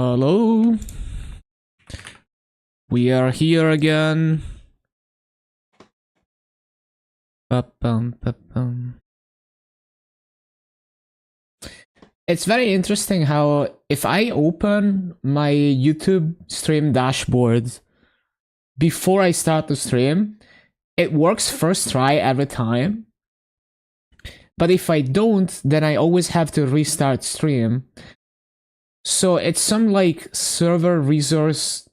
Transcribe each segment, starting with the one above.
Hello. We are here again. Ba-bum, ba-bum. It's very interesting how if I open my YouTube stream dashboard before I start the stream, it works first try every time. But if I don't, then I always have to restart stream. So it's some like server resource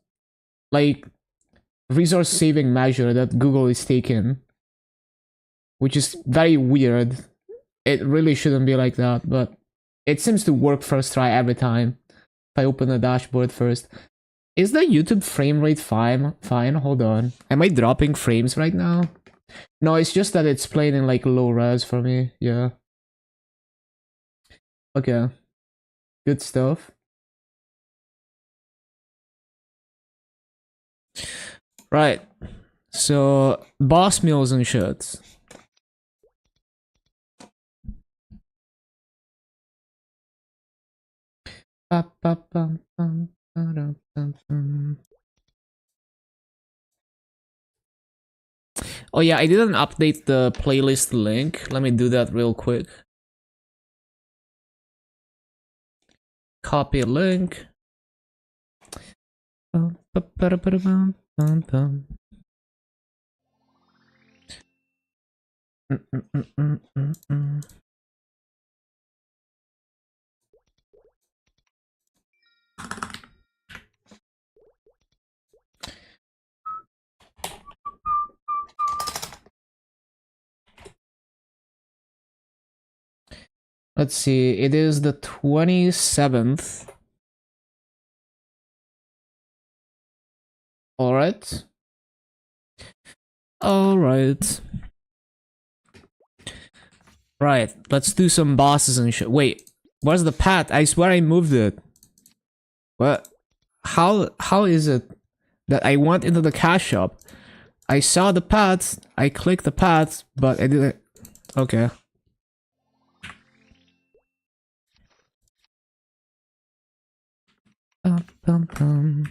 saving measure that Google is taking, which is very weird. It really shouldn't be like that, but it seems to work first try every time. If I open the dashboard first. Is the YouTube frame rate fine? Hold on. Am I dropping frames right now? No, it's just that it's playing in like low res for me. Yeah. Okay. Good stuff. Right. So, boss meals and shit. Oh yeah, I didn't update the playlist link. Let me do that real quick. Copy link. Let's see, it is the 27th. Alright. Alright. Right, let's do some bosses and shit. Wait, where's the path? I swear I moved it. What? How is it that I went into the cash shop? I saw the path, I clicked the path, but I didn't... Okay. Bum. Bum.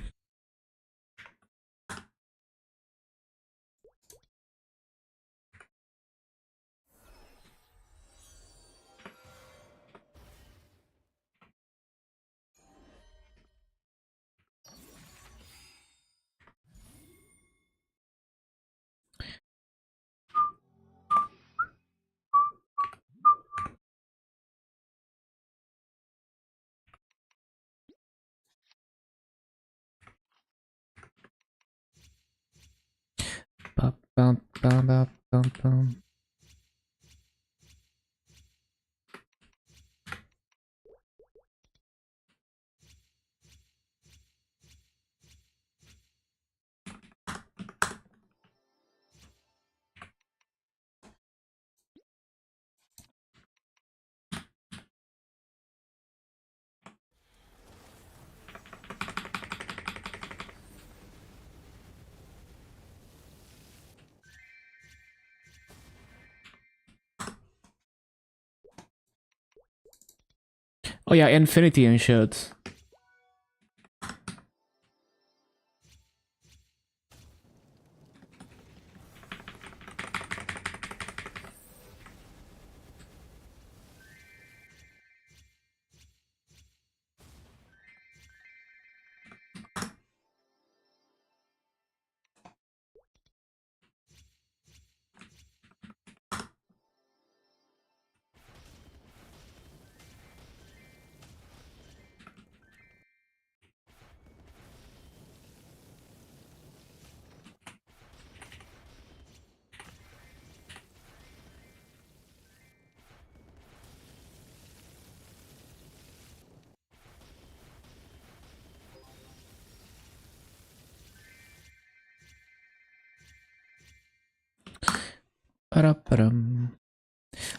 Oh yeah, infinity and shit.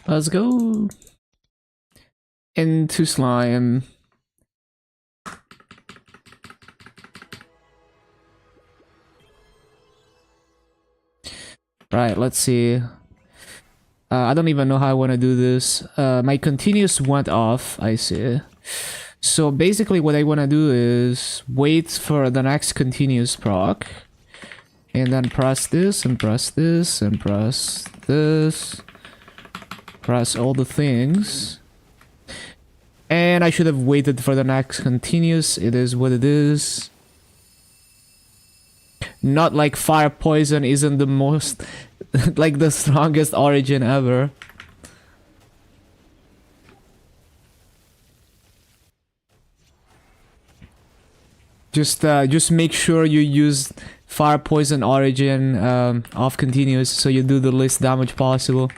Let's go into slime. Right, let's see. I don't even know how I want to do this. My continuous went off, I see. So basically what I want to do is wait for the next continuous proc. And then press this and press this and press this. Press all the things. And I should have waited for the next continuous. It is what it is. Not like fire poison isn't the most... like the strongest origin ever. Just make sure you use fire poison origin off continuous so you do the least damage possible.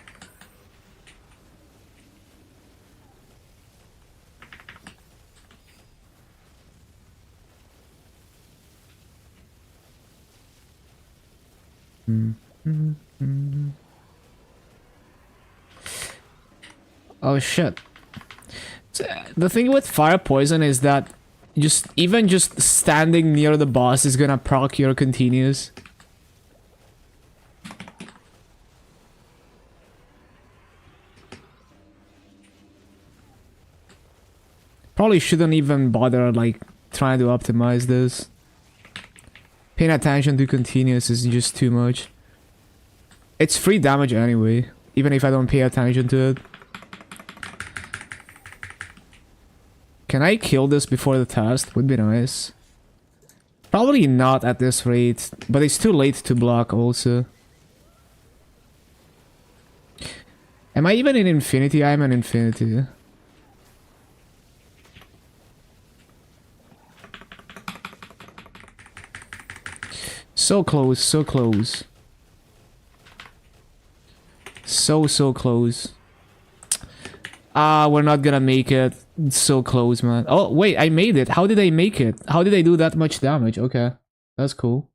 Oh shit. So, the thing with fire poison is that even just standing near the boss is gonna proc your continues. Probably shouldn't even bother like trying to optimize this. Paying attention to continuous is just too much. It's free damage anyway, even if I don't pay attention to it. Can I kill this before the test? Would be nice. Probably not at this rate, but it's too late to block also. Am I even in infinity? I'm in infinity. So close, so close. So close. We're not gonna make it. So close, man. Oh, wait, I made it. How did I make it? How did I do that much damage? Okay, that's cool.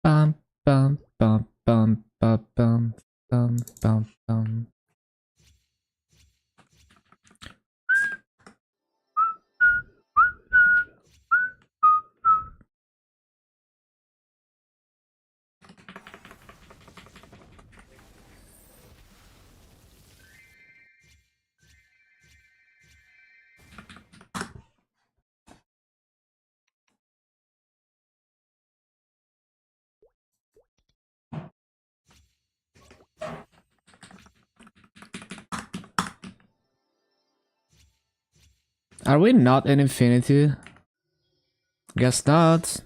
Bum, bum, bum, bum, bum, bum, bum, bum, bum. Are we not in infinity? Guess not.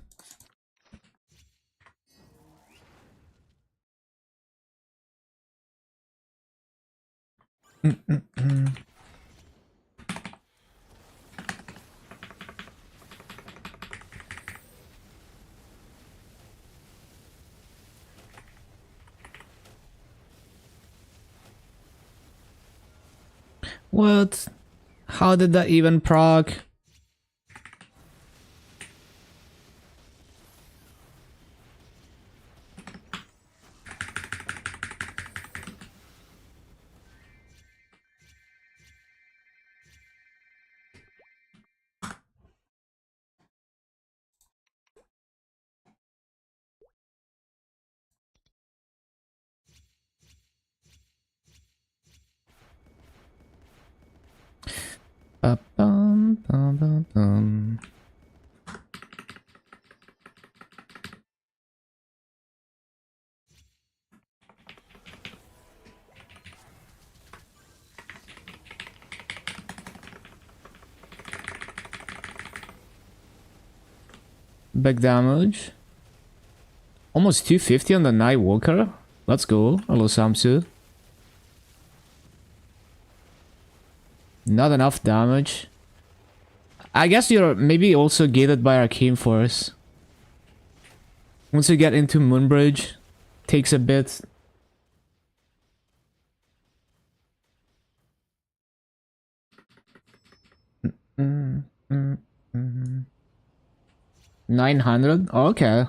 What? How did that even proc? Ba-bum, ba-ba-bum. Big damage. Almost 250 on the Night Walker. Let's go. Hello, Samsu. Not enough damage. I guess you're maybe also gated by Arcane Force. Once you get into Moonbridge, takes a bit. Mm, mm, mm. 900? Oh, okay.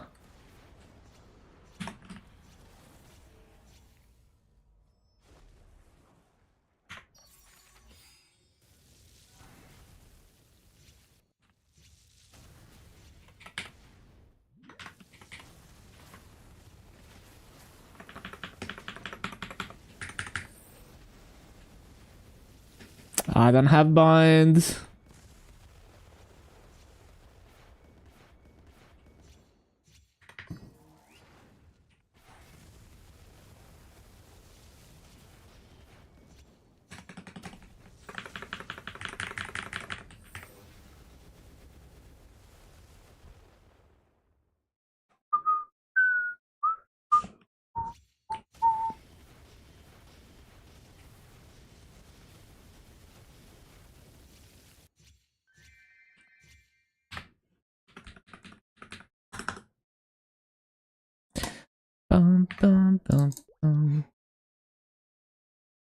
I don't have bind.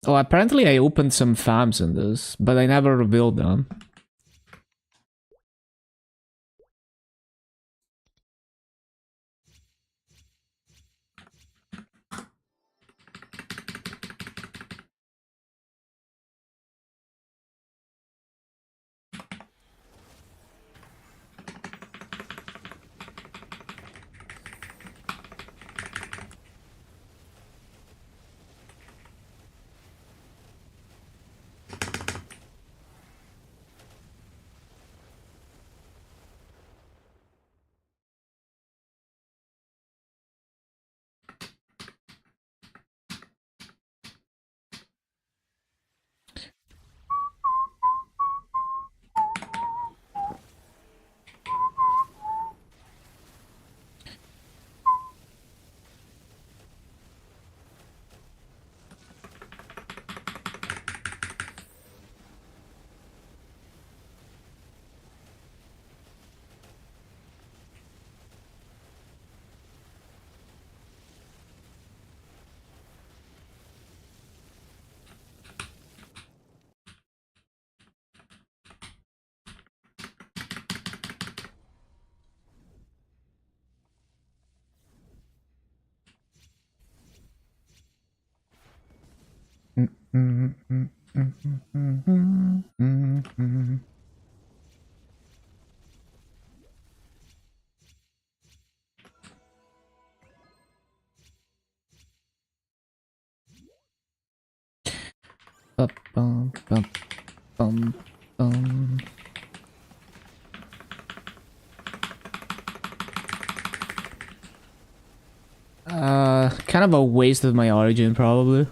Oh, apparently I opened some farms in this, but I never revealed them. Kind of a waste of my origin, probably.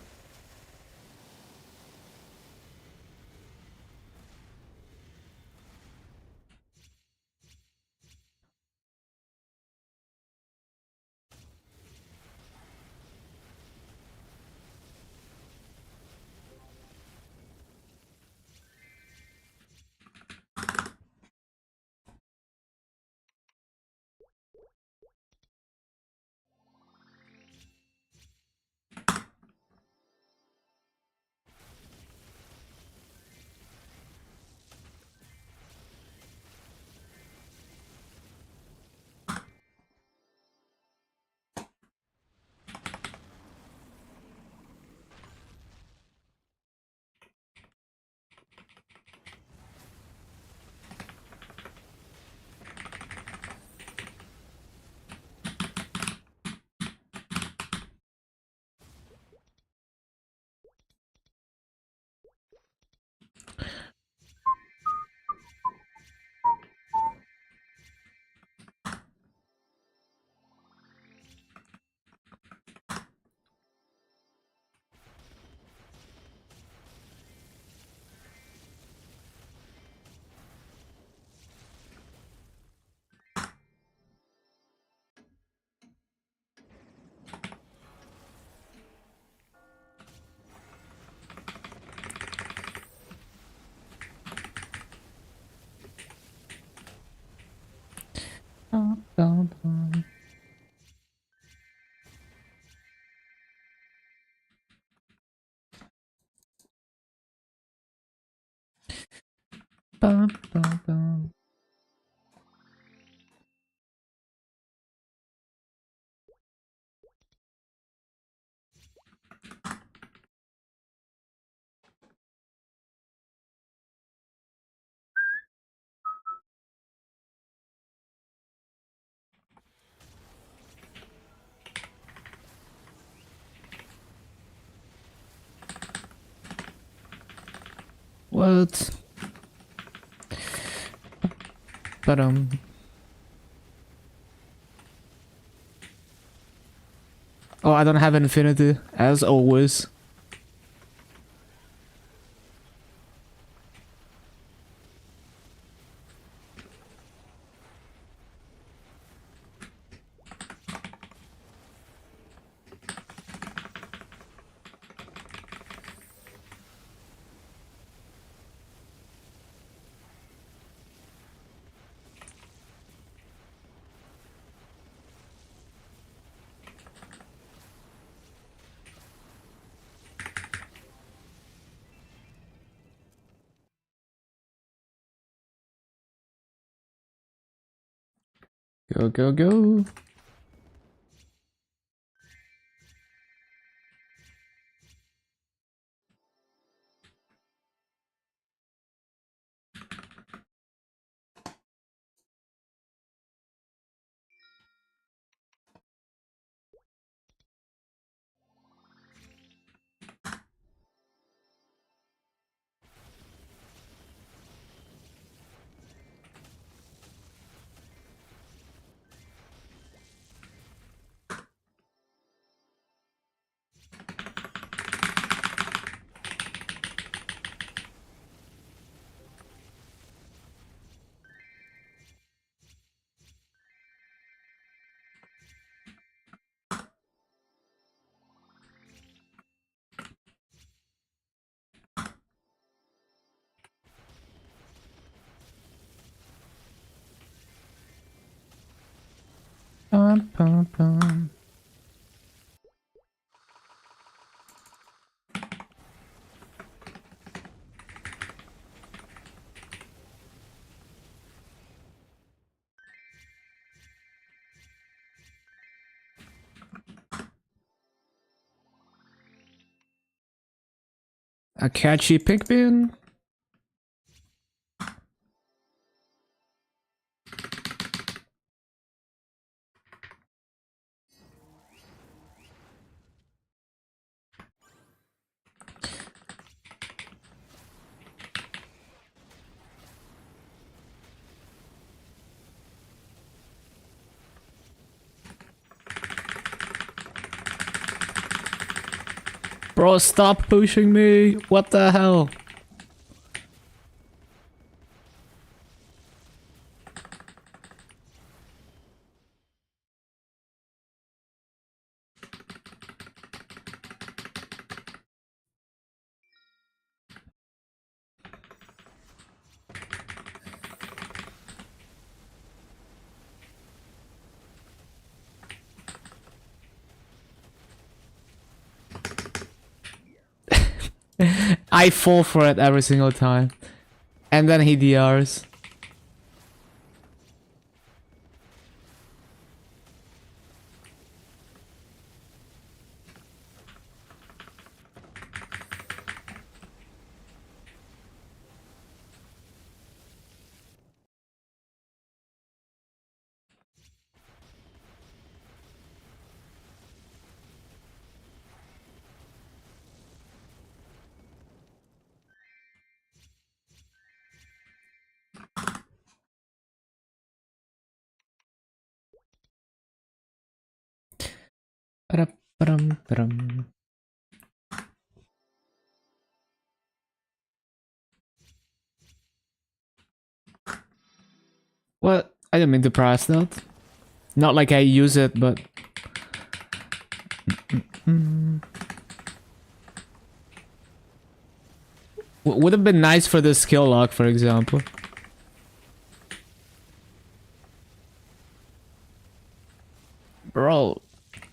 What? But oh, I don't have infinity, as always. Go, go, go. Pum, pum, pum. A catchy pig bin. Bro, stop pushing me. What the hell? I fall for it every single time. And then he DRs. Ba-dum. What? I didn't mean to press that. Not like I use it, but... Would have been nice for the skill lock, for example. Bro,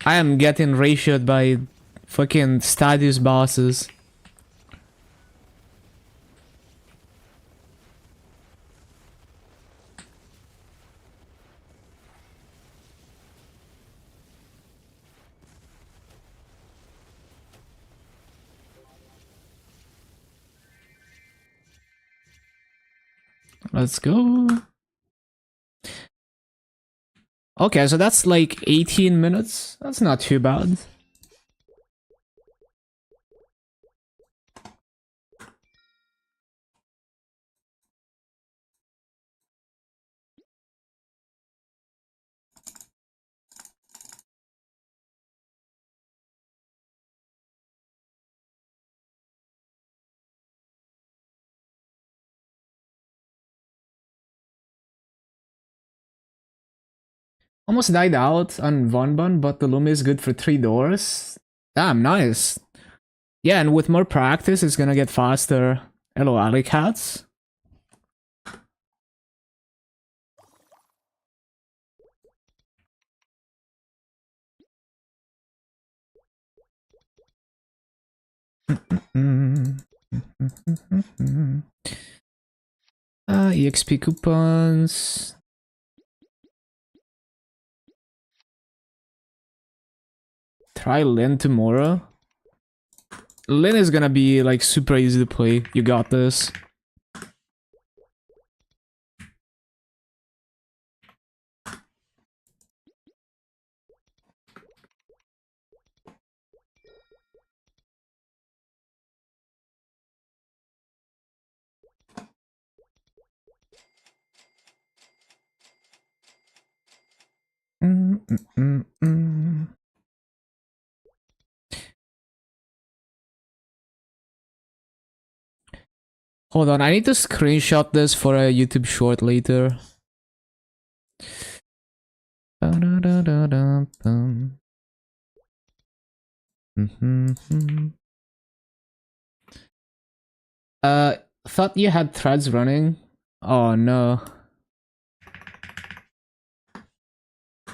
I am getting ratioed by fucking Stadius bosses. Let's go. Okay, so that's like 18 minutes. That's not too bad. Almost died out on one bun, but the Lumi is good for 3 doors. Damn, nice. Yeah, and with more practice, it's gonna get faster. Hello, alley cats. EXP coupons. Try Lin tomorrow. Lin is gonna be like super easy to play. You got this. Hold on, I need to screenshot this for a YouTube short later. Thought you had threads running. Oh no.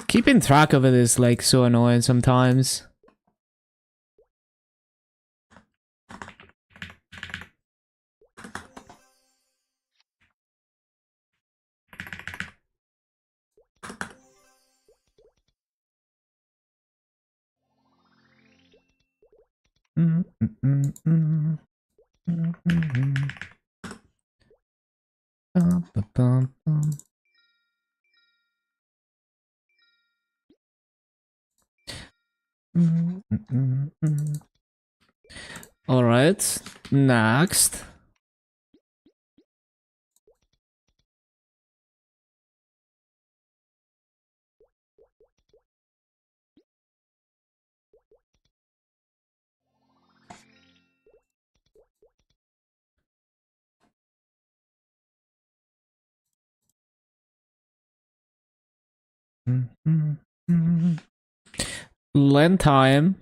Keeping track of it is like so annoying sometimes. All right, next. Lend time.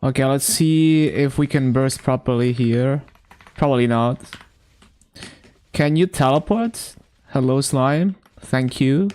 Okay, let's see if we can burst properly here. Probably not. Can you teleport? Hello, slime. Thank you.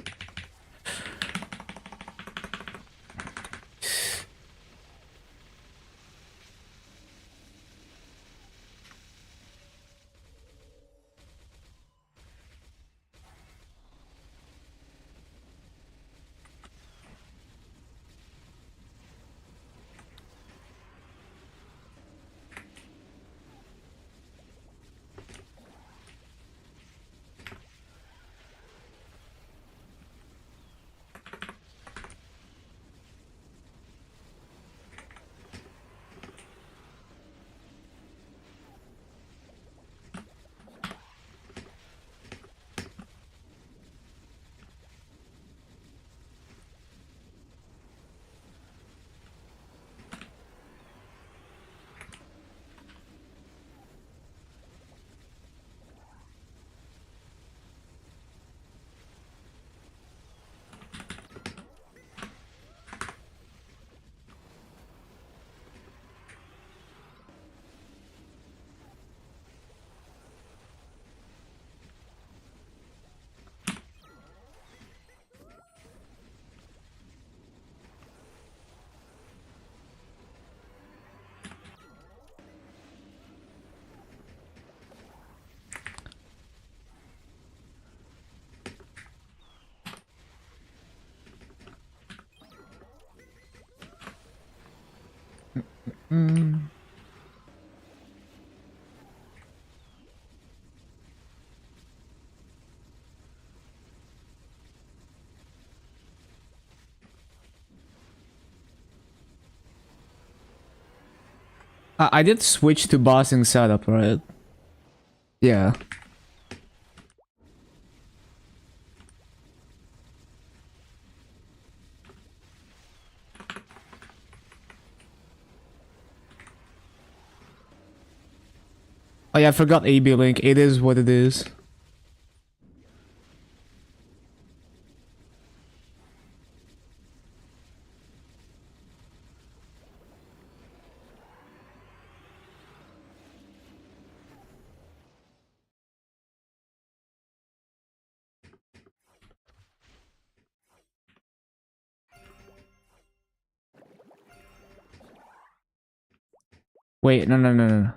Mm. I did switch to bossing setup, right? Yeah. Oh yeah, I forgot AB Link. It is what it is. Wait, no.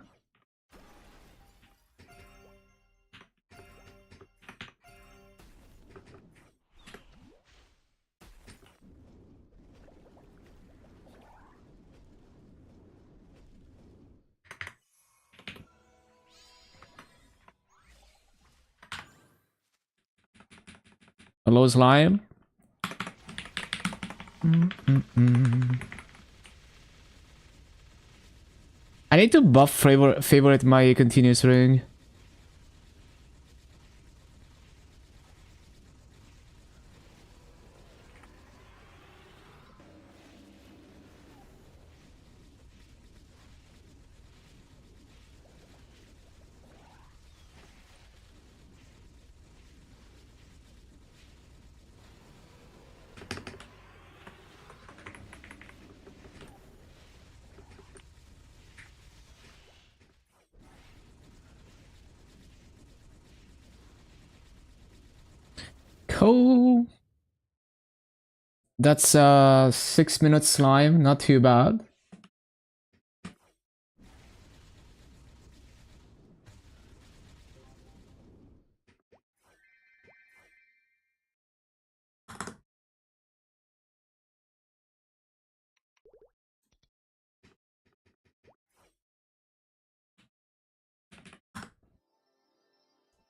Hello, slime. I need to buff favorite my continuous ring. Cool. That's 6 minute slime, not too bad.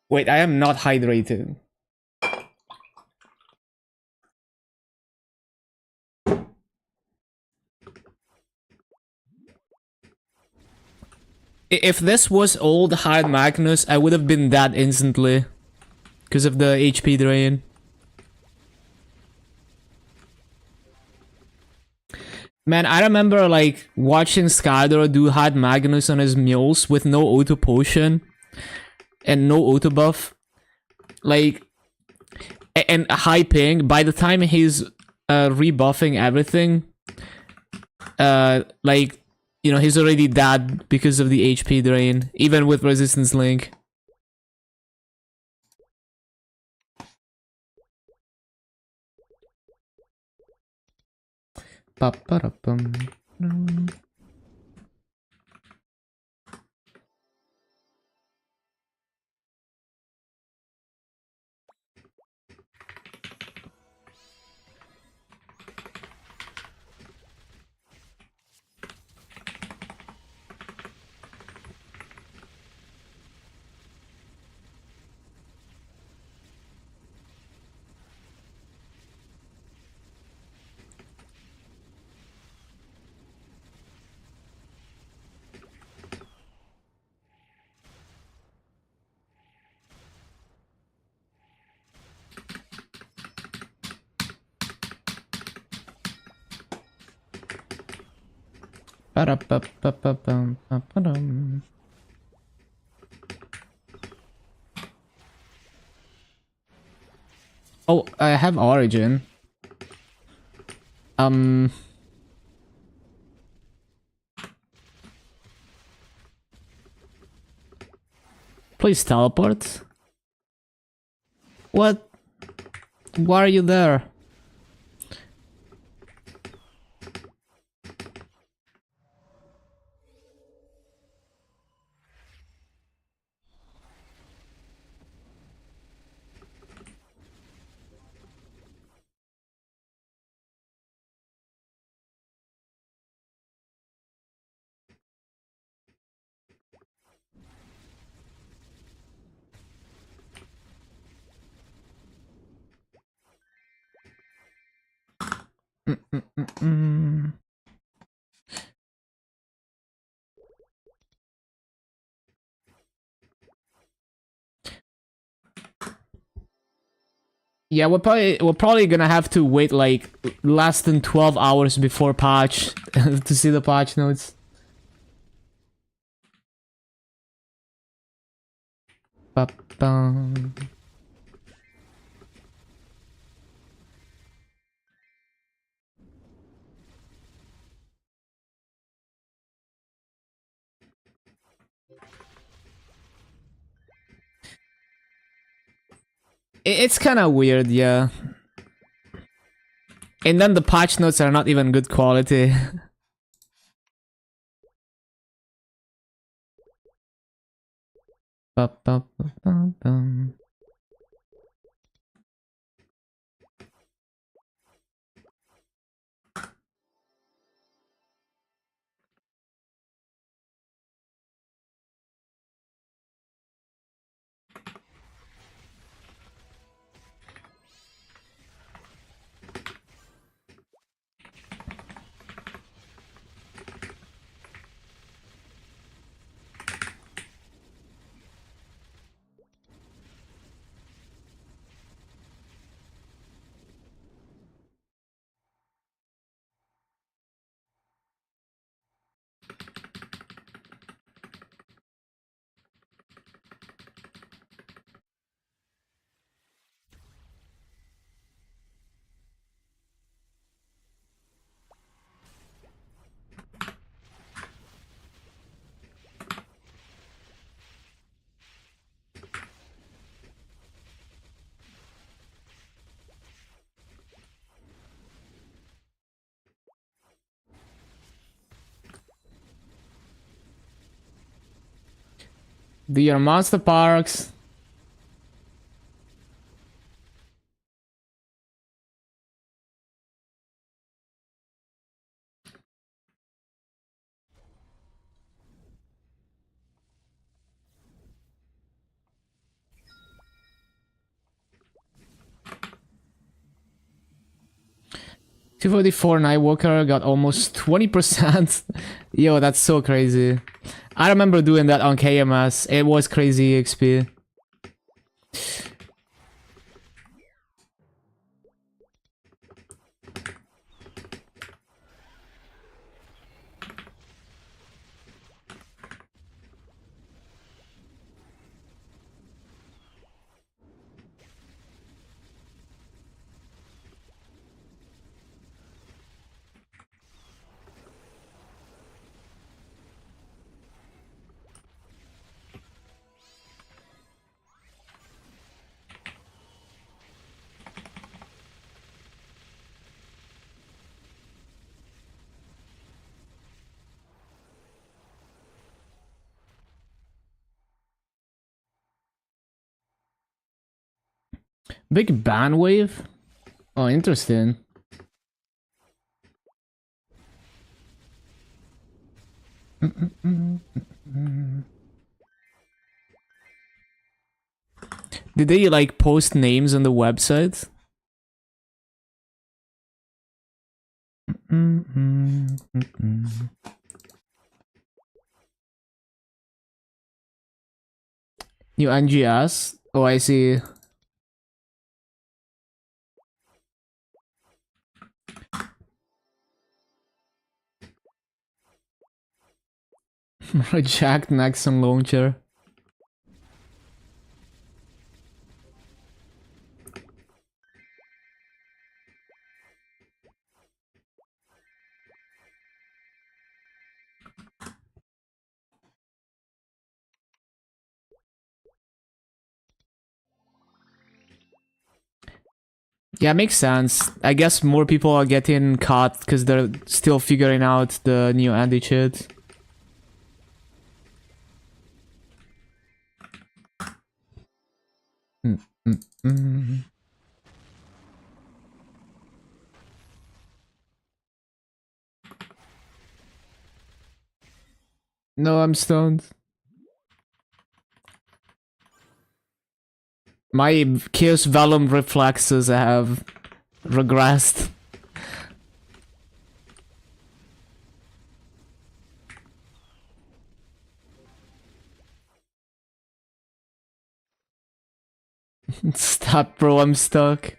Wait, I am not hydrated. If this was old hard Magnus, I would have been dead instantly. Because of the HP drain. Man, I remember like watching Skydor do hard Magnus on his mules with no auto potion and no auto buff. Like, and high ping. By the time he's rebuffing everything, like, you know, he's already dead because of the HP drain, even with resistance link. Ba-ba-da-bum. Ba-da-ba-ba-ba-bum, ba-ba-dum. Oh, I have Origin. Please teleport. What? Why are you there? Yeah, we're probably gonna have to wait like less than 12 hours before patch to see the patch notes. Ba-bum. It's kind of weird, yeah. And then the patch notes are not even good quality. Ba-ba-ba-ba-bum. Do your monster parks. 244 Nightwalker got almost 20%. Yo, that's so crazy. I remember doing that on KMS. It was crazy XP. Big ban wave? Oh, interesting. Did they like post names on the website? New NGS? Oh, I see. Reject Nexon launcher. Yeah, makes sense. I guess more people are getting caught because they're still figuring out the new Andy shit. No, I'm stoned. My Chaos Vellum reflexes have regressed. Stop, bro, I'm stuck.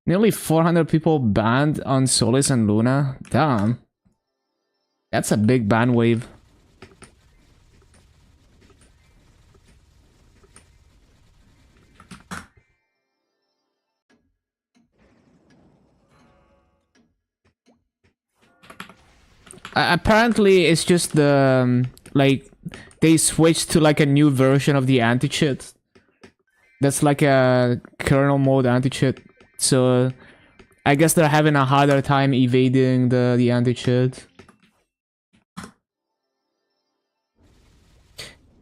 Nearly 400 people banned on Solis and Luna. Damn. That's a big ban wave. Apparently, it's just the like they switched to like a new version of the anti-cheat. That's like a kernel mode anti-cheat. So I guess they're having a harder time evading the anti-cheat.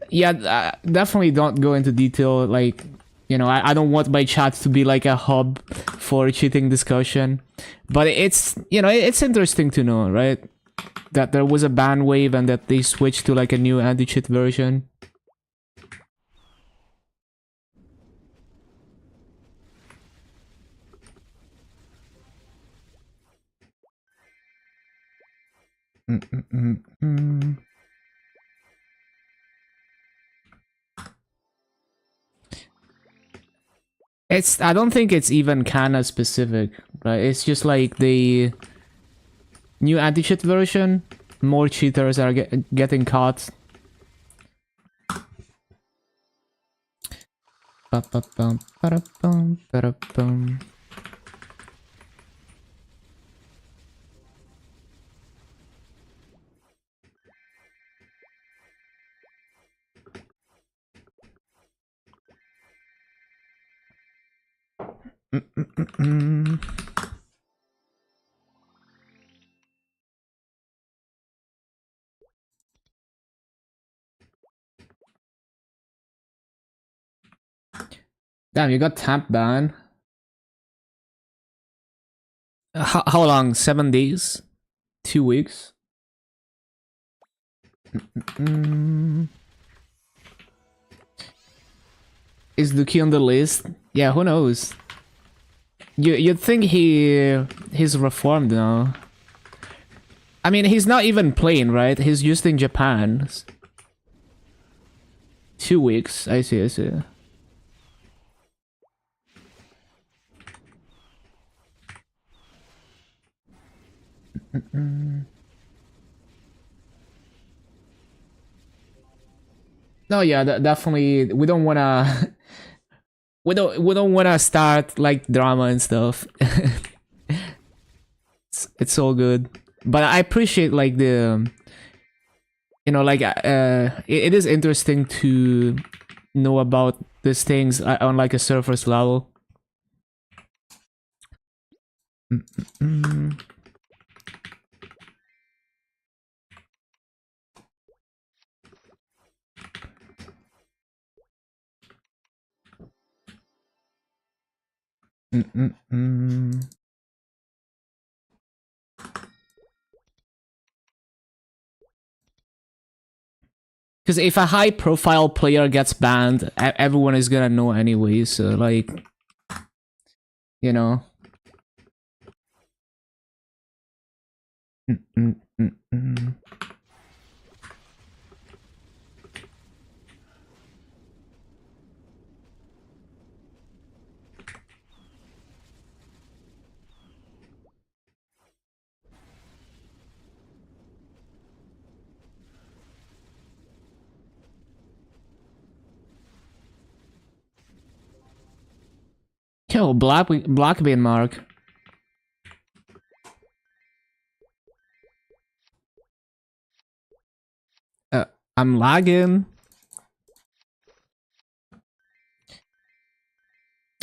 Yeah, definitely don't go into detail. Like, you know, I don't want my chat to be like a hub for cheating discussion. But it's, you know, it's interesting to know, right? That there was a ban wave and that they switched to like a new anti-cheat version. I don't think it's even Kana specific, right? It's just like the new anti-cheat version. More cheaters are getting caught. Ba-ba-bum, ba-da-bum, ba-da-bum. Damn, you got temp ban. How long? 7 days? 2 weeks? Is Luki on the list? Yeah, who knows? You'd think he's reformed now. I mean, he's not even playing, right? He's just in Japan. 2 weeks. I see, I see. No, yeah, definitely. We don't wanna. We don't wanna start like drama and stuff. It's all good, but I appreciate like the. You know, like it is interesting to know about these things on like a surface level. Because if a high profile player gets banned, everyone is gonna know anyway, so like, you know. Yo, black bean mark. I'm lagging.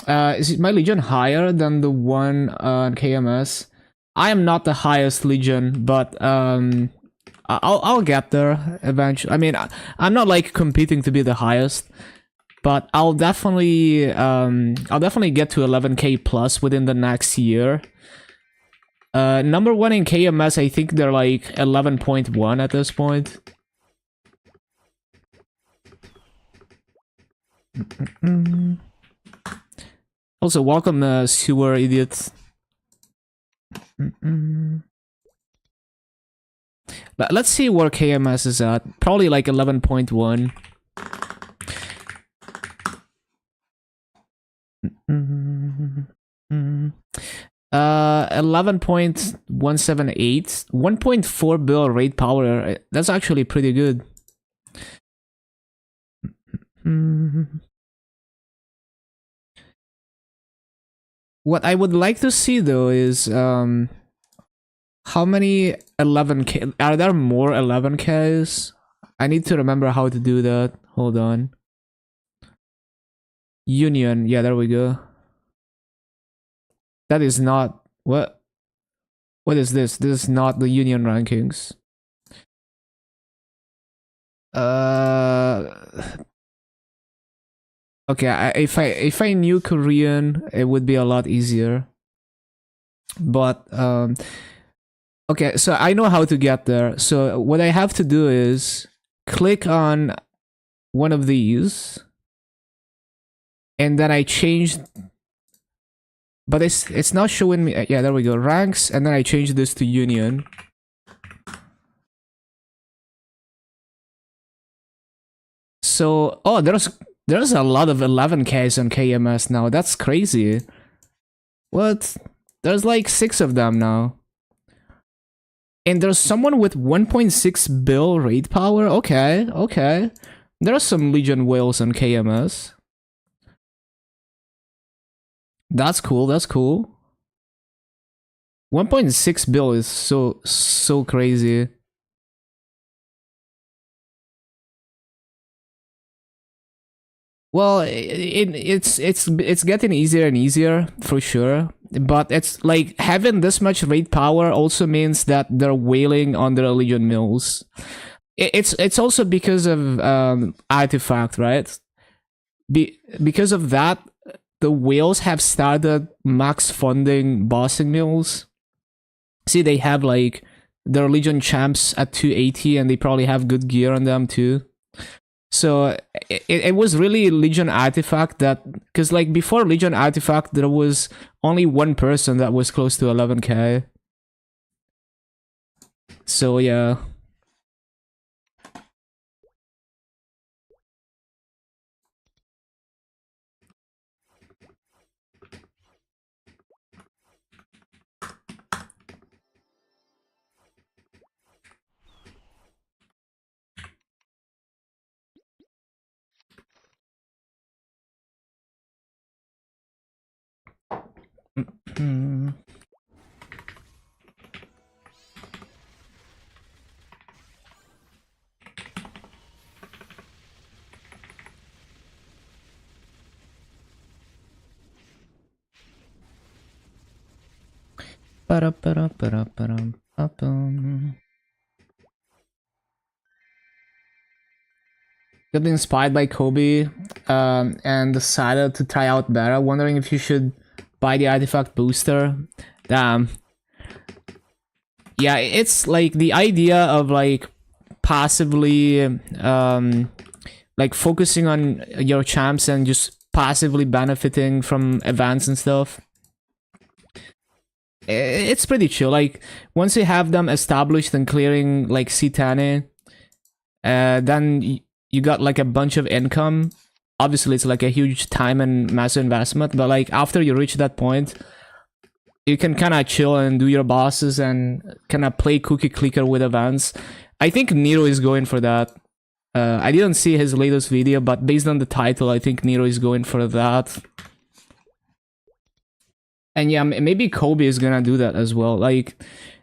Is my Legion higher than the one on KMS? I am not the highest Legion, but I'll get there eventually. I mean, I'm not like competing to be the highest, but I'll definitely get to 11k plus within the next year. Number one in KMS, I think they're like 11.1 at this point. Also, welcome, sewer idiots. Let's see where KMS is at. Probably like 11.1. 11.178. 1.4 bill rate power. That's actually pretty good. What I would like to see though is how many 11k are there? More 11ks? I need to remember how to do that. Hold on. Union. Yeah, there we go. That is not what is this? This is not the union rankings. Okay, if I knew Korean, it would be a lot easier. But okay, so I know how to get there. So what I have to do is click on one of these, and then I change. But it's not showing me. Yeah, there we go. Ranks, and then I change this to union. So there's a lot of 11Ks on KMS now. That's crazy. What? There's like 6 of them now. And there's someone with 1.6 bill rate power. Okay, okay. There are some Legion whales on KMS. That's cool. That's cool. 1.6 bill is so crazy. Well, it's getting easier and easier for sure, but it's like having this much rate power also means that they're whaling on their Legion mills. It's also because of artifact, right? Because of that, the whales have started max funding bossing mills. See, they have like their Legion champs at 280, and they probably have good gear on them too. So it was really Legion Artifact that, because like before Legion Artifact, there was only one person that was close to 11k. So yeah. Got inspired by Kobe and decided to try out better, wondering if you should buy the artifact booster. Damn. Yeah, it's like the idea of like passively like focusing on your champs and just passively benefiting from events and stuff. It's pretty chill. Like once you have them established and clearing like C10, then you got like a bunch of income. Obviously, it's like a huge time and massive investment, but like after you reach that point, you can kind of chill and do your bosses and kind of play cookie clicker with events. I think Nero is going for that. I didn't see his latest video, but based on the title, I think Nero is going for that. And yeah, maybe Kobe is gonna do that as well. Like,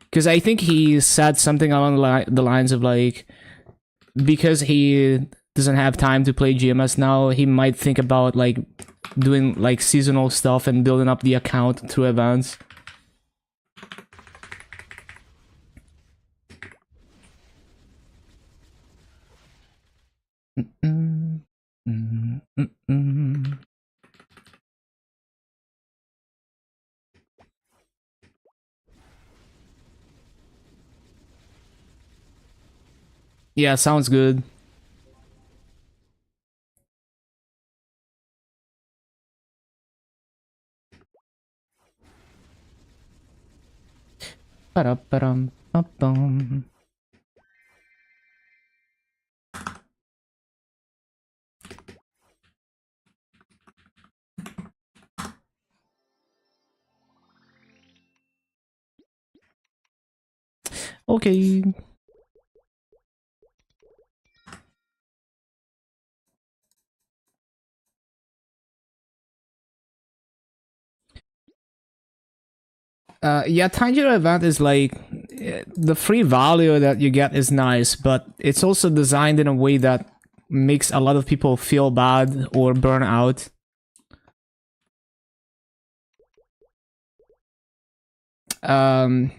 because I think he said something along the lines of like, because he doesn't have time to play GMS now, he might think about like doing like seasonal stuff and building up the account through events. Yeah, sounds good. Ba-da-ba-dum-ba-bum. Okay. Yeah, Tanjiro event is like the free value that you get is nice, but it's also designed in a way that makes a lot of people feel bad or burn out. Um,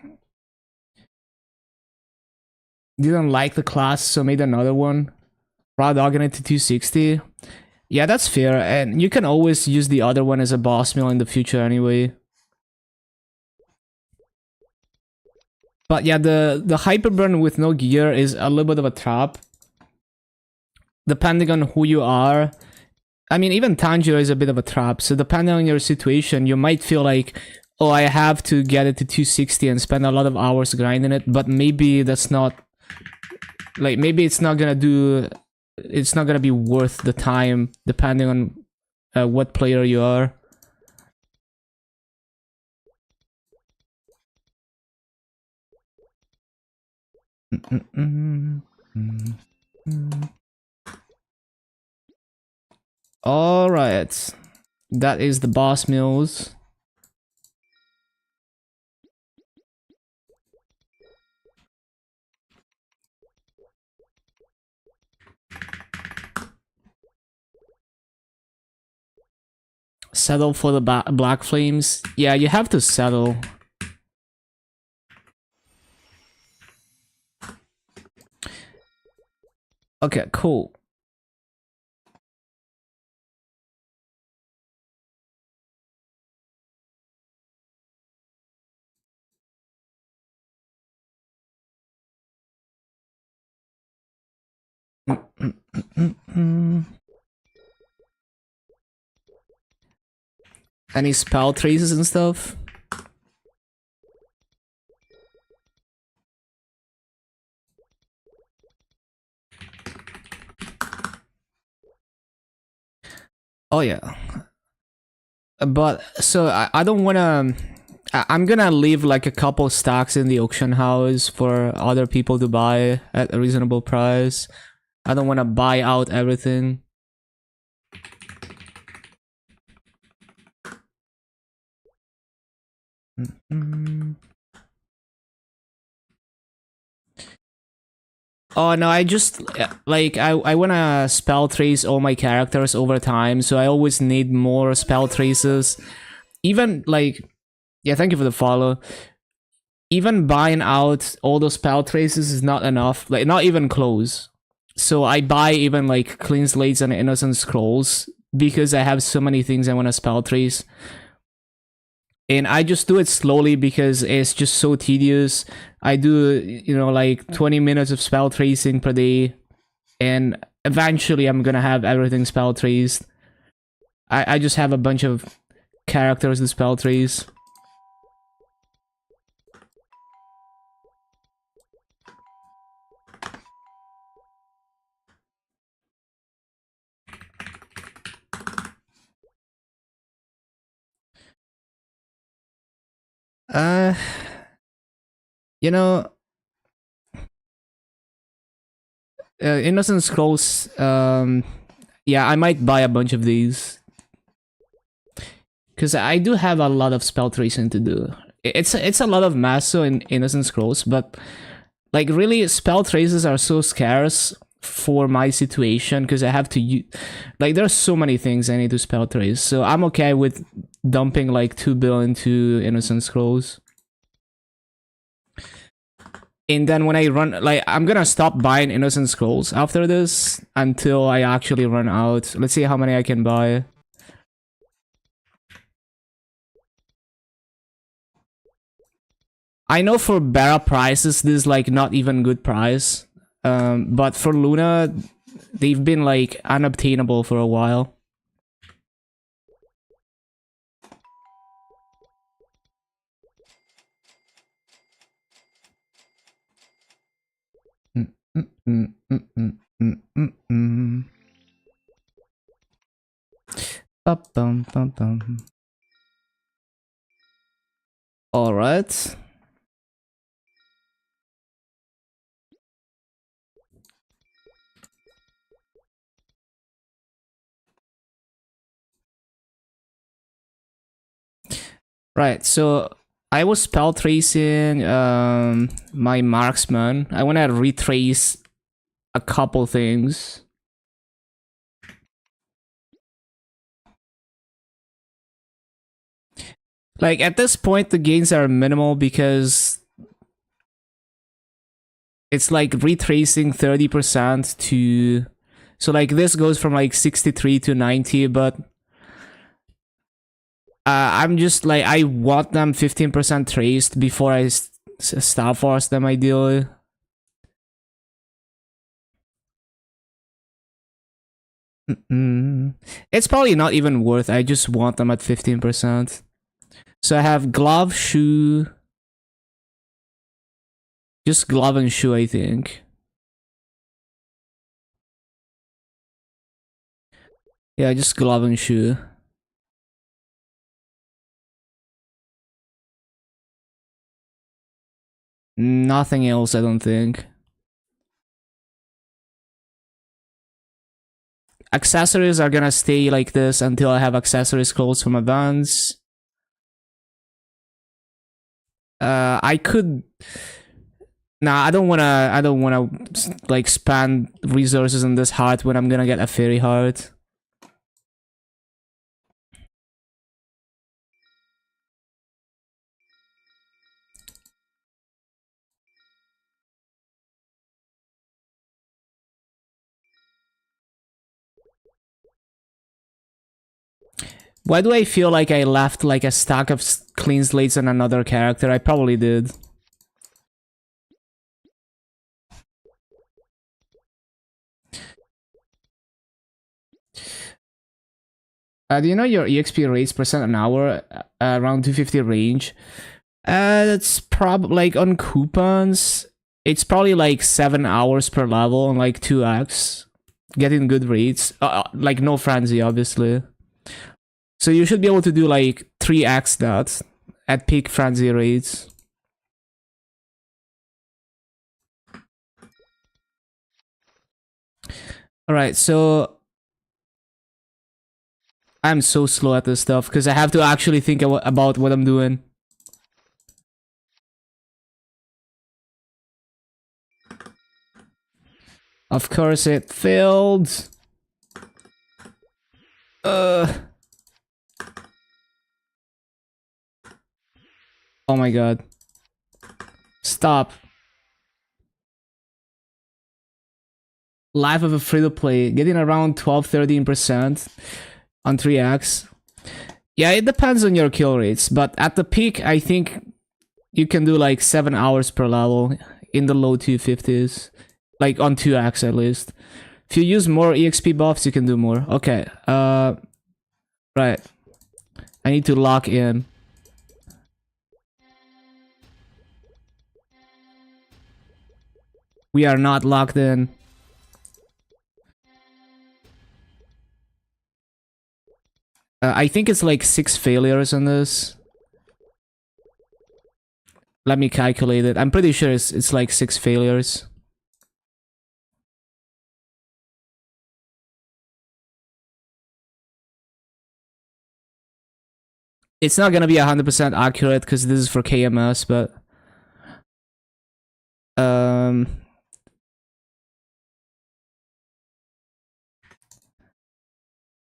didn't like the class, so made another one. Raw dogging it to 260. Yeah, that's fair, and you can always use the other one as a boss meal in the future anyway. But yeah, the hyperburn with no gear is a little bit of a trap. Depending on who you are. I mean, even Tanjiro is a bit of a trap, so depending on your situation, you might feel like, oh, I have to get it to 260 and spend a lot of hours grinding it, but maybe that's not... Like, maybe it's not gonna do... It's not gonna be worth the time, depending on what player you are. Alright. That is the boss mills. Settle for the black flames. Yeah, you have to settle. Okay, cool. Any spell traces and stuff? Oh yeah. But so I don't wanna... I'm gonna leave like a couple stocks in the auction house for other people to buy at a reasonable price. I don't wanna buy out everything. Oh no, I just like I wanna spell trace all my characters over time, so I always need more spell traces. Even like, yeah, thank you for the follow. Even buying out all those spell traces is not enough, like not even close. So I buy even like clean slates and innocent scrolls because I have so many things I want to spell trace. And I just do it slowly because it's just so tedious. I do, you know, like 20 minutes of spell tracing per day, and eventually I'm gonna have everything spell traced. I just have a bunch of characters to spell trace. Uh, you know, Innocent Scrolls, yeah, I might buy a bunch of these. Because I do have a lot of spell tracing to do. It's a lot of Maso in Innocent Scrolls, but like really spell traces are so scarce for my situation because I have to use... Like there's so many things I need to spell trace, so I'm okay with dumping like 2 billion into Innocent Scrolls. And then when I run, like, I'm gonna stop buying Innocent Scrolls after this until I actually run out. Let's see how many I can buy. I know for Bara prices, this is like not even good price. But for Luna, they've been like unobtainable for a while. All right. Right, so I was spell tracing my marksman. I want to retrace a couple things. Like at this point the gains are minimal because it's like retracing 30% to, so like this goes from like 63 to 90, but I'm just like, I want them 15% traced before I Star Force them ideally. It's probably not even worth, I just want them at 15%. So I have glove, shoe, just glove and shoe I think. Yeah, just glove and shoe. Nothing else I don't think. Accessories are gonna stay like this until I have accessories clothes for my Vans. I could. Nah, I don't wanna like spend resources on this heart when I'm gonna get a fairy heart. Why do I feel like I left like a stack of clean slates on another character? I probably did. Do you know your EXP rates percent an hour around 250 range? That's probably like on coupons. It's probably like 7 hours per level on like 2x. Getting good rates. Like no frenzy, obviously. So you should be able to do like 3x that at peak frenzy rates. Alright, so I'm so slow at this stuff because I have to actually think about what I'm doing. Of course it failed. Oh my god. Stop. Life of a free-to-play. Getting around 12-13% on 3x. Yeah, it depends on your kill rates, but at the peak, I think you can do like 7 hours per level in the low 250s. Like on 2x at least. If you use more EXP buffs, you can do more. Okay, right. I need to lock in. We are not locked in. I think it's like 6 failures on this. Let me calculate it. I'm pretty sure it's like 6 failures. It's not gonna be 100% accurate because this is for KMS, but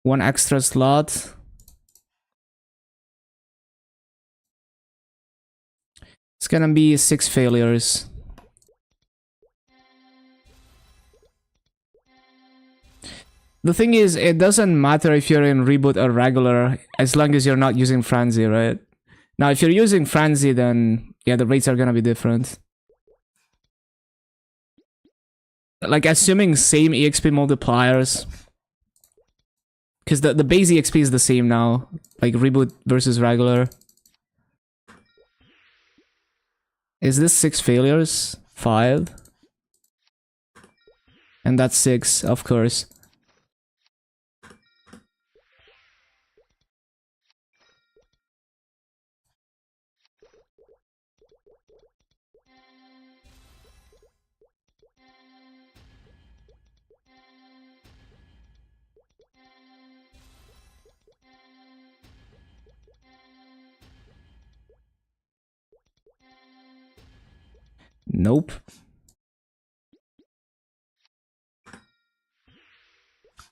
one extra slot. It's gonna be 6 failures. The thing is, it doesn't matter if you're in reboot or regular, as long as you're not using frenzy, right? Now, if you're using frenzy, then yeah, the rates are gonna be different. Like, assuming same EXP multipliers, because the base EXP is the same now, like reboot versus regular. Is this 6 failures? 5? And that's 6, of course. Nope.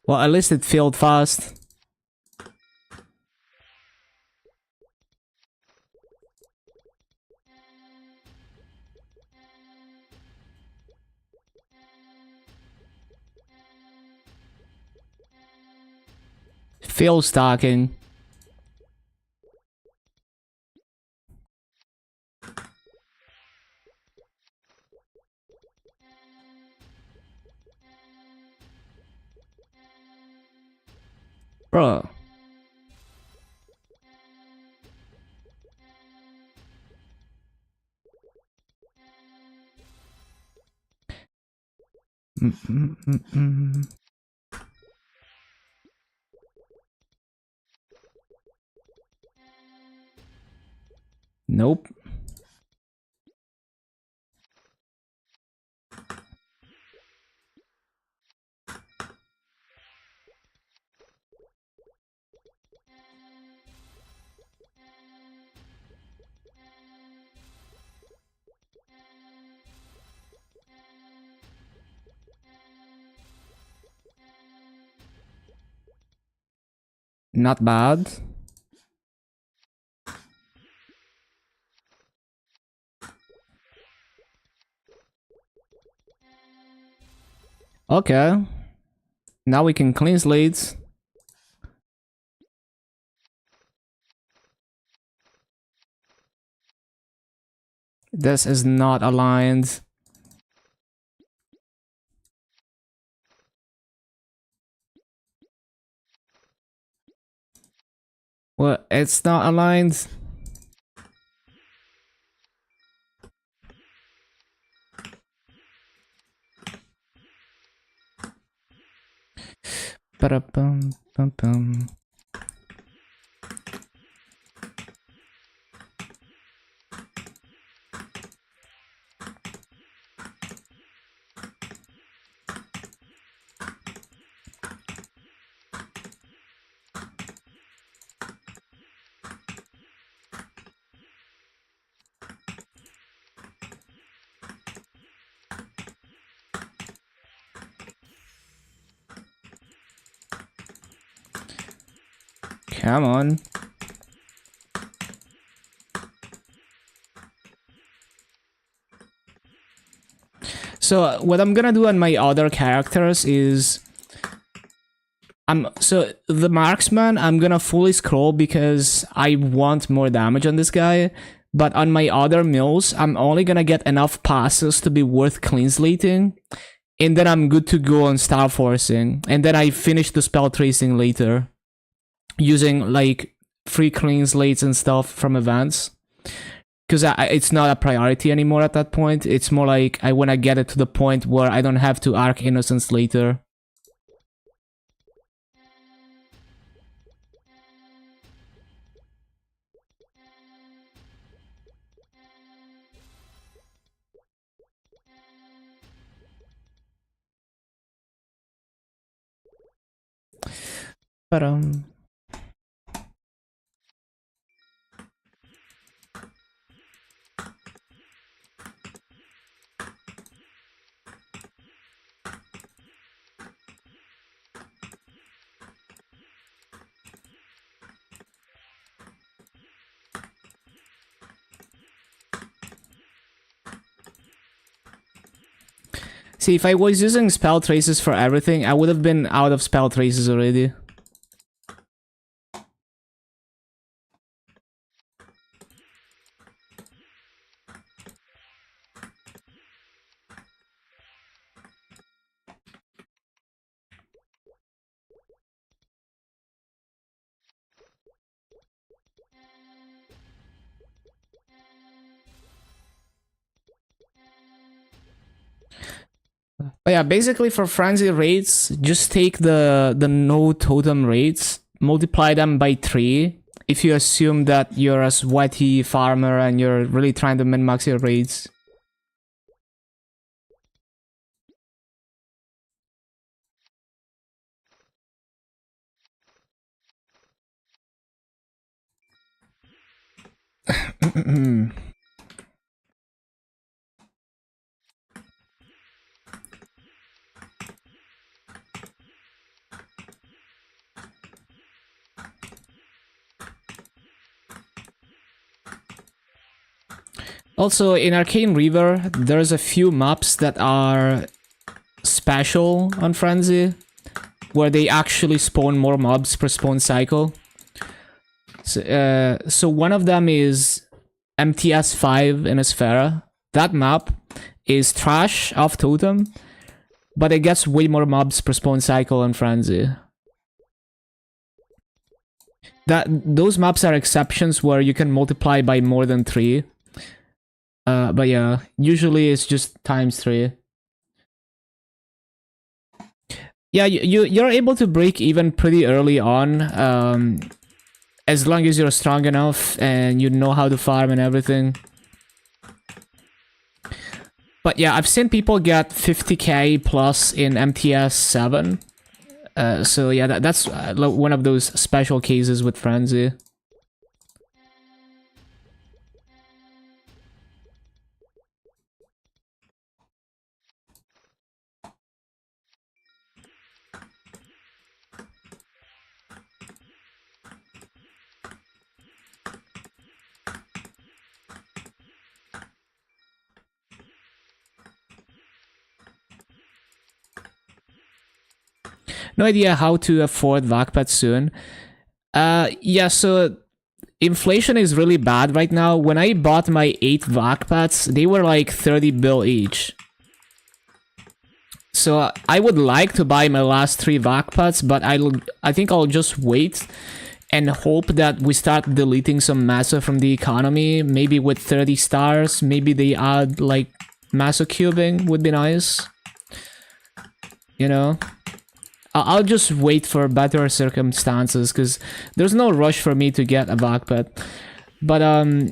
Well, at least it failed fast. Fail stacking. Bro. Nope. Not bad. Okay. Now we can clean slates. This is not aligned. Well, it's not aligned. Ba-da-bum-bum-bum. Come on. So what I'm gonna do on my other characters is so the marksman I'm gonna fully scroll because I want more damage on this guy. But on my other mills, I'm only gonna get enough passes to be worth clean slating. And then I'm good to go on star forcing. And then I finish the spell tracing later. Using like free clean slates and stuff from events. Because it's not a priority anymore at that point. It's more like I want to get it to the point where I don't have to Arc Innocence later. But see, if I was using spell traces for everything, I would have been out of spell traces already. But yeah, basically for frenzy rates, just take the no totem rates, multiply them by 3. If you assume that you're a sweaty farmer and you're really trying to min-max your rates. Also, in Arcane River, there's a few maps that are special on Frenzy, where they actually spawn more mobs per spawn cycle. So one of them is MTS 5 in Esfera. That map is trash off totem, but it gets way more mobs per spawn cycle on Frenzy. Those maps are exceptions where you can multiply by more than 3. But yeah, usually it's just times 3. Yeah, you're able to break even pretty early on, as long as you're strong enough and you know how to farm and everything. But yeah, I've seen people get 50k plus in MTS 7. So yeah, that's one of those special cases with Frenzy. No idea how to afford VACPAT soon. Yeah, so inflation is really bad right now. When I bought my 8 VACPATs, they were like 30 bill each. So I would like to buy my last 3 VACPATs, but I think I'll just wait and hope that we start deleting some massa from the economy. Maybe with 30 stars, maybe they add like massa cubing would be nice. You know? I'll just wait for better circumstances, because there's no rush for me to get a VACPAT. But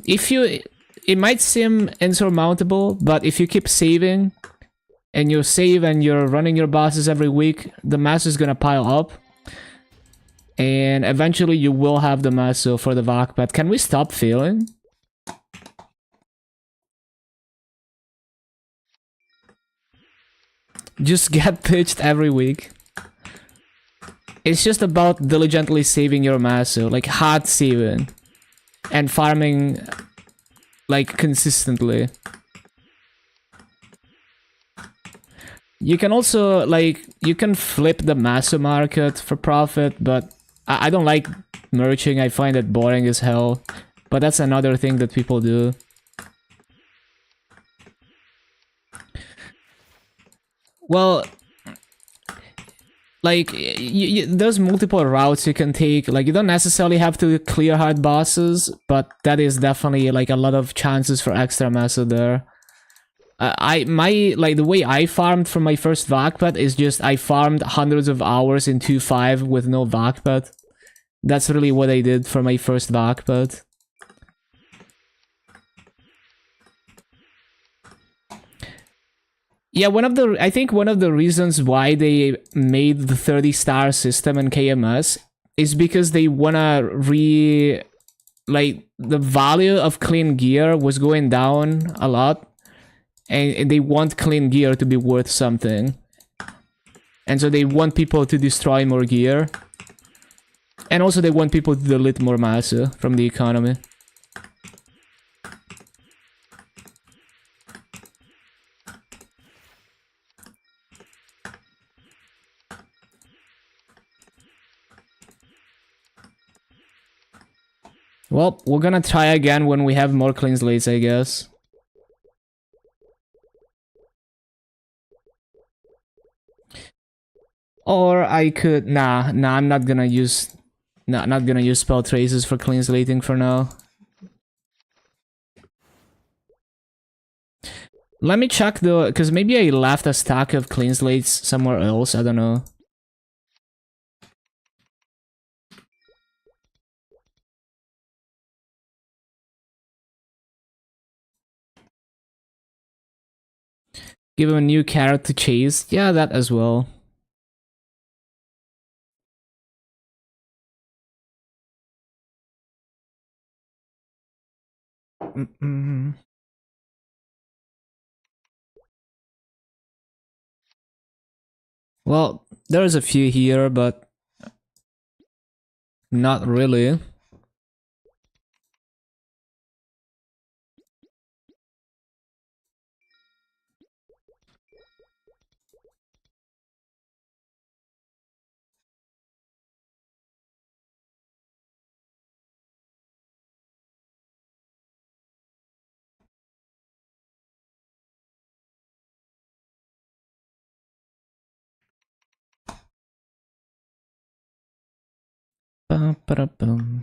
it might seem insurmountable, but if you keep saving, and you save and you're running your bosses every week, the mass is gonna pile up. And eventually you will have the masso for the VACPAT. Can we stop failing? Just get pitched every week. It's just about diligently saving your masso, like hard saving. And farming, like, consistently. You can also, like, you can flip the masso market for profit, but I don't like merching. I find it boring as hell. But that's another thing that people do. Well, like, there's multiple routes you can take. Like, you don't necessarily have to clear hard bosses, but that is definitely, like, a lot of chances for extra massa there. The way I farmed for my first VACPAT is just I farmed hundreds of hours in 2.5 with no VACPAT. That's really what I did for my first VACPAT. Yeah, I think one of the reasons why they made the 30-star system in KMS is because they wanna like, the value of clean gear was going down a lot, and they want clean gear to be worth something. And so they want people to destroy more gear. And also they want people to delete more massa from the economy. Well, we're gonna try again when we have more clean slates, I guess. Or I could... Nah, I'm not gonna use... Nah, not gonna use spell traces for clean slating for now. Let me check though, because maybe I left a stack of clean slates somewhere else, I don't know. Give him a new carrot to chase. Yeah, that as well. Well, there's a few here, but not really. Ba-ba-da-bum.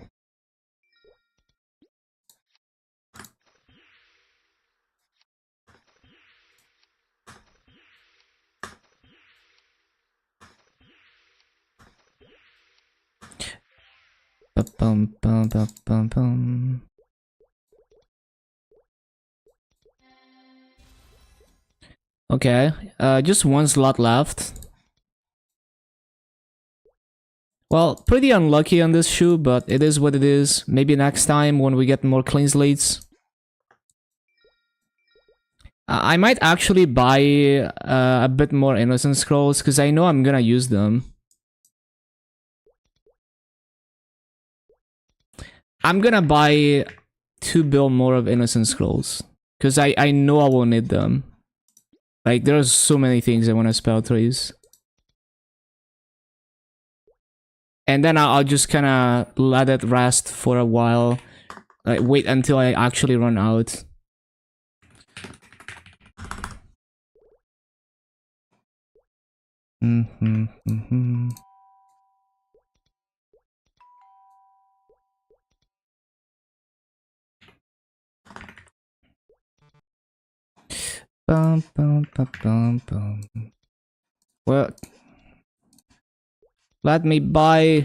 Ba-bum, ba-ba-bum-bum. Okay, just one slot left. Well, pretty unlucky on this shoe, but it is what it is. Maybe next time when we get more clean slates. I might actually buy a bit more Innocent Scrolls, because I know I'm gonna use them. I'm gonna buy 2 bill more of Innocent Scrolls, because I know I will need them. Like, there's so many things I want to spell trees. And then I'll just kind of let it rest for a while. Like, wait until I actually run out. Mm-hmm. Bum, bum, bum, bum, bum. Well, let me buy.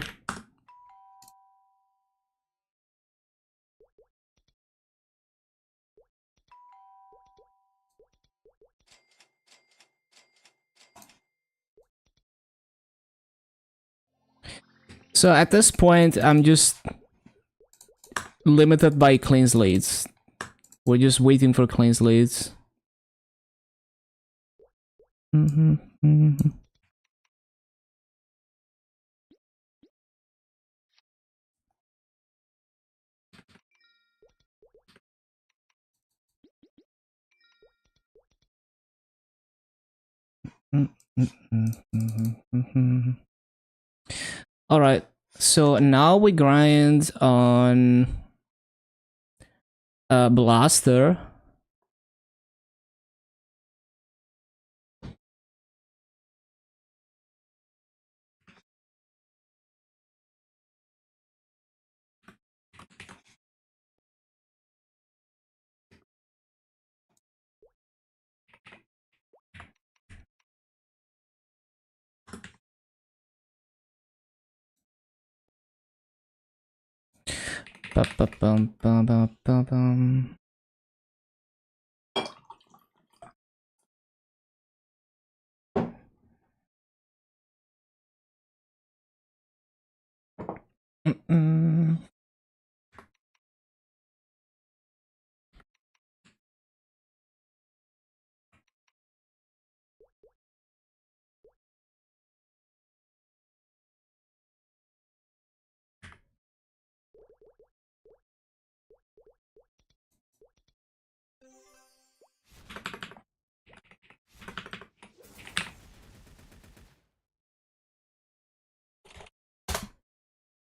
So at this point, I'm just limited by clean slates. We're just waiting for clean slates. Mm-hmm. All right, so now we grind on Blaster. Ba-ba-bum-ba-ba-ba-bum. Mm-mm.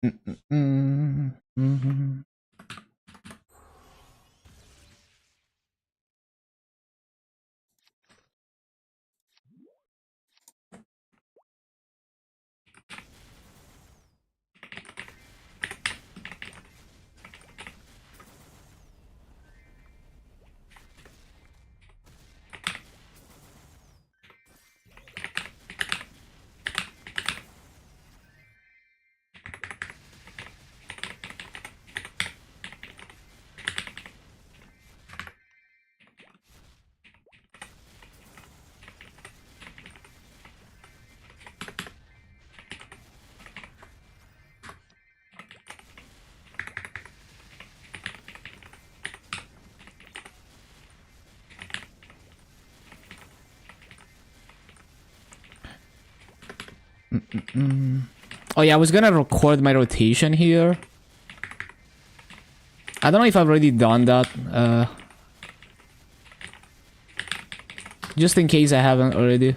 Mm-mm. Mhm. Mm-mm. Oh yeah, I was gonna record my rotation here. I don't know if I've already done that. Just in case I haven't already.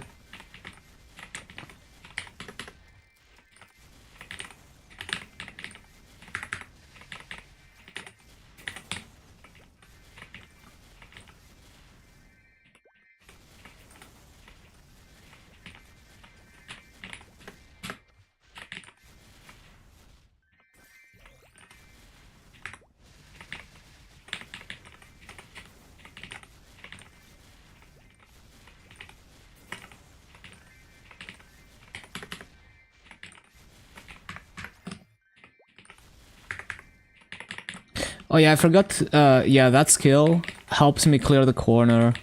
Oh yeah, I forgot. Yeah, that skill helps me clear the corner.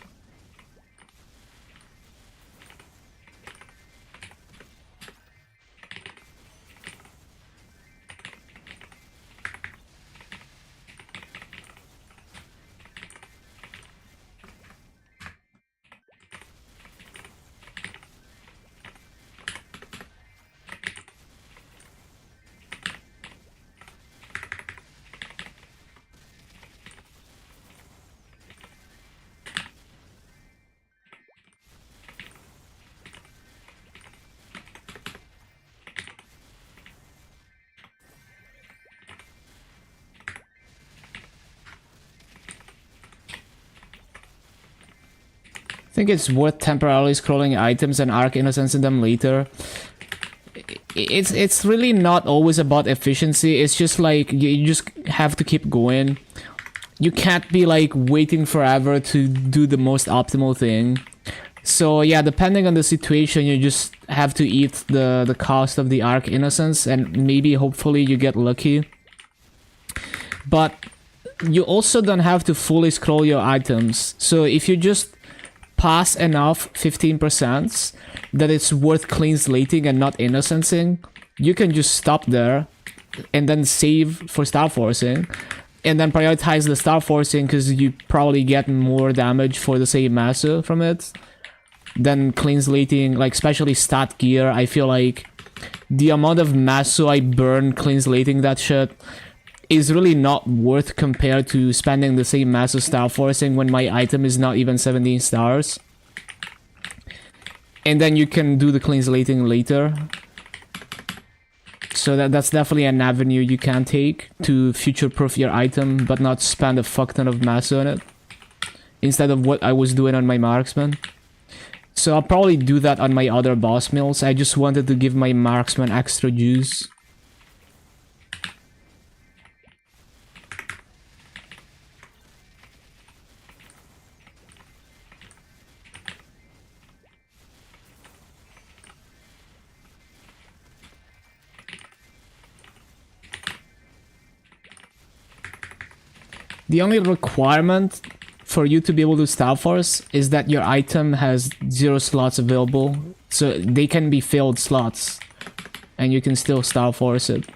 I think it's worth temporarily scrolling items and Arc Innocence in them later. It's really not always about efficiency. It's just like you just have to keep going. You can't be like waiting forever to do the most optimal thing. So yeah, depending on the situation, you just have to eat the cost of the Arc Innocence, and maybe hopefully you get lucky. But you also don't have to fully scroll your items. So if you just pass enough 15% that it's worth clean slating and not innocencing, you can just stop there and then save for star forcing, and then prioritize the star forcing because you probably get more damage for the same masso from it than clean slating, like especially stat gear. I feel like the amount of masso I burn clean slating that shit is really not worth compared to spending the same massive star forcing when my item is not even 17 stars. And then you can do the clean slating later. So that's definitely an avenue you can take to future-proof your item, but not spend a fuck ton of masso on it. Instead of what I was doing on my marksman. So I'll probably do that on my other boss mills. I just wanted to give my marksman extra juice. The only requirement for you to be able to star force is that your item has 0 slots available. So they can be filled slots. And you can still star force it.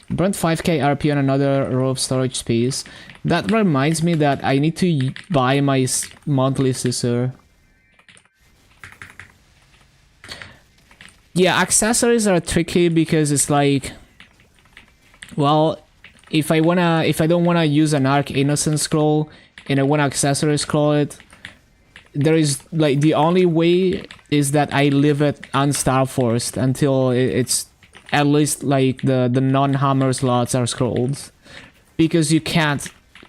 Burnt 5k RP on another row of storage space. That reminds me that I need to buy my monthly scissor. Yeah, accessories are tricky because it's like, well, if I don't wanna use an Arc Innocent scroll and I wanna accessory scroll it, there is like the only way is that I leave it unstar forced until it's at least like the non-hammer slots are scrolled, because you can't,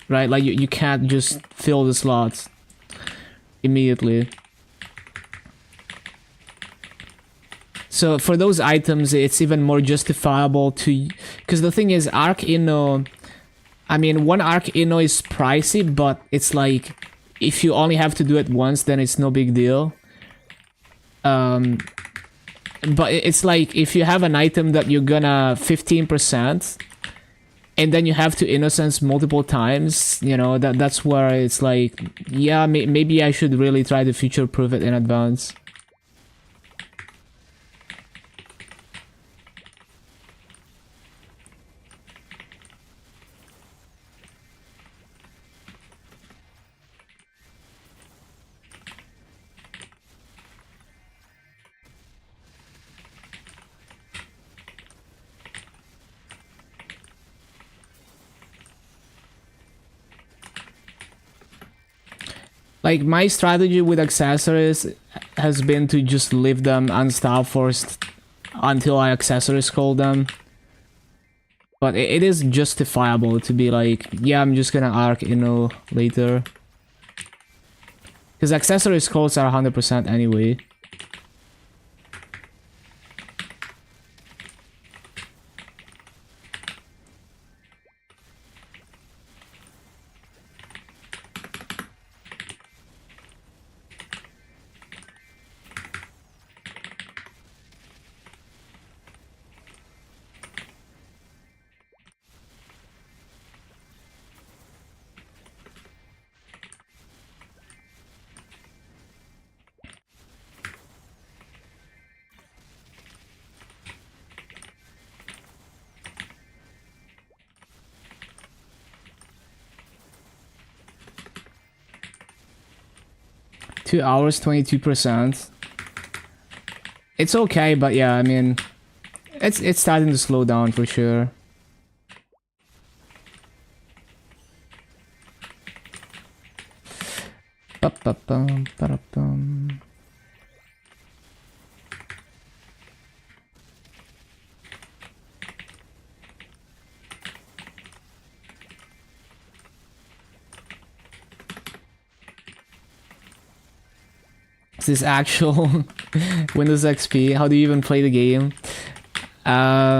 right? Like you can't just fill the slots immediately. So for those items, it's even more justifiable to... Because the thing is, Arc Inno... I mean, one Arc Inno is pricey, but it's like... If you only have to do it once, then it's no big deal. But it's like, if you have an item that you're gonna 15%, and then you have to innocence multiple times, you know, that's where it's like... Yeah, maybe I should really try to future-proof it in advance. Like, my strategy with accessories has been to just leave them unstar forced until I accessory scroll them. But it is justifiable to be like, yeah, I'm just gonna Arc Inno later. Because accessory scrolls are 100% anyway. 2 hours, 22%. It's okay, but yeah, I mean, it's starting to slow down for sure. Ba-ba-bum, ba-da-bum. Is this actual Windows XP? How do you even play the game? Yeah,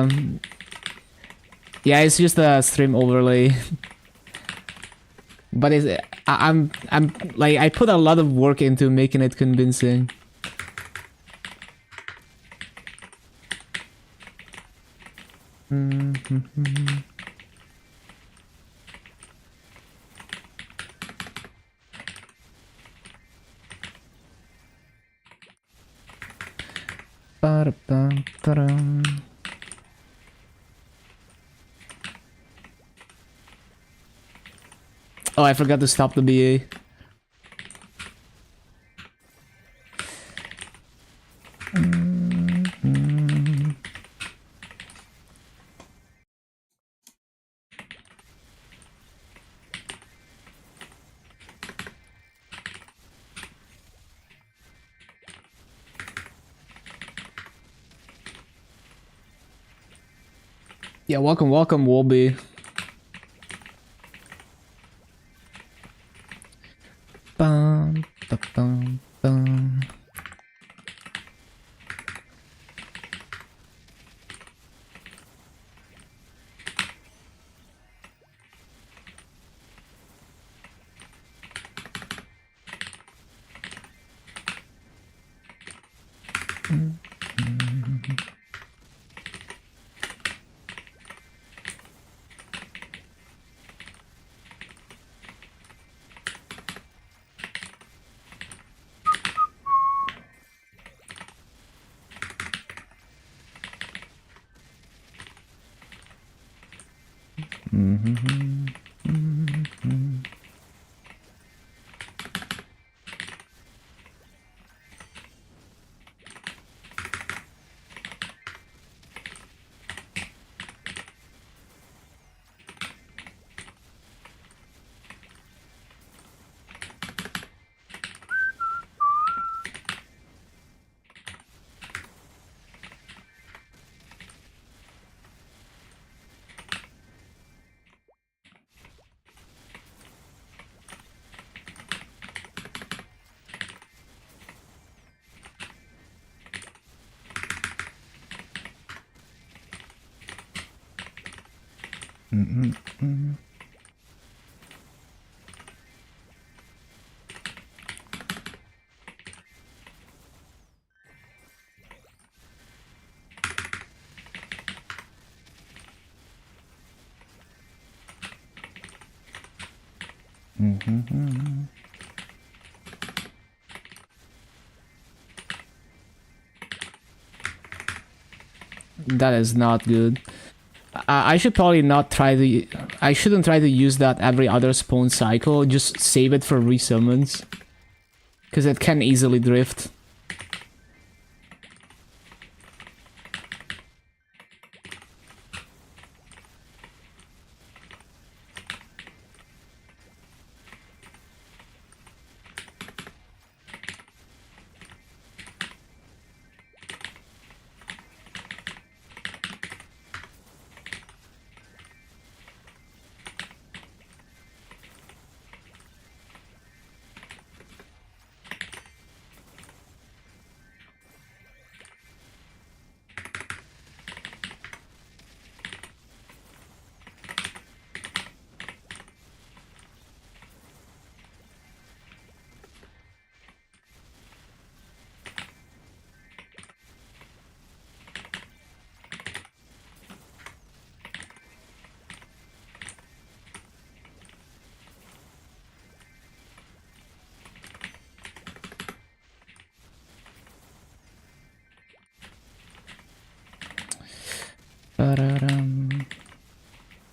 it's just a stream overlay. But I'm like, I put a lot of work into making it convincing. Ba-da-bum, ba-dum. Oh, I forgot to stop the BA. Yeah, welcome, Wolby. Bum, ba, bum, bum. That is not good. I should probably not try to... I shouldn't try to use that every other spawn cycle. Just save it for resummons. Because it can easily drift.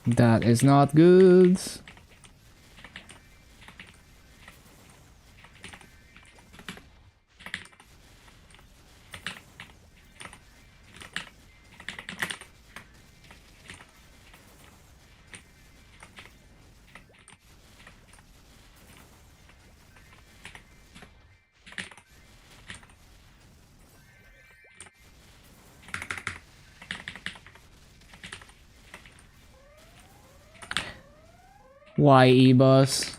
That is not good. YE bus.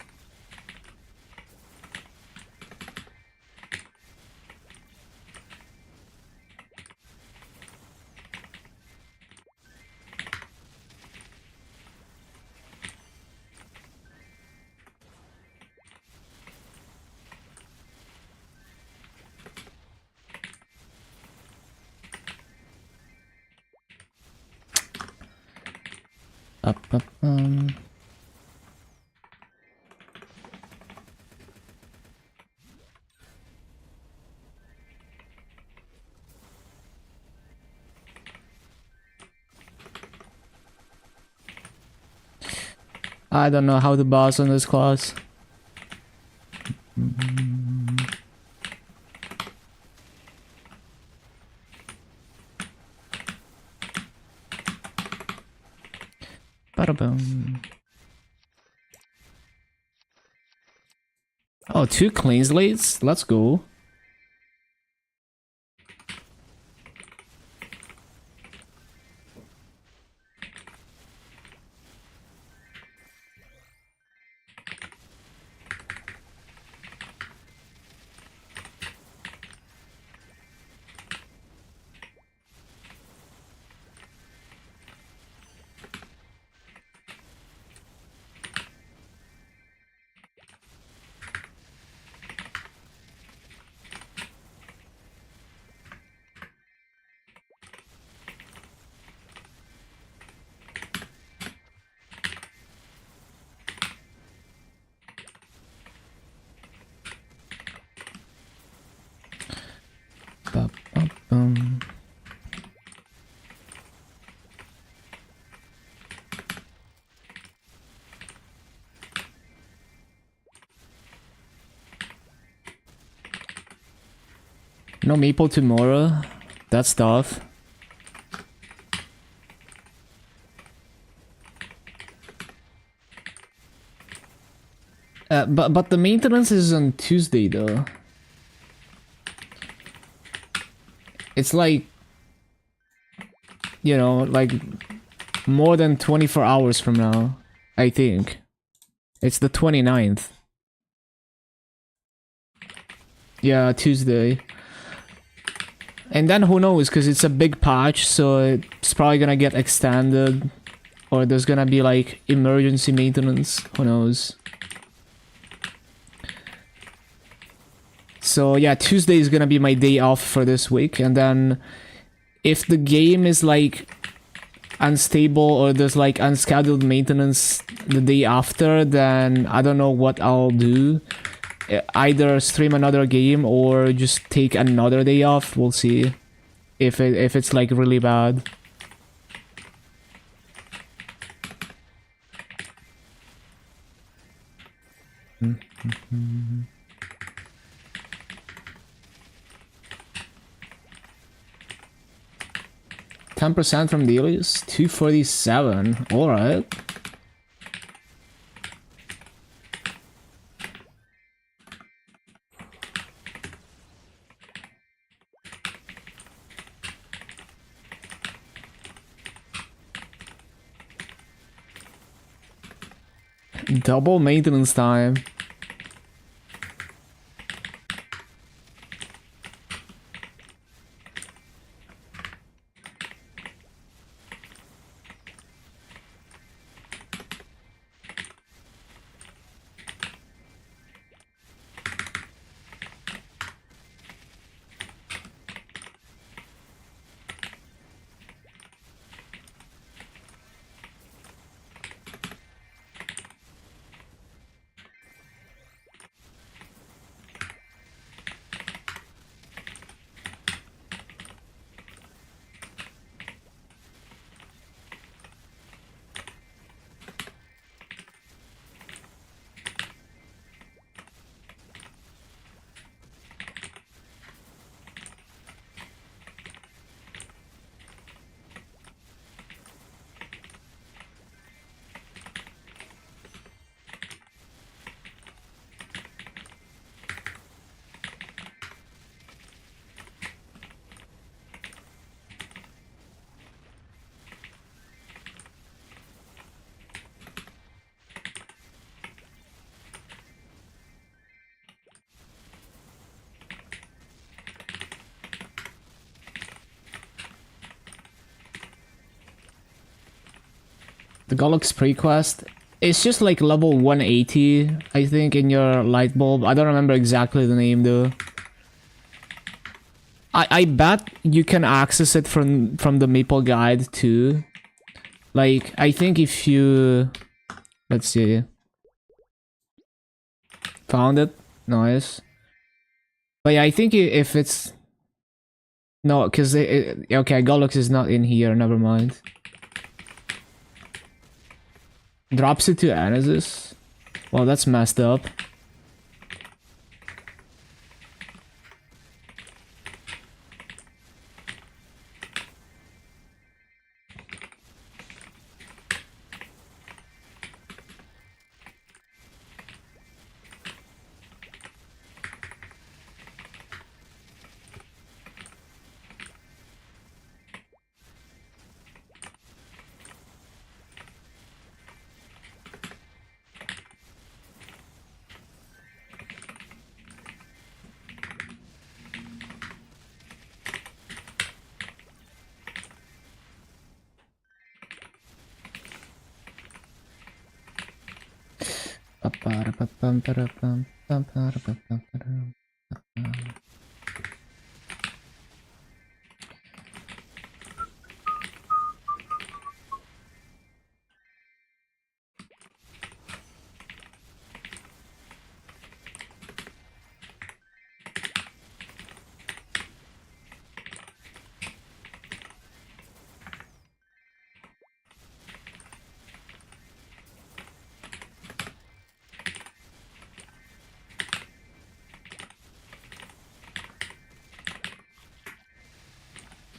I don't know how to boss on this class. Bada-boom. Oh, 2 clean slates? Let's go. Ba-ba-bum. No maple tomorrow. That's tough. But the maintenance is on Tuesday though. It's like, you know, like more than 24 hours from now, I think. It's the 29th. Yeah, Tuesday. And then who knows, because it's a big patch, so it's probably gonna get extended. Or there's gonna be like emergency maintenance, who knows. So yeah, Tuesday is gonna be my day off for this week, and then if the game is like unstable or there's like unscheduled maintenance the day after, then I don't know what I'll do. Either stream another game or just take another day off. We'll see if it's like really bad. Mm-hmm. 10% from dailies, 247. All right. Double maintenance time. The Gollux pre-quest. It's just like level 180, I think, in your light bulb. I don't remember exactly the name though. I bet you can access it from the Maple guide too. Like, I think if you... Let's see. Found it. Nice. But yeah, I think if it's... No, because... Okay, Gollux is not in here. Never mind. Drops it to Anesis? Well, that's messed up.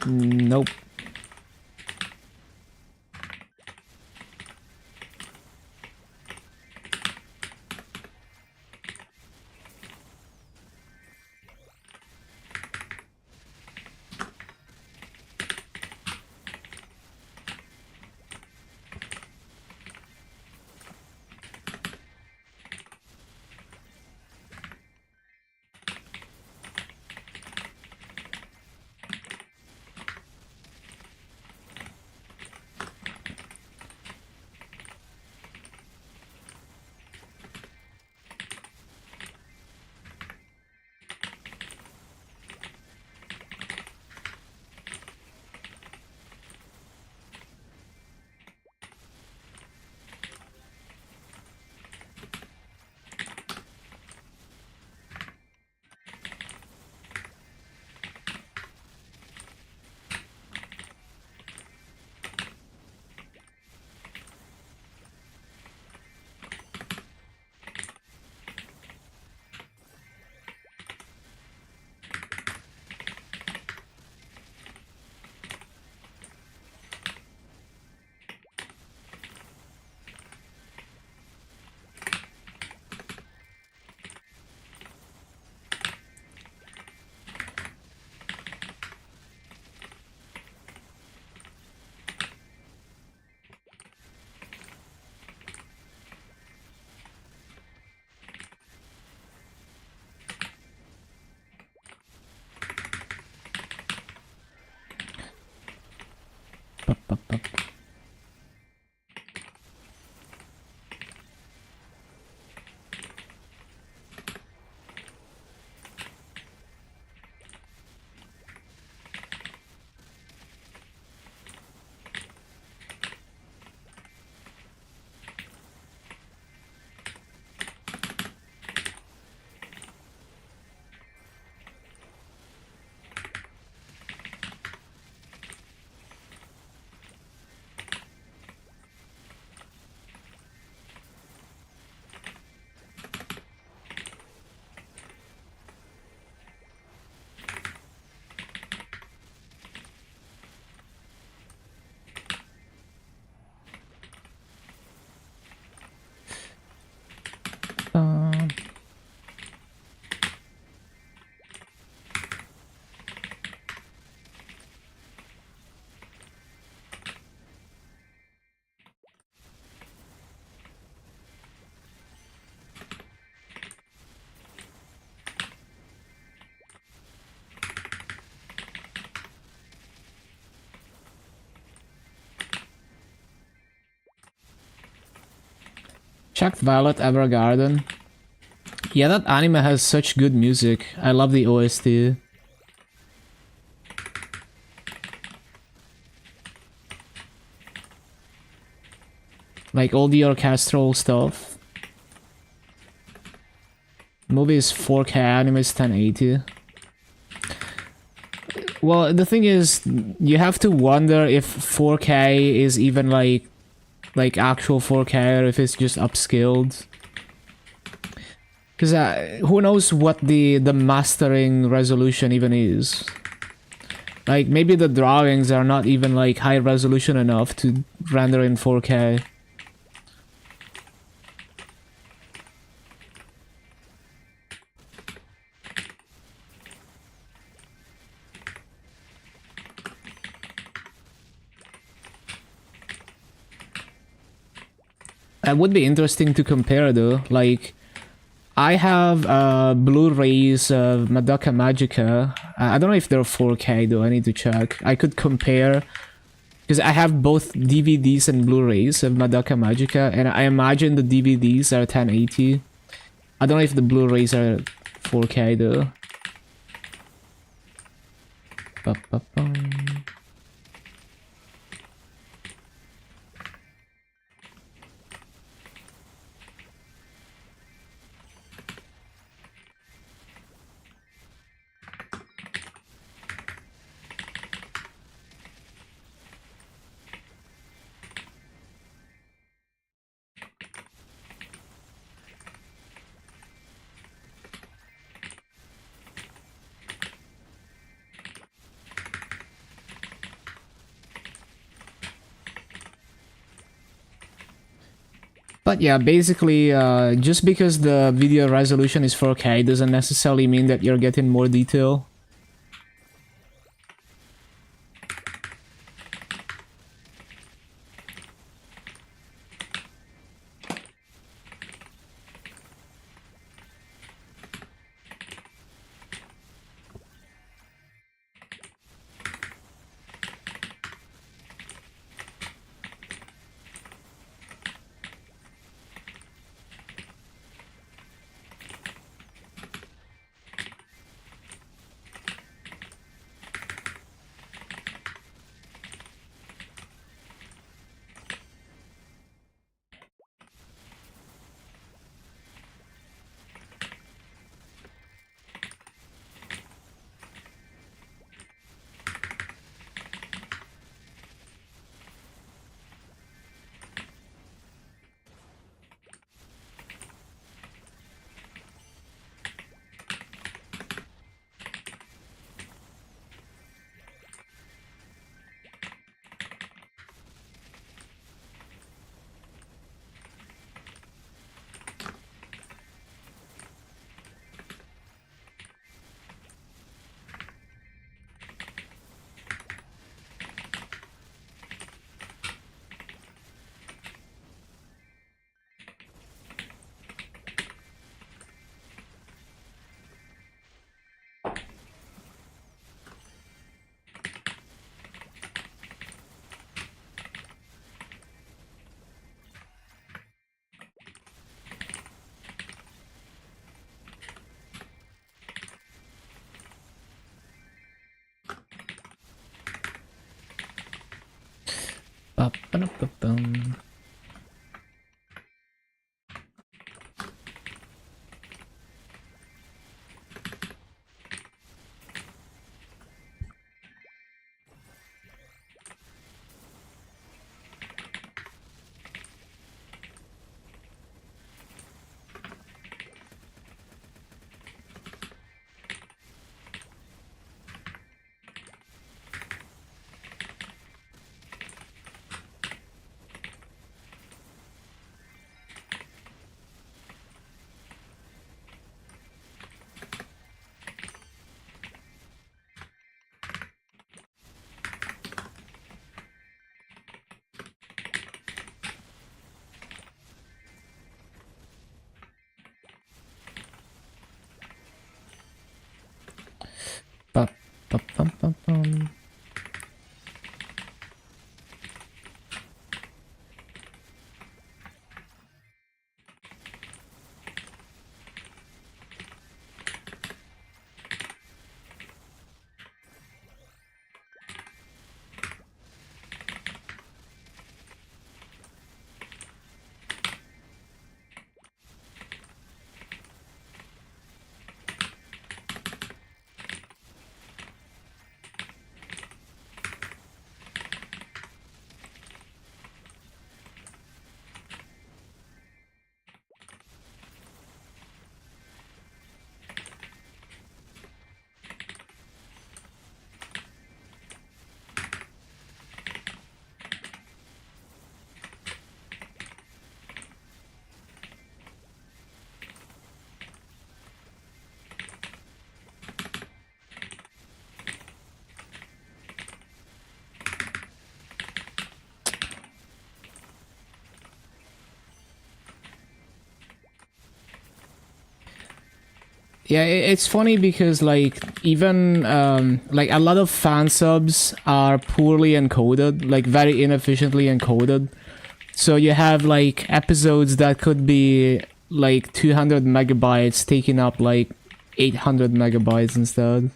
Nope. checked Violet Evergarden. Yeah, that anime has such good music. I love the OST. Like all the orchestral stuff. Movie is 4K, anime is 1080. Well, the thing is, you have to wonder if 4K is even like actual 4K or if it's just upscaled. Because who knows what the mastering resolution even is. Like, maybe the drawings are not even like high resolution enough to render in 4K. It would be interesting to compare though. Like, I have Blu-rays of Madoka Magica. I don't know if they're 4K though, I need to check. I could compare, because I have both DVDs and Blu-rays of Madoka Magica, and I imagine the DVDs are 1080. I don't know if the Blu-rays are 4K though. Ba-ba-bum. But yeah, basically, just because the video resolution is 4K doesn't necessarily mean that you're getting more detail. Ba-ba-da-ba-bum. Ba-ba-bum-bum-bum. Yeah, it's funny because like even like a lot of fan subs are poorly encoded, like very inefficiently encoded. So you have like episodes that could be like 200 megabytes taking up like 800 megabytes instead.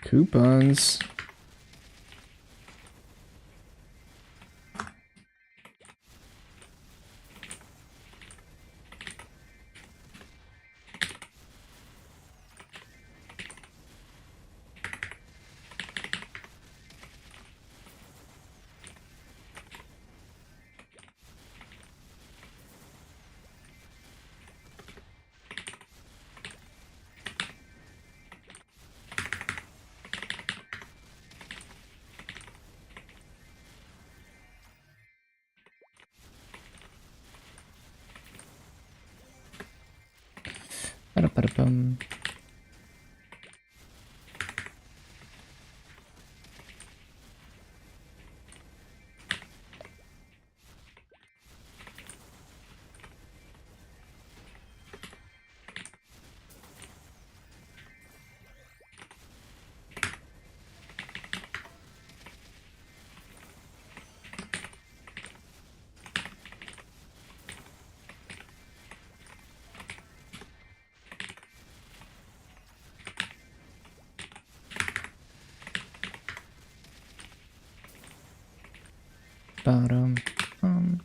Coupons. Ba-da-ba-da-bum. Ba-dum, ba-bum.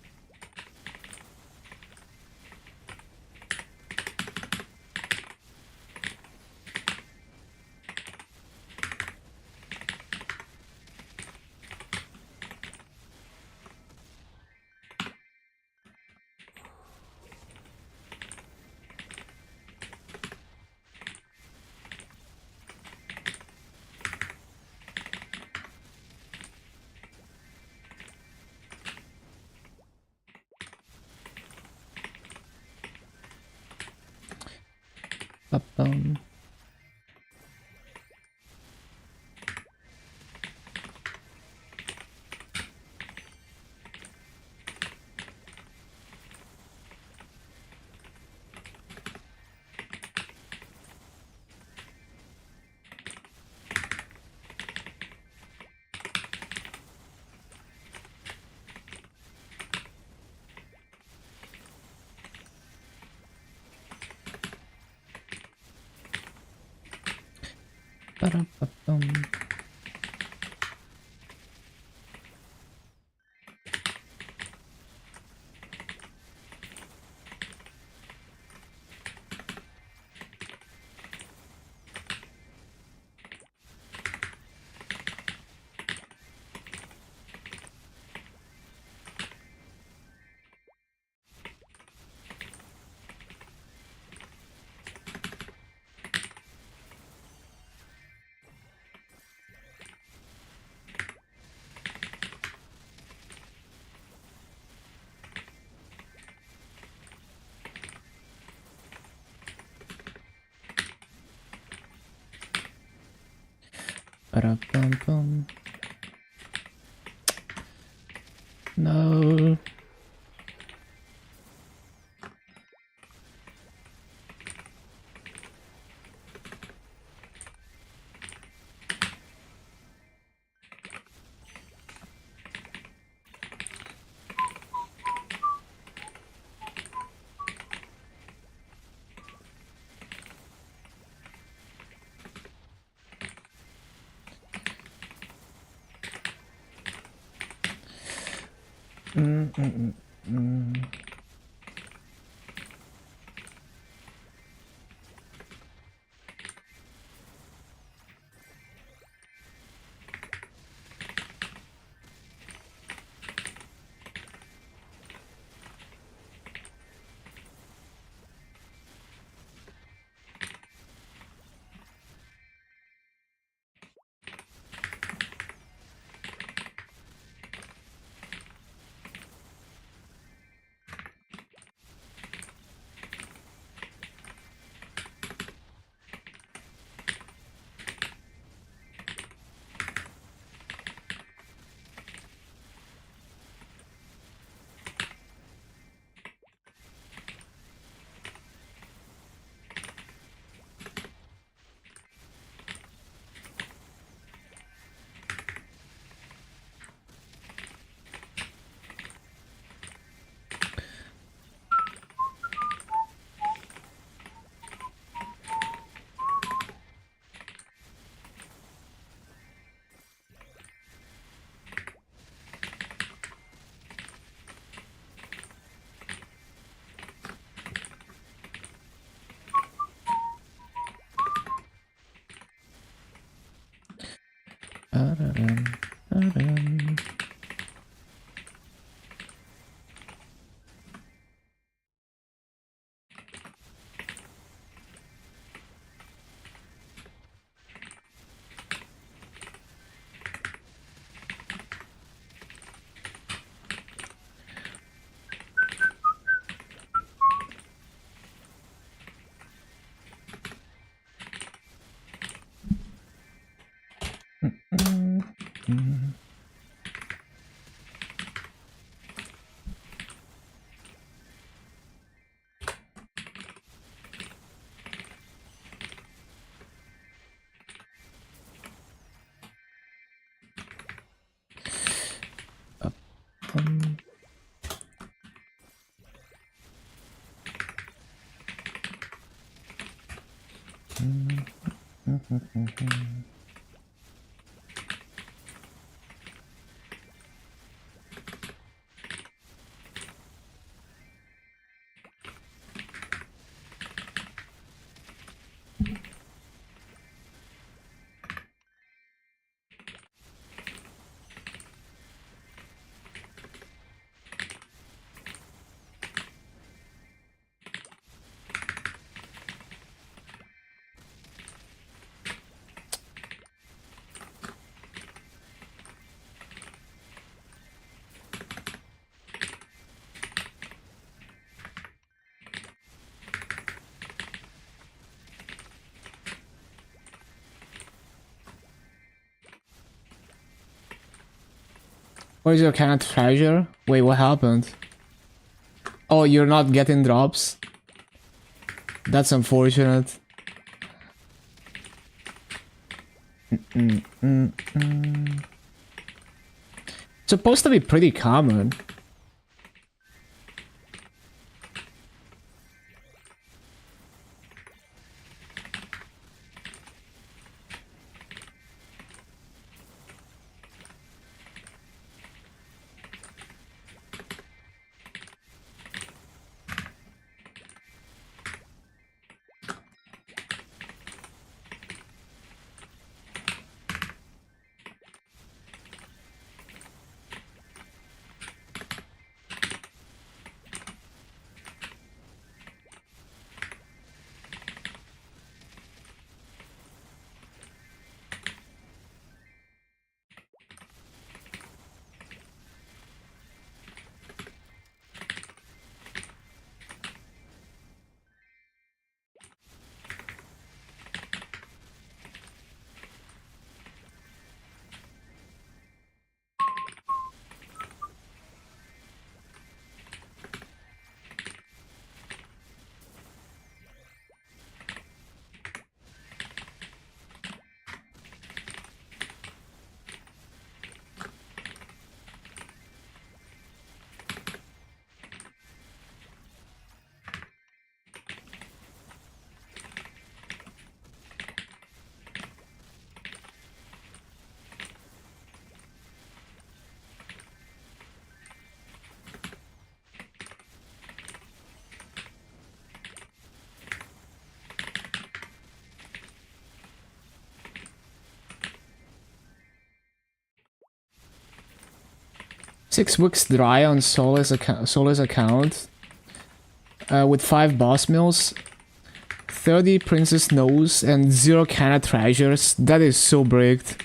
Ba-dum-ba-bum. Ba-da-bum-bum. No. Where's your kind of treasure? Wait, what happened? Oh, you're not getting drops? That's unfortunate. Supposed to be pretty common. Six weeks dry on Sola's account. With 5 boss mills, 30 princess nose, and 0 Kana treasures. That is so bricked.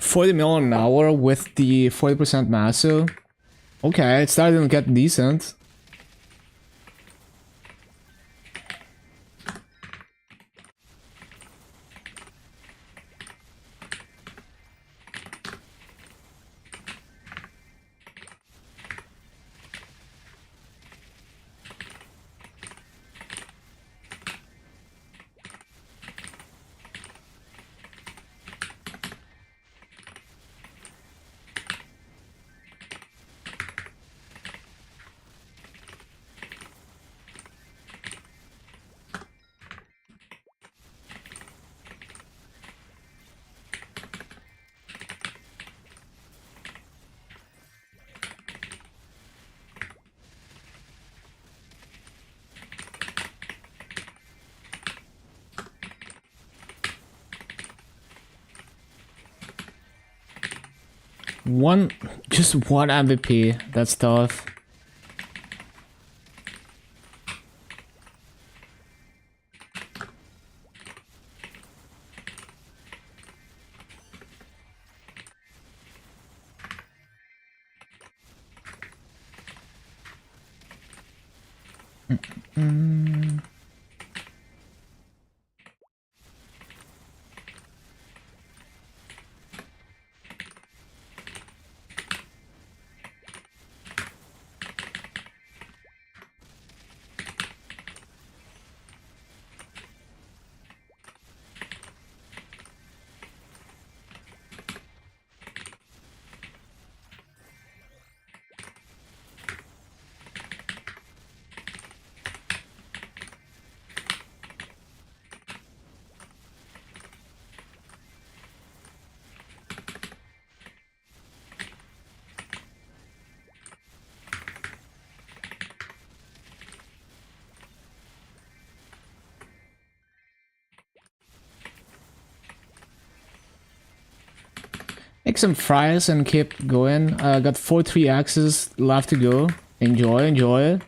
$40 million an hour with the 40% masso. Okay, it's starting to get decent. Just one MVP. That's tough. Take some fries and keep going. Got 4 3-axes left to go. Enjoy, enjoy.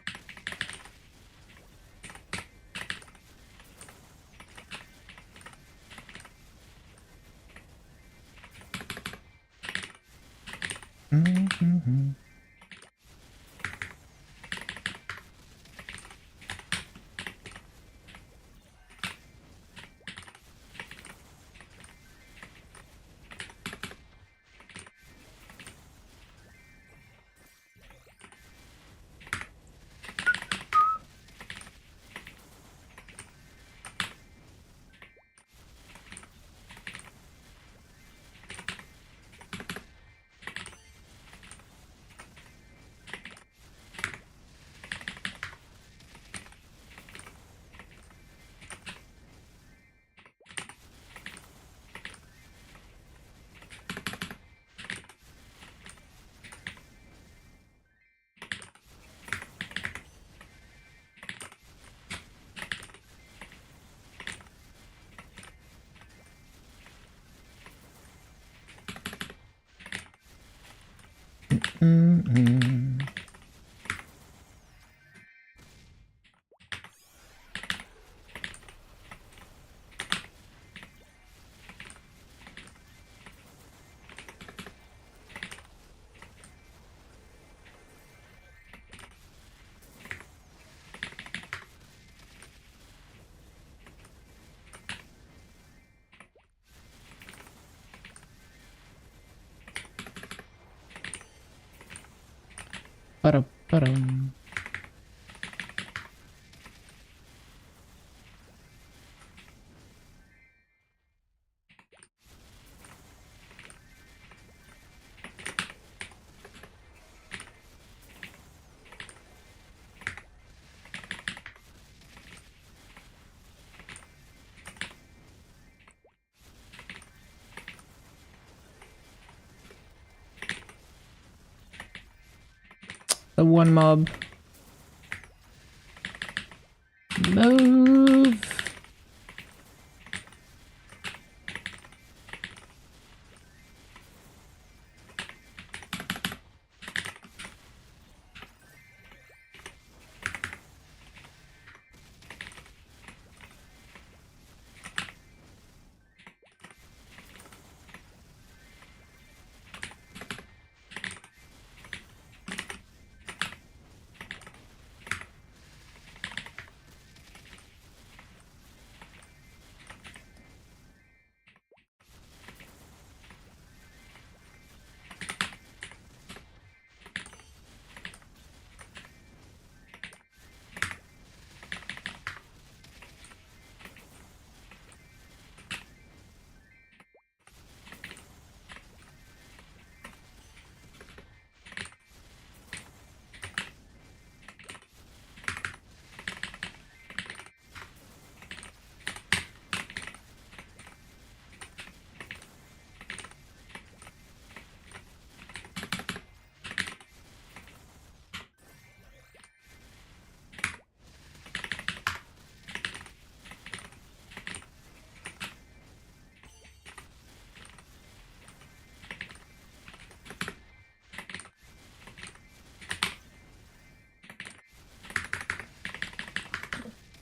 Ba-da-ba-dum. The one mob. Move.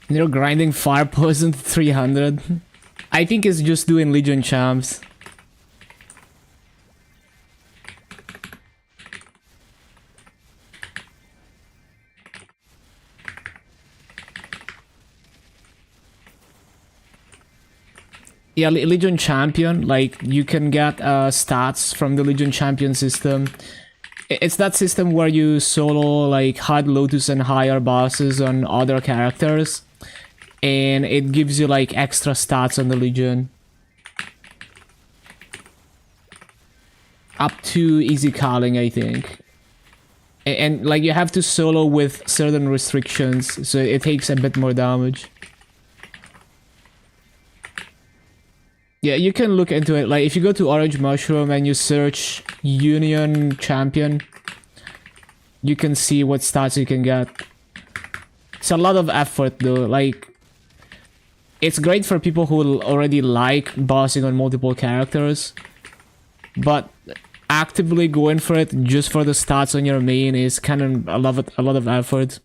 They're grinding fire poison to 300. I think it's just doing Legion champs. Yeah, Legion Champion, like, you can get stats from the Legion Champion system. It's that system where you solo, like, hard Lotus and higher bosses on other characters. And it gives you, like, extra stats on the Legion. Up to easy calling, I think. And like, you have to solo with certain restrictions, so it takes a bit more damage. Yeah, you can look into it. Like, if you go to Orange Mushroom and you search Union Champion, you can see what stats you can get. It's a lot of effort, though. Like, it's great for people who already like bossing on multiple characters. but actively going for it just for the stats on your main is kind of a lot of effort.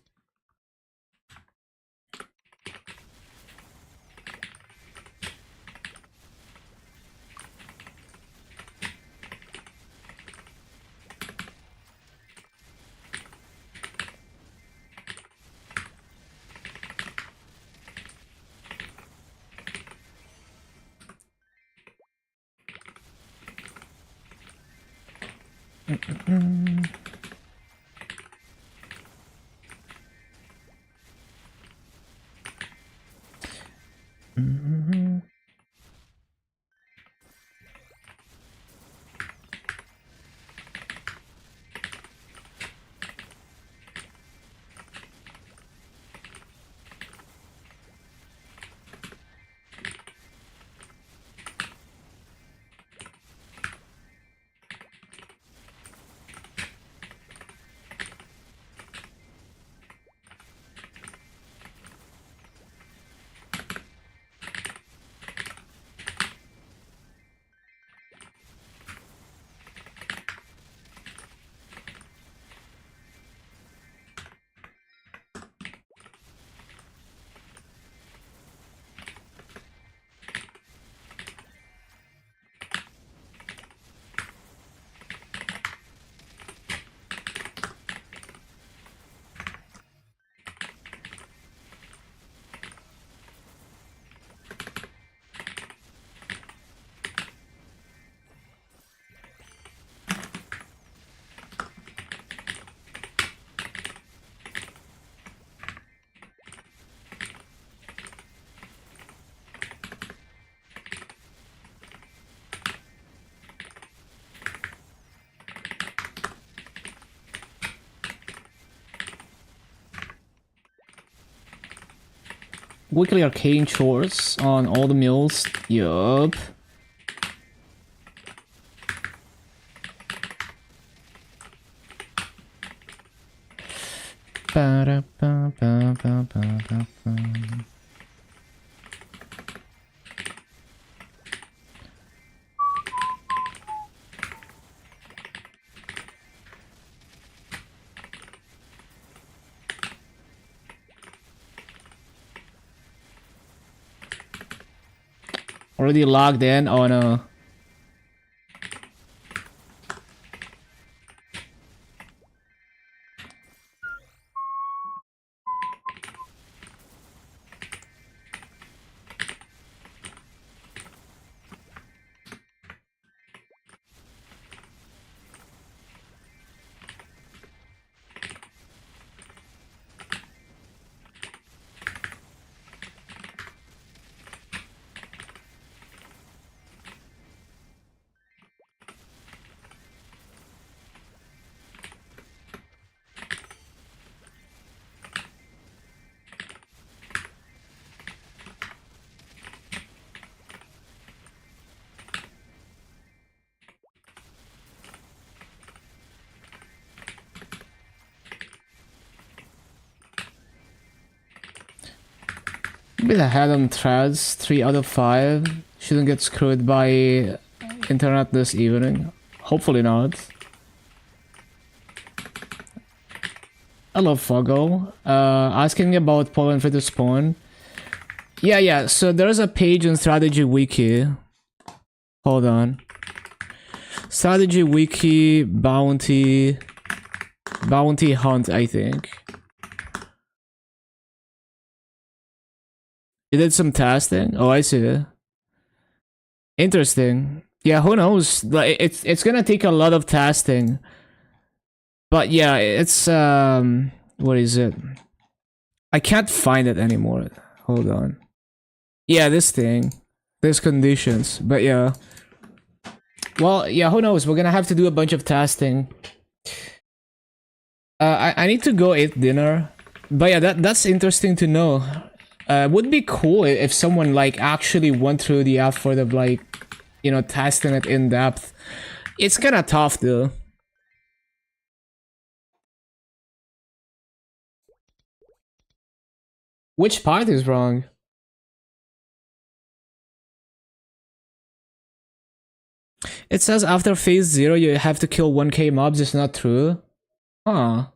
Weekly arcane chores on all the mills. Yup. Already logged in? Oh no. Maybe the head on threads, 3 out of 5. Shouldn't get screwed by internet this evening. Hopefully not. I love Foggle. Asking about pollen for the spawn. Yeah, so there's a page in Strategy Wiki. Hold on. Strategy Wiki bounty hunt, I think. You did some testing? Oh, I see. Interesting. Yeah, who knows? Like, it's gonna take a lot of testing. But yeah, it's what is it? I can't find it anymore. Hold on. Yeah, this thing. There's conditions. But yeah. Well, yeah, who knows? We're gonna have to do a bunch of testing. I need to go eat dinner. But yeah, that's interesting to know. Would be cool if someone like actually went through the effort of like, you know, testing it in depth. It's kind of tough though. Which part is wrong? It says after phase 0 you have to kill 1k mobs. It's not true. Huh.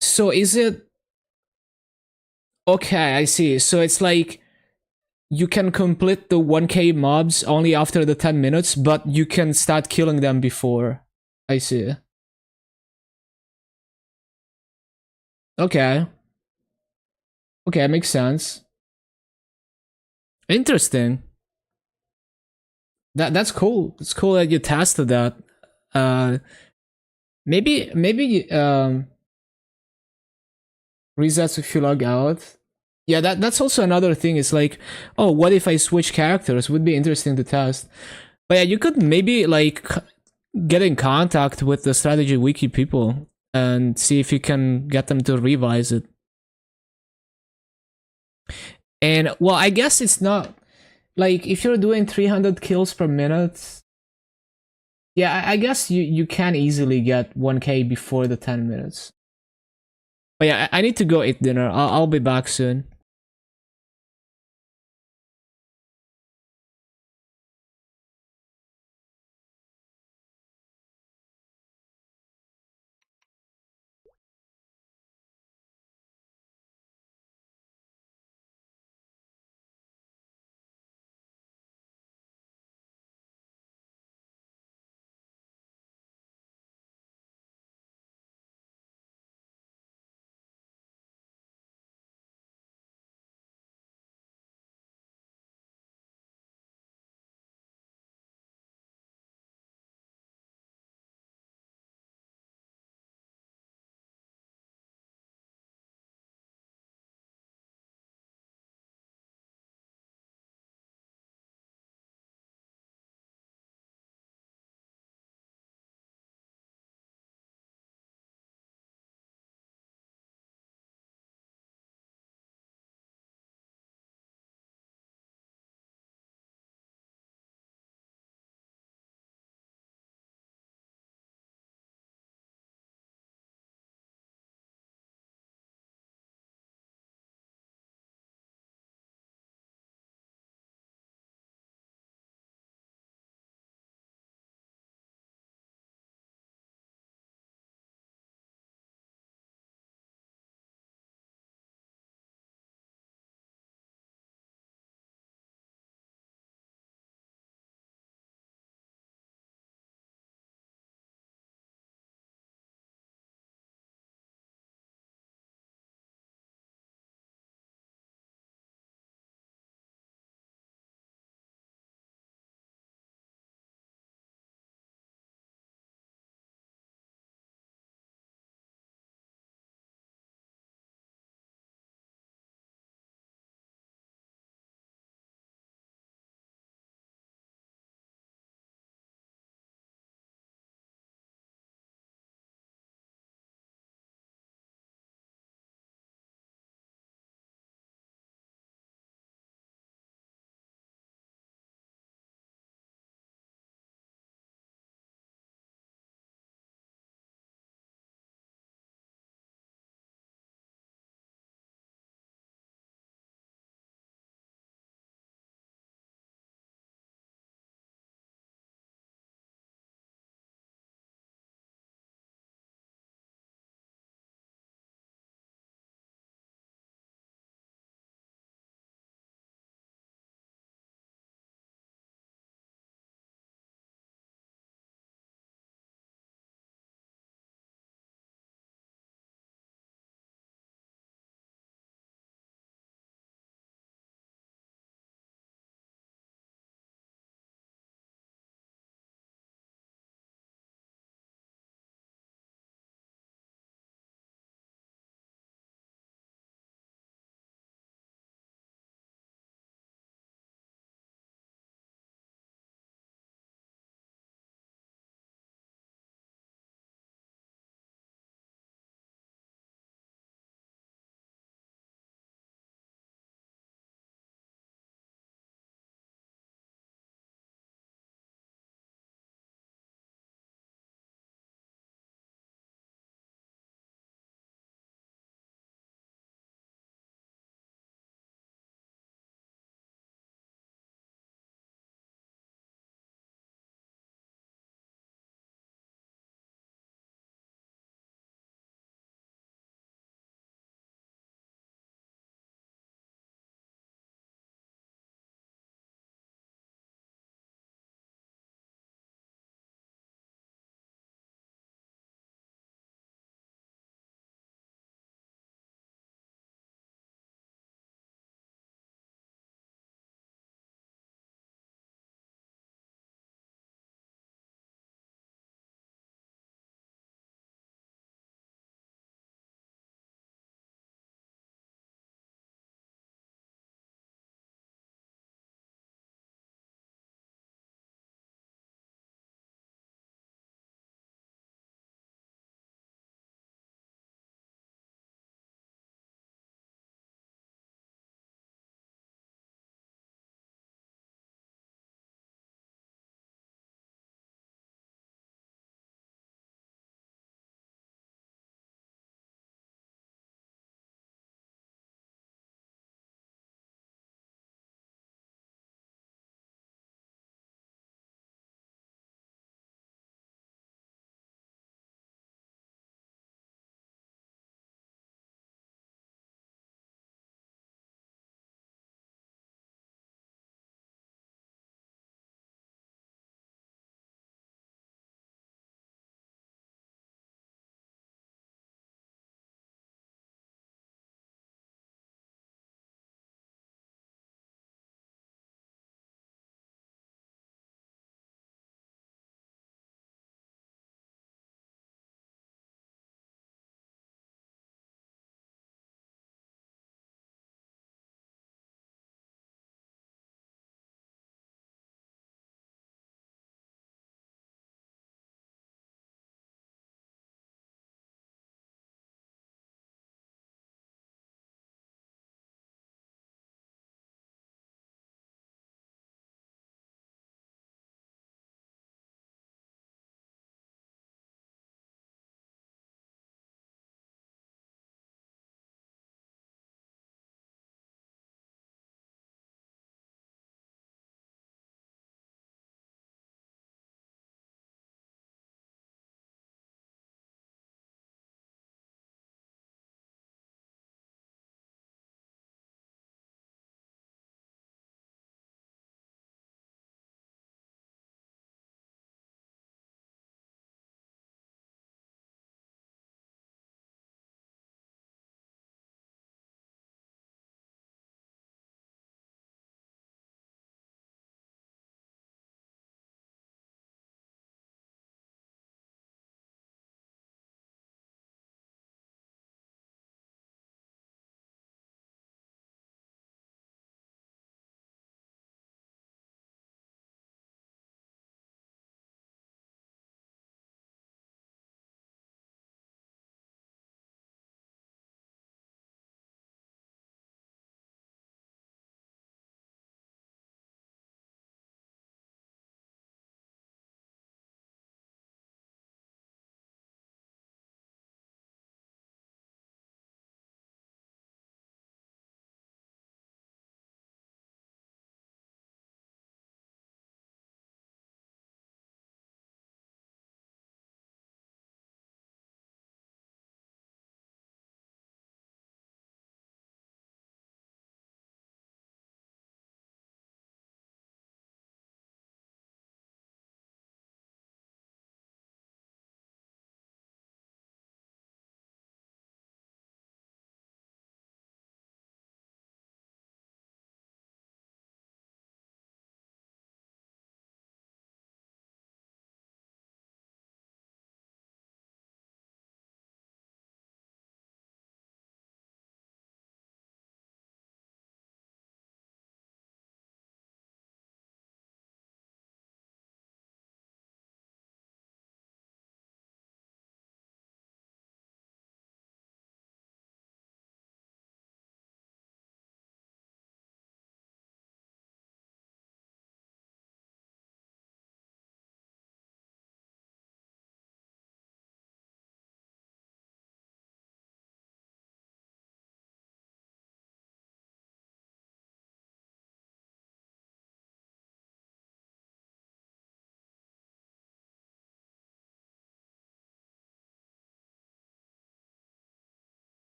So is it... Okay, I see. So it's like you can complete the 1k mobs only after the 10 minutes, but you can start killing them before. I see. Okay. Okay, makes sense. Interesting. That's cool. It's cool that you tested that. Uh, maybe resets if you log out. Yeah, that's also another thing. It's like, oh, what if I switch characters? Would be interesting to test. But yeah, you could maybe like get in contact with the strategy wiki people and see if you can get them to revise it. And well, I guess it's not like if you're doing 300 kills per minute. Yeah, I guess you can easily get 1k before the 10 minutes. But yeah, I need to go eat dinner. I'll be back soon.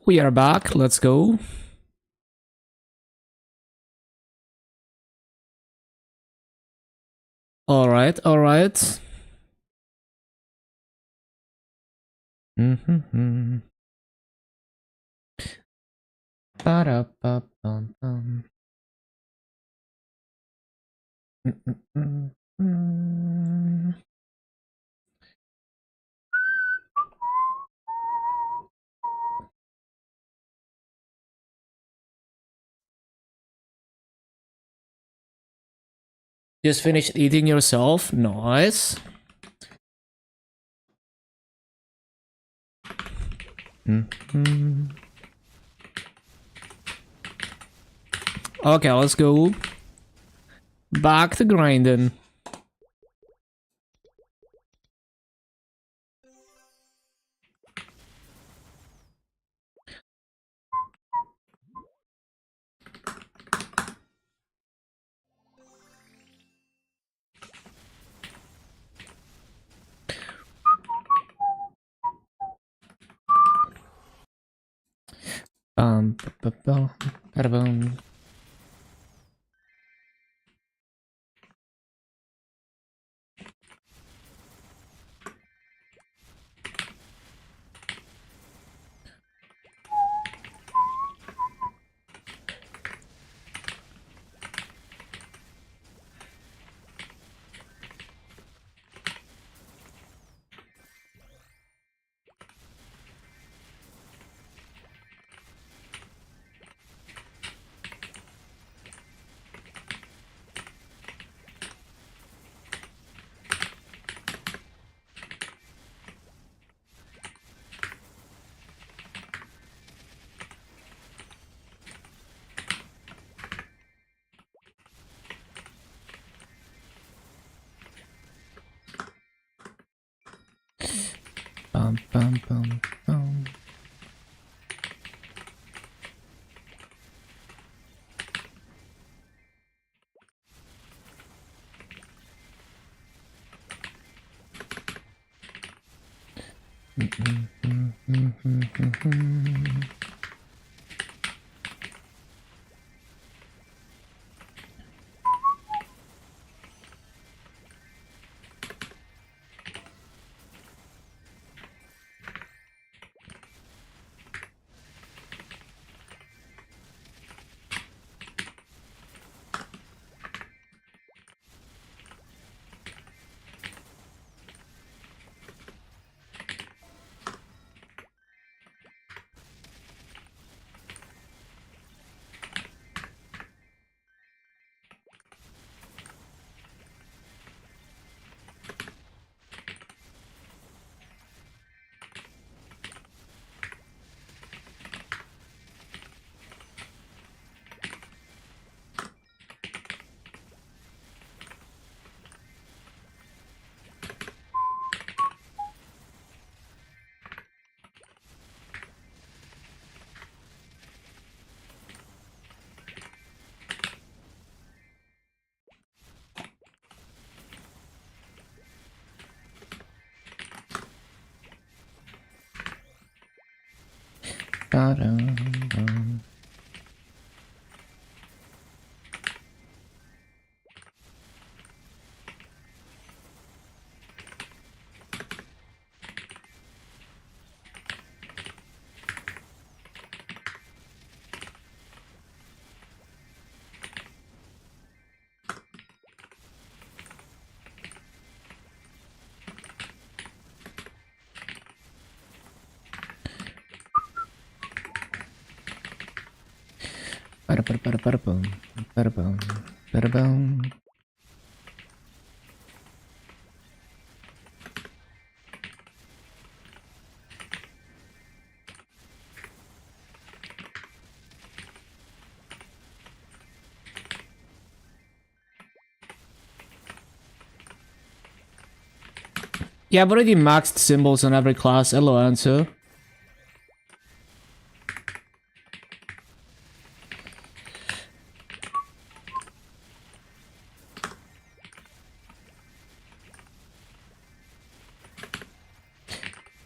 We are back. Let's go. All right. All right. Mm-hmm. Ba-da-ba-bum-bum. Mm-mm-mm-mm. Just finished eating yourself? Nice. Mm-hmm. Okay, let's go. Back to grinding. Ba-ba-bum, ba-da-bum. Bum, bum, bum, bum. Ba-dum-bum. Ba-da-ba-da-ba-da-bum, ba-da-bum, ba-da-bum. Yeah, I've already maxed symbols on every class. Hello, answer.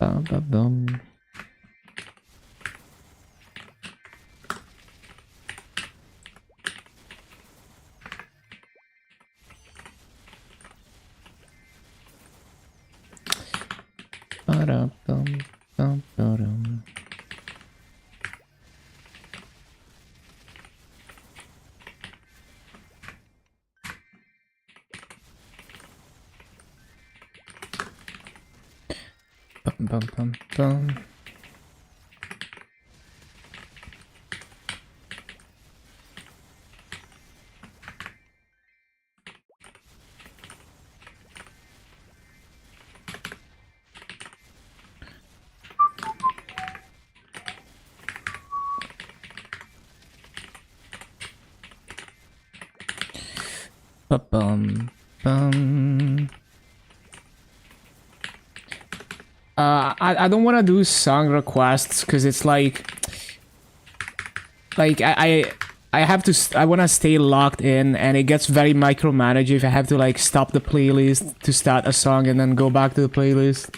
Ba-ba-bum. Ba-da-bum-bum-ba-dum. Bum-bum-bum-bum. Ba-bum, bum. I don't want to do song requests because it's like I have to I want to stay locked in, and it gets very micromanaged if I have to like stop the playlist to start a song and then go back to the playlist.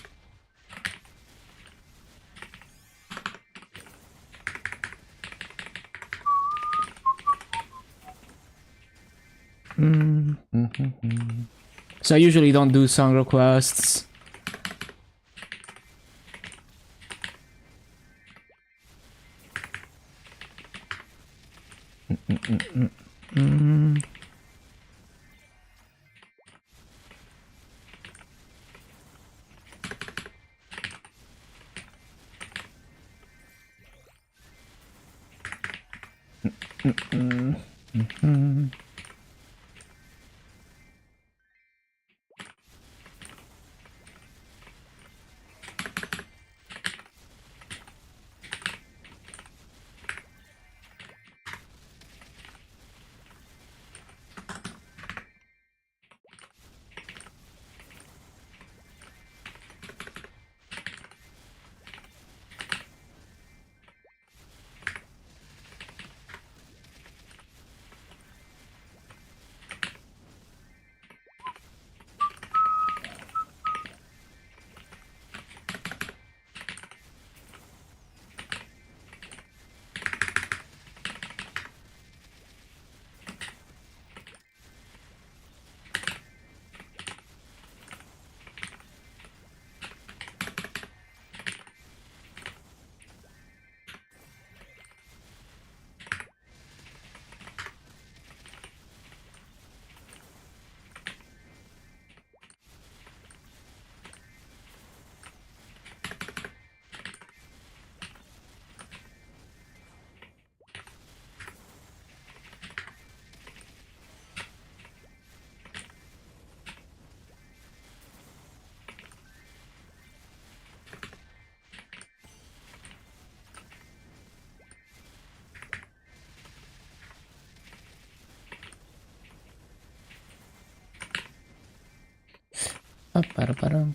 So I usually don't do song requests. Ba-da-ba-dum.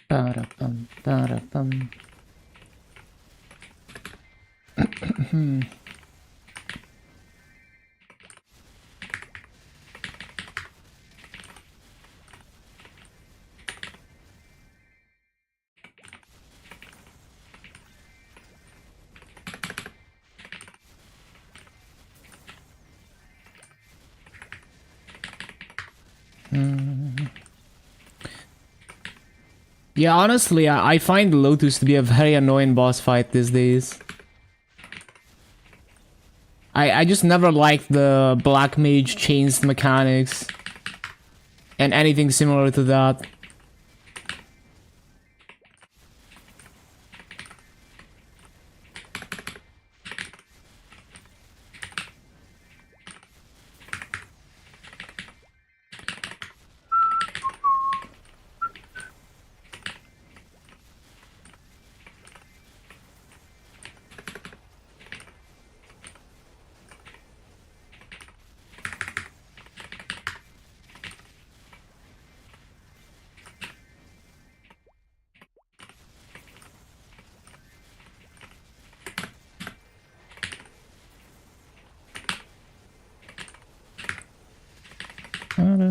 Ba-da-bum, ba-da-bum. Yeah, honestly, I find Lotus to be a very annoying boss fight these days. I just never liked the Black Mage chains mechanics and anything similar to that. No.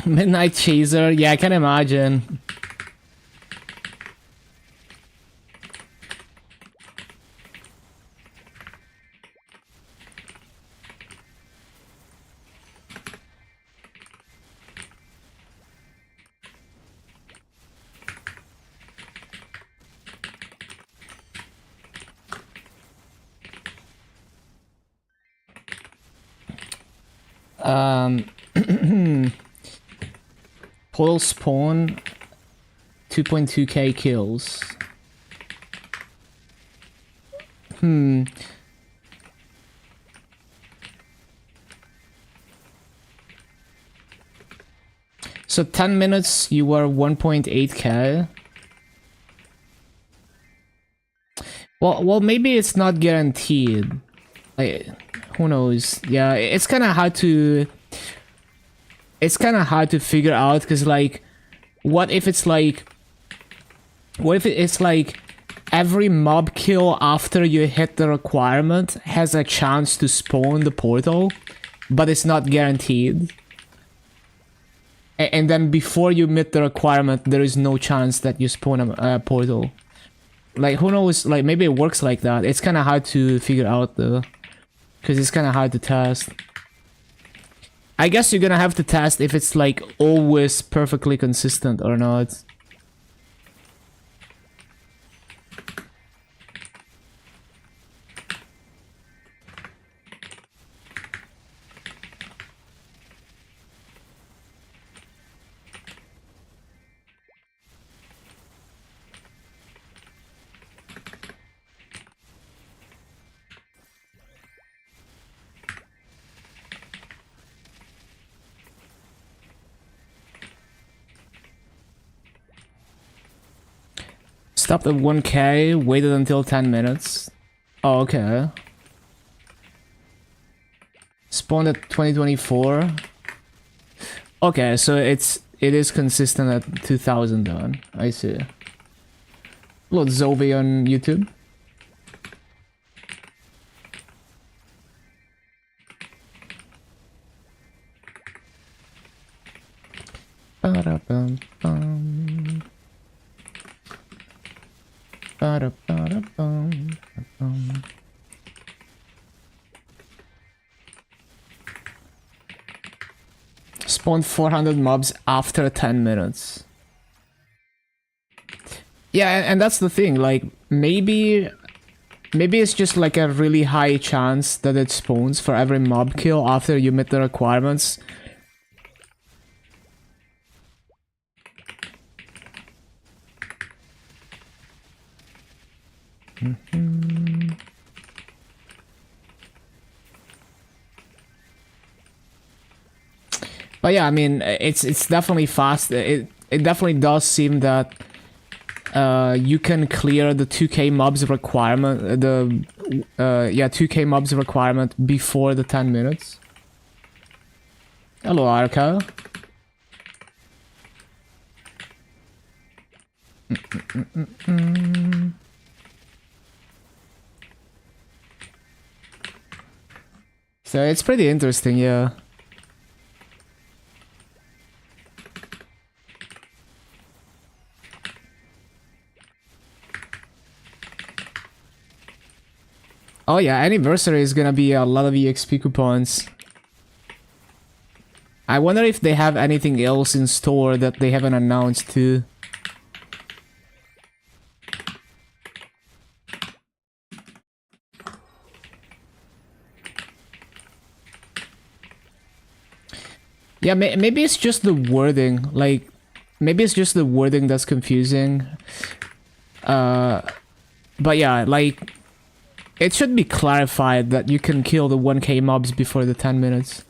Midnight Chaser, yeah, I can imagine. Portal spawn 2.2k kills. So 10 minutes you were 1.8k. Well, maybe it's not guaranteed. Like, who knows? Yeah, it's kind of hard to. It's kind of hard to figure out because, like, what if it's like every mob kill after you hit the requirement has a chance to spawn the portal, but it's not guaranteed. And then before you meet the requirement, there is no chance that you spawn a portal. Like, who knows? Like, maybe it works like that. It's kind of hard to figure out though, because it's kind of hard to test. I guess you're gonna have to test if it's like always perfectly consistent or not. Stopped at 1k, waited until 10 minutes. Oh, okay. Spawned at 2024. Okay, so it is consistent at 2000 then. I see. Load Zoe on YouTube. Ba-da-bum-bum. Ba-da-ba-da-bum-bum. Spawned 400 mobs after 10 minutes. Yeah, and that's the thing, like, maybe it's just like a really high chance that it spawns for every mob kill after you meet the requirements. But yeah, I mean, it's definitely fast. It definitely does seem that you can clear the 2k mobs requirement, 2k mobs requirement before the 10 minutes. Hello, Arca. So it's pretty interesting, yeah. Oh yeah, anniversary is gonna be a lot of EXP coupons. I wonder if they have anything else in store that they haven't announced too. Yeah, maybe it's just the wording, like, maybe it's just the wording that's confusing. But yeah, like, it should be clarified that you can kill the 1k mobs before the 10 minutes.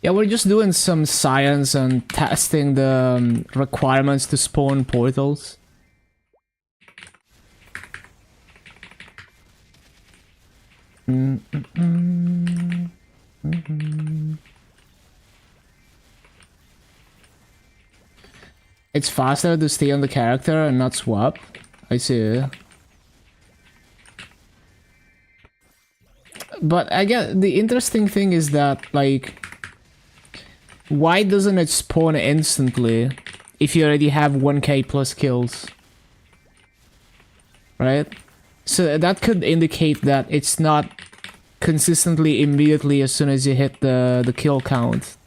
Yeah, we're just doing some science and testing the requirements to spawn portals. It's faster to stay on the character and not swap. I see. But I guess the interesting thing is that, like, why doesn't it spawn instantly if you already have 1k plus kills? Right? So that could indicate that it's not consistently immediately as soon as you hit the kill count.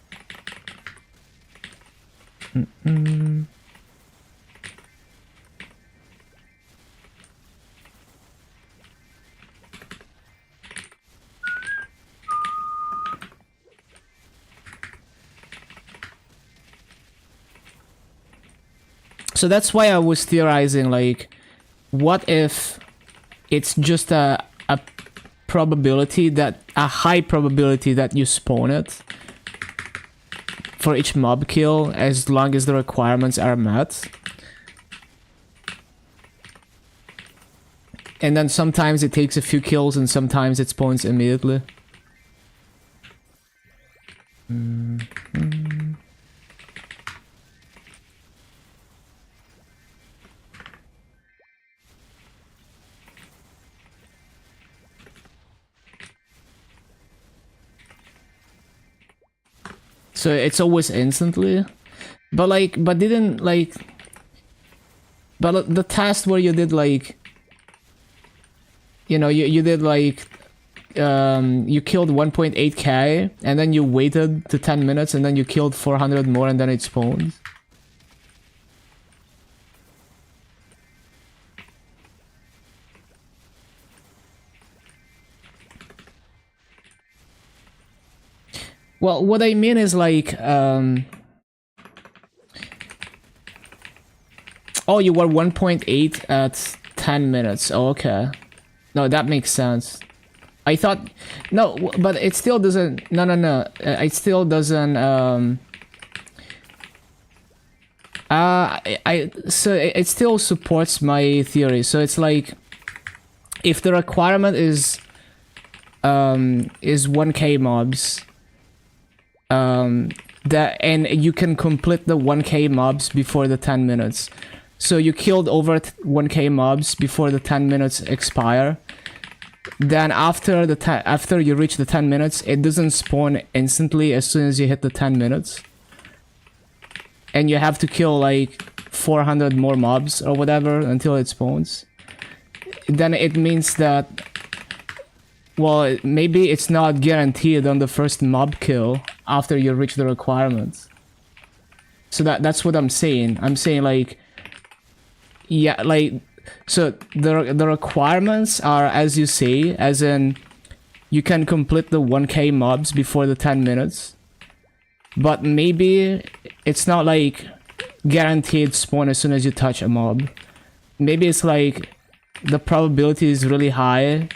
So that's why I was theorizing, like, what if it's just a probability that, a high probability that you spawn it for each mob kill as long as the requirements are met. And then sometimes it takes a few kills and sometimes it spawns immediately. So it's always instantly, but like, but didn't like, but the test where you did like, you know, you did like, you killed 1.8k and then you waited to 10 minutes and then you killed 400 more and then it spawned. Well, what I mean is like, oh, you were 1.8 at 10 minutes. Oh, okay. No, that makes sense. I thought, no, but it still doesn't, no. It still doesn't, so it still supports my theory. So it's like, if the requirement is 1k mobs, that, and you can complete the 1k mobs before the 10 minutes. So you killed over 1k mobs before the 10 minutes expire. Then after after you reach the 10 minutes, it doesn't spawn instantly as soon as you hit the 10 minutes. And you have to kill like 400 more mobs or whatever until it spawns. Then it means that, well, maybe it's not guaranteed on the first mob kill after you reach the requirements. So that's what I'm saying. I'm saying like, yeah, like, so the requirements are, as you say, as in you can complete the 1k mobs before the 10 minutes. But maybe it's not like guaranteed spawn as soon as you touch a mob. maybe it's like the probability is really high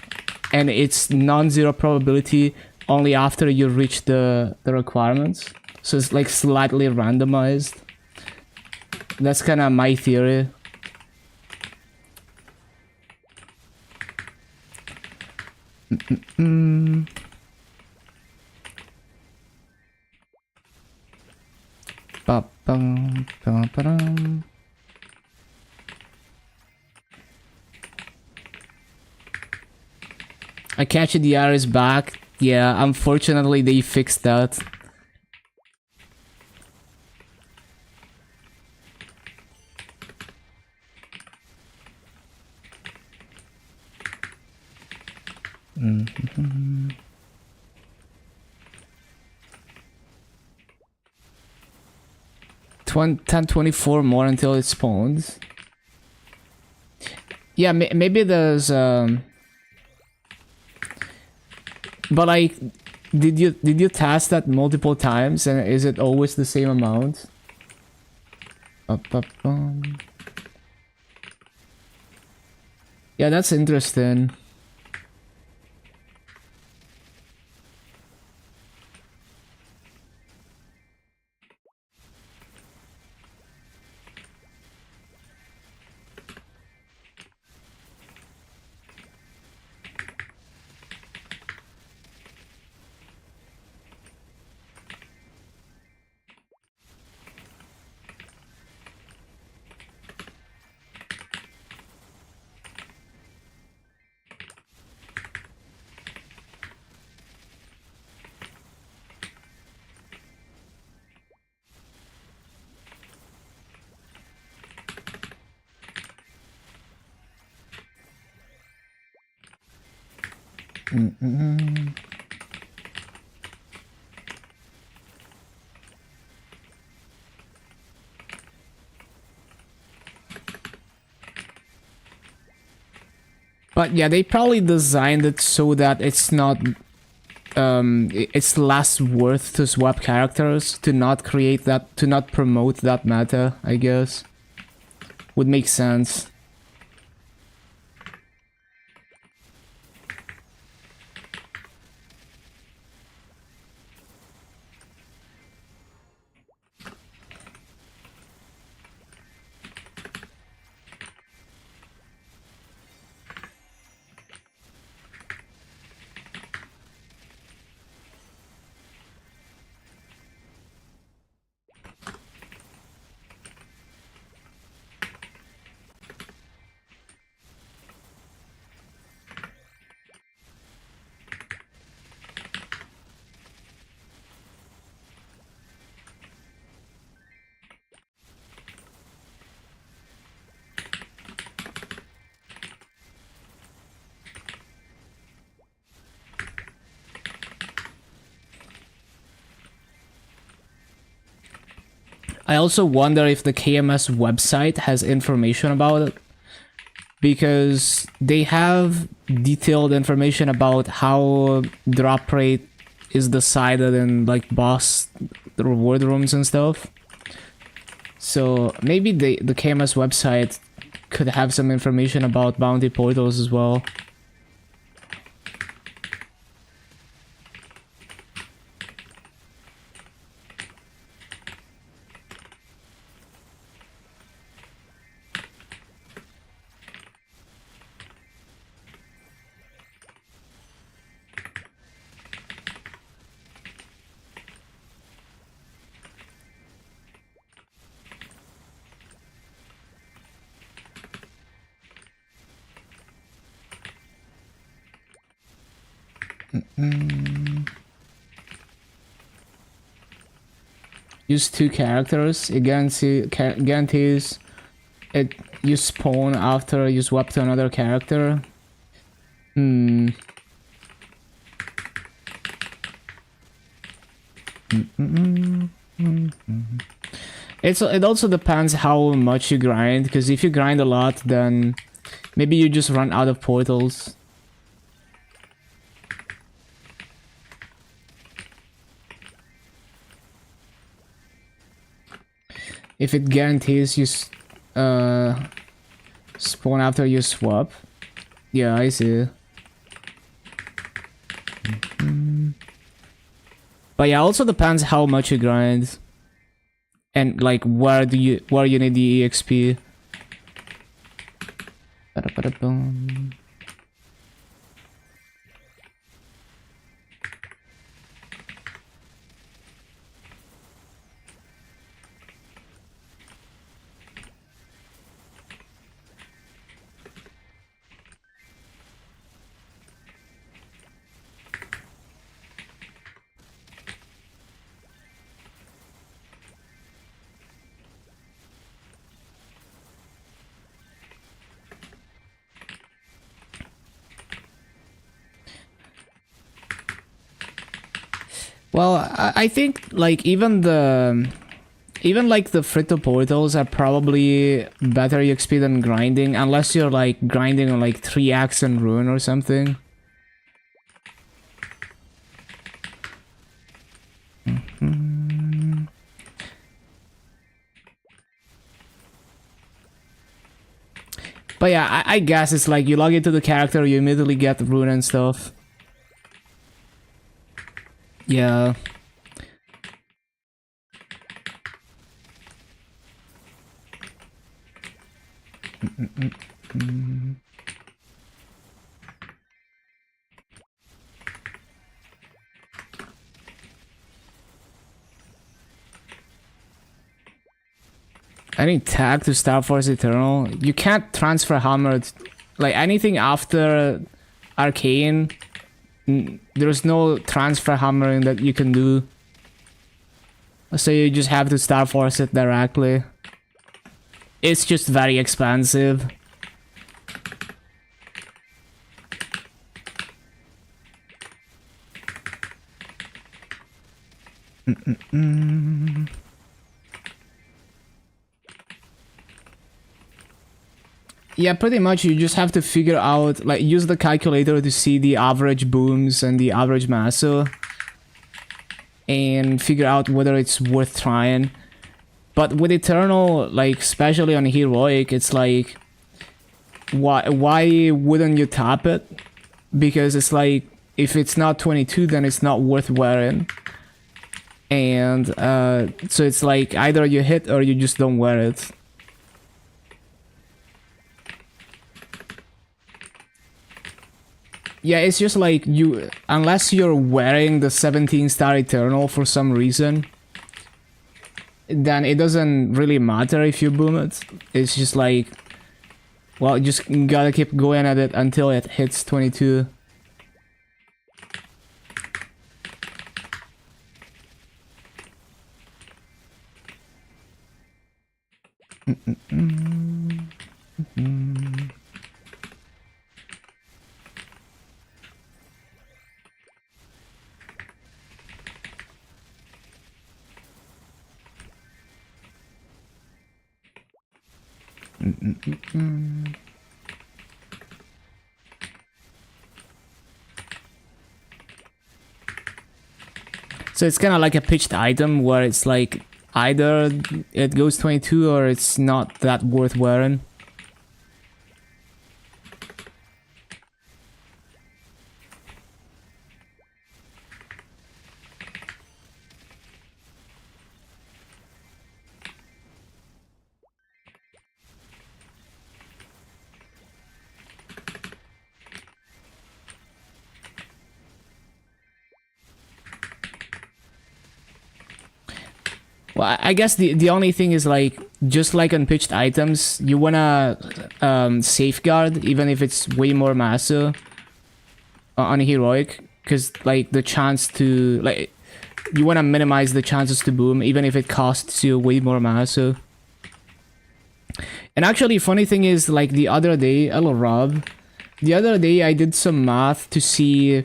and it's non-zero probability only after you reach the requirements. So it's like slightly randomized. That's kind of my theory. I catch the R is back. Yeah, unfortunately they fixed that. Mm-hmm. 1024 more until it spawns. Yeah, maybe there's but like, did you test that multiple times and is it always the same amount? Yeah, that's interesting. But yeah, they probably designed it so that it's not it's less worth to swap characters, to not create that, to not promote that meta, I guess. Would make sense. I also wonder if the KMS website has information about it, because they have detailed information about how drop rate is decided in like boss reward rooms and stuff. So maybe the KMS website could have some information about bounty portals as well. Use 2 characters. It guarantees it you spawn after you swap to another character. It also depends how much you grind, because if you grind a lot, then maybe you just run out of portals. If it guarantees you Spawn after you swap. Yeah, I see. But yeah, also depends how much you grind. And like where you need the EXP. Ba-da-ba-da-boom. Well, I think like even like the Frito portals are probably better EXP than grinding, unless you're like grinding on like 3x and Ruin or something. But yeah, I guess it's like you log into the character, you immediately get Ruin and stuff. Yeah. Any tag to Star Force Eternal? You can't transfer hammered. Like anything after Arcane, there's no transfer hammering that you can do. So you just have to Star Force it directly. It's just very expensive. Yeah, pretty much you just have to figure out, like, use the calculator to see the average booms and the average masso. And figure out whether it's worth trying. But with Eternal, like, especially on Heroic, it's like... Why wouldn't you tap it? Because it's like, if it's not 22, then it's not worth wearing. And, so it's like, either you hit or you just don't wear it. Yeah, it's just like you, unless you're wearing the 17-star Eternal for some reason, then it doesn't really matter if you boom it. It's just like, well, you just gotta keep going at it until it hits 22. So it's kind of like a pitched item where it's like either it goes 22 or it's not that worth wearing. Well, I guess the only thing is like, just like on pitched items, you wanna safeguard even if it's way more masso on Heroic, because like the chance to, like, you wanna minimize the chances to boom even if it costs you way more masso. And actually, funny thing is, like the other day, hello Rob, the other day I did some math to see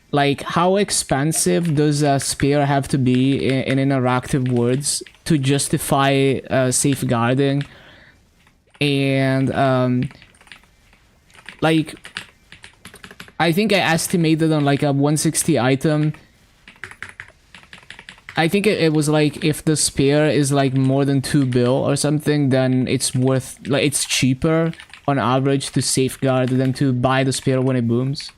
like how expensive does a spear have to be in interactive words to justify safeguarding. And like I think I estimated on like a 160 item, I think it was like if the spear is like more than 2 bill or something, then it's worth, like, it's cheaper on average to safeguard than to buy the spear when it booms.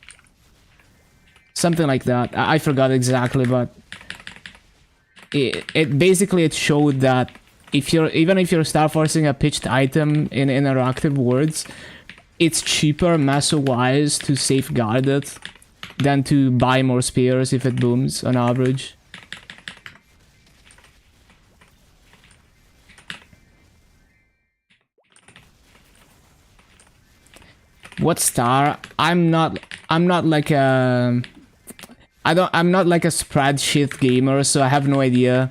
Something like that. I forgot exactly, but it basically it showed that if you're star forcing a pitched item in interactive worlds, it's cheaper mesa wise to safeguard it than to buy more spears if it booms on average. What star? I'm not like a I'm not like a spreadsheet gamer, so I have no idea.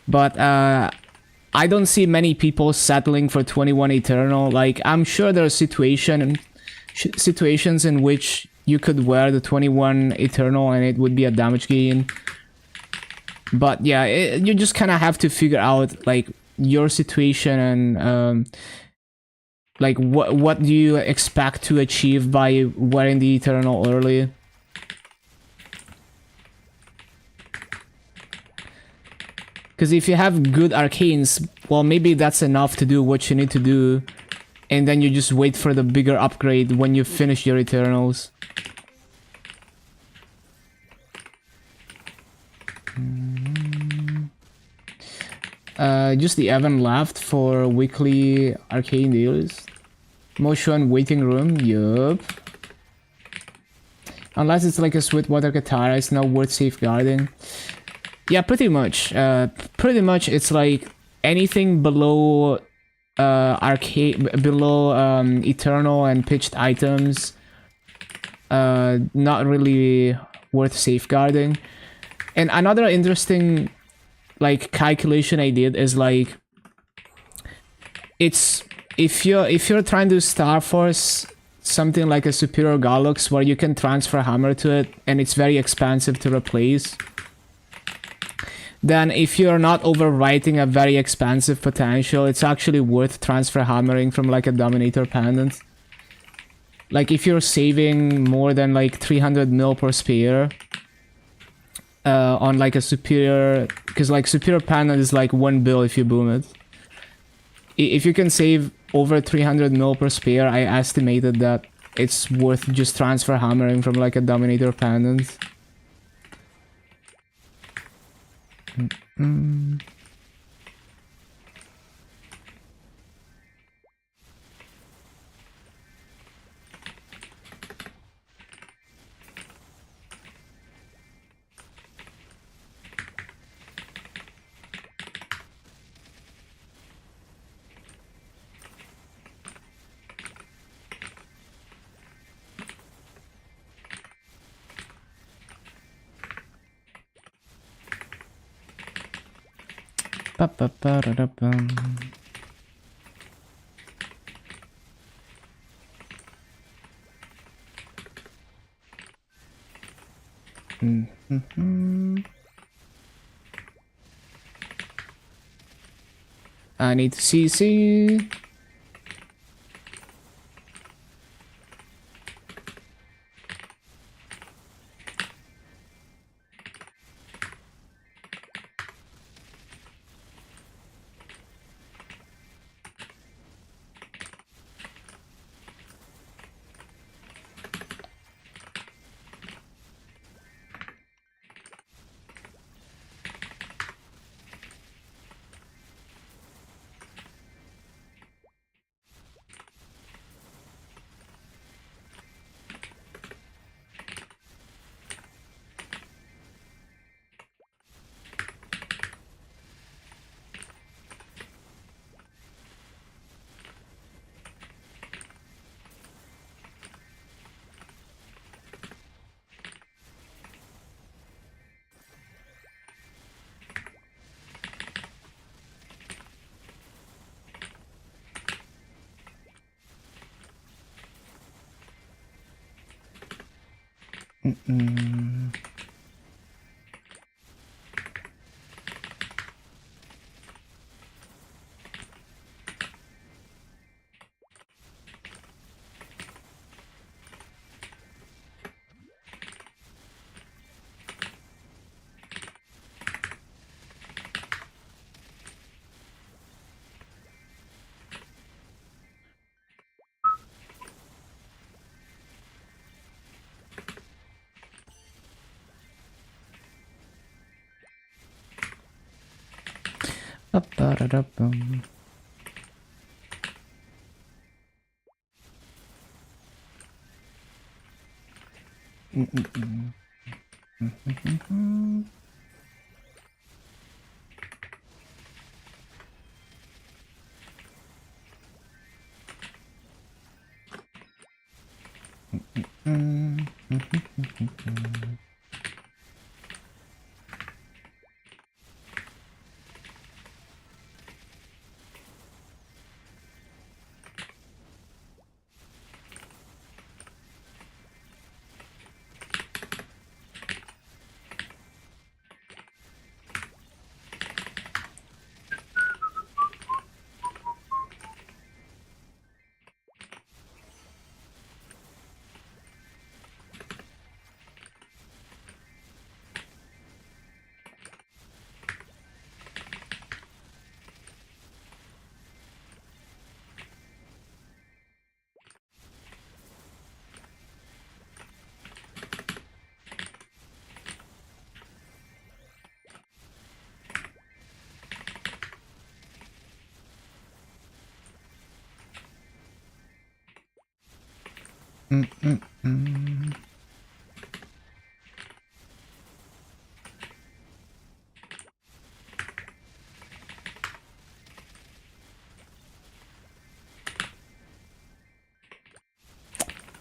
But I don't see many people settling for 21 Eternal. Like, I'm sure there are situations in which you could wear the 21 Eternal and it would be a damage gain. But yeah, you just kind of have to figure out like your situation and like what do you expect to achieve by wearing the Eternal early. Because if you have good arcanes, well, maybe that's enough to do what you need to do, and then you just wait for the bigger upgrade when you finish your Eternals. Just the Evan left for weekly arcane deals. Motion waiting room, yup. Unless it's like a Sweetwater Katara, it's not worth safeguarding. Yeah, pretty much. Pretty much, it's like anything below Eternal and pitched items, not really worth safeguarding. And another interesting like calculation I did is like, it's if you're trying to Star Force something like a Superior Gallux where you can transfer hammer to it and it's very expensive to replace, then if you're not overwriting a very expensive potential, it's actually worth transfer hammering from like a Dominator pendant. Like if you're saving more than like 300 mil per spear on like a superior, because like Superior pendant is like 1 bill if you boom it. If you can save over 300 mil per spear, I estimated that it's worth just transfer hammering from like a Dominator pendant. Ba-ba-ba-da-da-bum. I need to CC. Ba-ba-da-da-bum.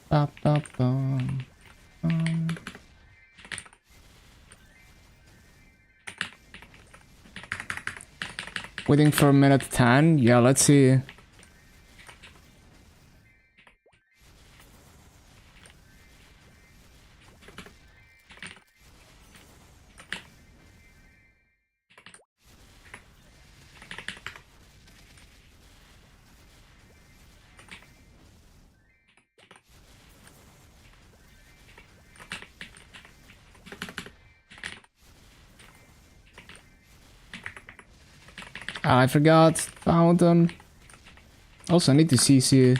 Ba-ba-bum. Waiting for a minute 10. Yeah, let's see. I forgot. Fountain. Also, I need to CC.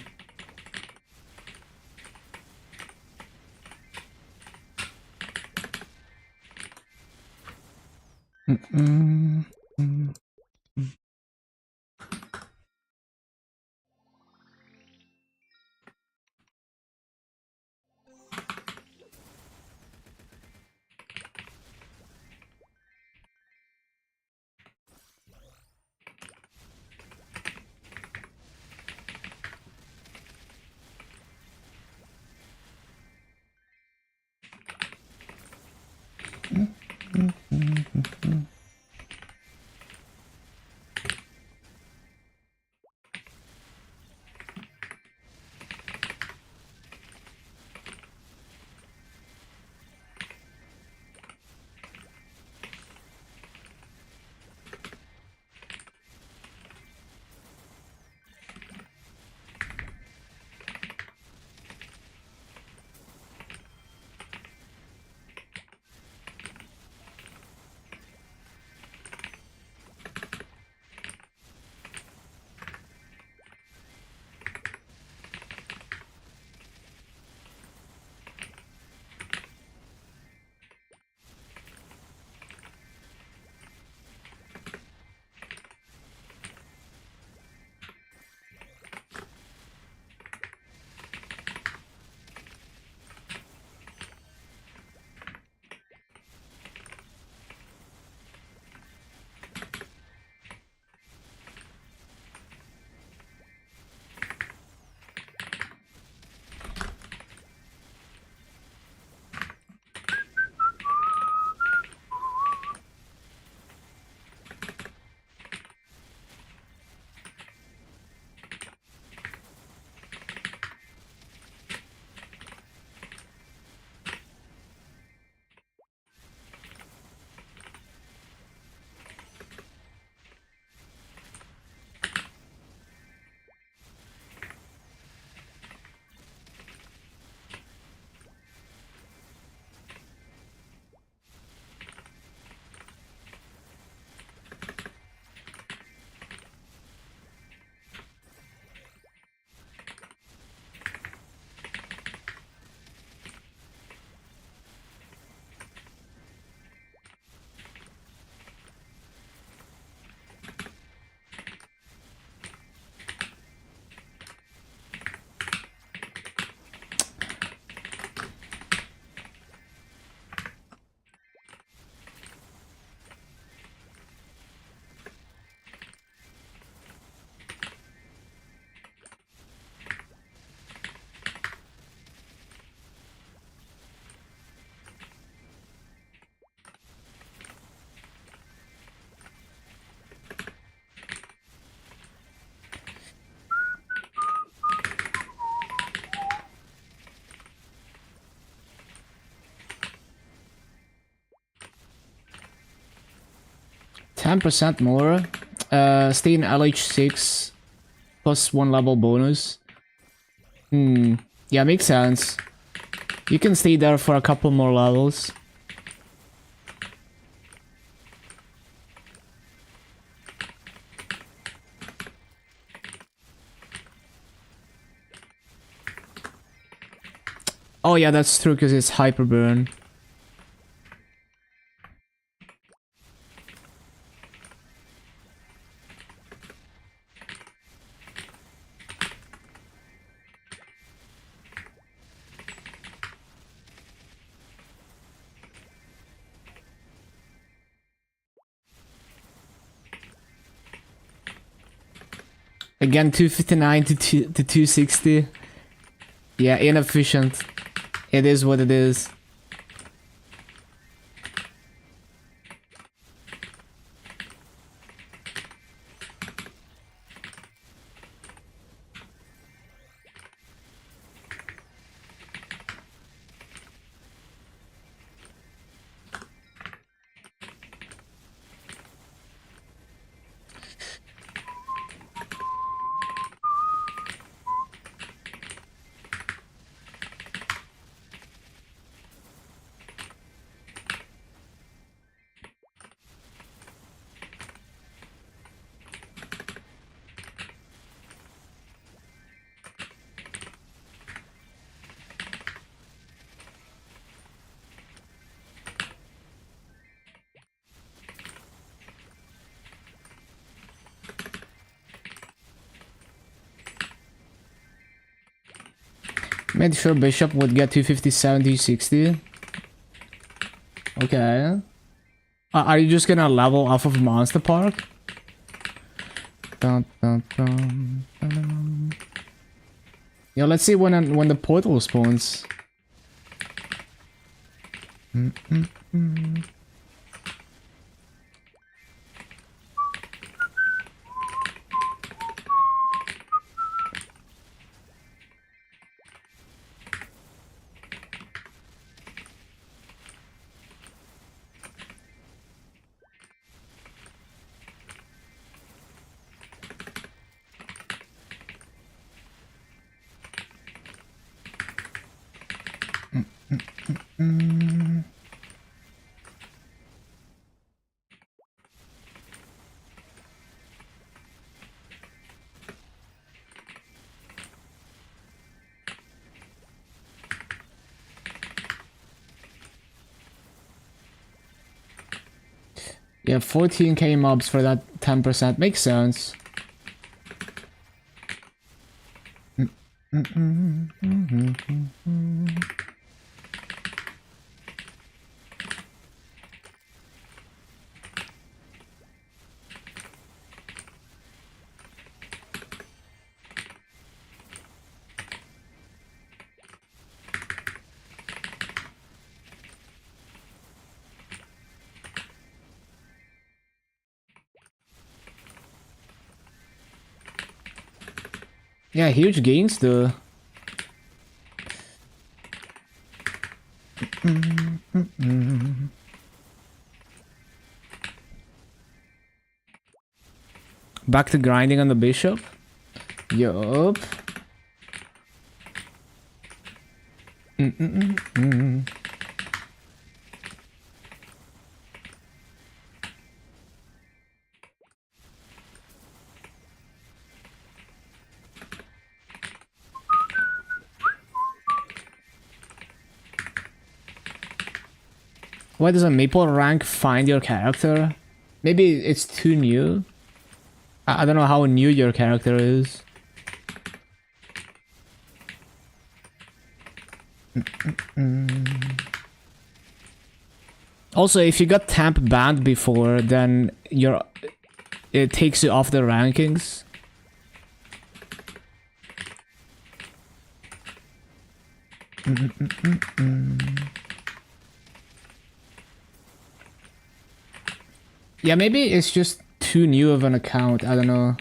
10% more. Stay in LH6 plus 1 level bonus. Yeah, makes sense. You can stay there for a couple more levels. Oh yeah, that's true because it's hyper burn. Again, 259 to 260. Yeah, inefficient. It is what it is. Made sure bishop would get 257, 260. Okay. Are you just gonna level off of Monster Park? Dun, dun, dun, dun. Yeah, let's see when the portal spawns. Yeah, 14k mobs for that 10%. Makes sense. Yeah, huge gains though. Back to grinding on the bishop. Yup. Why doesn't Maple rank find your character? Maybe it's too new. I don't know how new your character is. Also, if you got temp banned before, then it takes you off the rankings. Yeah, maybe it's just too new of an account, I don't know.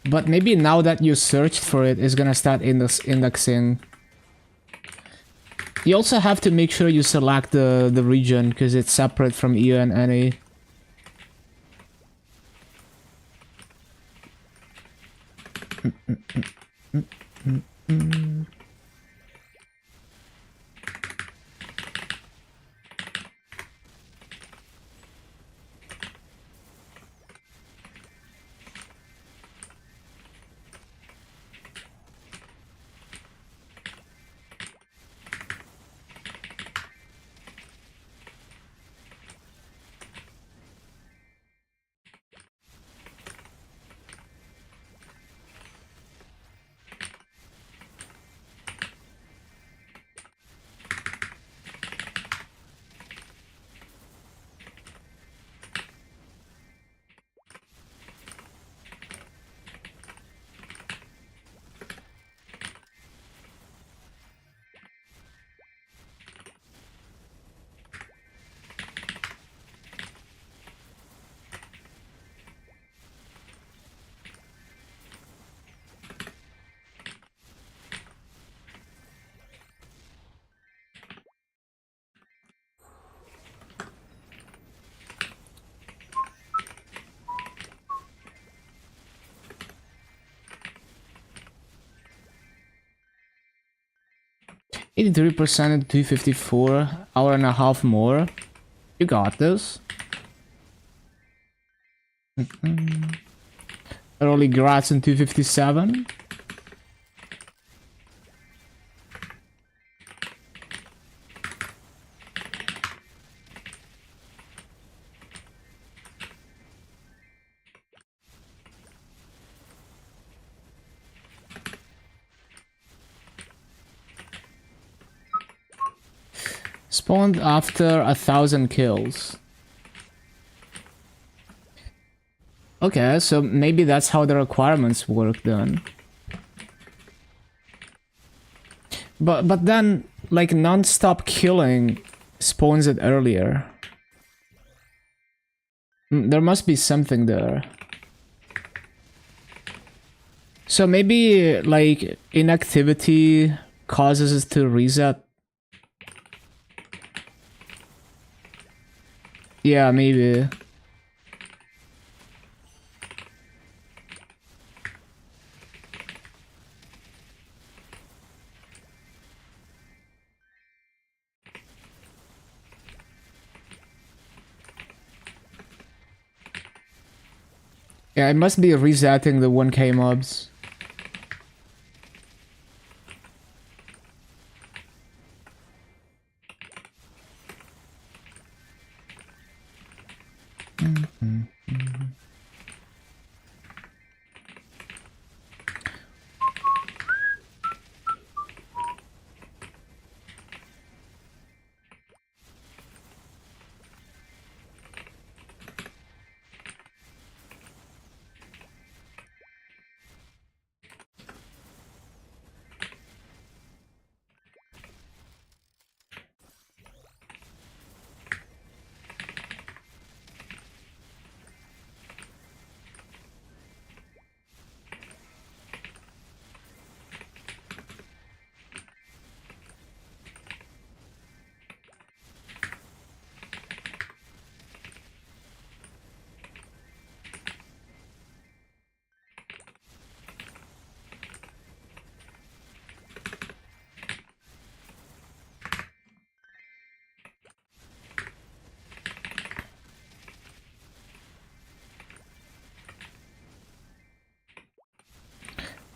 But maybe now that you searched for it, it's gonna start indexing. You also have to make sure you select the region, because it's separate from EU and NA. 83% at 254, hour and a half more. You got this. Early grats in 257. Spawned after 1,000 kills. Okay, so maybe that's how the requirements work then. But then, like, non-stop killing spawns it earlier. There must be something there. So maybe, like, inactivity causes it to reset. Yeah, maybe. Yeah, it must be resetting the 1k mobs.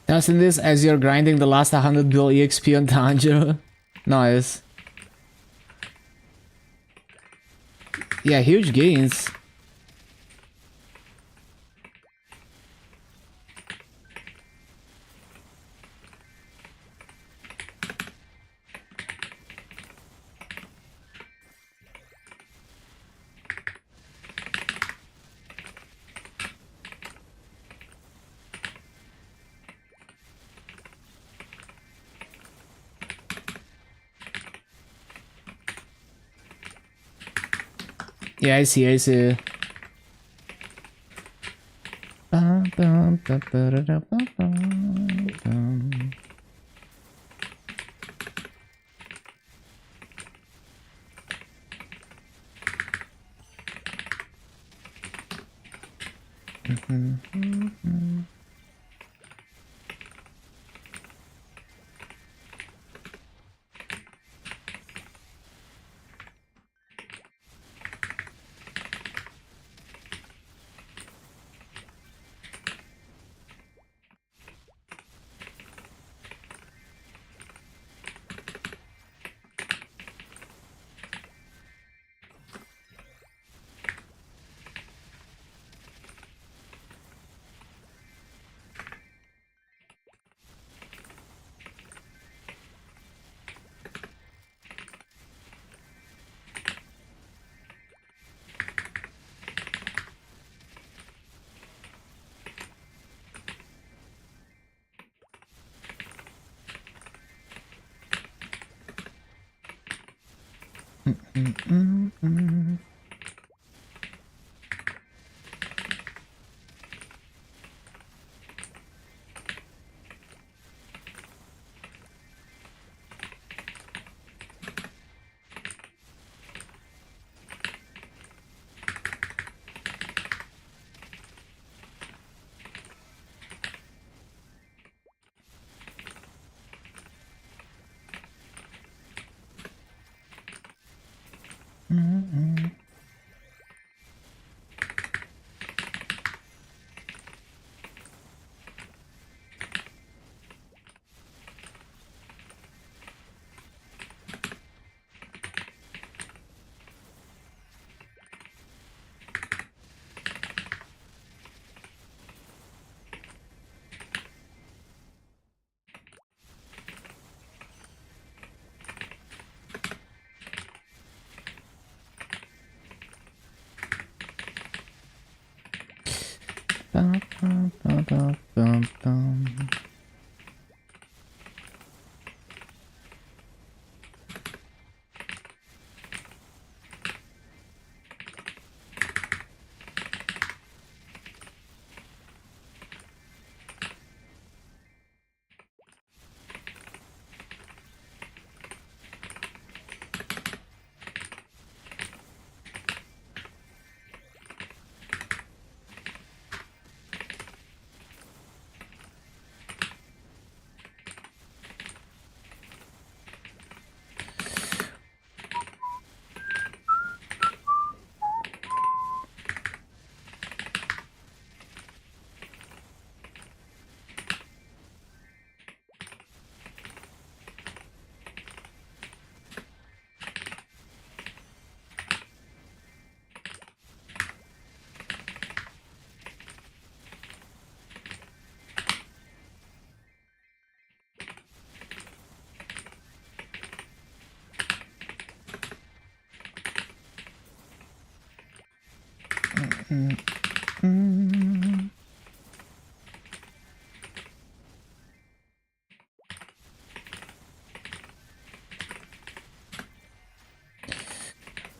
Testing this as you're grinding the last 100 bill EXP on Tanjiro. Nice. Yeah, huge gains. Yeah, I see, I see.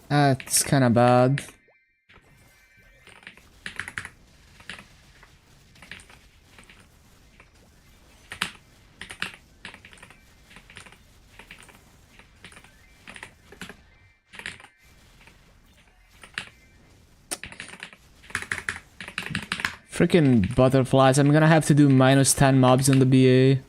That's kind of bad. Freaking butterflies. I'm gonna have to do -10 mobs on the BA.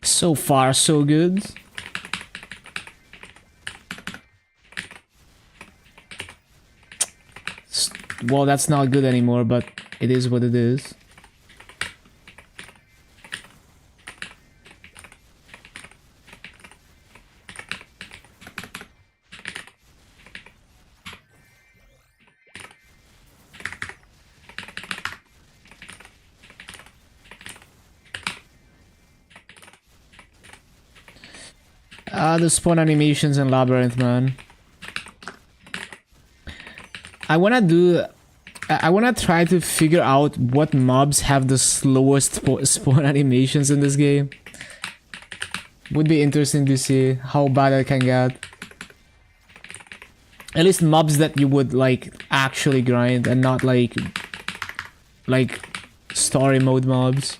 So far, so good. Well, that's not good anymore, but it is what it is. The spawn animations in Labyrinth, man. I wanna try to figure out what mobs have the slowest spawn animations in this game. Would be interesting to see how bad I can get. At least mobs that you would like actually grind and not like story mode mobs.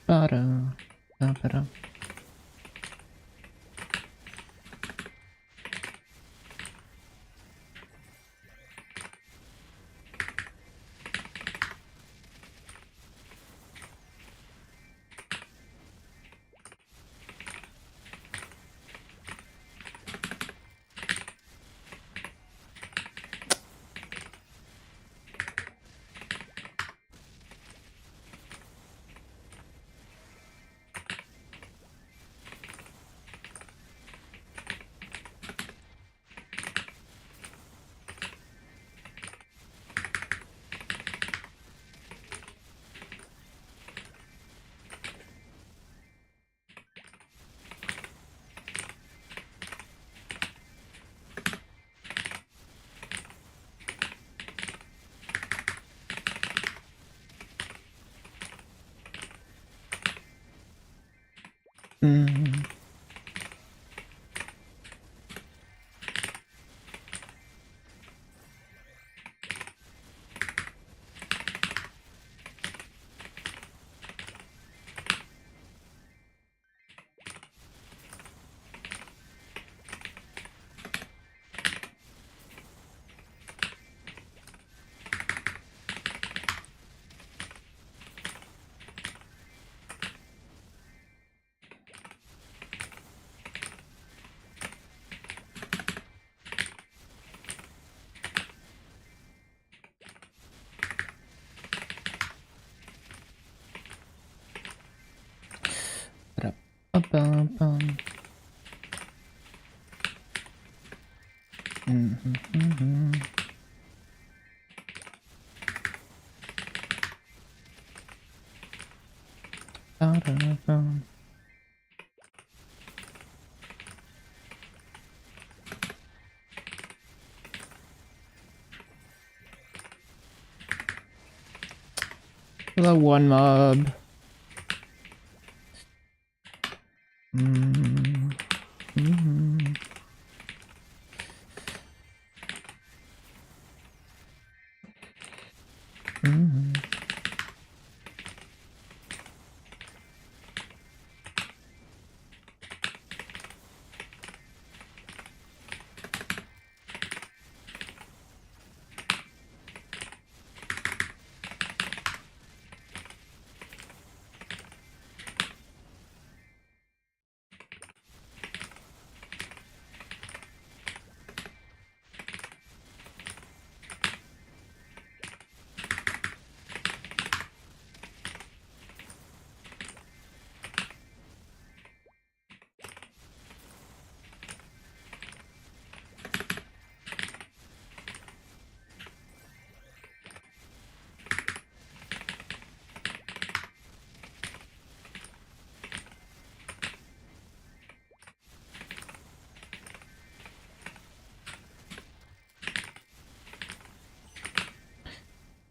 Ba-da, ba-da. Mm. Ba-bum-bum. Ba-da-bum. The one mob.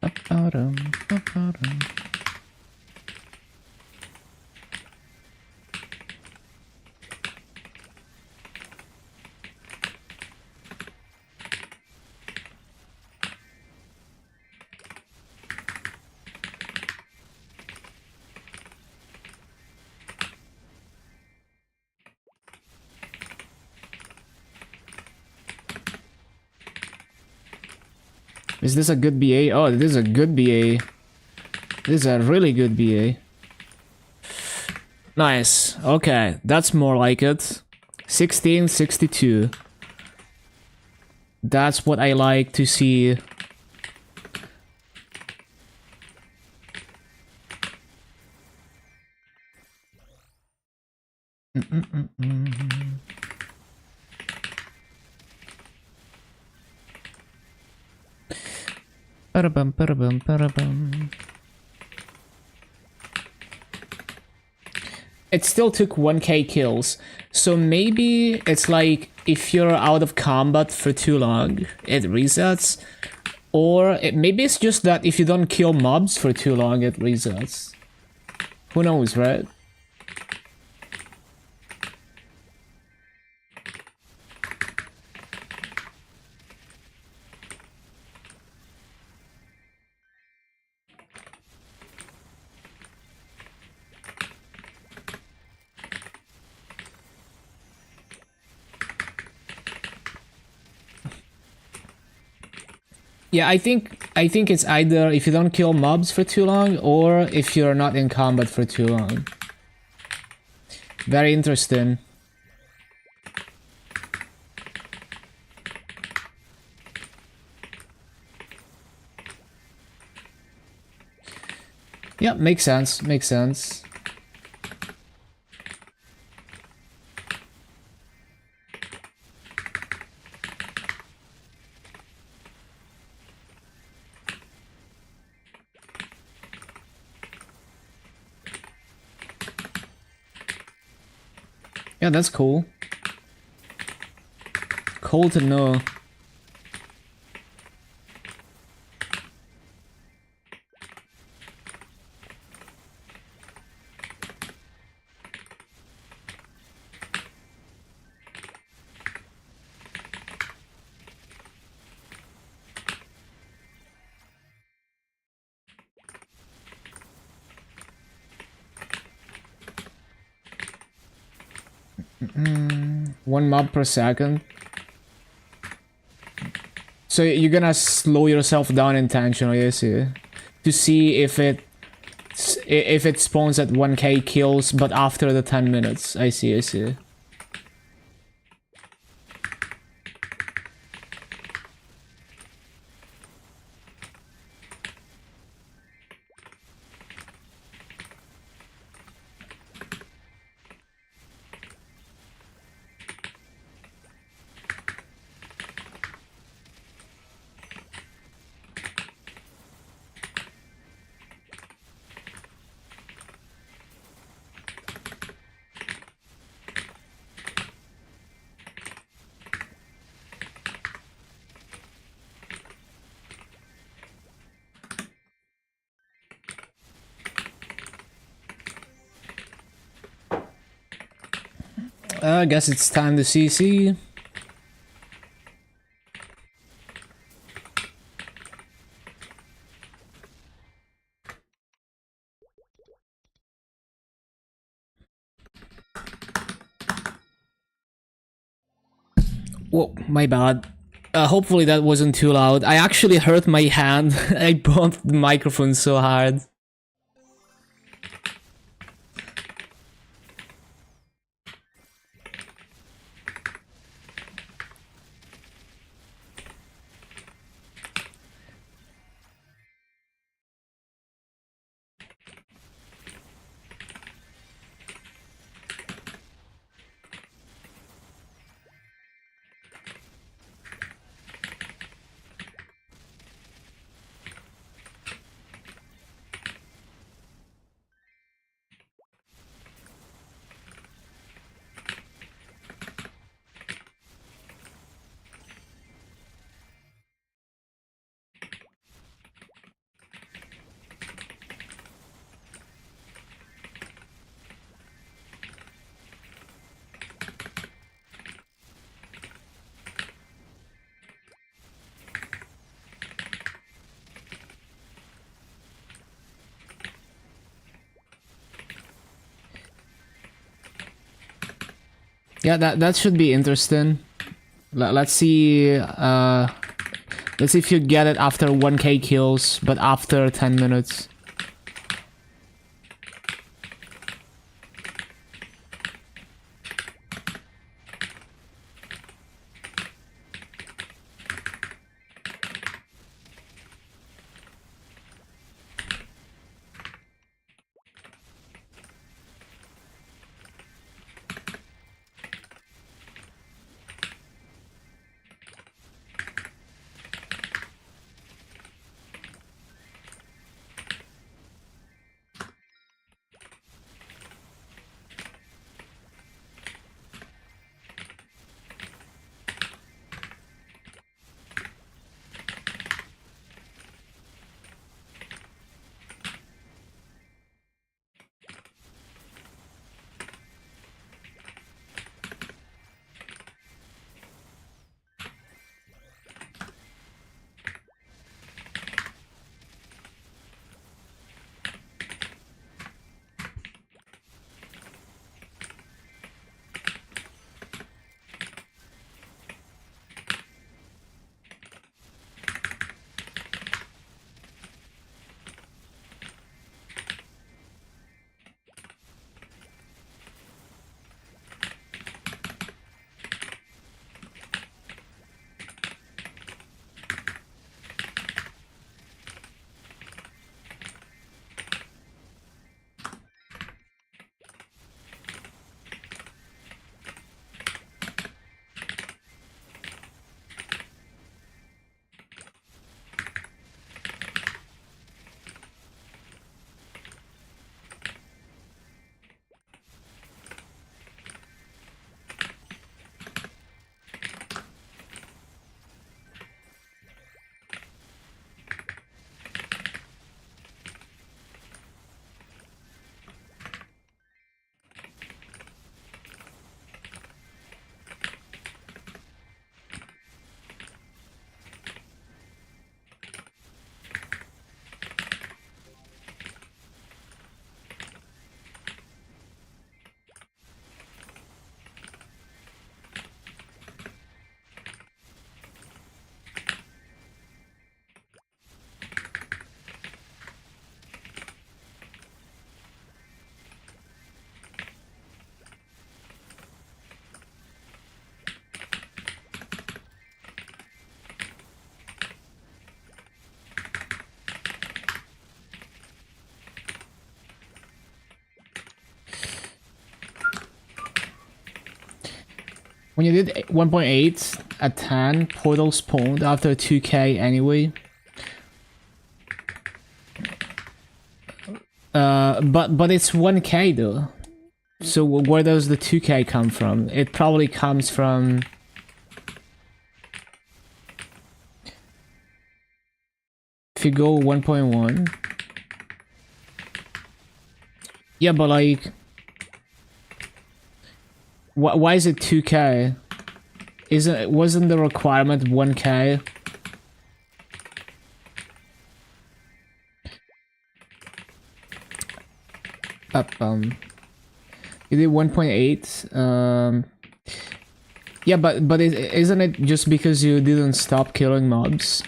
Ba-ba-dum, ba-ba-dum. Is this a good BA? Oh, this is a good BA. This is a really good BA. Nice. Okay, that's more like it. 1662. That's what I like to see. Ba-da-bum, ba-da-bum, ba-da-bum. It still took 1k kills, so maybe it's like if you're out of combat for too long, it resets. Or maybe it's just that if you don't kill mobs for too long, it resets. Who knows, right? Yeah, I think it's either if you don't kill mobs for too long or if you're not in combat for too long. Very interesting. Yeah, makes sense, makes sense. Yeah, that's cool. Cool to know. 1 mob per second. So you're gonna slow yourself down intentionally, I see, to see if it spawns at 1k kills, but after the 10 minutes. I see, I see. I guess it's time to CC. Whoa, my bad. Hopefully that wasn't too loud. I actually hurt my hand. I bumped the microphone so hard. Yeah, that should be interesting. Let's see. Let's see if you get it after 1k kills, but after 10 minutes. When you did 1.8 at 10, portal spawned after 2k anyway. But it's 1k though. So where does the 2k come from? It probably comes from... If you go 1.1... Yeah, but like... Why is it 2k? Wasn't the requirement 1k? You did 1.8. Yeah, but isn't it just because you didn't stop killing mobs?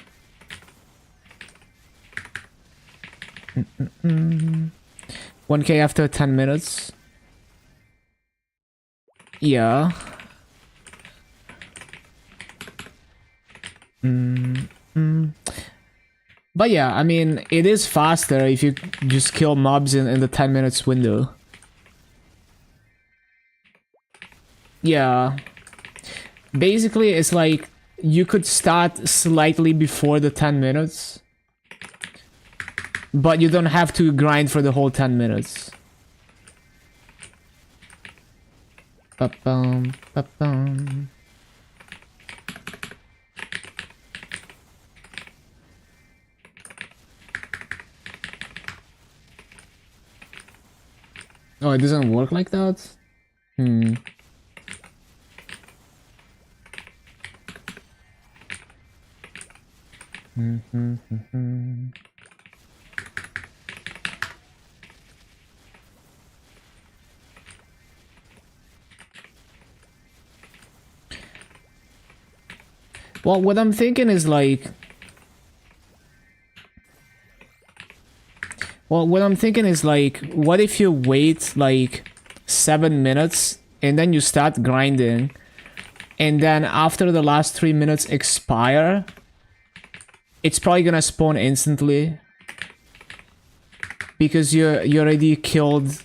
1k after 10 minutes. Yeah. But yeah, I mean, it is faster if you just kill mobs in the 10 minutes window. Yeah. Basically, it's like you could start slightly before the 10 minutes. But you don't have to grind for the whole 10 minutes. Ba-bum, ba-bum. Oh, it doesn't work like that? Hmm. Well, what I'm thinking is like... what if you wait like 7 minutes and then you start grinding, and then after the last 3 minutes expire, it's probably gonna spawn instantly. Because you already killed...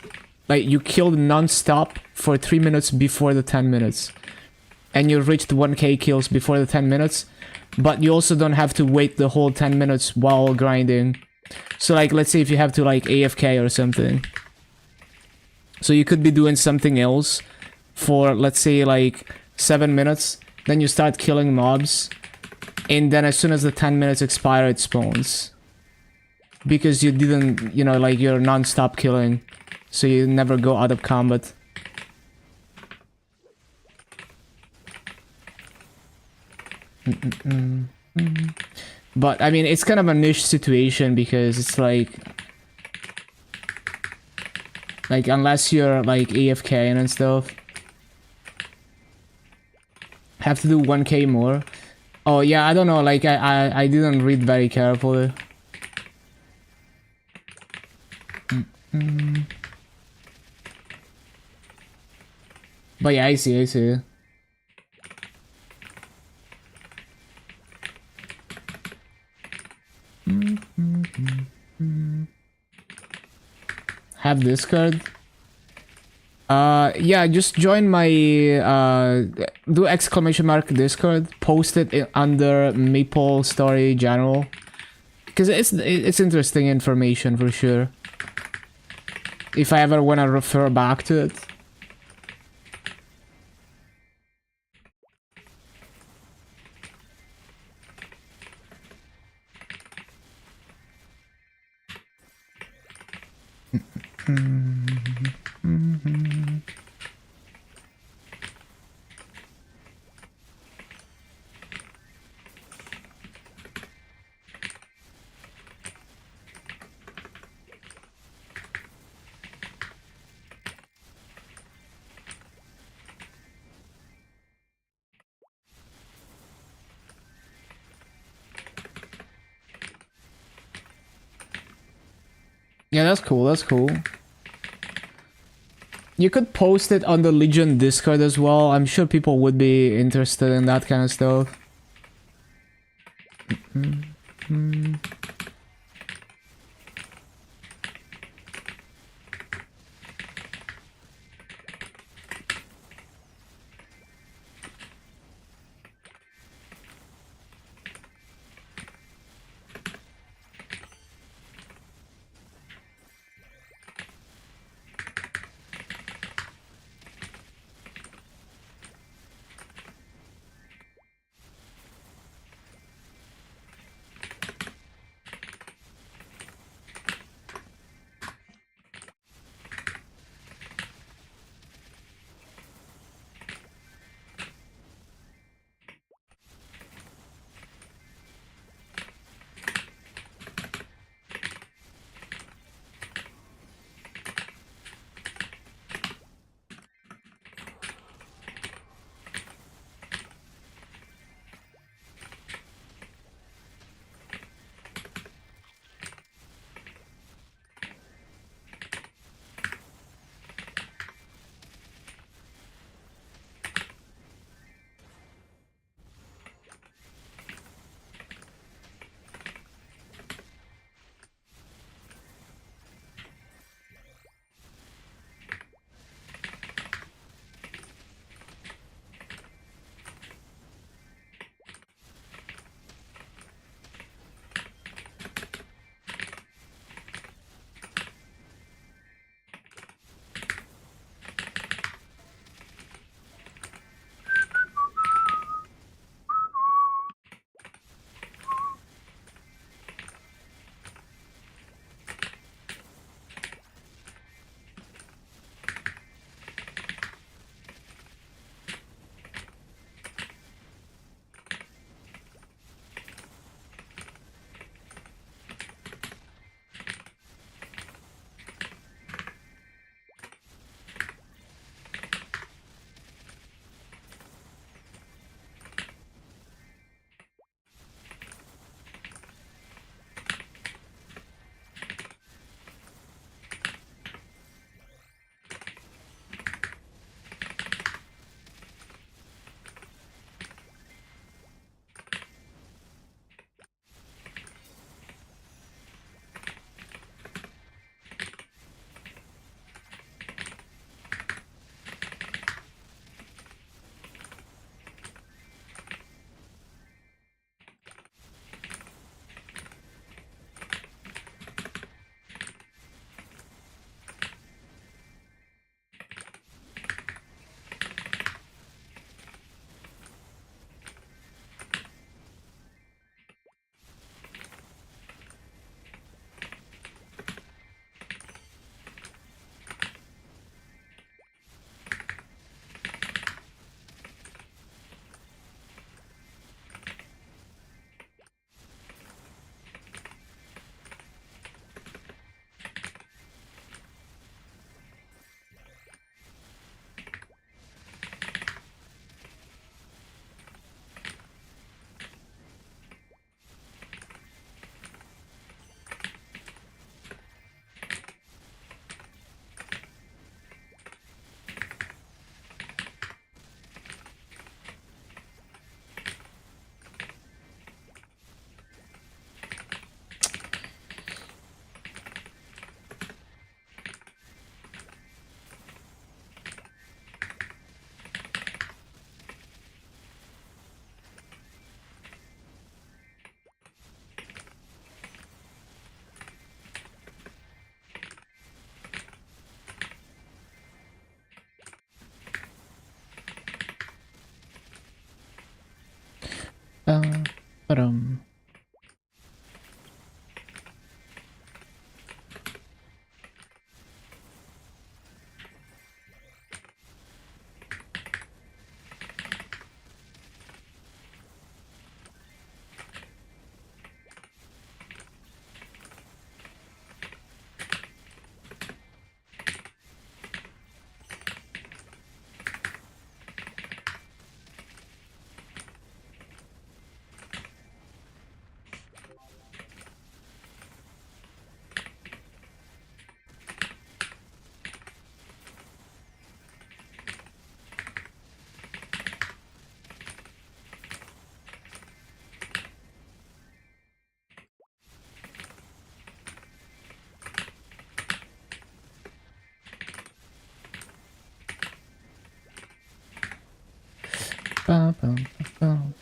Like, you killed non-stop for 3 minutes before the 10 minutes. And you reached 1k kills before the 10 minutes. But you also don't have to wait the whole 10 minutes while grinding. So like, let's say if you have to like AFK or something. So you could be doing something else for, let's say, like 7 minutes. Then you start killing mobs. And then as soon as the 10 minutes expire, it spawns. Because you didn't, you know, like you're non-stop killing. So you never go out of combat. But I mean, it's kind of a niche situation because it's like unless you're like AFK and stuff, have to do 1k more. Oh yeah, I don't know, like I didn't read very carefully. But yeah, I see. Have Discord? Yeah, just join my do ! Discord, post it under MapleStory general, because it's interesting information for sure. If I ever want to refer back to it. Yeah, that's cool. You could post it on the Legion Discord as well. I'm sure people would be interested in that kind of stuff. Ba-dum. Bum, bum, bum.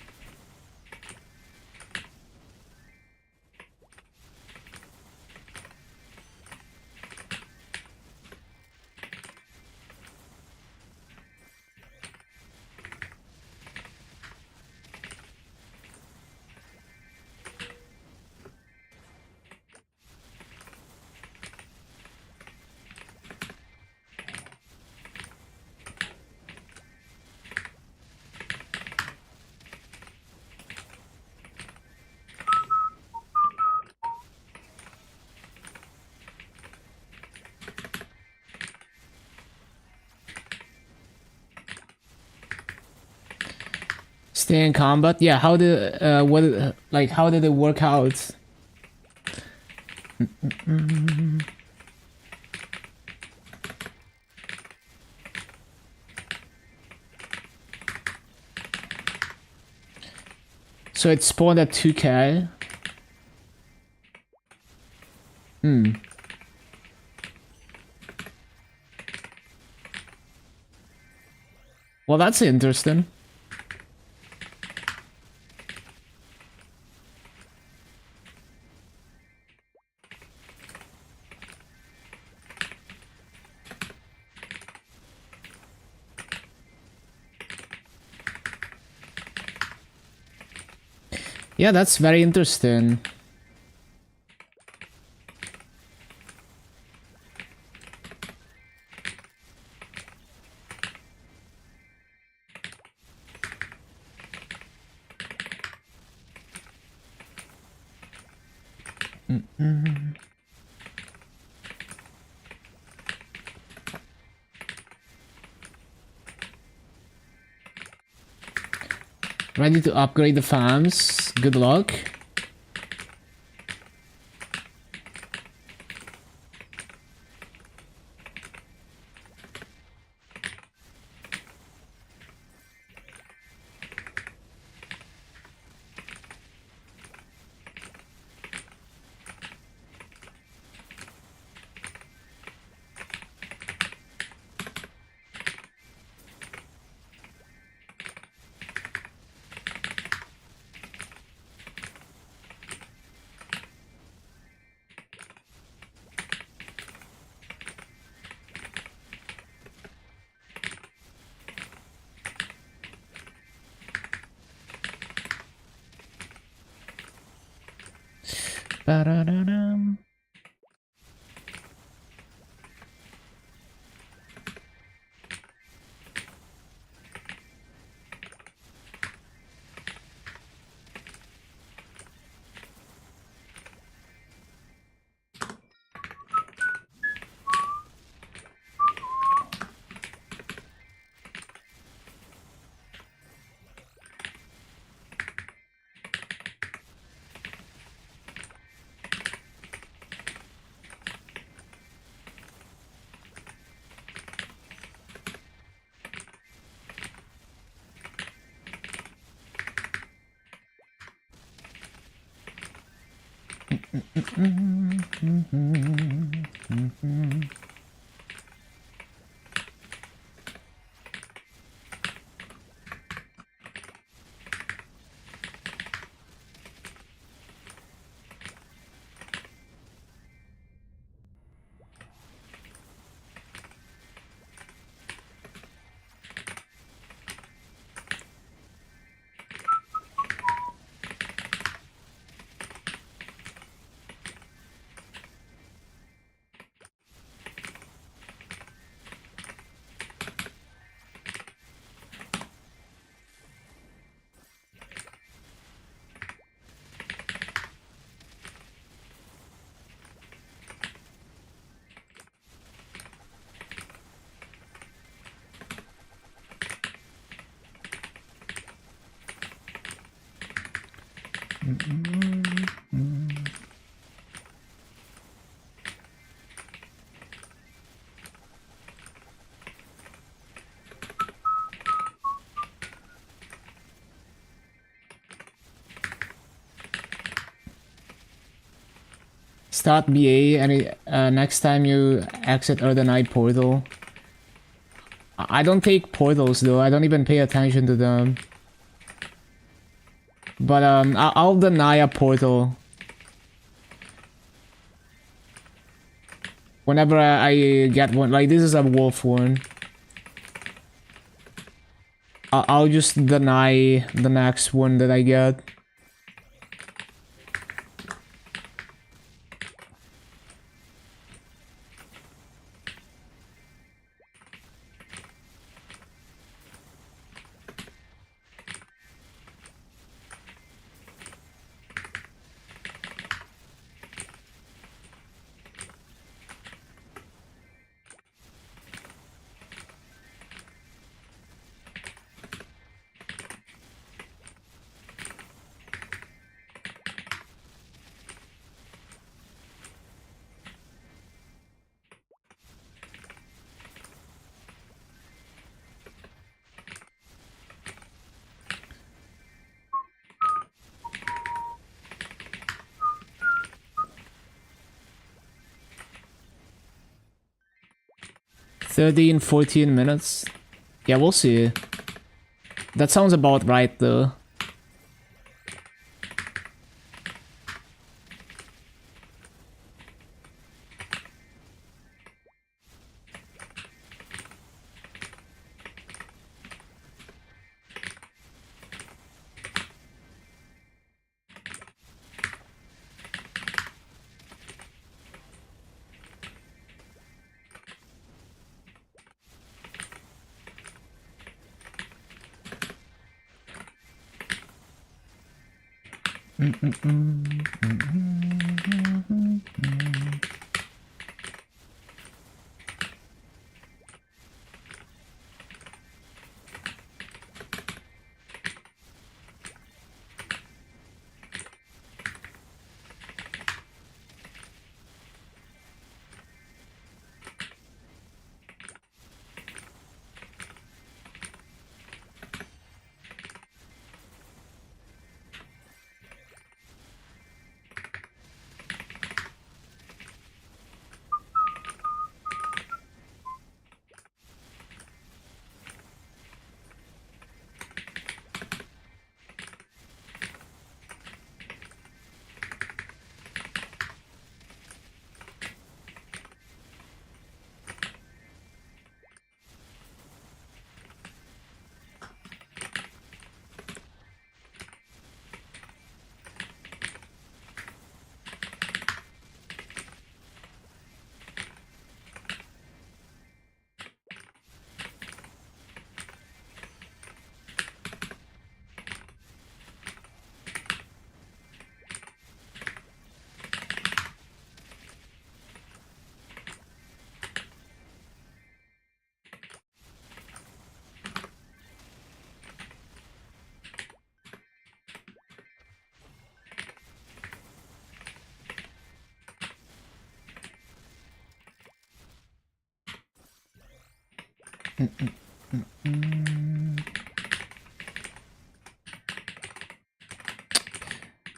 Stay in combat. Yeah. How did what like how did it work out? So it spawned at 2K. Well, that's interesting. Yeah, that's very interesting. Ready to upgrade the farms. Good luck. Ba-da-da-dum. Start BA and next time you exit Earth Night portal. I don't take portals though, I don't even pay attention to them. But I'll deny a portal whenever I get one. Like this is a wolf one. I'll just deny the next one that I get. "13, 14 minutes. Yeah, we'll see. That sounds about right though.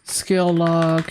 Skill log.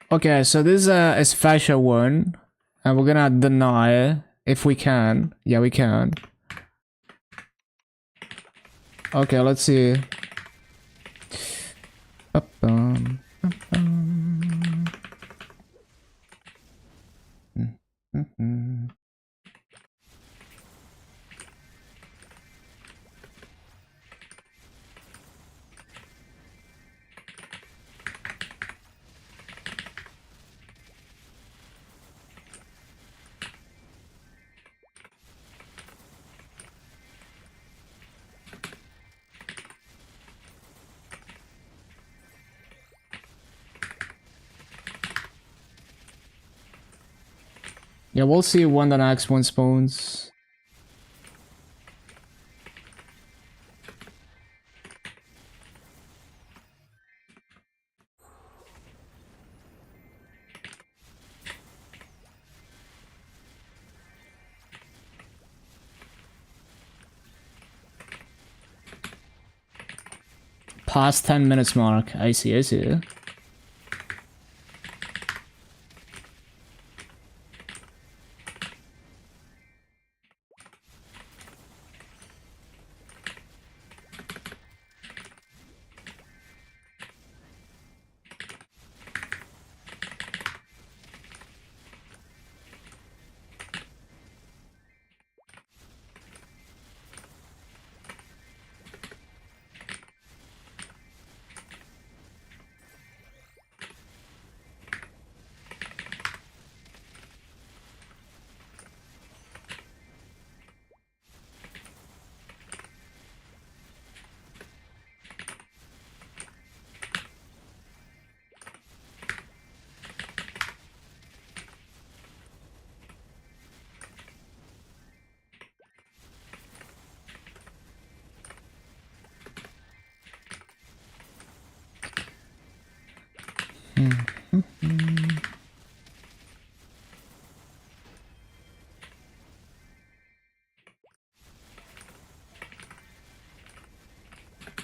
Okay, so this is a special one, and we're gonna deny if we can. Yeah, we can. Okay, let's see. Yeah, we'll see when the next one spawns. Past 10 minutes mark. I see, I see.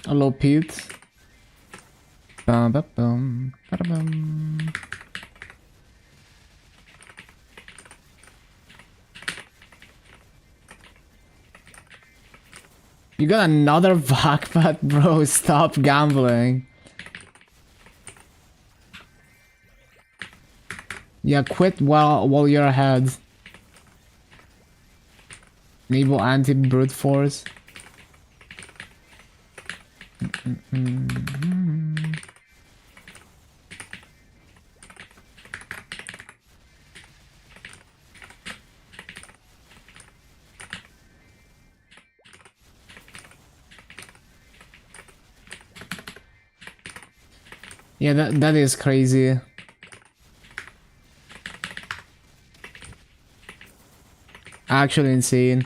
Hello, Pete. Bum, bum, bum, ba-da-bum. You got another backpack, bro. Stop gambling. Yeah, quit while you're ahead. Enable anti-brute force. Yeah, that is crazy. Actually insane.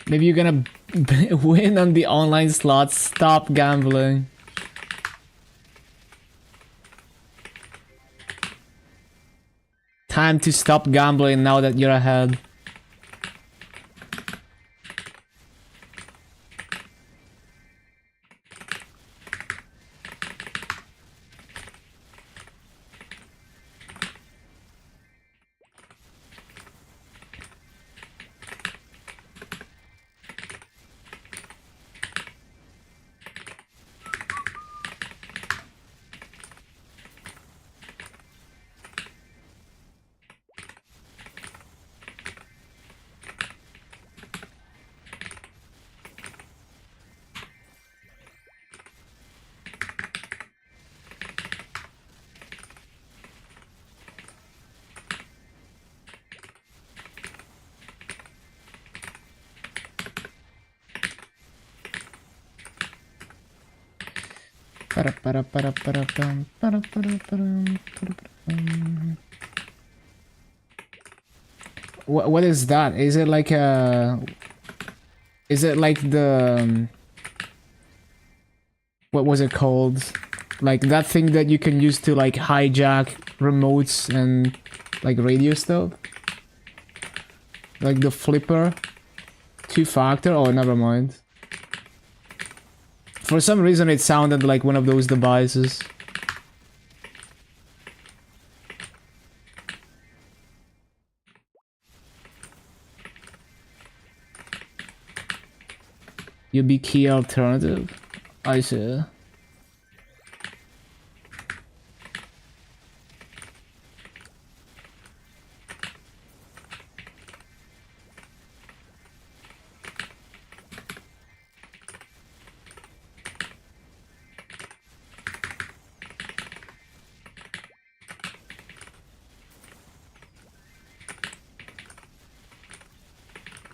Maybe you're gonna win on the online slots. Stop gambling. Time to stop gambling now that you're ahead. What is that? Is it like a... Is it like the... What was it called? Like that thing that you can use to like hijack remotes and like radio stuff? Like the flipper? Two-factor? Oh, never mind. For some reason it sounded like one of those devices. YubiKey alternative? I see.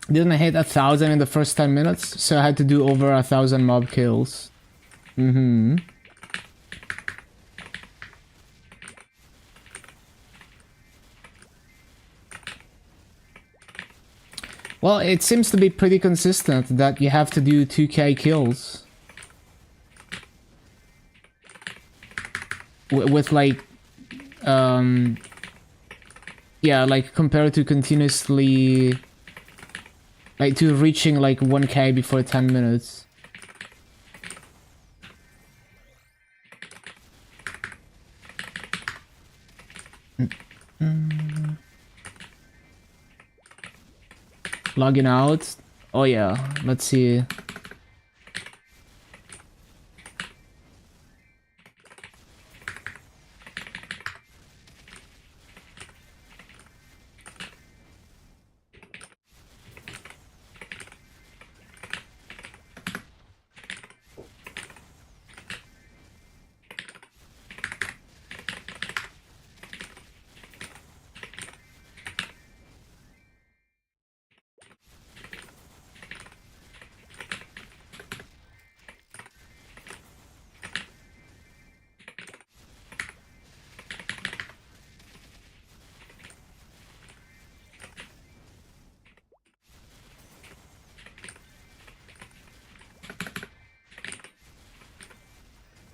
Didn't I hit 1,000 in the first 10 minutes? So I had to do over 1,000 mob kills. Mm-hmm. Well, it seems to be pretty consistent that you have to do 2k kills. With like... yeah, like compared to continuously... Like to reaching like 1k before 10 minutes. Logging out. Oh yeah, let's see.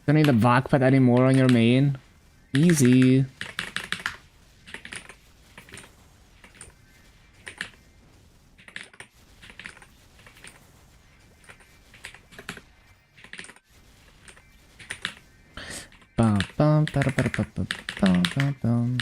Don't need a backpack anymore on your main. Easy. Bum, bum, bada, bada, bum, bum, bum, bum.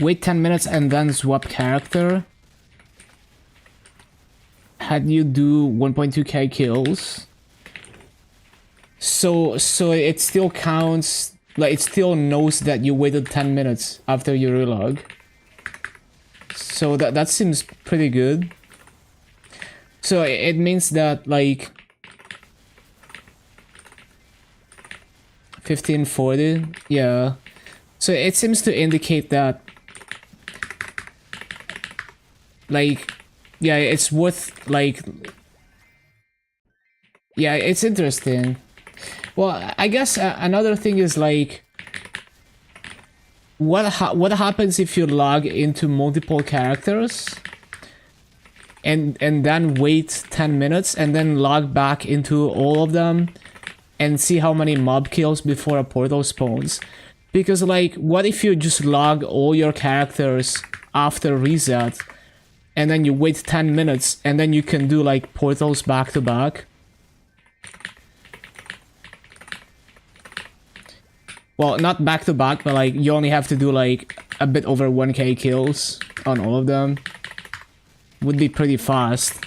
Wait 10 minutes and then swap character. Had you do 1.2k kills. So it still counts, like it still knows that you waited 10 minutes after you relog. So that seems pretty good. So it means that like 1540, yeah. So it seems to indicate that like, yeah, it's worth like, yeah, it's interesting. Well, I guess another thing is like, what happens if you log into multiple characters and then wait 10 minutes and then log back into all of them and see how many mob kills before a portal spawns? Because like, what if you just log all your characters after reset and then you wait 10 minutes and then you can do like portals back to back? Well, not back to back, but like you only have to do like a bit over 1k kills on all of them. Would be pretty fast.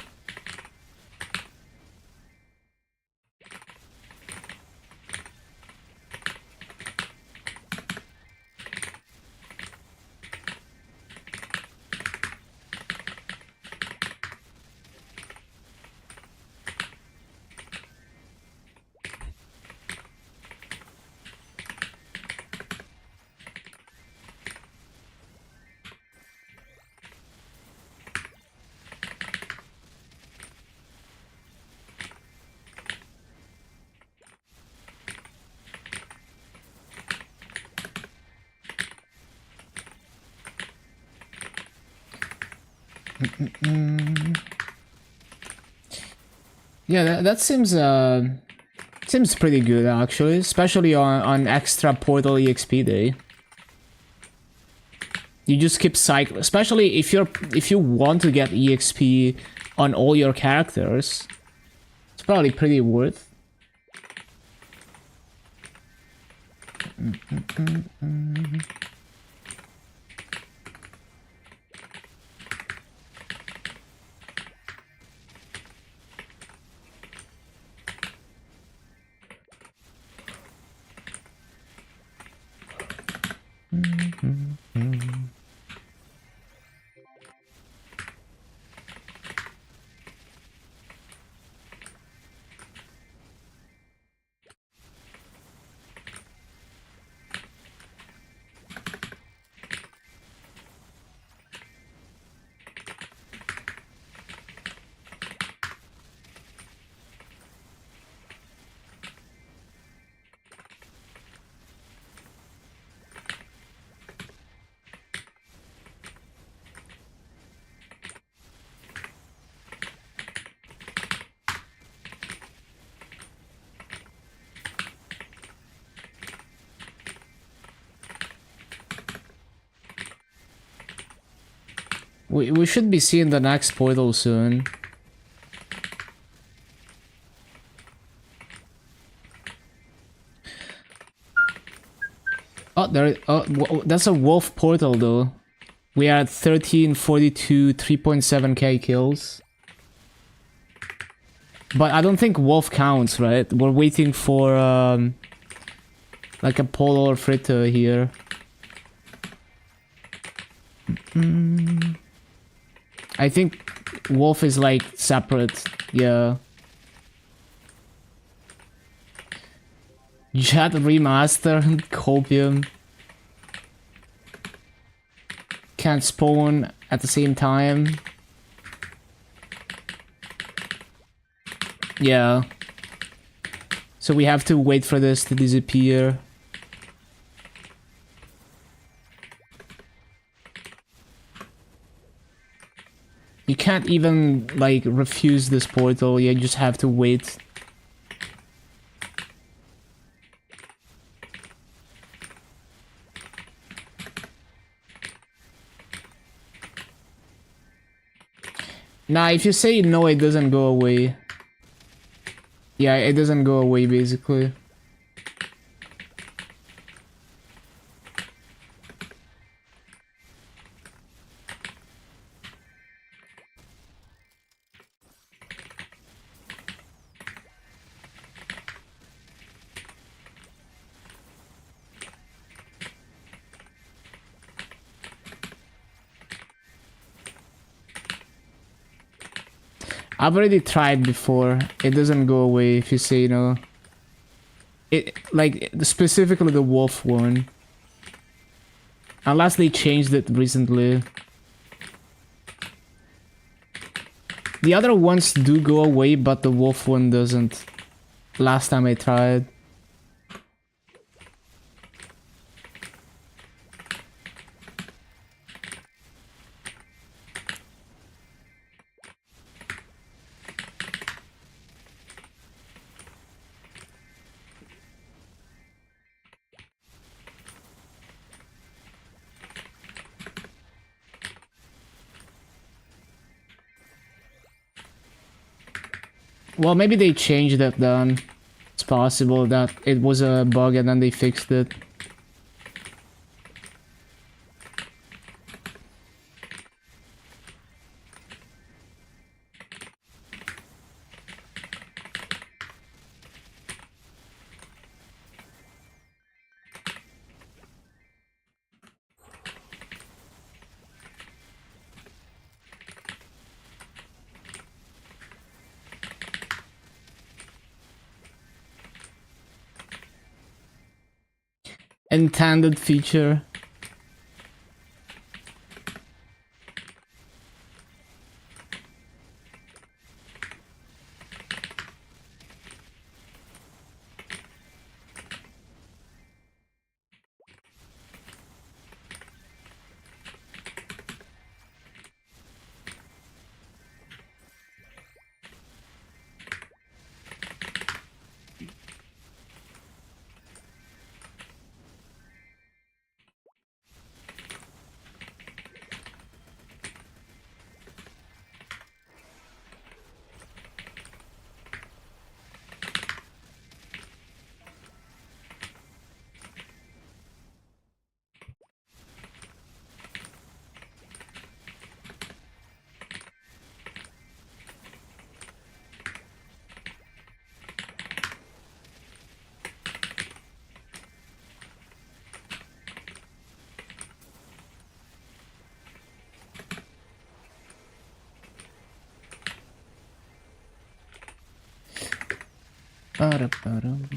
Yeah, that seems pretty good actually, especially on extra portal exp day. You just keep cycling, especially if you want to get exp on all your characters. It's probably pretty worth. We should be seeing the next portal soon. Oh, that's a wolf portal though. We are at 1342, 3.7k kills. But I don't think wolf counts, right? We're waiting for like a polar fritter here. I think wolf is like separate, yeah. Jet remaster, copium. Can't spawn at the same time. Yeah. So we have to wait for this to disappear. You can't even, like, refuse this portal, you just have to wait. Nah, if you say no, it doesn't go away. Yeah, it doesn't go away, basically. I've already tried before. It doesn't go away if you say no. It, like, specifically the wolf one. Unless they changed it recently. The other ones do go away, but the wolf one doesn't. Last time I tried. Well, maybe they changed it then. It's possible that it was a bug and then they fixed it. Intended feature. Ba-da-ba-dum.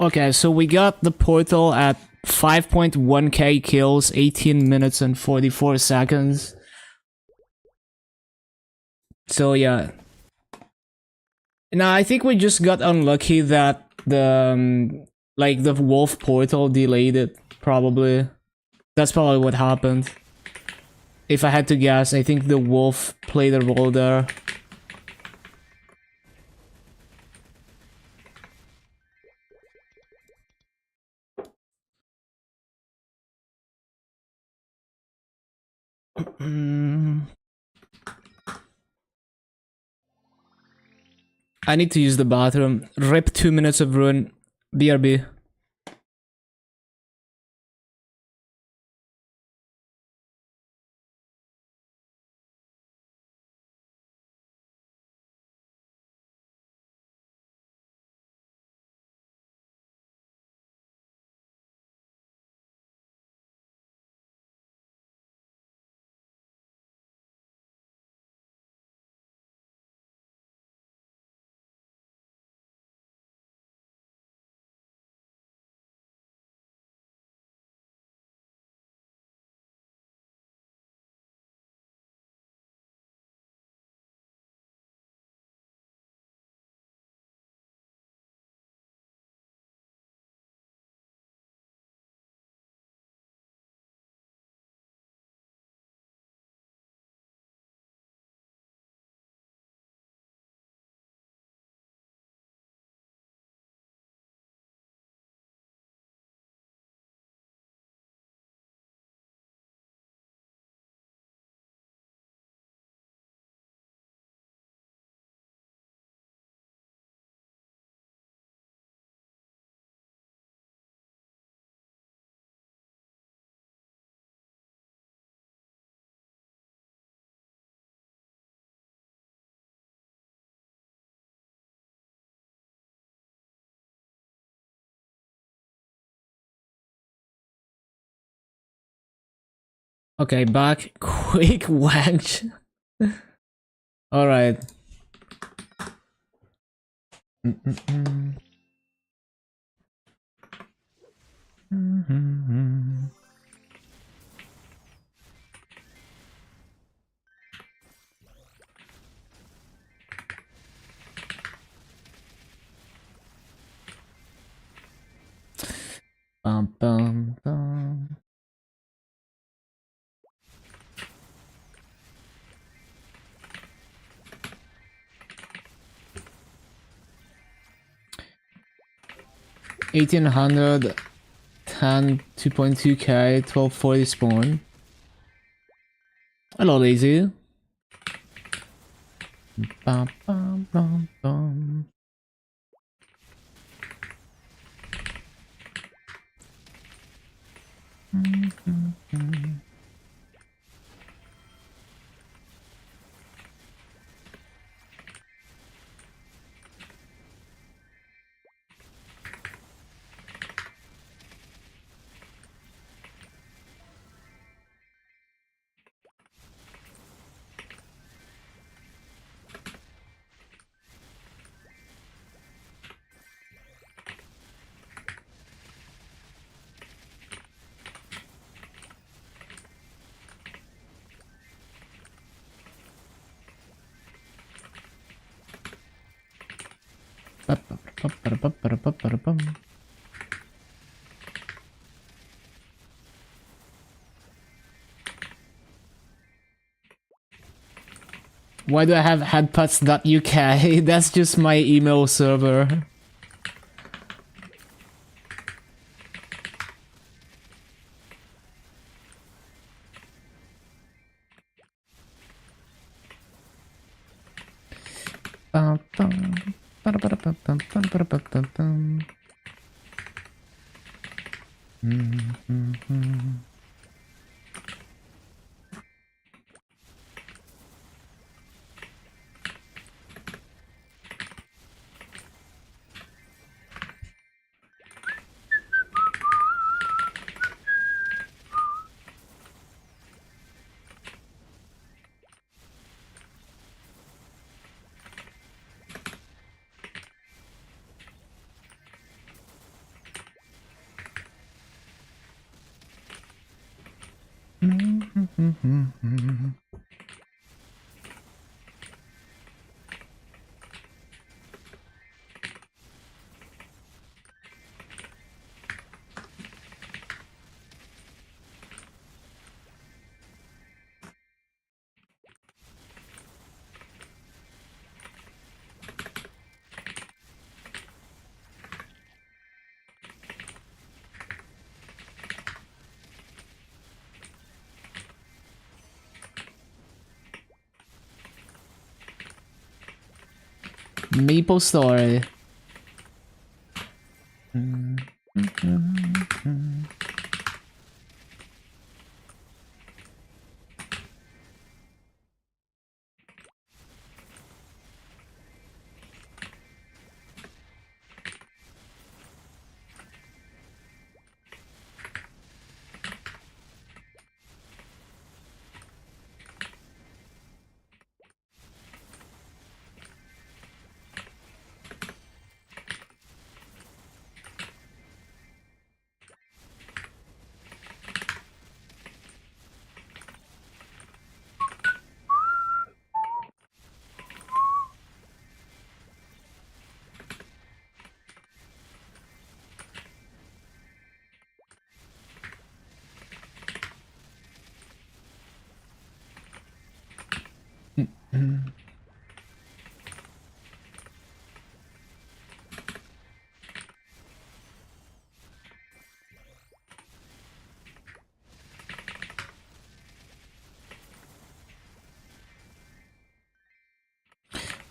Okay, so we got the portal at 5.1k kills, 18 minutes and 44 seconds. So yeah. Now I think we just got unlucky that the like the wolf portal delayed it. Probably that's probably what happened. If I had to guess, I think the wolf played a role there. I need to use the bathroom. Rip 2 minutes of run. BRB. Okay, back. Quick wench. Alright. Bum, bum, bum. $1,800, 2.2k, 1240 spawn. Hello, lazy. Bum, bum, bum, bum. Why do I have headputs.uk? That's just my email server. MapleStory.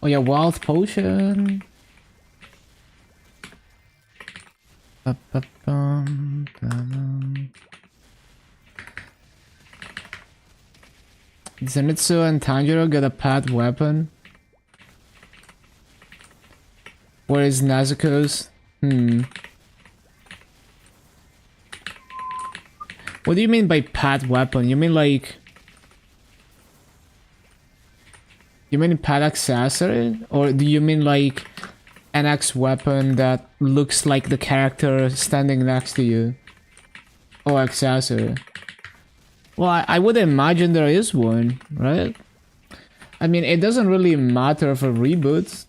Oh yeah, wild potion. Zenitsu and Tanjiro got a pet weapon. Where is Nezuko's? What do you mean by pet weapon? You mean like... You mean pet accessory? Or do you mean like an X weapon that looks like the character standing next to you? Oh, accessory. Well, I would imagine there is one, right? I mean, it doesn't really matter for reboots.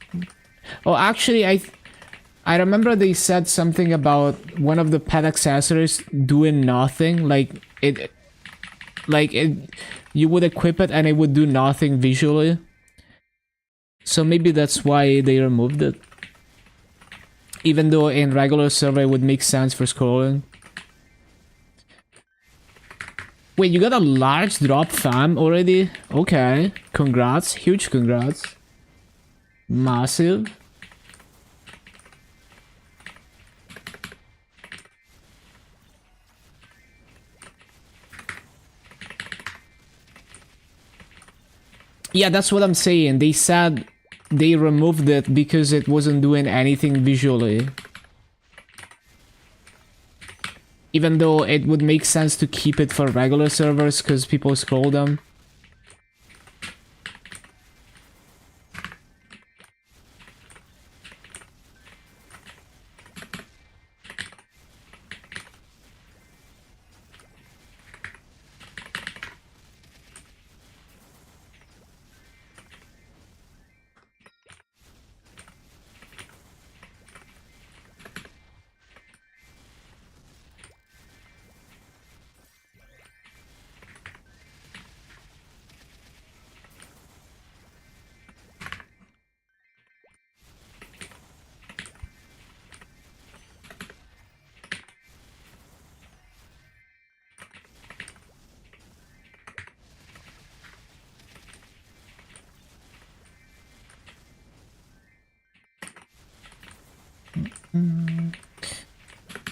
Oh, actually, I remember they said something about one of the pet accessories doing nothing. Like it, you would equip it and it would do nothing visually. So maybe that's why they removed it. Even though in regular server it would make sense for scrolling. Wait, you got a large drop, fam, already? Okay, congrats, huge congrats. Massive. Yeah, that's what I'm saying. They said they removed it because it wasn't doing anything visually. Even though it would make sense to keep it for regular servers because people scroll them.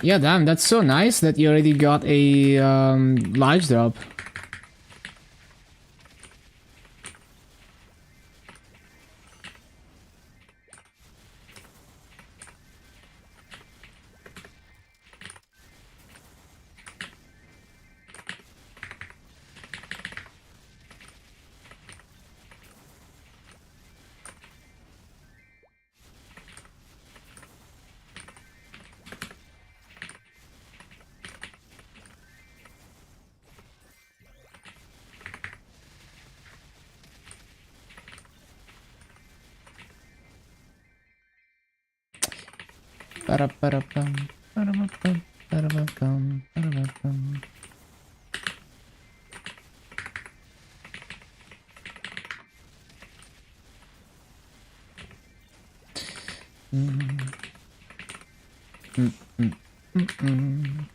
Yeah, damn, that's so nice that you already got a live drop. Ba-da-ba-da-bum, ba-da-ba-bum, ba-da-ba-bum, ba-da-ba-bum. Mm-mm.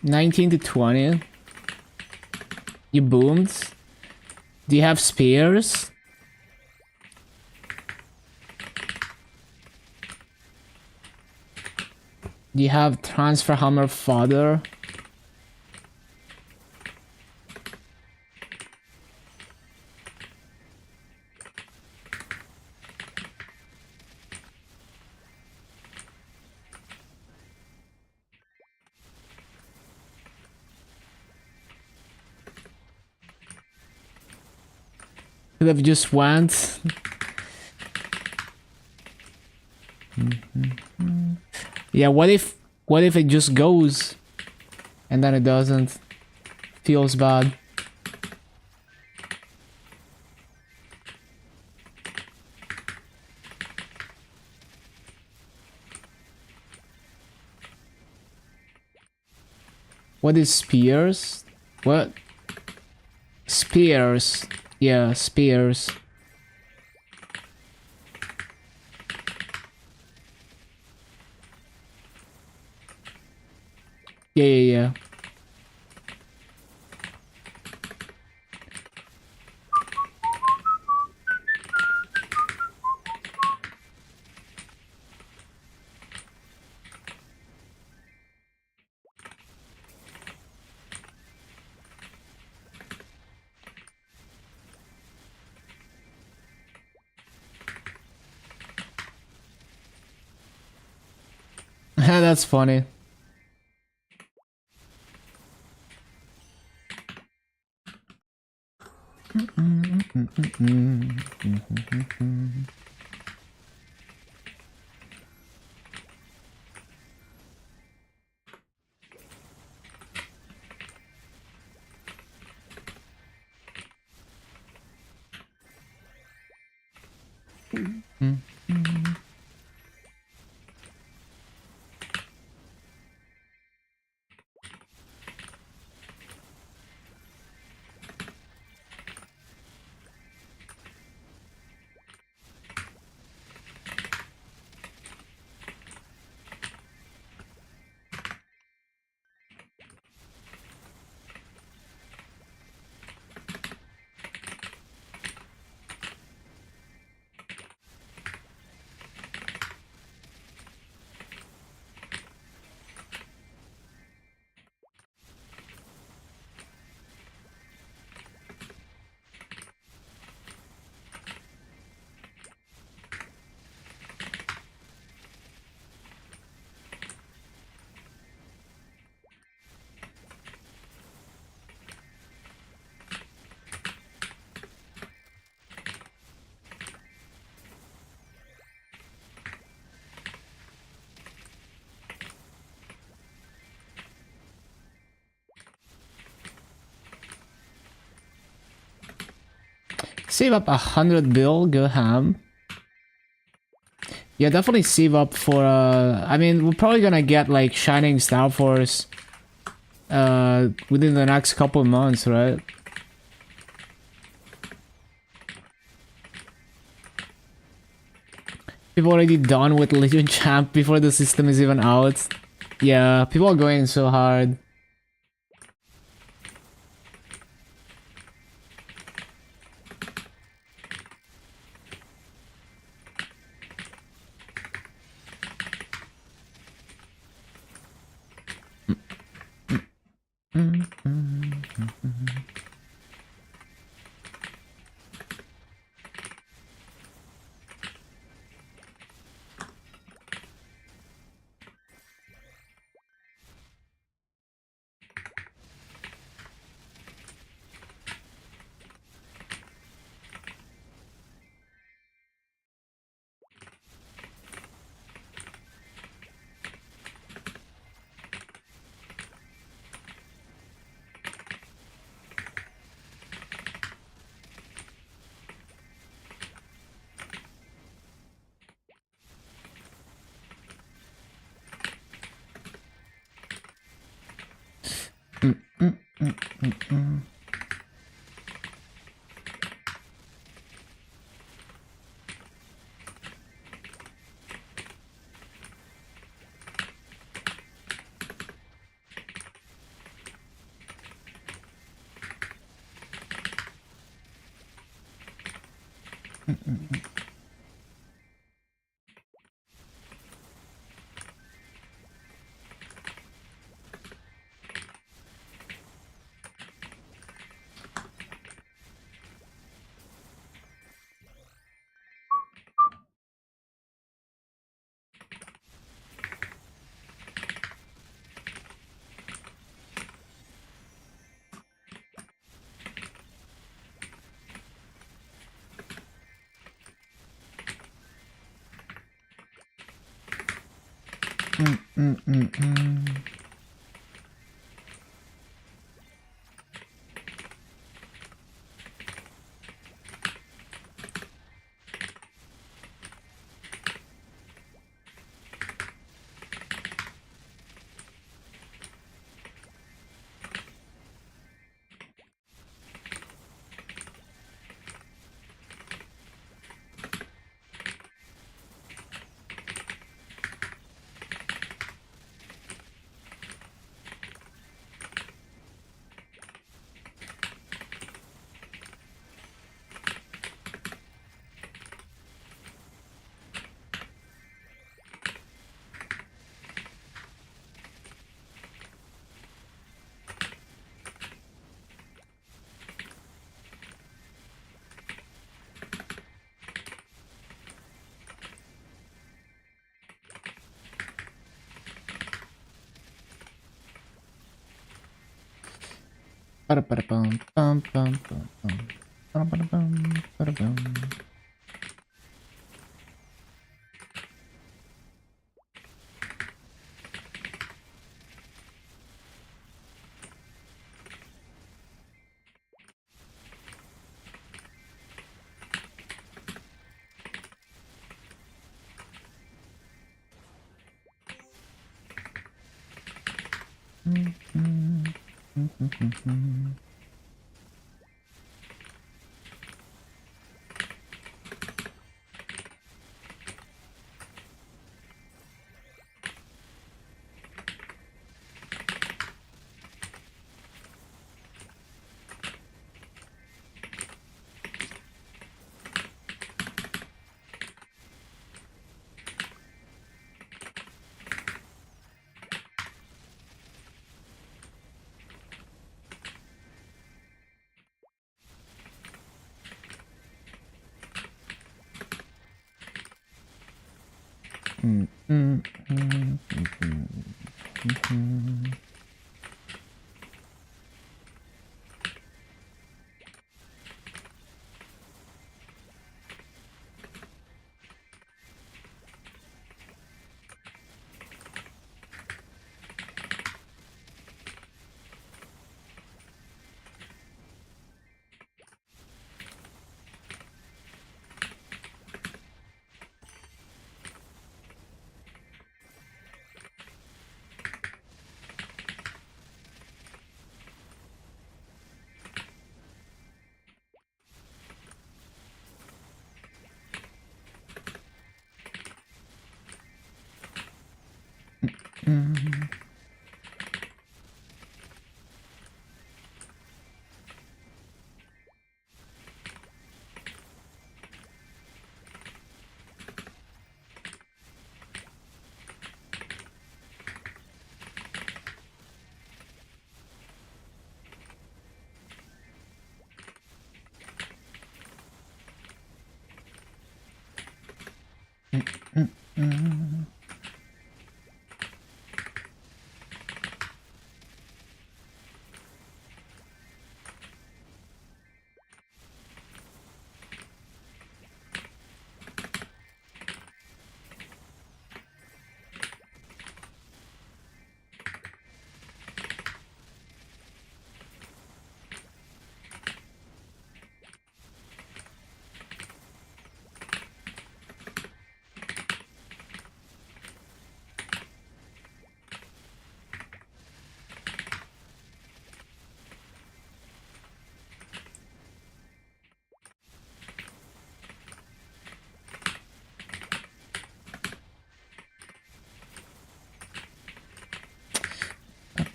19 to 20. You boomed. Do you have spears? Do you have transfer hammer fodder? Could have just went. Yeah, what if it just goes and then it doesn't? Feels bad. What is spears? What? Spears. Yeah, spears. Yeah. That's funny. Save up 100 bill, go ham. Yeah, definitely save up for I mean, we're probably gonna get like Shining Star Force within the next couple of months, right? People already done with Legion Champ before the system is even out. Yeah, people are going so hard.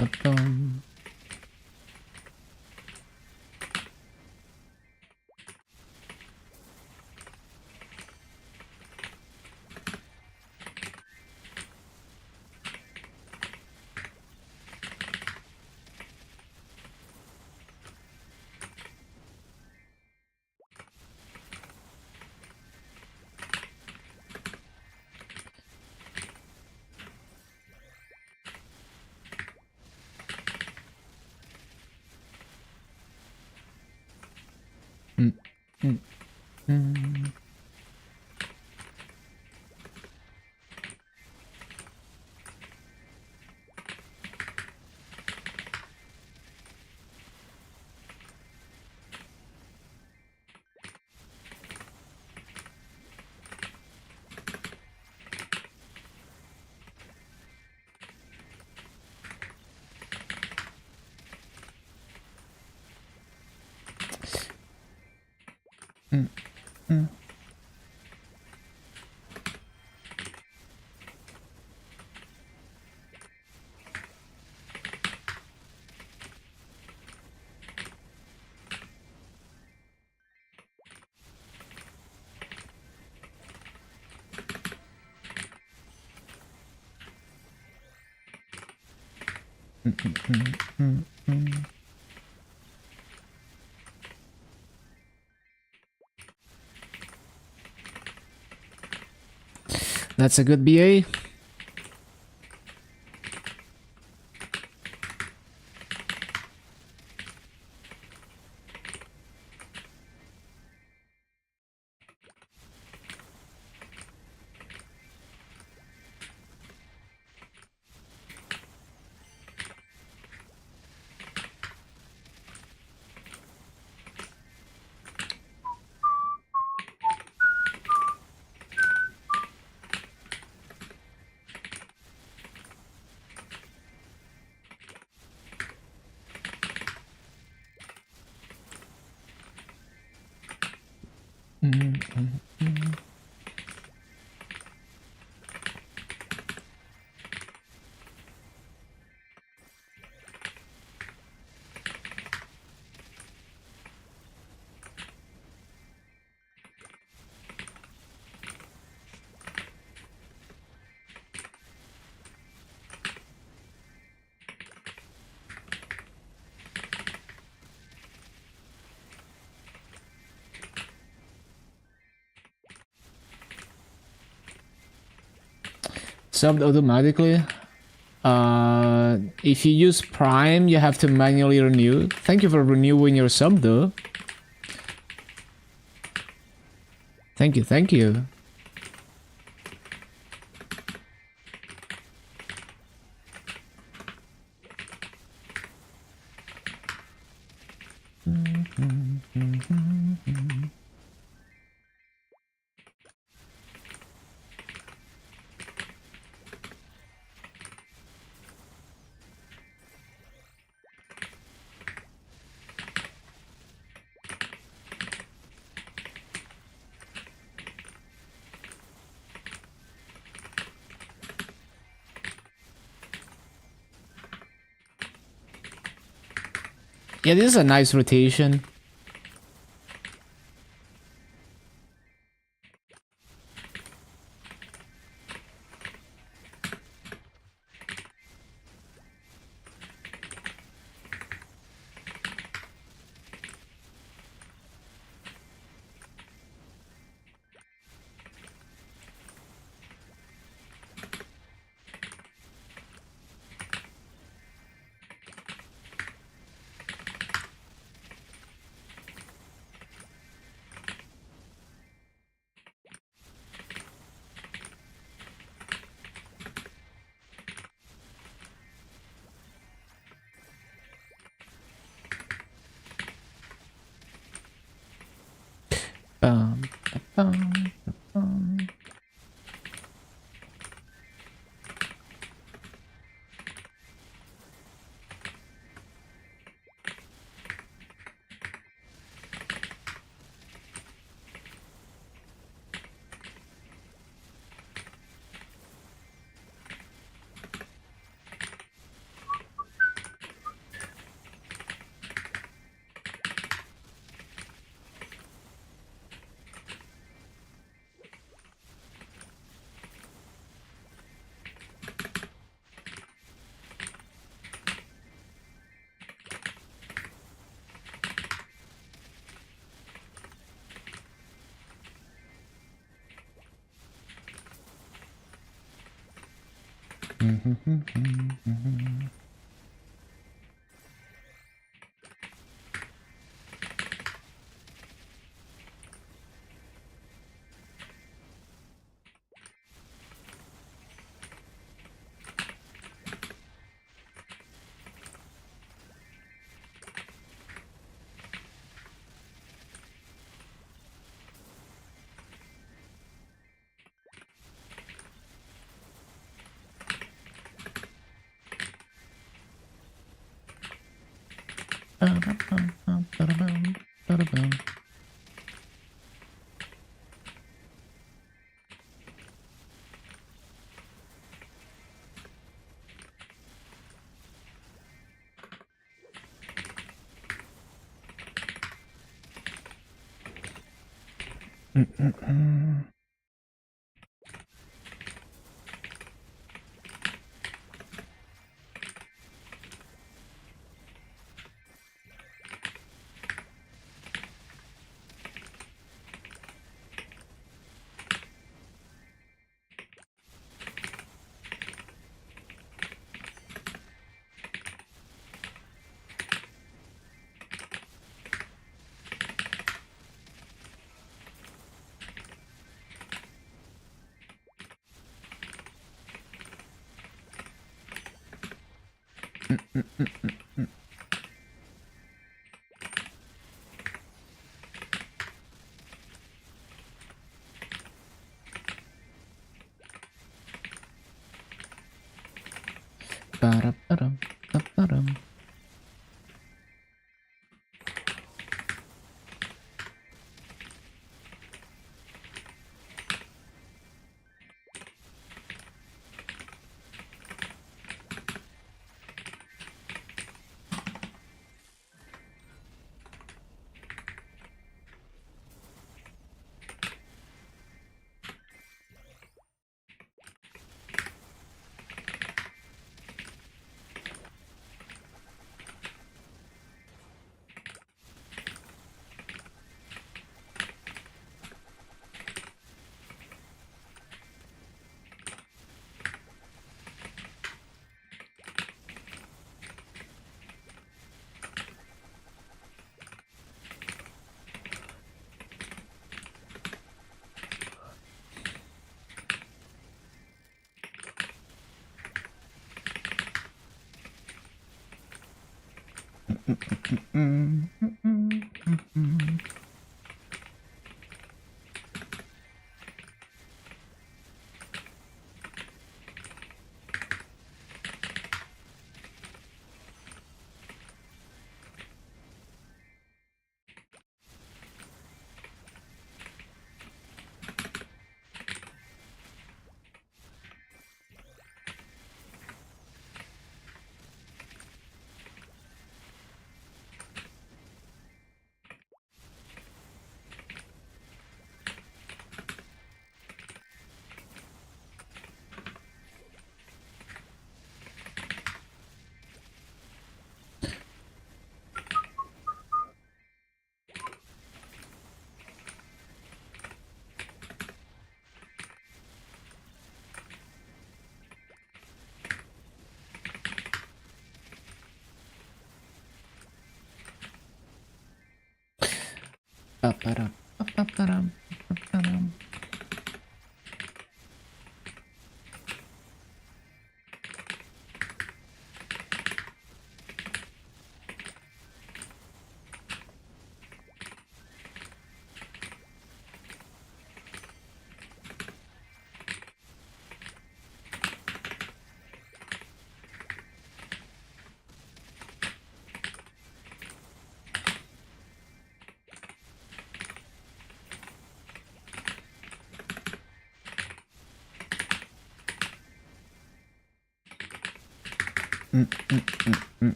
Ba-bum. Mm, mm, mm. Mm, mm. Mm, mm, mm, mm. That's a good BA. Mm, mm, mm. Subbed automatically. If you use Prime, you have to manually renew. Thank you for renewing your sub, though. Thank you, thank you. Yeah, this is a nice rotation. Bum, bum, bum.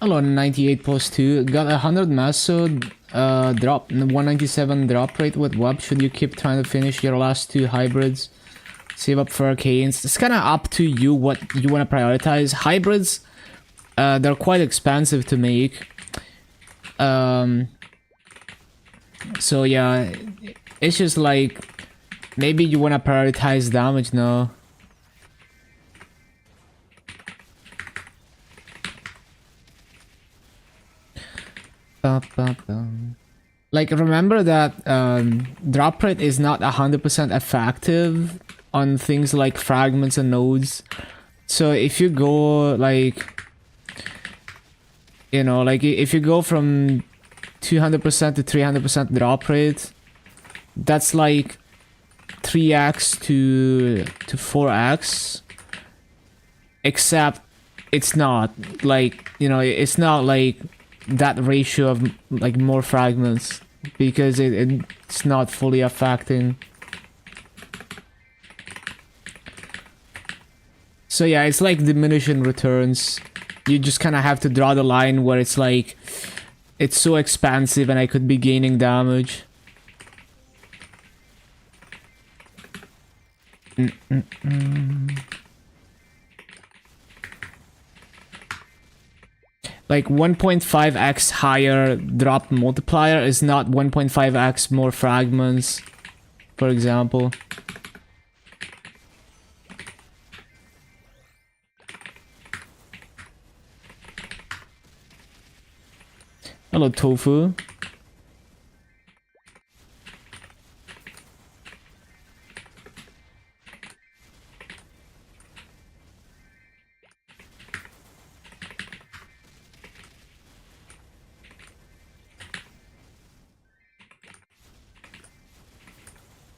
Hello, 98 plus 2. Got 100 Maso drop, 197 drop rate with web. Should you keep trying to finish your last 2 hybrids? Save up for arcanes. It's kind of up to you what you want to prioritize. Hybrids, they're quite expensive to make. So yeah, it's just like, maybe you want to prioritize damage now. Like, remember that drop rate is not 100% effective on things like fragments and nodes. So if you go like, you know, like if you go from 200% to 300% drop rate, that's like 3x to 4x. Except it's not like, you know, it's not like that ratio of like more fragments, because it's not fully affecting. So yeah, it's like diminishing returns. You just kind of have to draw the line where it's like, it's so expansive and I could be gaining damage. Like 1.5x higher drop multiplier is not 1.5x more fragments, for example. Hello, Tofu.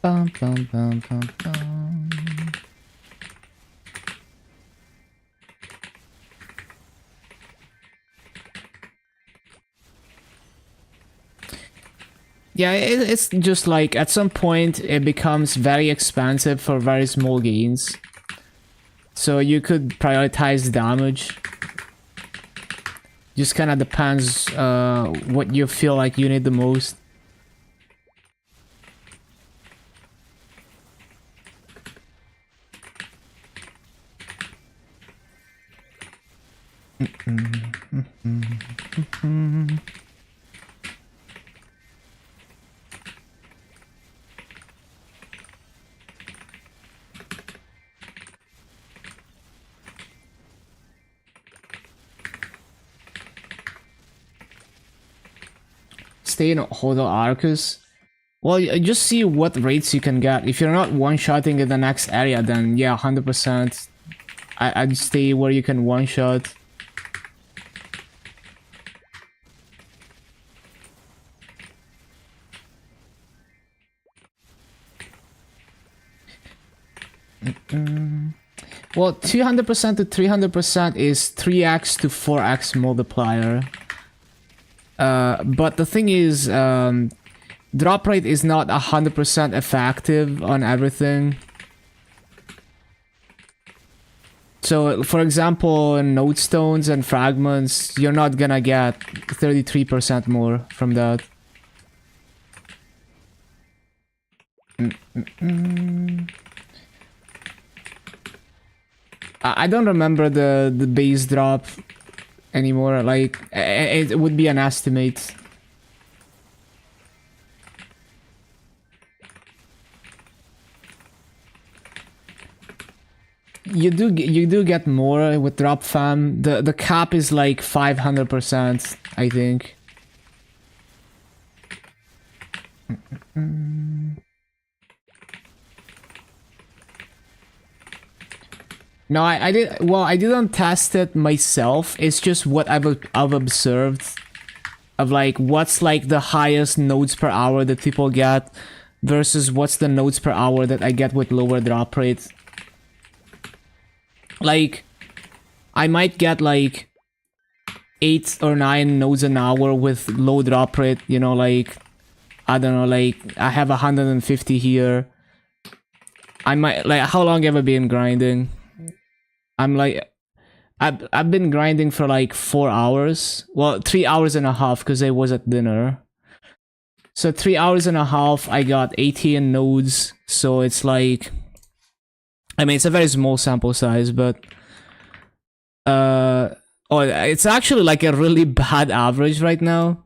Bum, bum, bum, bum, bum. Yeah, it's just like at some point it becomes very expensive for very small gains. So you could prioritize damage. Just kind of depends what you feel like you need the most. Stay in Hodel Arcus. Well, just see what rates you can get. If you're not one-shotting in the next area, then yeah, 100%. I'd stay where you can one-shot. Well, 200% to 300% is 3x to 4x multiplier. But the thing is, drop rate is not 100% effective on everything. So, for example, in node stones and fragments, you're not gonna get 33% more from that. I don't remember the base drop anymore. Like, it would be an estimate. You do get more with drop fam. The cap is like 500%, I think. No, I did. Well, I didn't test it myself. It's just what I've observed of like what's like the highest nodes per hour that people get versus what's the nodes per hour that I get with lower drop rate. Like, I might get like 8 or 9 nodes an hour with low drop rate. You know, like, I don't know, like I have 150 here. I might, like, how long have I been grinding? I'm like, I've been grinding for like 4 hours. Well, 3 hours and a half because I was at dinner. So 3 hours and a half, I got 18 nodes. So it's like, I mean, it's a very small sample size, but it's actually like a really bad average right now.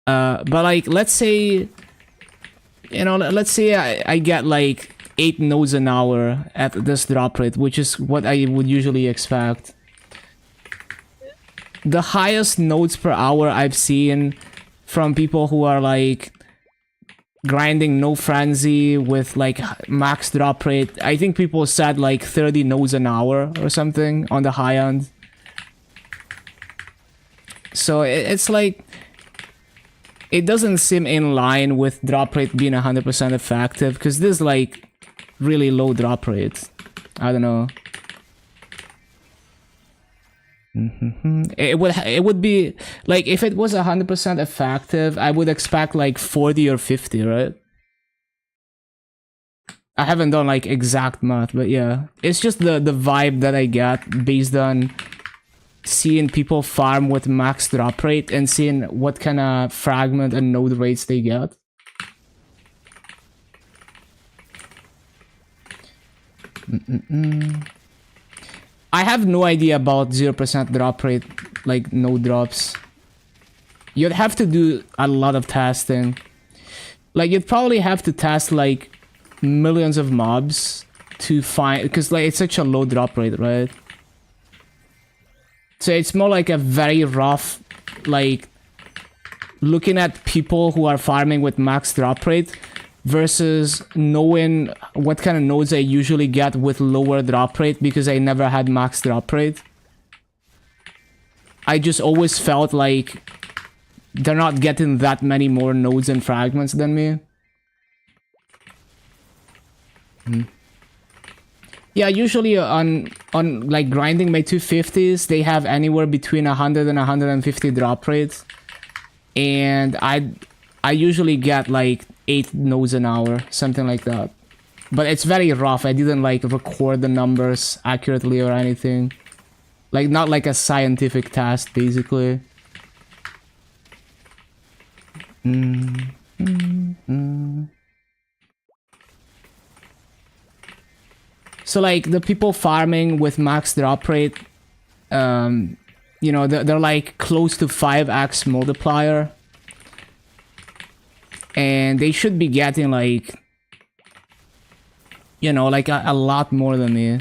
But like, let's say, let's say I get like 8 nodes an hour at this drop rate, which is what I would usually expect. The highest nodes per hour I've seen from people who are like grinding no frenzy with like max drop rate, I think people said like 30 nodes an hour or something on the high end. So it's like, it doesn't seem in line with drop rate being 100% effective, because this is like really low drop rate. I don't know. It would be like, if it was 100% effective, I would expect like 40 or 50, right? I haven't done like exact math, but yeah, it's just the vibe that I get based on seeing people farm with max drop rate and seeing what kind of fragment and node rates they get. I have no idea about 0% drop rate, like node drops. You'd have to do a lot of testing. Like, you'd probably have to test like millions of mobs to find, because like it's such a low drop rate, right? So it's more like a very rough, like, looking at people who are farming with max drop rate versus knowing what kind of nodes I usually get with lower drop rate, because I never had max drop rate. I just always felt like they're not getting that many more nodes and fragments than me. Yeah, usually on like grinding my 250s, they have anywhere between 100 and 150 drop rates. And I usually get like 8 nodes an hour, something like that. But it's very rough. I didn't like record the numbers accurately or anything. Like, not like a scientific test, basically. So like the people farming with max drop rate, you know, they're like close to 5x multiplier. And they should be getting like, you know, like a lot more than me.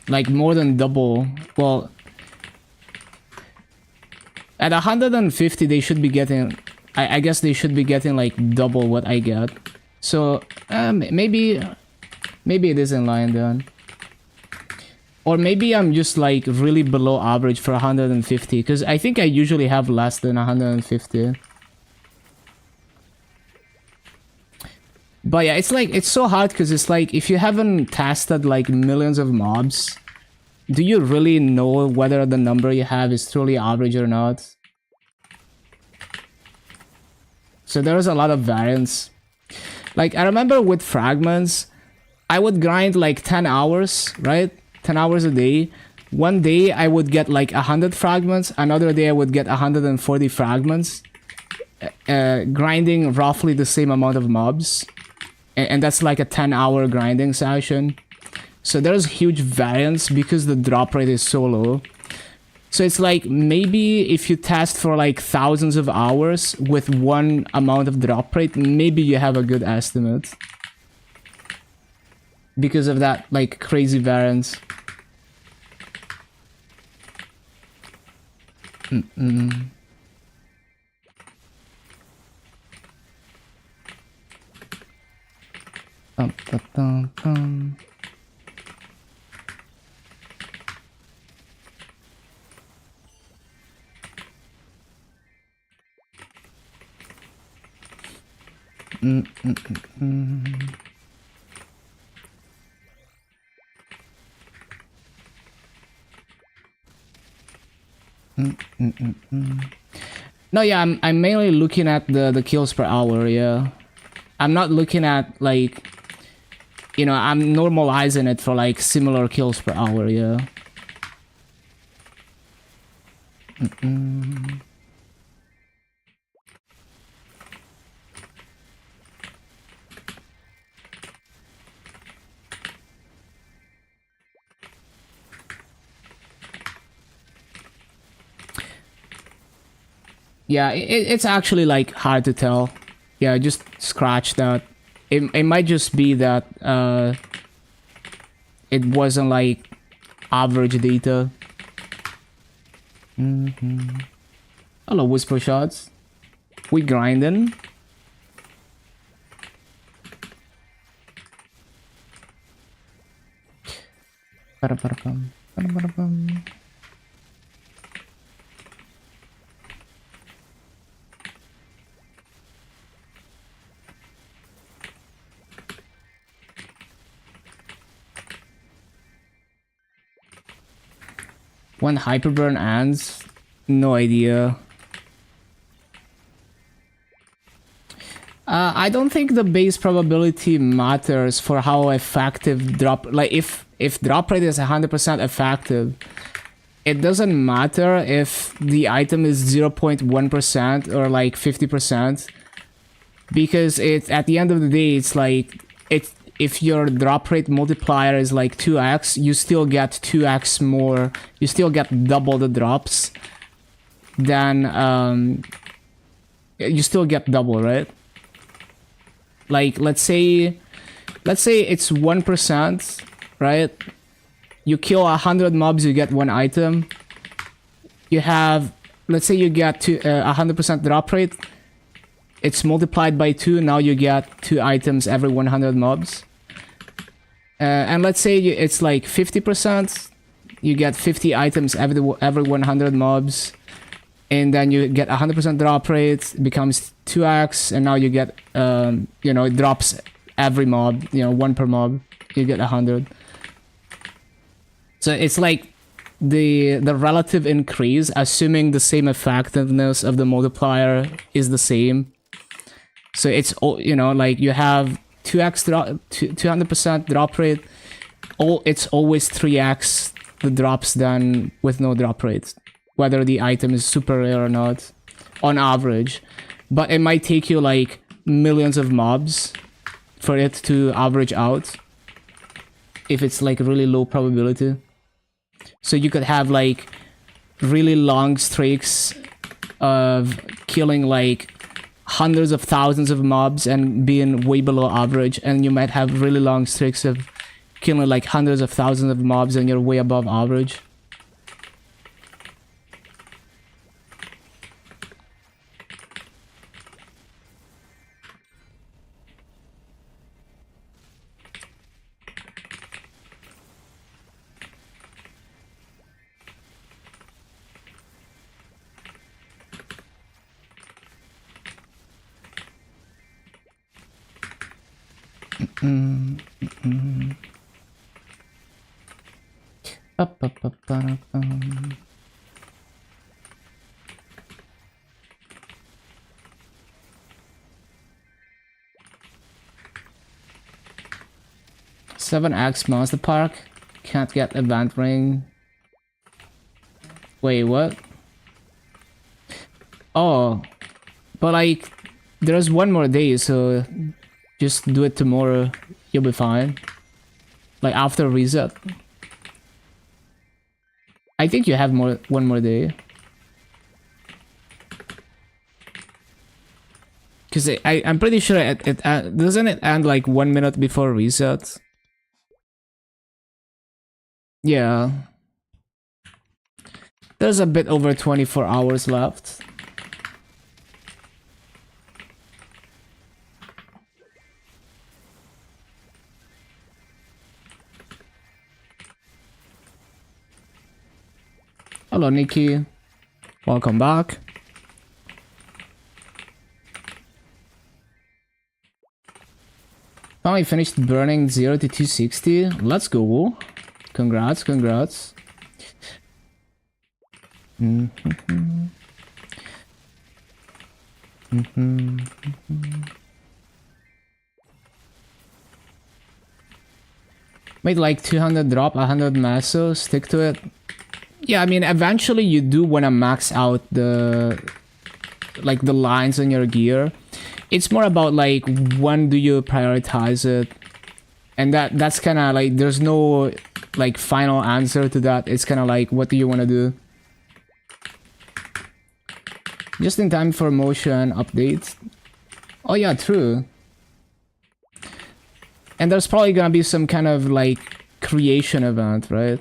Like more than double. Well, at 150 they should be getting, I guess they should be getting like double what I get. So maybe it is in line then. Or maybe I'm just like really below average for 150, because I think I usually have less than 150. But yeah, it's like, it's so hard, because it's like, if you haven't tested like millions of mobs, do you really know whether the number you have is truly average or not? So there's a lot of variance. Like, I remember with fragments, I would grind like 10 hours, right? 10 hours a day. One day I would get like 100 fragments. Another day I would get 140 fragments. Grinding roughly the same amount of mobs. And that's like a 10-hour grinding session. So there's huge variance because the drop rate is so low. So it's like, maybe if you test for like thousands of hours with one amount of drop rate, maybe you have a good estimate. Because of that like crazy variance. No, yeah, I'm mainly looking at the kills per hour, yeah. I'm not looking at like, you know, I'm normalizing it for like similar kills per hour, yeah. Yeah, it's actually like hard to tell. Yeah, just scratch that. It might just be that it wasn't like average data. Hello, whisper shots. We grinding. Ba-da-ba-da-bum, ba-da-ba-da-bum. When hyperburn ends, no idea. I don't think the base probability matters for how effective drop. Like if drop rate is 100% effective, it doesn't matter if the item is 0.1% or like 50%, because it's at the end of the day, it's like if your drop rate multiplier is like 2x, you still get 2x more. You still get double the drops. Then you still get double, right? Like let's say it's 1%, right? You kill 100 mobs, you get one item. You have, let's say you get to 100% drop rate. It's multiplied by 2. Now you get 2 items every 100 mobs. And let's say it's like 50%. You get 50 items every 100 mobs. And then you get 100% drop rate. It becomes 2x. And now you get, you know, it drops every mob. You know, 1 per mob. You get 100. So it's like the relative increase, assuming the same effectiveness of the multiplier is the same. So it's, you know, like you have 2x 200% drop rate. It's always 3x the drops than with no drop rate, whether the item is super rare or not, on average. But it might take you like millions of mobs for it to average out, if it's like really low probability. So you could have like really long streaks of killing like hundreds of thousands of mobs and being way below average, and you might have really long streaks of killing like hundreds of thousands of mobs and you're way above average. Seven X Monster Park. Can't get event ring. Wait, what? Oh, but like, there's one more day, so just do it tomorrow. You'll be fine. Like after reset. I think you have one more day. Cause I'm pretty sure it doesn't it end like 1 minute before reset. Yeah. There's a bit over 24 hours left. Hello, Nikki. Welcome back. Finally finished burning 0 to 260. Let's go. Congrats, congrats. Made like 200 drop, 100 meso, stick to it. Yeah, I mean, eventually you do want to max out the lines on your gear. It's more about like when do you prioritize it, and that's kind of like there's no like final answer to that. It's kind of like what do you want to do. Just in time for motion updates. Oh yeah, true. And there's probably gonna be some kind of like creation event, right?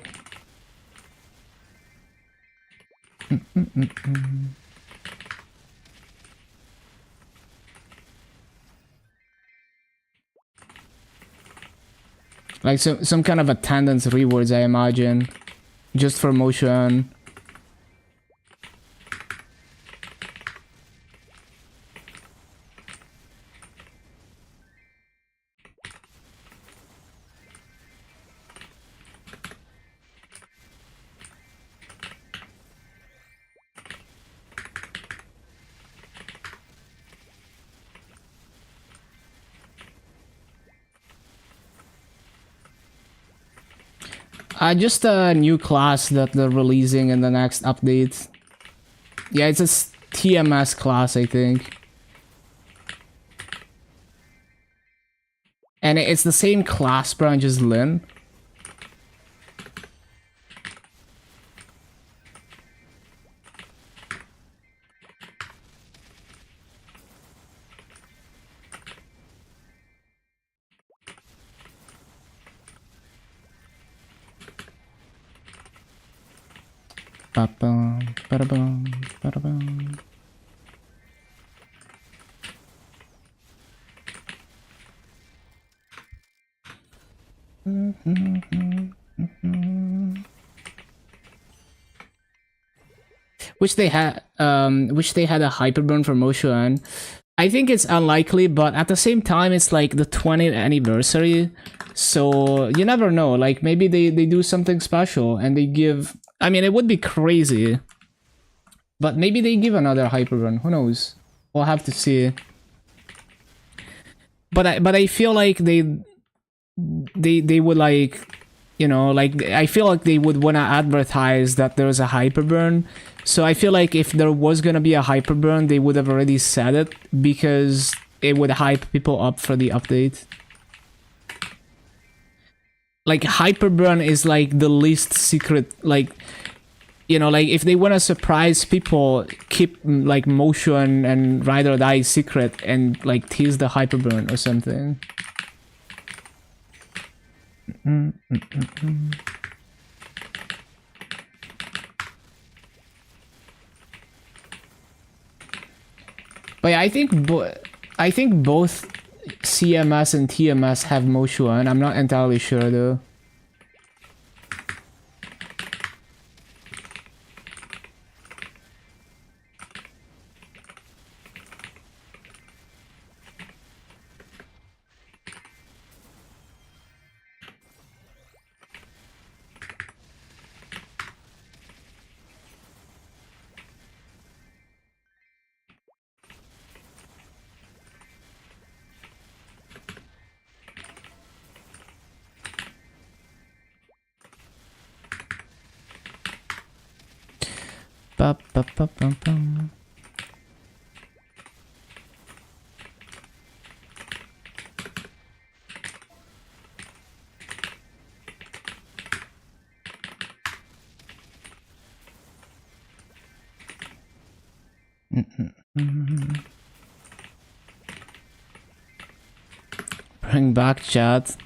Like some kind of attendance rewards, I imagine, just for motion. Just a new class that they're releasing in the next update. Yeah, it's a TMS class, I think. And it's the same class branch as Lin. Ba-bum, ba-da-bum, ba-da-bum. Wish they had a hyperburn for motion. I think it's unlikely, but at the same time it's like the 20th anniversary, so you never know. Like maybe they do something special and they give, I mean, it would be crazy, but maybe they give another hyperburn. Who knows? We'll have to see. But I feel like they would, like, you know, like I feel like they would want to advertise that there's a hyperburn. So I feel like if there was gonna be a hyperburn, they would have already said it, because it would hype people up for the update. Like hyperburn is like the least secret, like, you know, like if they want to surprise people, keep like motion and ride or die secret and like tease the hyperburn or something. But yeah, I think both CMS and TMS have motion. I'm not entirely sure though. Ba, ba, ba, ba, ba. Bring back chat.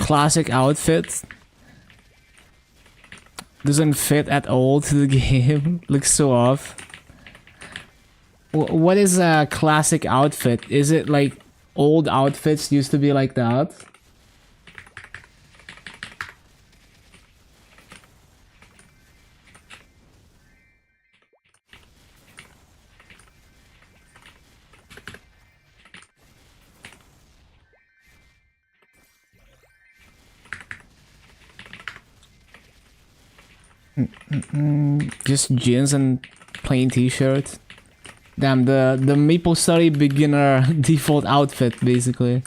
Classic outfit. Doesn't fit at all to the game. Looks so off. What is a classic outfit? Is it like old outfits used to be like that? Just jeans and plain t-shirt. Damn, the MapleStory beginner default outfit, basically.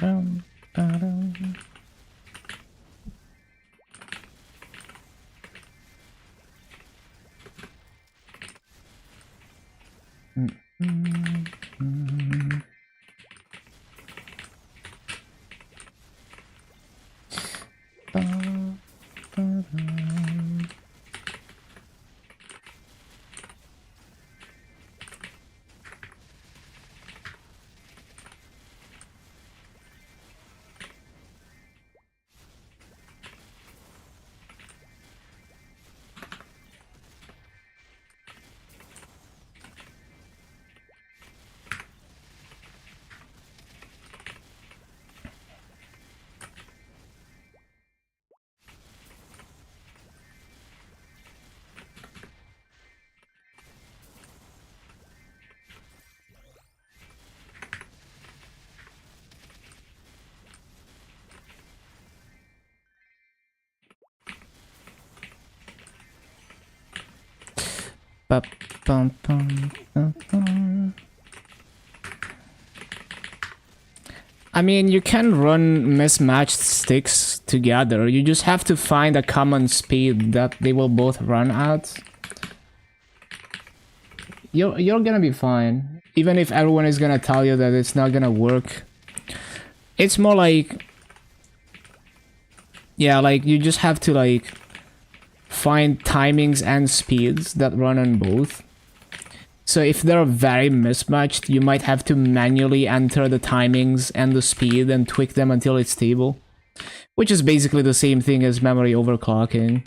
Ba-dum, ba-dum. I mean, you can run mismatched sticks together. You just have to find a common speed that they will both run at. You're gonna be fine. Even if everyone is gonna tell you that it's not gonna work. It's more like... yeah, like, you just have to, like, find timings and speeds that run on both. So if they're very mismatched, you might have to manually enter the timings and the speed and tweak them until it's stable. Which is basically the same thing as memory overclocking.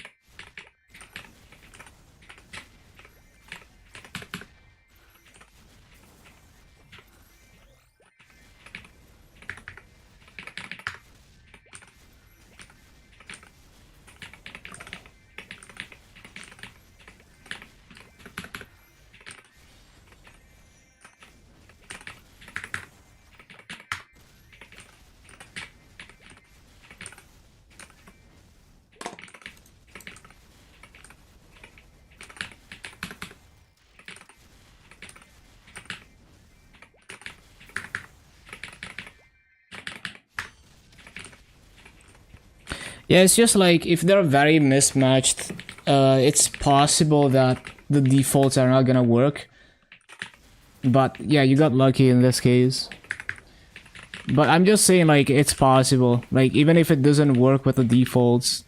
Yeah, it's just like, if they're very mismatched, it's possible that the defaults are not gonna work. But yeah, you got lucky in this case. But I'm just saying, like, it's possible. Like, even if it doesn't work with the defaults,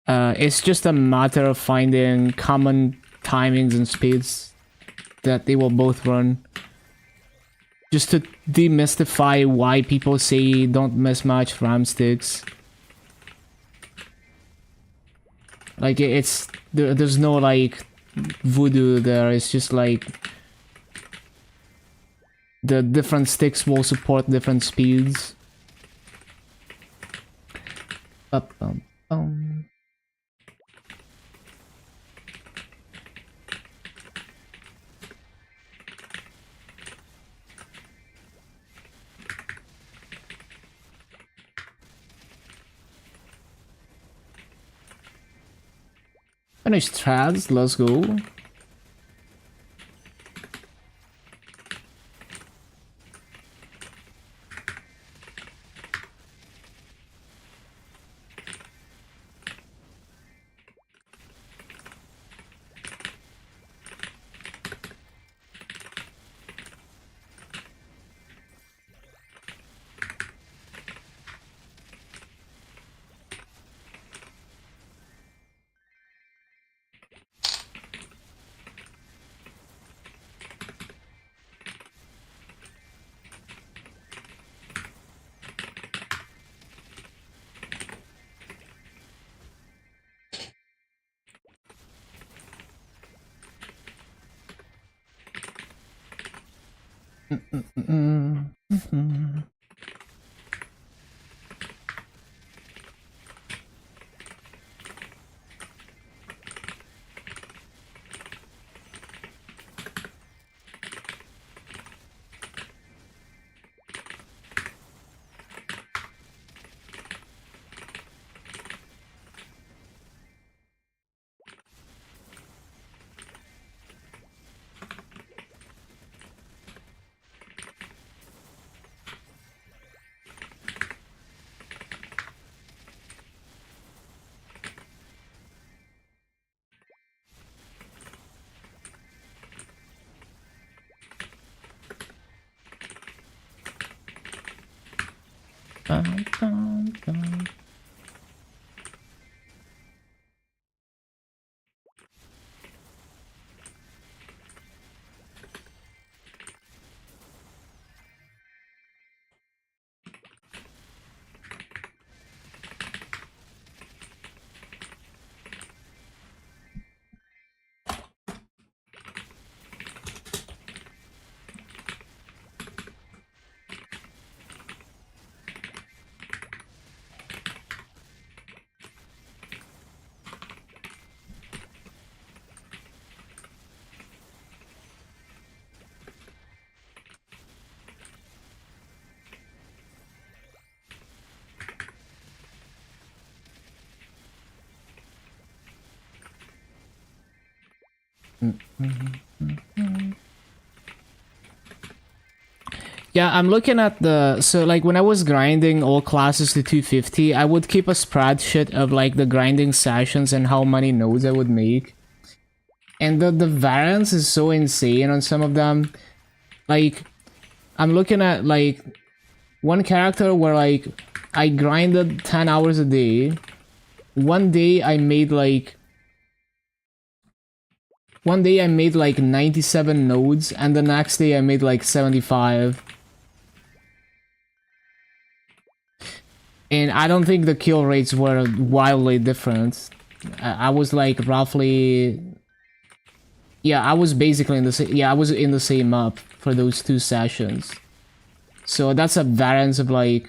it's just a matter of finding common timings and speeds that they will both run. Just to demystify why people say don't mismatch RAM sticks. Like, there's no, like, voodoo there. It's just like the different sticks will support different speeds. Finish threads, let's go. Bum, bum, bum. Yeah, I'm looking at the so like when I was grinding all classes to 250, I would keep a spreadsheet of like the grinding sessions and how many nodes I would make. And the variance is so insane on some of them. Like I'm looking at like one character where like I grinded 10 hours a day. One day I made like 97 nodes, and the next day I made like 75. And I don't think the kill rates were wildly different. I was like roughly... Yeah, I was basically in the same... Yeah, I was in the same map for those 2 sessions. So that's a variance of like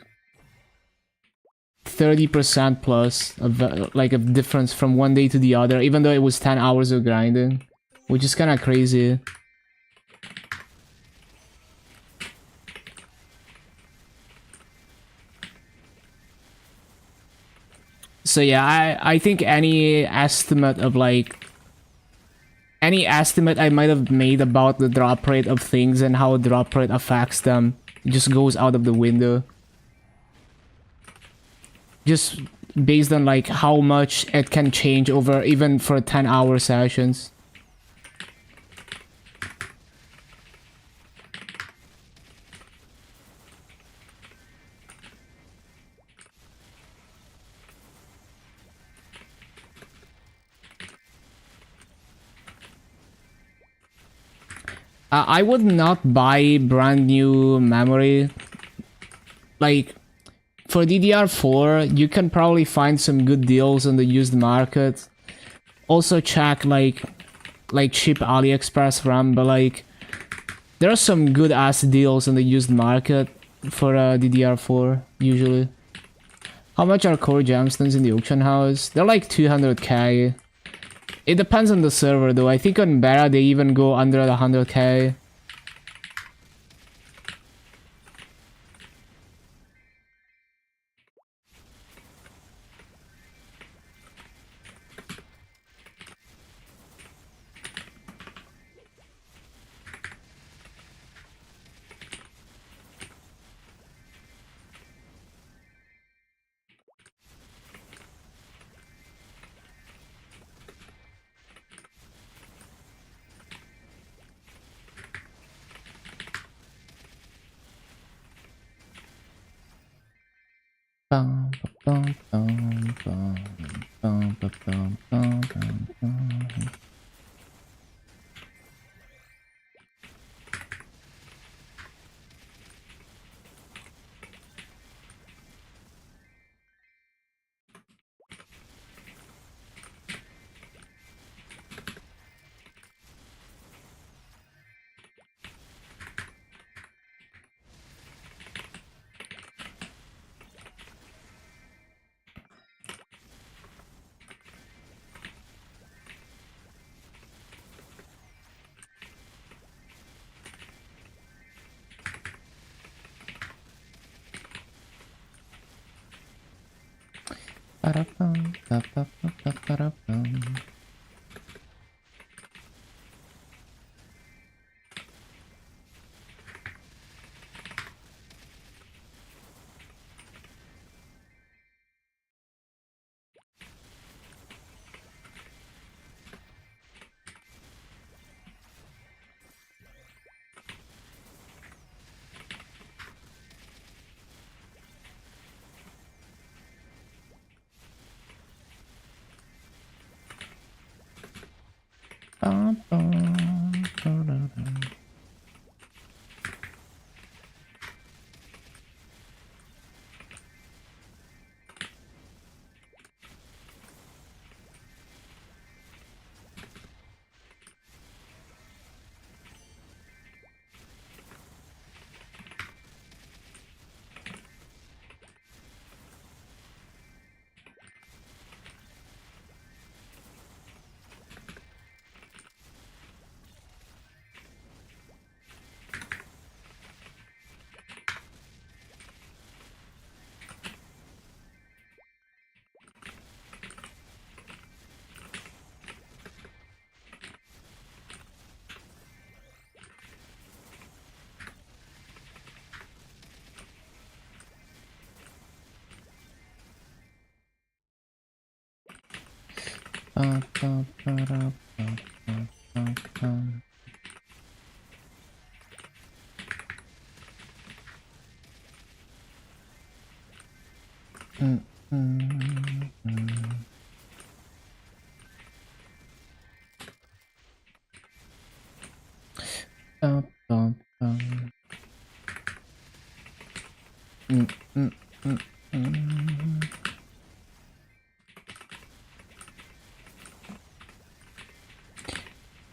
30% plus of like a difference from one day to the other, even though it was 10 hours of grinding, which is kind of crazy. So yeah, I think any estimate of like... Any estimate I might have made about the drop rate of things and how drop rate affects them just goes out of the window. Just based on like how much it can change over even for 10-hour sessions. I would not buy brand new memory. Like, for DDR4, you can probably find some good deals on the used market. Also check like cheap AliExpress RAM, but like there are some good ass deals on the used market for DDR4 usually. How much are core gemstones in the auction house? They're like 200k. It depends on the server though. I think on Bera they even go under the 100k. Bum, bum, bum, bum, bum, bum, bum, bum, bum, bum. Ba-da-bum, ba-ba-ba-ba-ba-da-bum.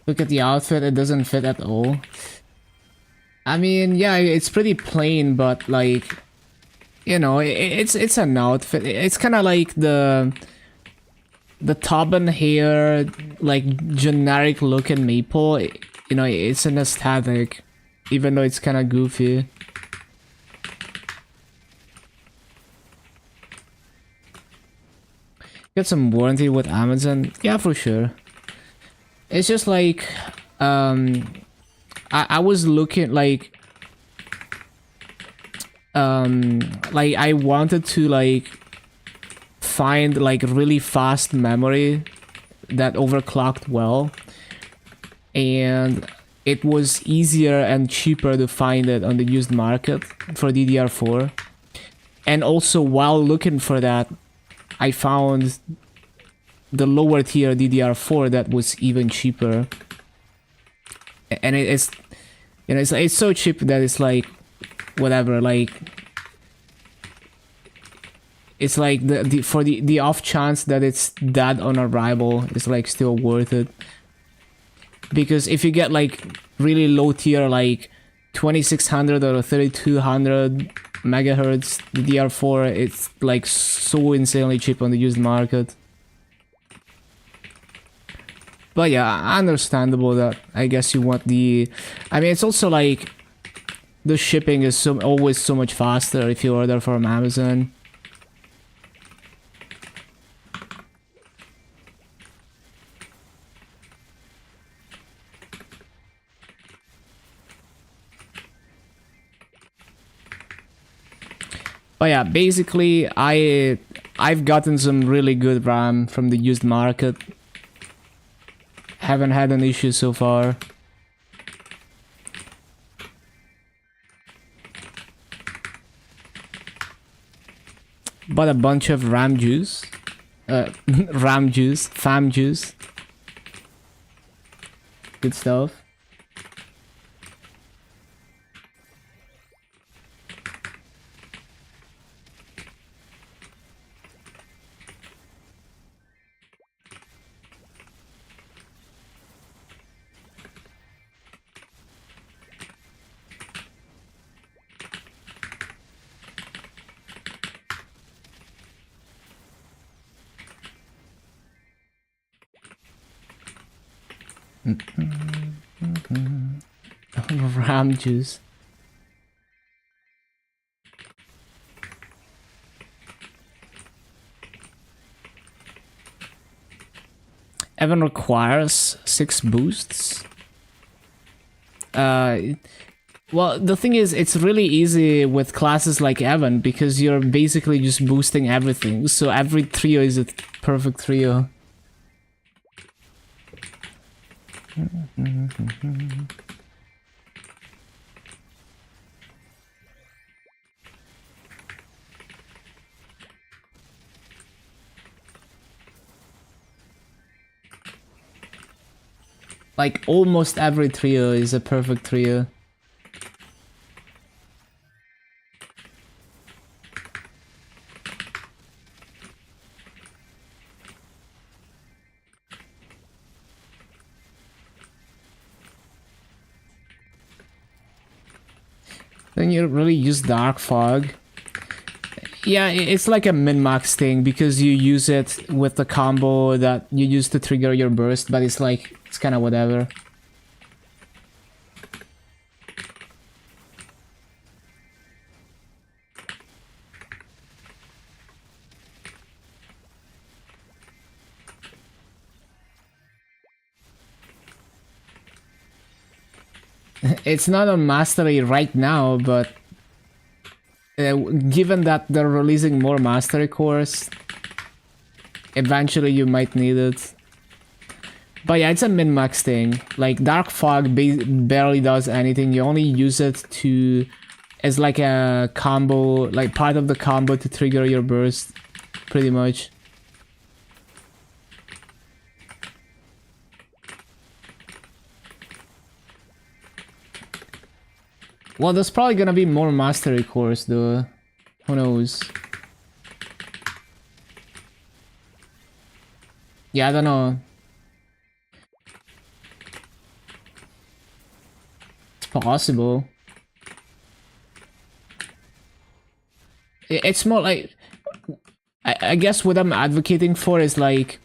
Look at the outfit, it doesn't fit at all. I mean, yeah, it's pretty plain, but like, you know, it's an outfit. It's kind of like the top and hair, like generic look in Maple. You know, it's an aesthetic, even though it's kind of goofy. Get some warranty with Amazon, yeah, for sure. It's just like, I was looking like I wanted to like find like really fast memory that overclocked well, and it was easier and cheaper to find it on the used market for DDR4. And also while looking for that, I found the lower tier DDR4 that was even cheaper, and it's, you know, it's so cheap that it's like whatever, like it's like the off chance that it's that on arrival is like still worth it. Because if you get like really low tier, like 2600 or 3200 megahertz DDR4, it's like so insanely cheap on the used market. But yeah, understandable that I guess you want the... I mean, it's also like the shipping is always so much faster if you order from Amazon. But yeah, basically I've gotten some really good RAM from the used market. Haven't had an issue so far. Bought a bunch of RAM juice. RAM juice. Fam juice. Good stuff. RAM juice. Evan requires 6 boosts. Well, the thing is, it's really easy with classes like Evan because you're basically just boosting everything. So every trio is a perfect trio. Like almost every trio is a perfect trio. Then you really use Dark Fog. Yeah, it's like a min-max thing because you use it with the combo that you use to trigger your burst, but it's like, it's kind of whatever. It's not on Mastery right now, but given that they're releasing more Mastery cores, eventually you might need it. But yeah, it's a min-max thing. Like, Dark Fog barely does anything. You only use it to... as like a combo, like part of the combo to trigger your burst, pretty much. Well, there's probably gonna be more Mastery cores, though. Who knows? Yeah, I don't know. It's possible. It's more like... I guess what I'm advocating for is like...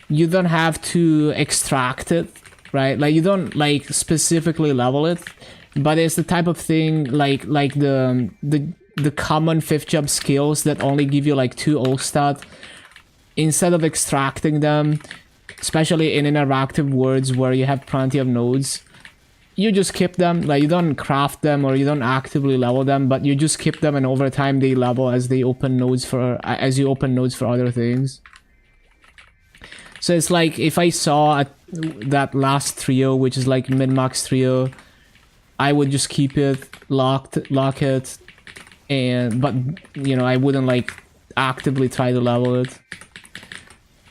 you don't have to extract it, right? Like, you don't, like, specifically level it. But it's the type of thing like the common 5th jump skills that only give you like 2 ult stat. Instead of extracting them, especially in interactive worlds where you have plenty of nodes, you just keep them. Like, you don't craft them or you don't actively level them, but you just keep them, and over time they level as they open nodes for you open nodes for other things. So it's like if I saw that last trio, which is like min-max trio, I would just keep it, lock it, but you know, I wouldn't like actively try to level it.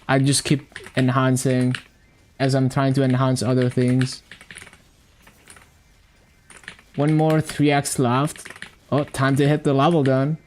I'd just keep enhancing as I'm trying to enhance other things. One more 3x left. Oh, time to hit the level then.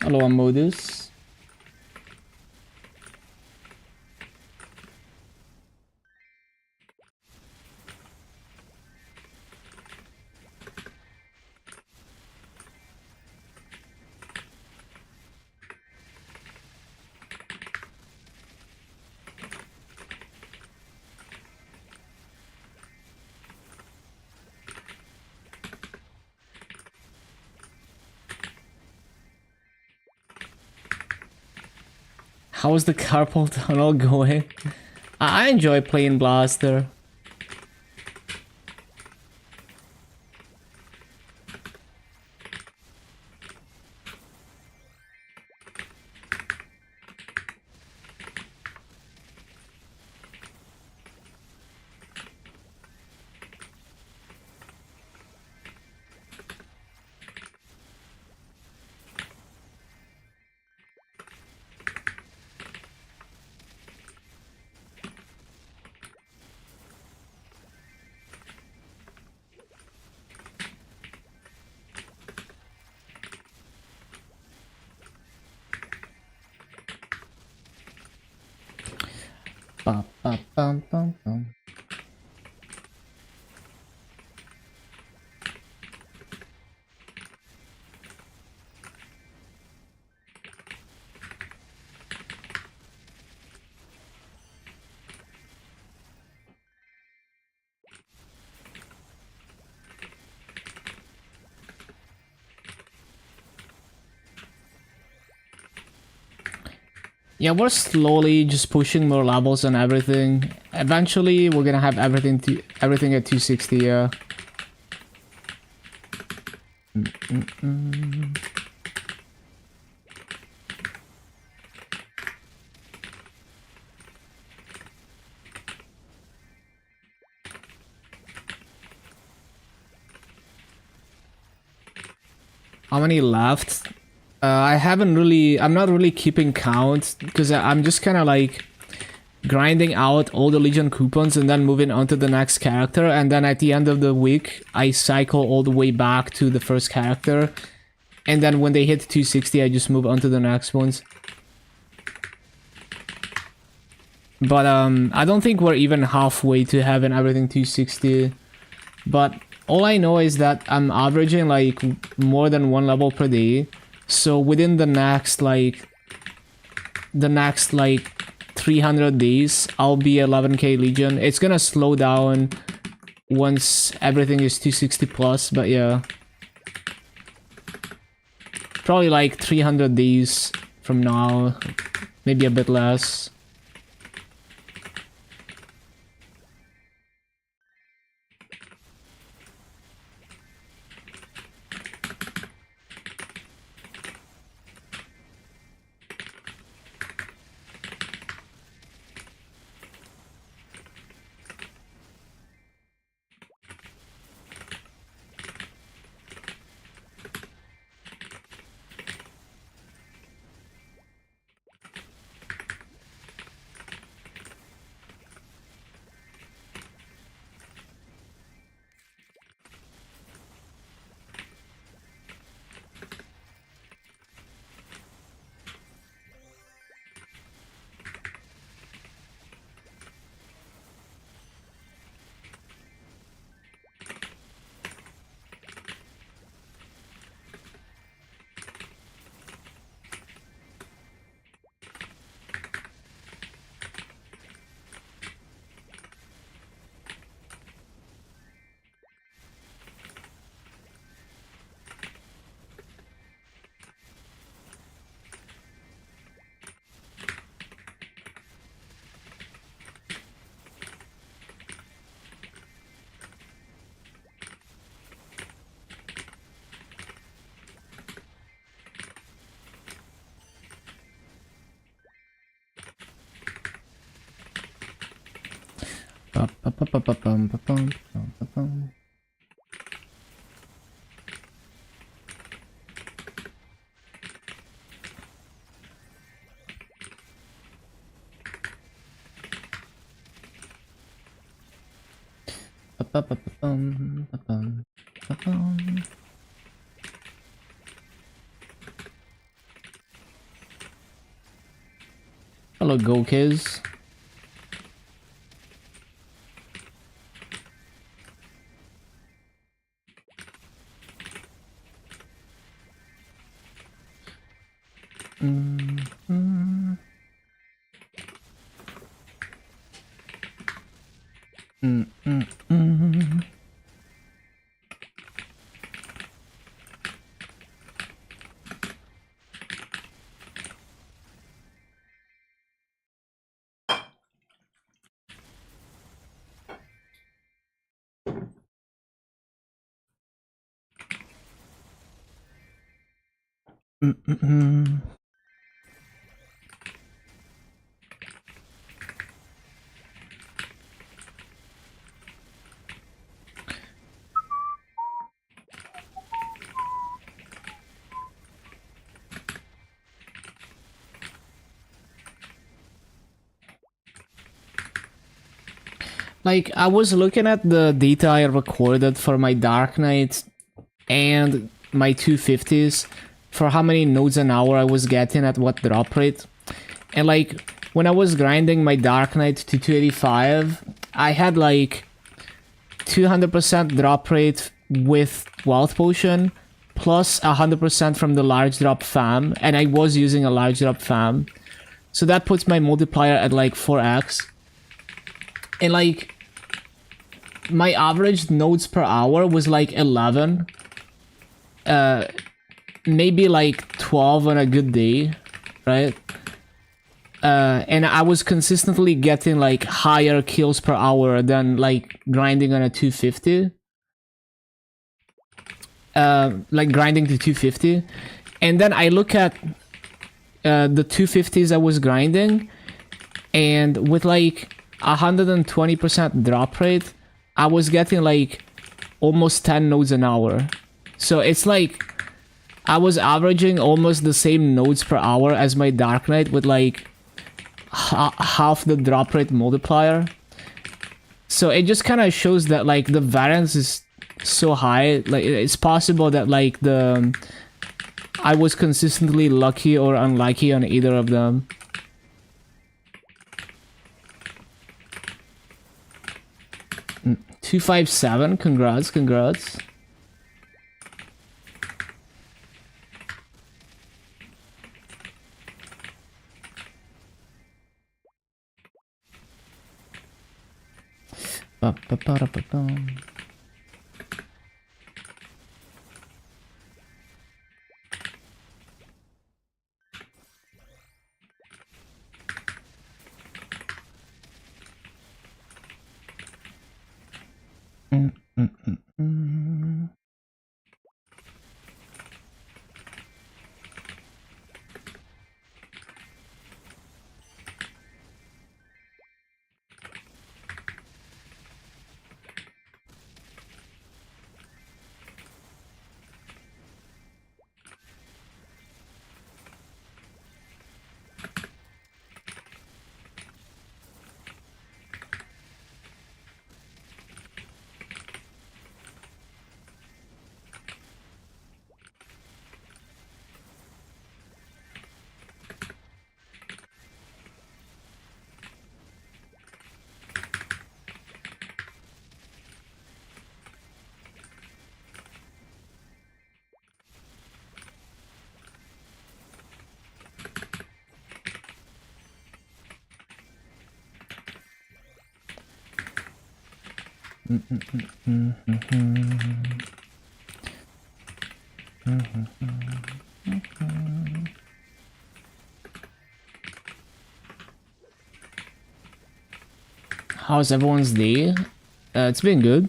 Hello, Modus. How's the carpal tunnel going? I enjoy playing Blaster. Bum, bum, bum, bum, bum. Yeah, we're slowly just pushing more levels on everything. Eventually, we're gonna have everything at 260. Yeah. How many left? I'm not really keeping count because I'm just kind of like grinding out all the Legion coupons and then moving on to the next character. And then at the end of the week, I cycle all the way back to the first character. And then when they hit 260, I just move on to the next ones. But I don't think we're even halfway to having everything 260. But all I know is that I'm averaging like more than 1 level per day. So within the next like 300 days, I'll be 11k Legion. It's gonna slow down once everything is 260 plus, but yeah. Probably like 300 days from now, maybe a bit less. Hello, Go Kids. Like, I was looking at the data I recorded for my Dark Knight and my 250s for how many nodes an hour I was getting at what drop rate. And like, when I was grinding my Dark Knight to 285, I had like 200% drop rate with Wealth Potion, plus 100% from the large drop fam, and I was using a large drop fam. So that puts my multiplier at like 4x. And like, my average nodes per hour was like 11. Maybe like 12 on a good day, right? and I was consistently getting like higher kills per hour than like grinding on a 250. Like grinding to 250, and then I look at the 250s I was grinding, and with like 120% drop rate, I was getting like almost 10 nodes an hour. So it's like I was averaging almost the same nodes per hour as my Dark Knight with like half the drop rate multiplier. So it just kind of shows that like the variance is so high. Like it's possible that like I was consistently lucky or unlucky on either of them. Mm, 257, congrats. Ba-ba-ba-da-ba-bum. How's everyone's day? It's been good.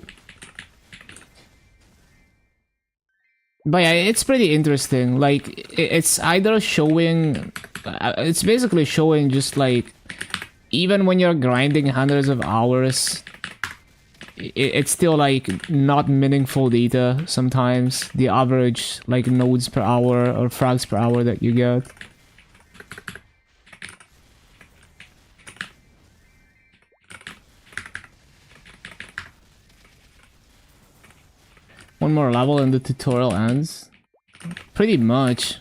But yeah, it's pretty interesting. Like, it's either showing... it's basically showing just like... Even when you're grinding hundreds of hours... It's still like not meaningful data sometimes. The average like nodes per hour or frags per hour that you get. One more level and the tutorial ends. Pretty much.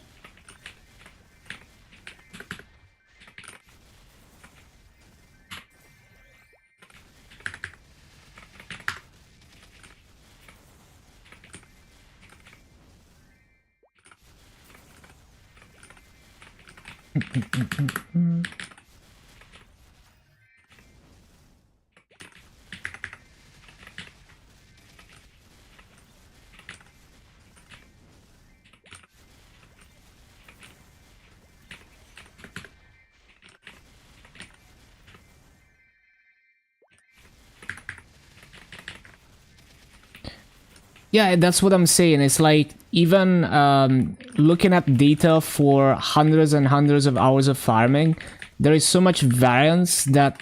Yeah, that's what I'm saying. It's like even looking at data for hundreds and hundreds of hours of farming, there is so much variance that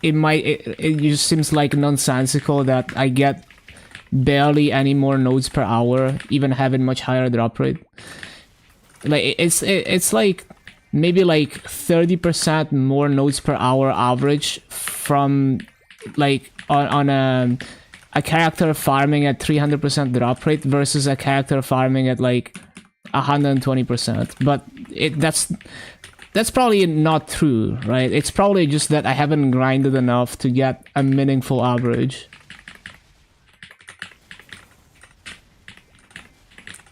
it just seems like nonsensical that I get barely any more nodes per hour, even having much higher drop rate. Like it's like maybe like 30% more nodes per hour average from like on a character farming at 300% drop rate versus a character farming at like 120%. But that's probably not true, right? It's probably just that I haven't grinded enough to get a meaningful average.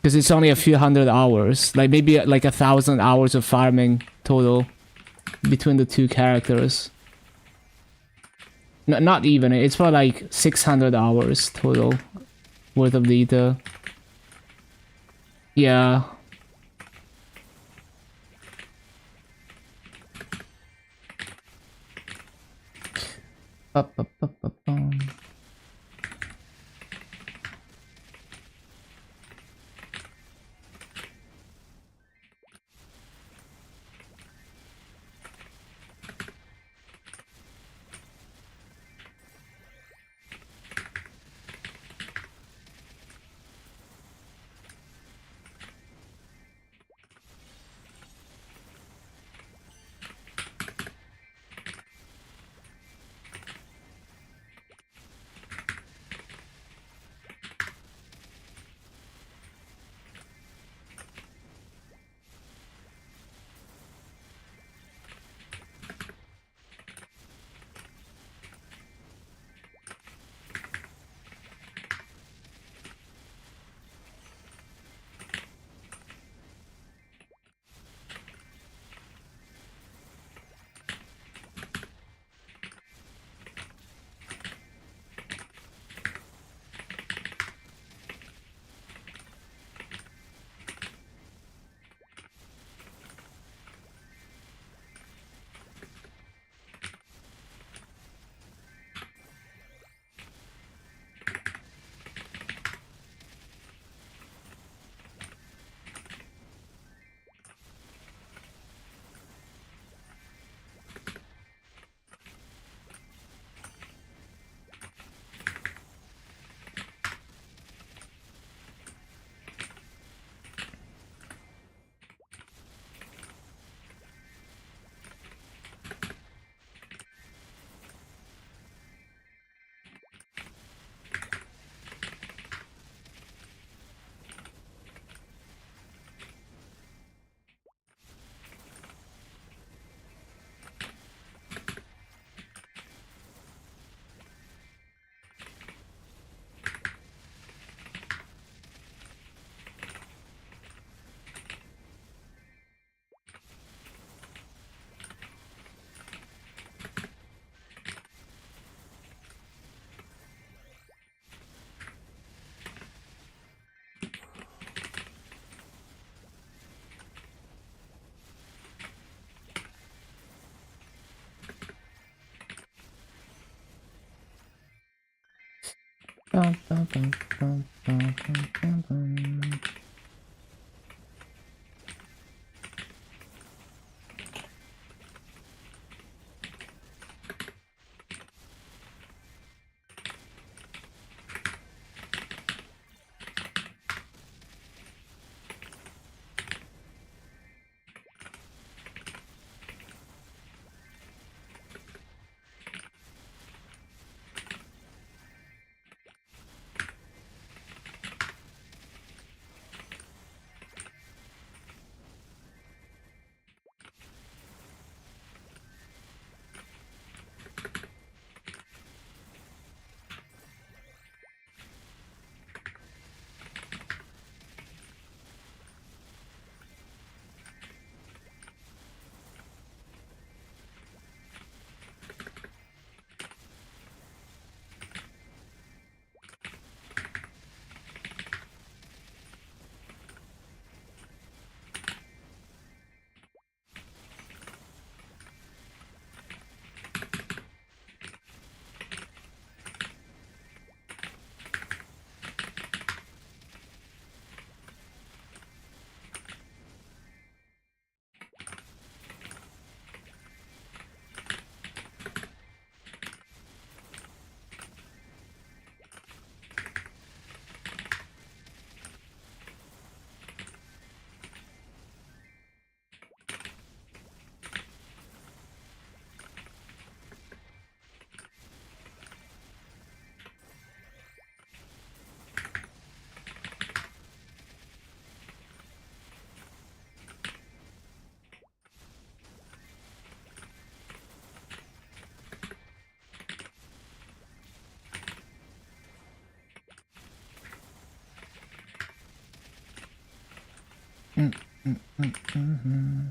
Because it's only a few hundred hours, like maybe like 1,000 hours of farming total between the two characters. Not even, it's probably like 600 hours total worth of data. Yeah. Ba-ba-ba-ba-bum. Ba-ba-ba-ba-ba-ba-ba-ba. Mm-hmm.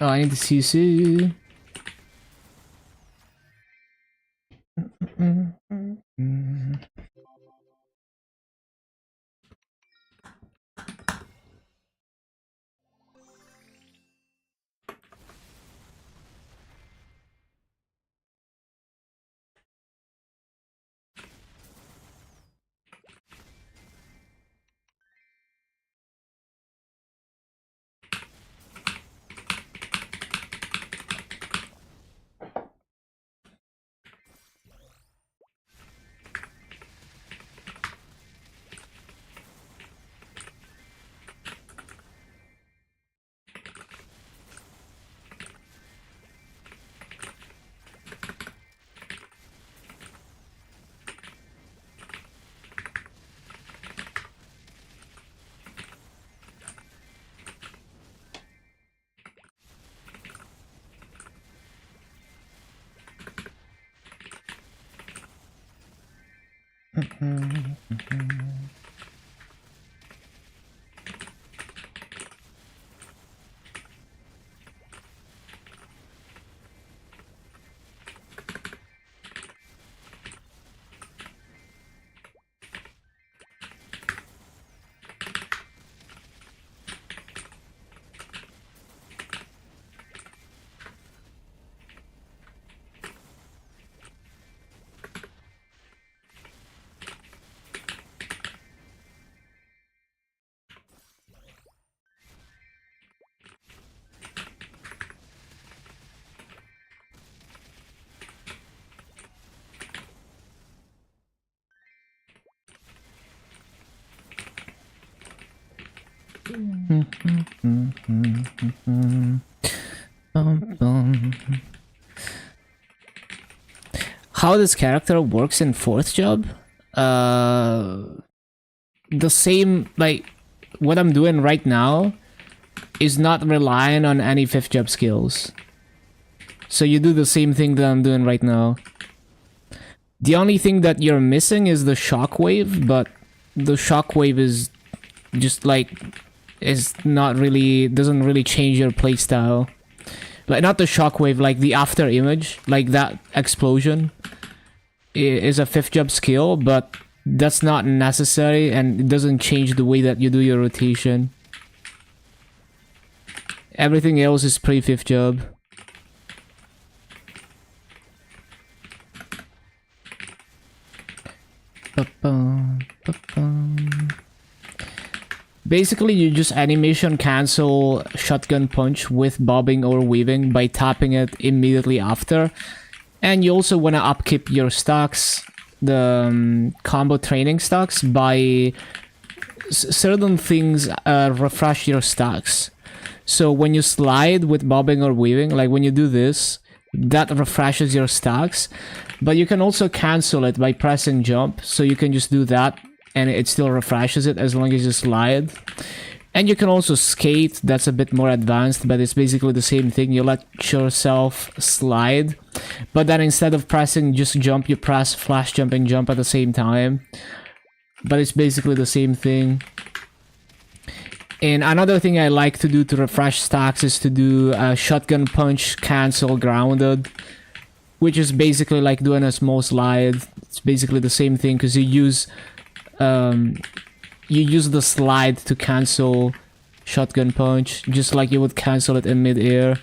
Oh, I need the CC. How this character works in fourth job? The same, like, what I'm doing right now is not relying on any fifth job skills. So you do the same thing that I'm doing right now. The only thing that you're missing is the shockwave, but the shockwave is just like, doesn't really change your playstyle. Like, not the shockwave, like the after image, like that explosion is a fifth job skill, but that's not necessary and it doesn't change the way that you do your rotation. Everything else is pre-fifth job. Basically, you just animation cancel shotgun punch with bobbing or weaving by tapping it immediately after. And you also want to upkeep your stocks, the combo training stocks, by certain things refresh your stocks. So when you slide with bobbing or weaving, like when you do this, that refreshes your stacks. But you can also cancel it by pressing jump, so you can just do that and it still refreshes it as long as you slide. And you can also skate, that's a bit more advanced, but it's basically the same thing. You let yourself slide, but then instead of pressing just jump, you press flash jump and jump at the same time. But it's basically the same thing. And another thing I like to do to refresh stacks is to do shotgun punch, cancel, grounded, which is basically like doing a small slide. It's basically the same thing because you use the slide to cancel shotgun punch, just like you would cancel it in mid-air.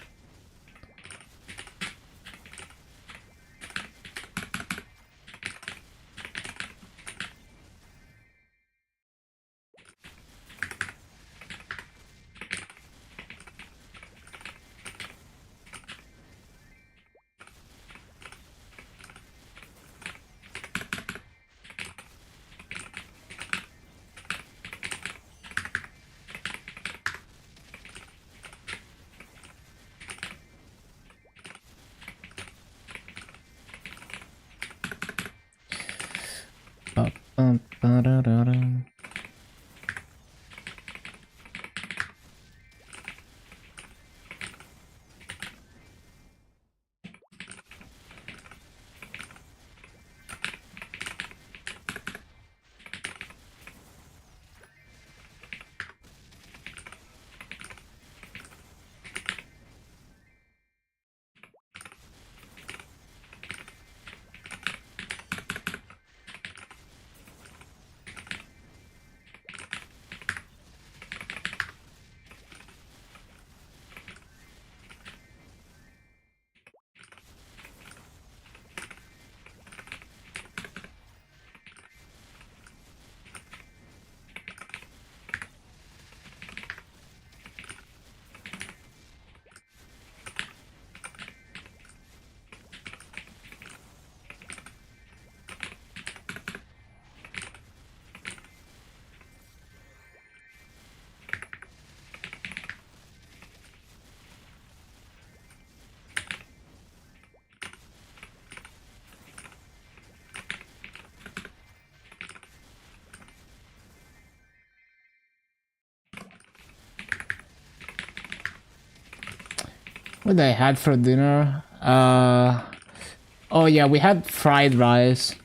What I had for dinner? Oh yeah, we had fried rice.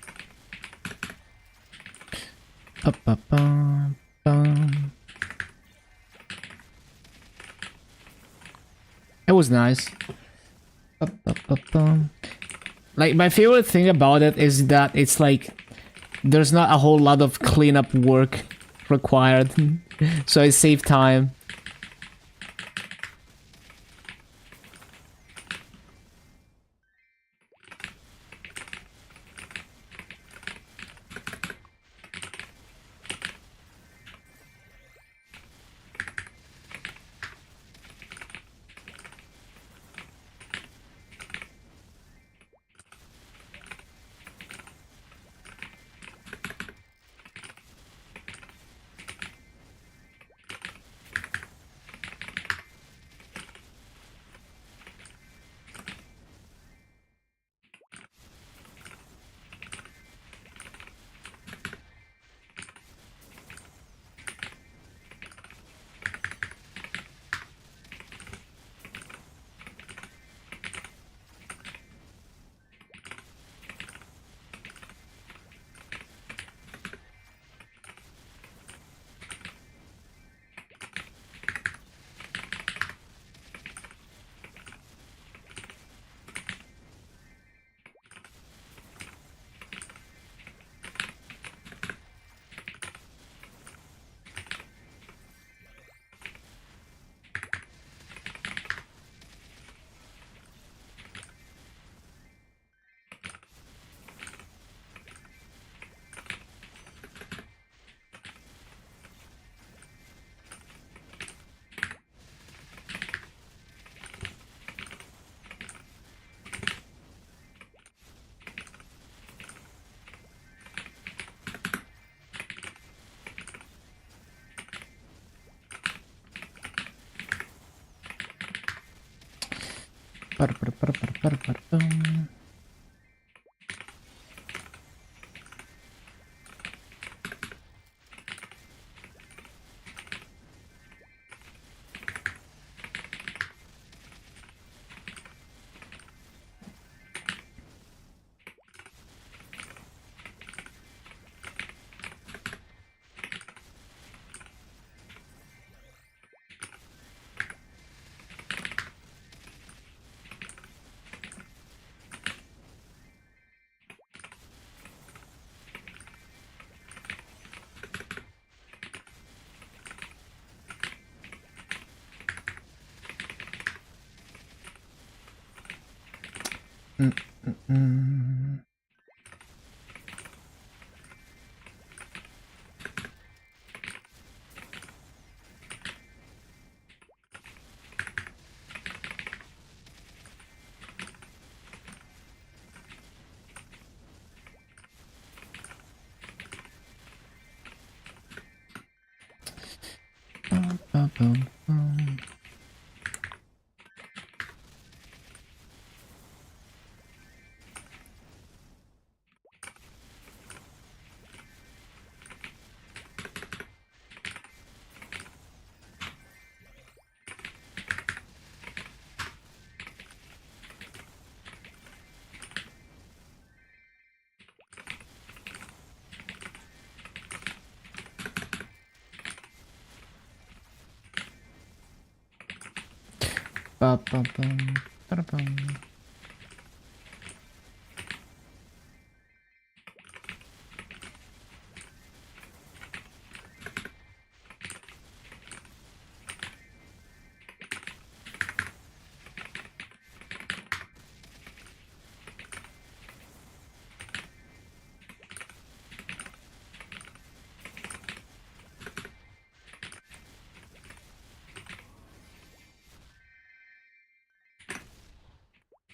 It was nice. Like, my favorite thing about it is that it's like there's not a whole lot of cleanup work required, so it saves time.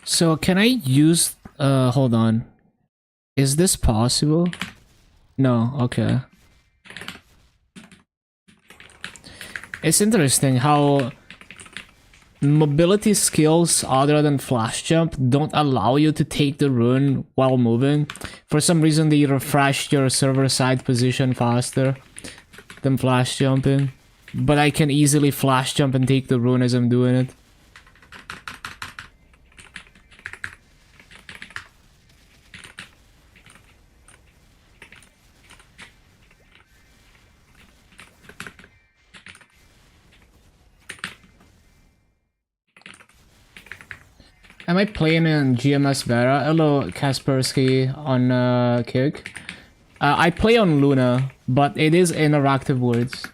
So can I use hold on. Is this possible? No, okay. It's interesting how mobility skills other than flash jump don't allow you to take the rune while moving. For some reason they refresh your server side position faster than flash jumping. But I can easily flash jump and take the rune as I'm doing it. Am I playing in GMS Beta? Hello, Kaspersky on Kick. I play on Luna, but it is interactive words.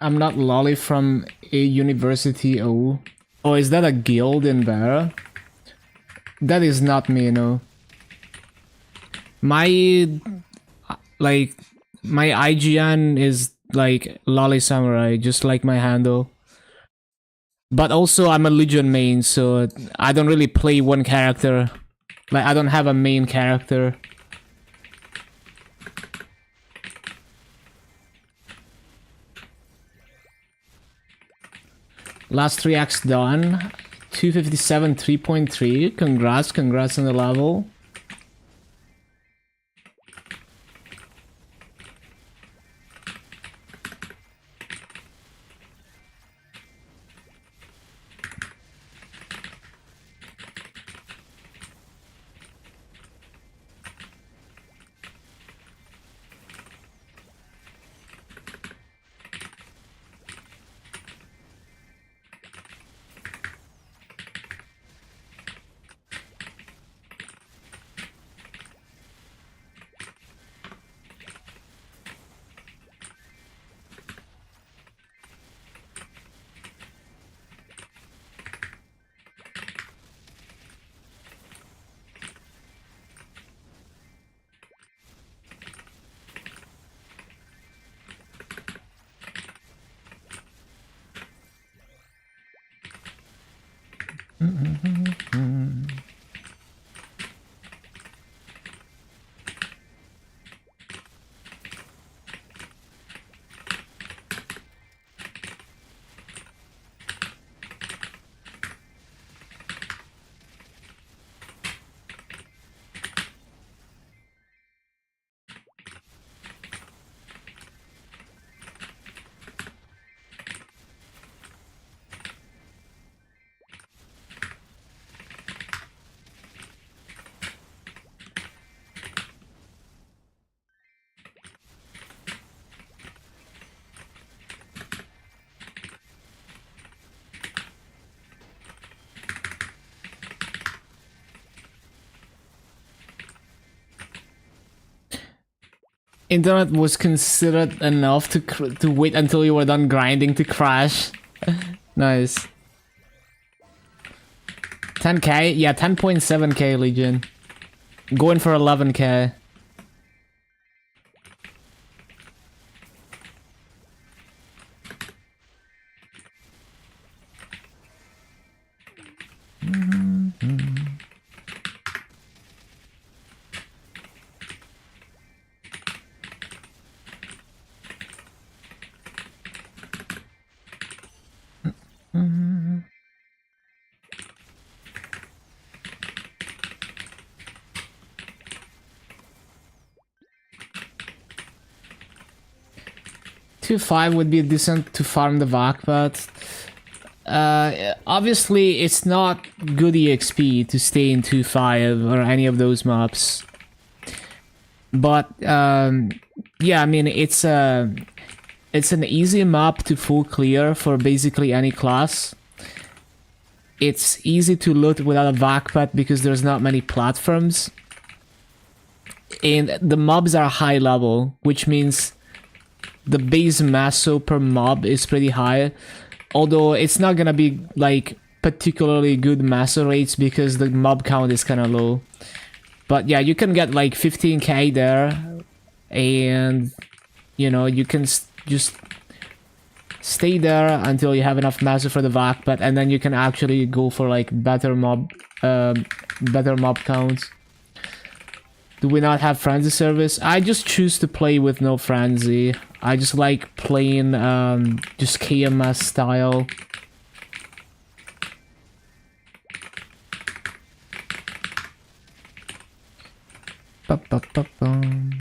I'm not Lolly from a university. Oh, is that a guild in Vera? That is not me, no. My my IGN is like Lolly Samurai, just like my handle. But also I'm a Legion main, so I don't really play one character. Like I don't have a main character. Last 3 acts done. 257, 3.3. Congrats on the level. Internet was considered enough to wait until you were done grinding to crash. Nice. 10k? Yeah, 10.7k, Legion. Going for 11k. $2.5 would be decent to farm the VAC, but obviously it's not good EXP to stay in 2.5 or any of those maps. But yeah, I mean it's an easy map to full clear for basically any class. It's easy to loot without a VAC pad because there's not many platforms. And the mobs are high level, which means the base masso per mob is pretty high. Although it's not gonna be like particularly good masso rates because the mob count is kind of low. But yeah, you can get like 15k there, and you know, you can just stay there until you have enough masso for the VAC, but and then you can actually go for like better mob counts. Do we not have frenzy service? I just choose to play with no frenzy. I just like playing just KMS style. Ba-ba-ba-bum.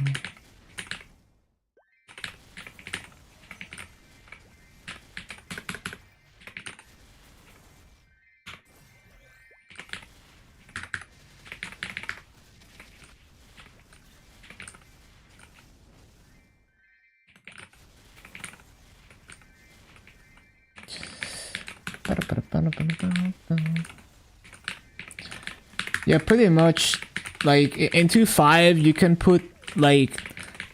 Yeah, pretty much. Like in 2.5 you can put like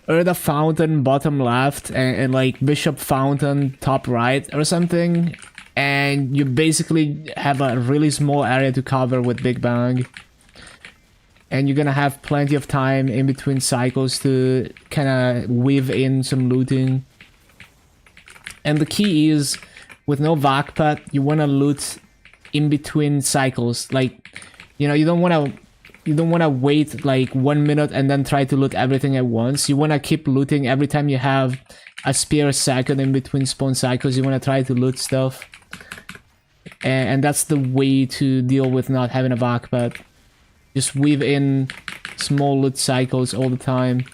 Urda Fountain bottom left and like Bishop Fountain top right or something, and you basically have a really small area to cover with Big Bang. And you're gonna have plenty of time in between cycles to kind of weave in some looting. And the key is, with no VAC pad, you wanna loot in between cycles. Like, you know, you don't wanna wait like 1 minute and then try to loot everything at once. You wanna keep looting every time you have a spare second in between spawn cycles. You wanna try to loot stuff. and that's the way to deal with not having a backpack. Just weave in small loot cycles all the time.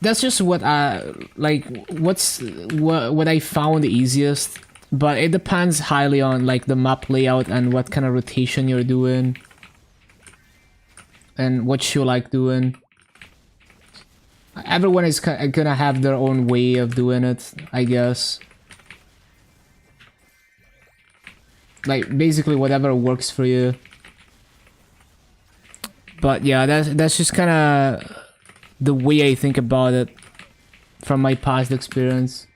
That's just what I like. What I found the easiest, but it depends highly on like the map layout and what kind of rotation you're doing, and what you like doing. Everyone is gonna have their own way of doing it, I guess. Like basically whatever works for you. But yeah, that's just kind of the way I think about it from my past experience.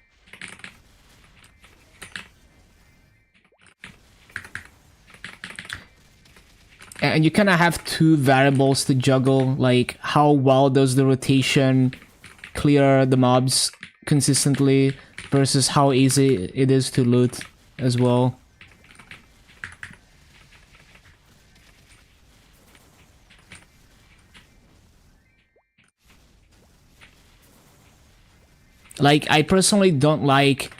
And you kind of have two variables to juggle, like how well does the rotation clear the mobs consistently versus how easy it is to loot as well. Like, I personally don't like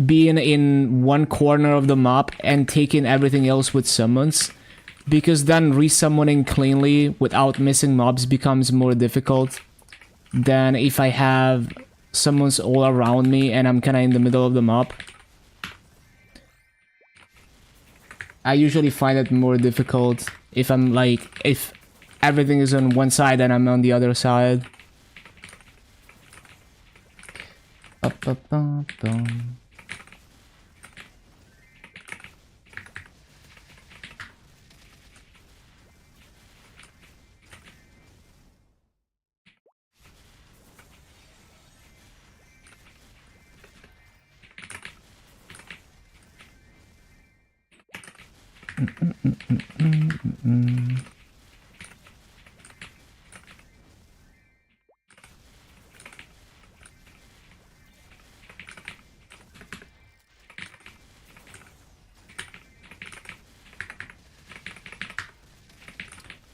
being in one corner of the map and taking everything else with summons, because then resummoning cleanly without missing mobs becomes more difficult than if I have summons all around me and I'm kind of in the middle of the map. I usually find it more difficult if I'm like, if everything is on one side and I'm on the other side. Ba-ba-ba-bum. Mm-mm-mm-mm-mm-mm.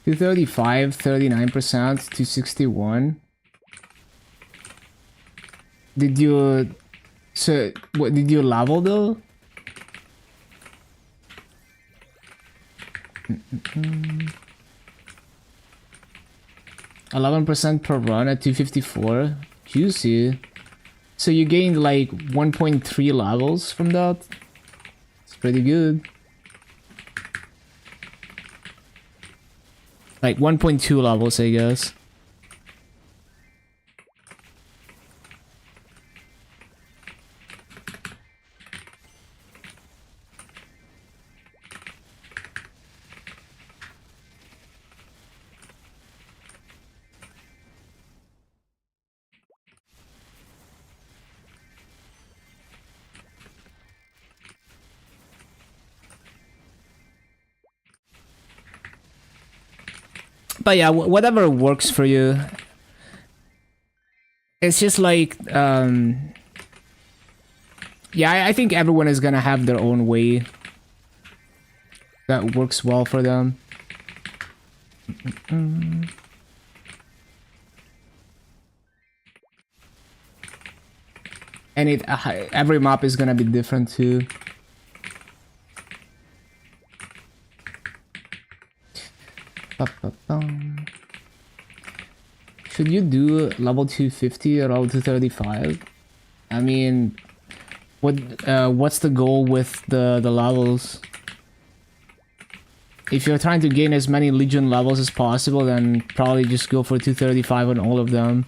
235, 39%, 261. Did you... So, what did you level though? 11% per run at 254. Juicy. So you gained like 1.3 levels from that? It's pretty good. Like 1.2 levels, I guess. But yeah, whatever works for you. It's just like, yeah, I think everyone is gonna have their own way that works well for them. And every map is gonna be different too. Should you do level 250 or level 235? I mean, what's the goal with the levels? If you're trying to gain as many Legion levels as possible, then probably just go for 235 on all of them.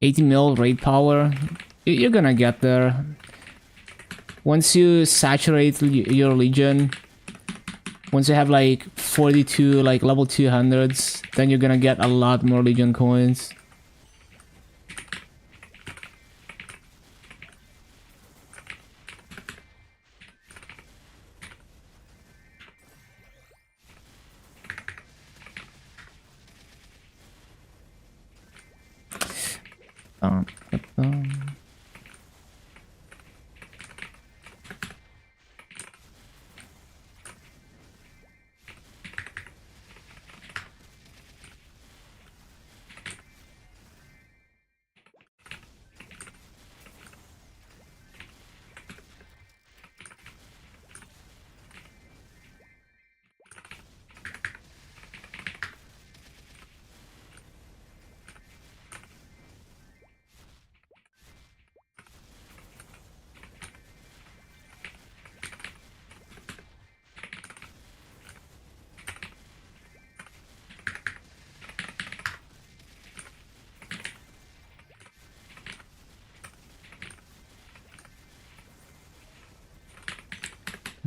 80 mil raid power. You're gonna get there. Once you saturate your legion, once you have like 42 like level 200s, then you're gonna get a lot more legion coins.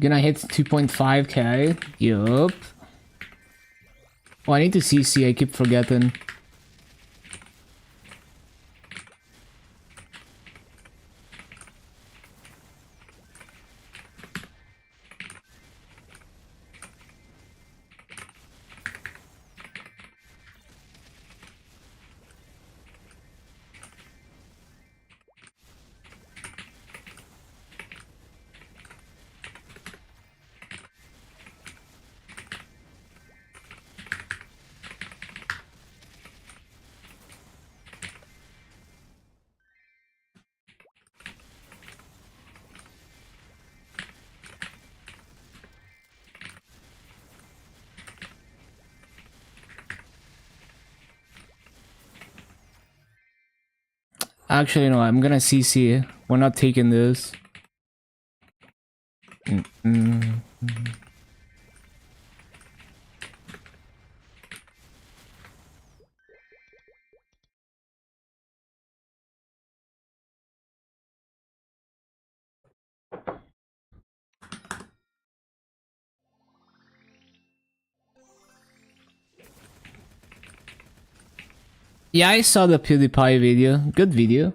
Gonna hit 2.5k. Yup. Oh, I need to CC. I keep forgetting. Actually, no, I'm gonna CC. We're not taking this. Yeah, I saw the PewDiePie video. Good video.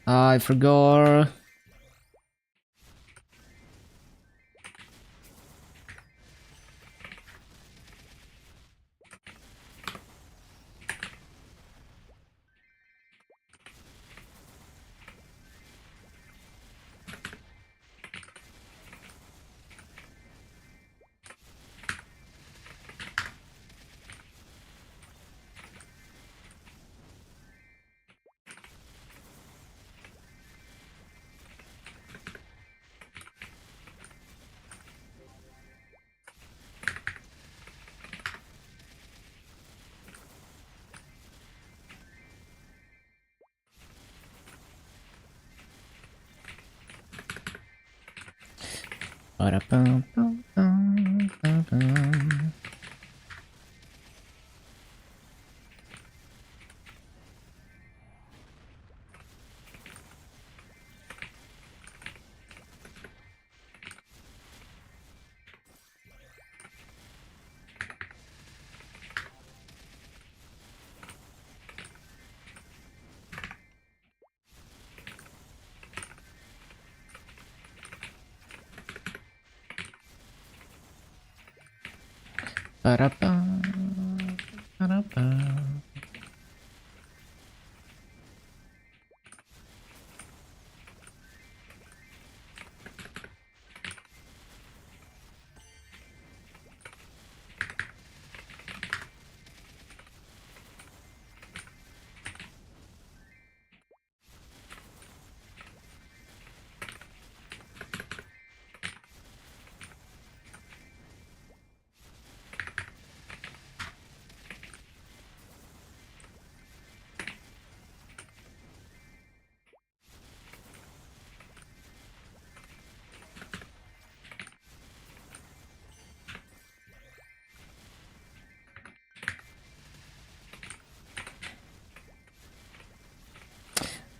I forgot. Ba-da-ba, ba-da-ba.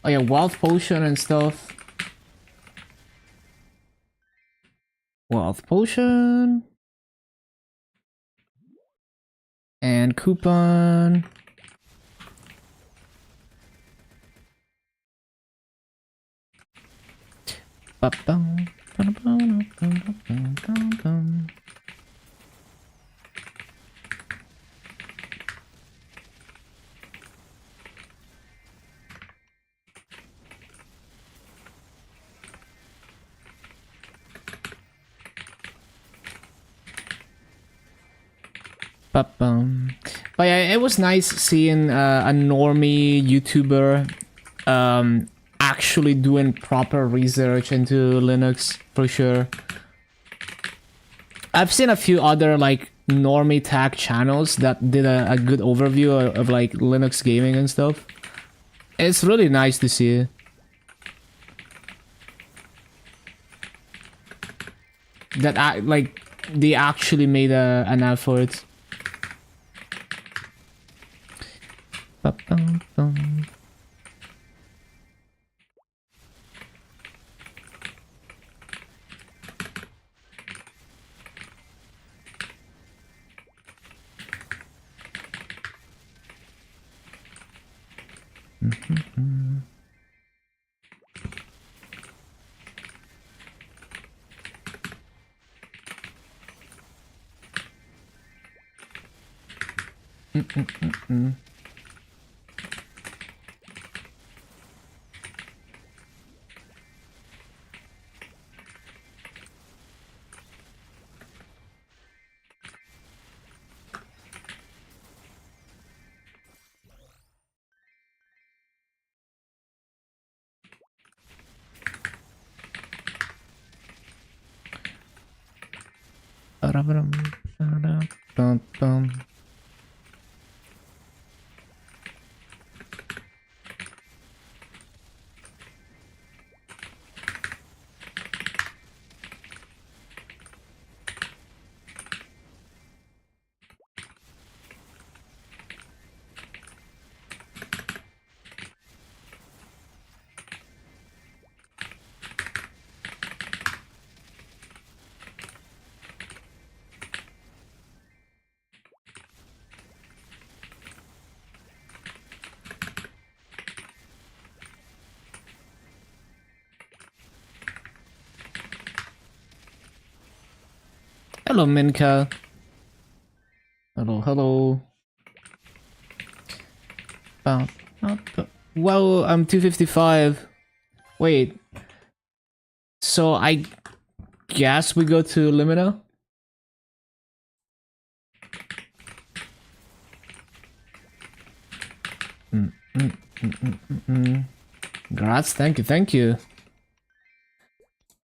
Oh yeah, wealth potion and stuff. Wealth potion. And coupon. Ba-bum, ba-da-bum, ba-da-bum. Ba-bum. But yeah, it was nice seeing a normie YouTuber actually doing proper research into Linux for sure. I've seen a few other like normie tech channels that did a good overview of like Linux gaming and stuff. It's really nice to see. That like they actually made an effort. Ba-bum-bum. Mm-hmm. Mm-mm-mm-mm. Hello, Minka. Hello, hello. Well, I'm 255. Wait. So I guess we go to Limina? Grats, thank you, thank you.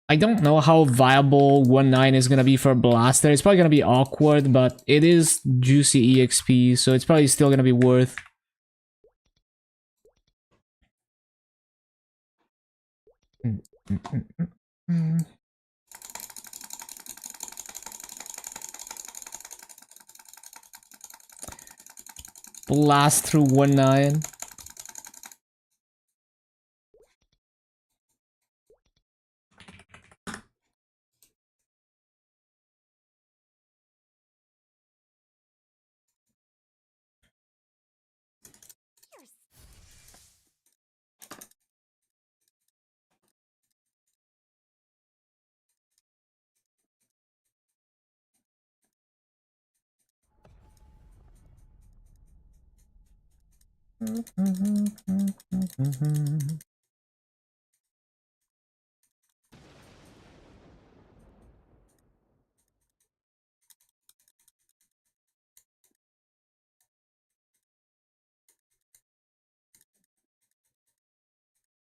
I don't know how viable 1.9 is gonna be for Blaster. It's probably gonna be awkward, but it is juicy EXP, so it's probably still gonna be worth. Blast through 1.9.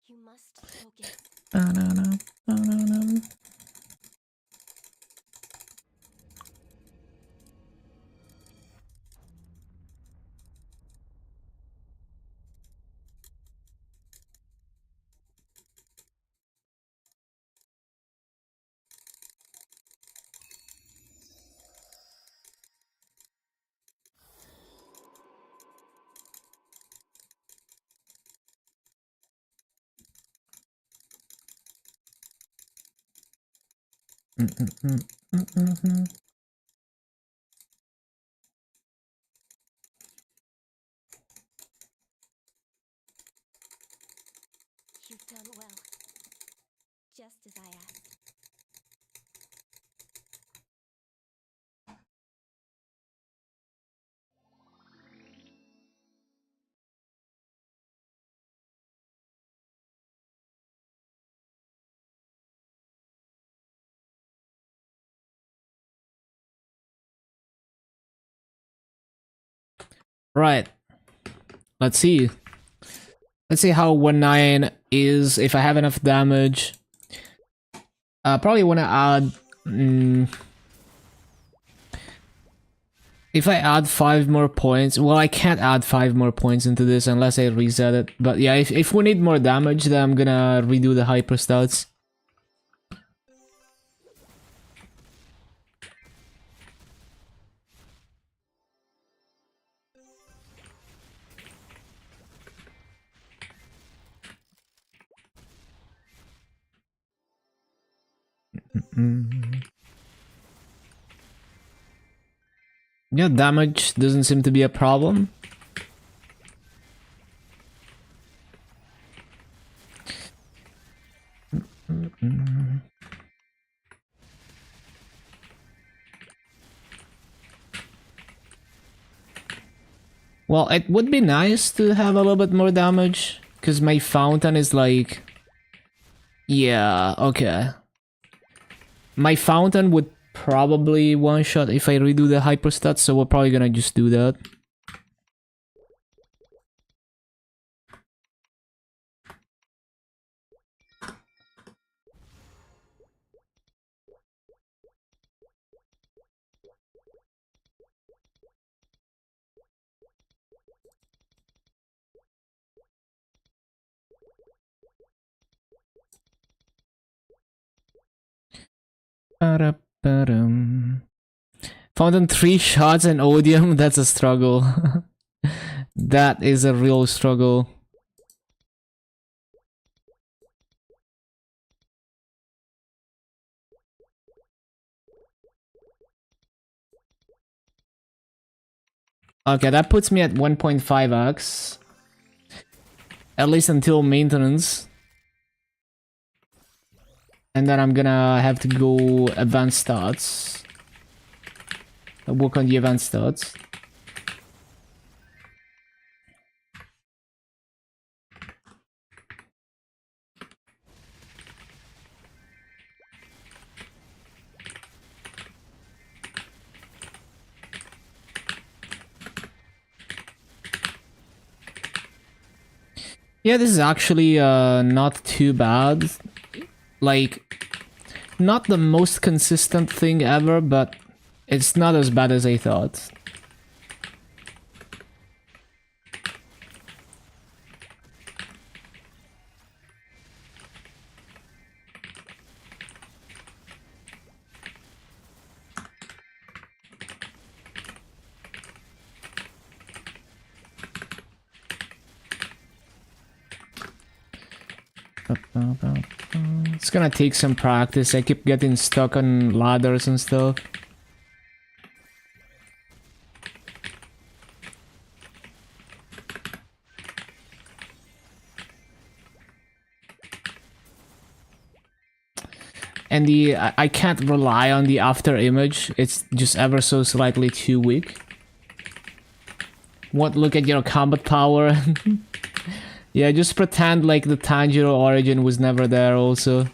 You must focus. You've done well. Just as I asked. Right. Let's see. Let's see how 1.9 is, if I have enough damage. Probably want to add... if I add 5 more points... Well, I can't add 5 more points into this unless I reset it. But yeah, if we need more damage, then I'm gonna redo the hyper stats. Yeah, damage doesn't seem to be a problem. Well, it would be nice to have a little bit more damage, because my fountain is like... Yeah, okay. My fountain would probably one-shot if I redo the hyper stats, so we're probably gonna just do that. Ba-da-ba-dum. Found in 3 shots in Odium. That's a struggle. That is a real struggle. Okay, that puts me at 1.5x. At least until maintenance. And then I'm gonna have to go advanced stats. I'll work on the advanced stats. Yeah, this is actually not too bad. Like, not the most consistent thing ever, but it's not as bad as I thought. It's gonna take some practice. I keep getting stuck on ladders and stuff. And I can't rely on the after image. It's just ever so slightly too weak. Won't look at your combat power. Yeah, just pretend like the Tanjiro origin was never there also.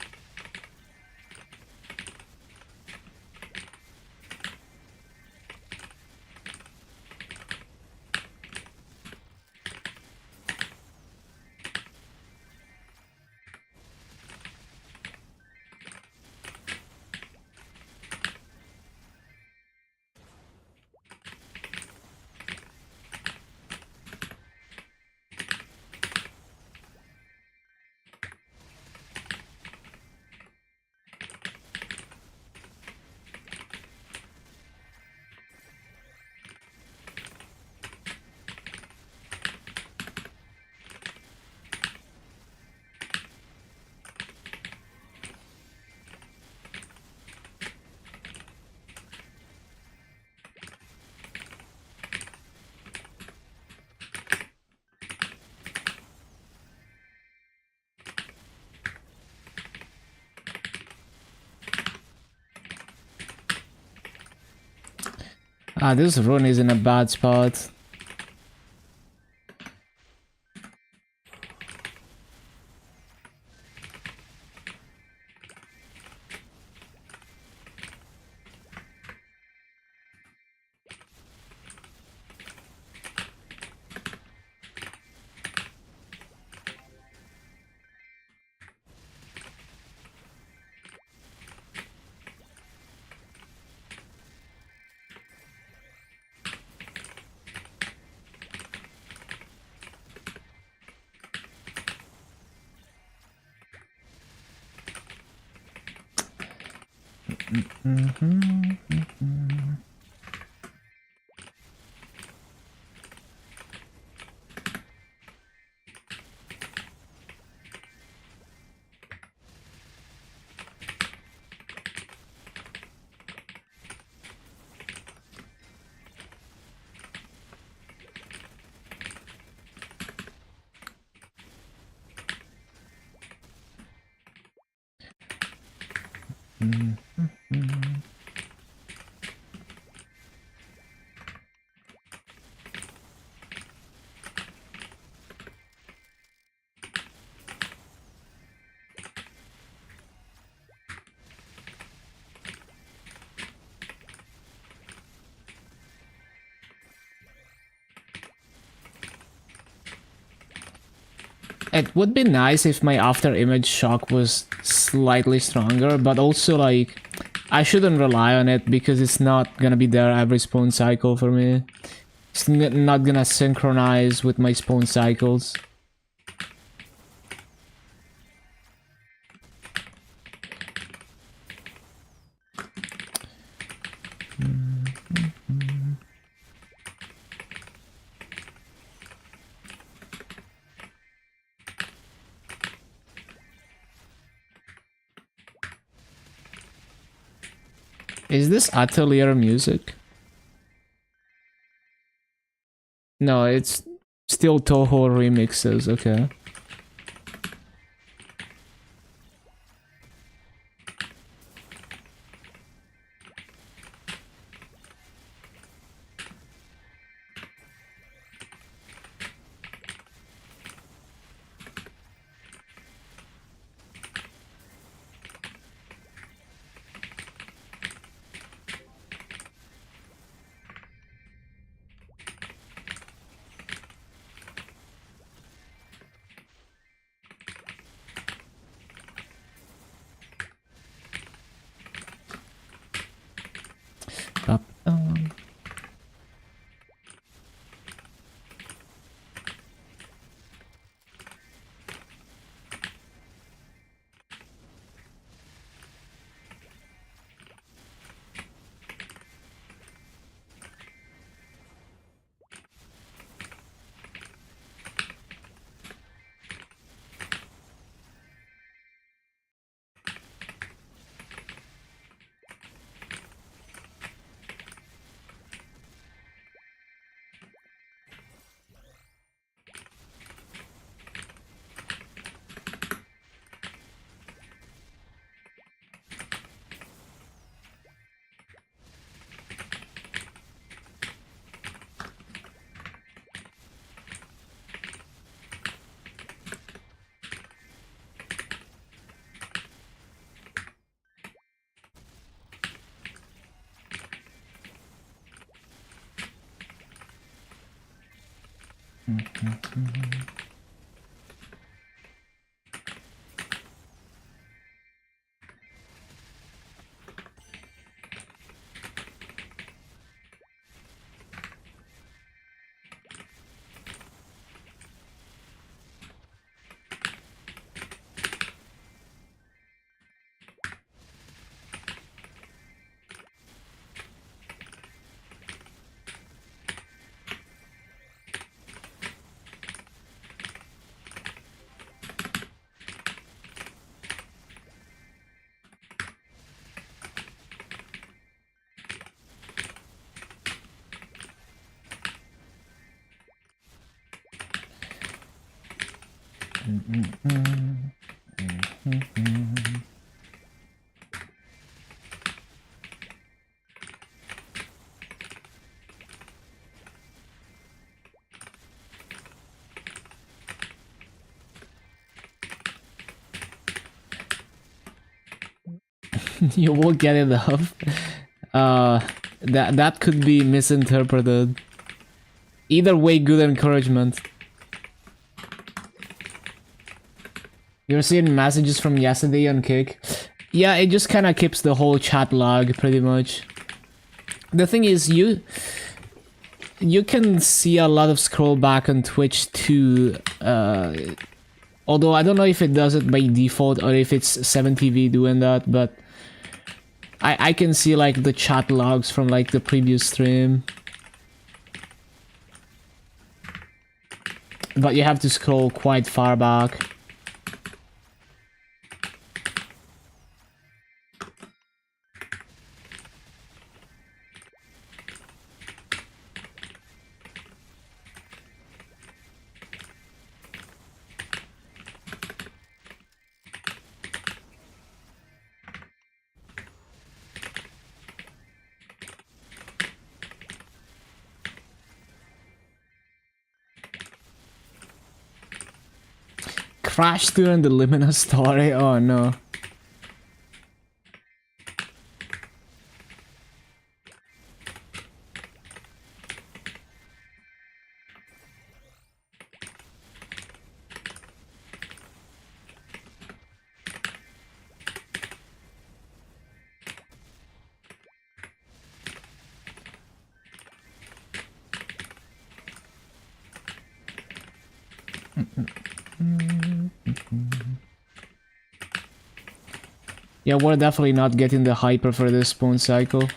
Ah, this run is in a bad spot. It would be nice if my after image shock was slightly stronger, but also like I shouldn't rely on it because it's not gonna be there every spawn cycle for me. It's not gonna synchronize with my spawn cycles. Is this Atelier music? No, it's still Toho remixes, okay. Up, you will get it up. That could be misinterpreted. Either way, good encouragement. You're seeing messages from yesterday on Kick. Yeah, it just kind of keeps the whole chat log pretty much. The thing is, you can see a lot of scroll back on Twitch too. Although I don't know if it does it by default or if it's 7TV doing that, but I can see like the chat logs from like the previous stream. But you have to scroll quite far back. Crashed during the Lumina story? Oh no. Yeah, we're definitely not getting the hyper for this spawn cycle.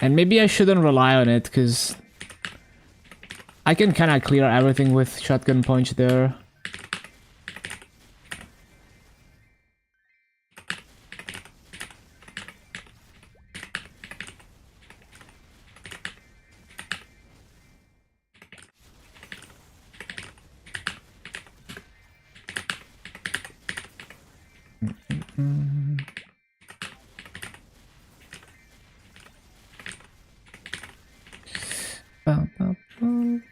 And maybe I shouldn't rely on it, because I can kind of clear everything with shotgun punch there. Bum, bum, bum.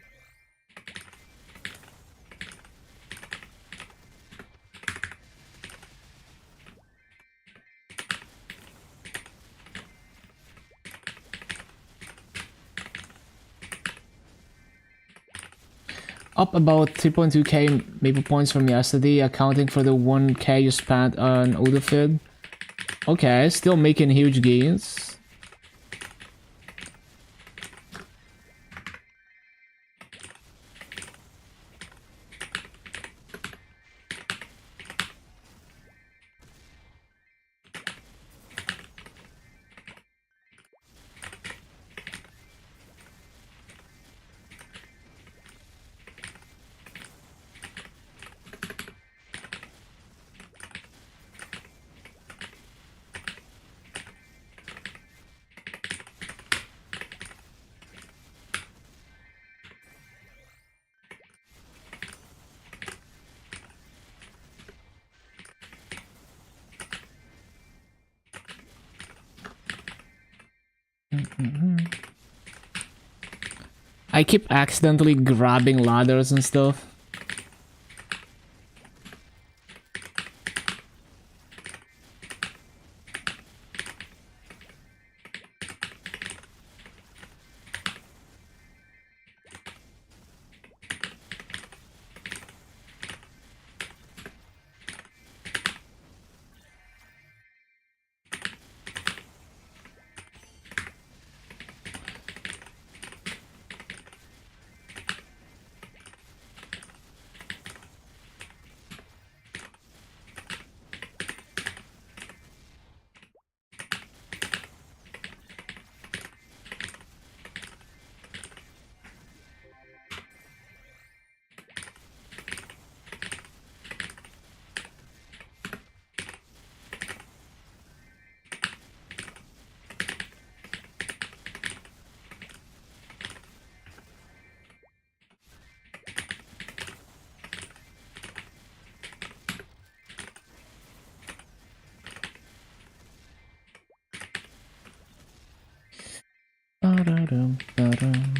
Up about 3.2k Maple points from yesterday, accounting for the 1k you spent on Odafid. Okay, still making huge gains. I keep accidentally grabbing ladders and stuff. Ba-da-dum, ba-dum.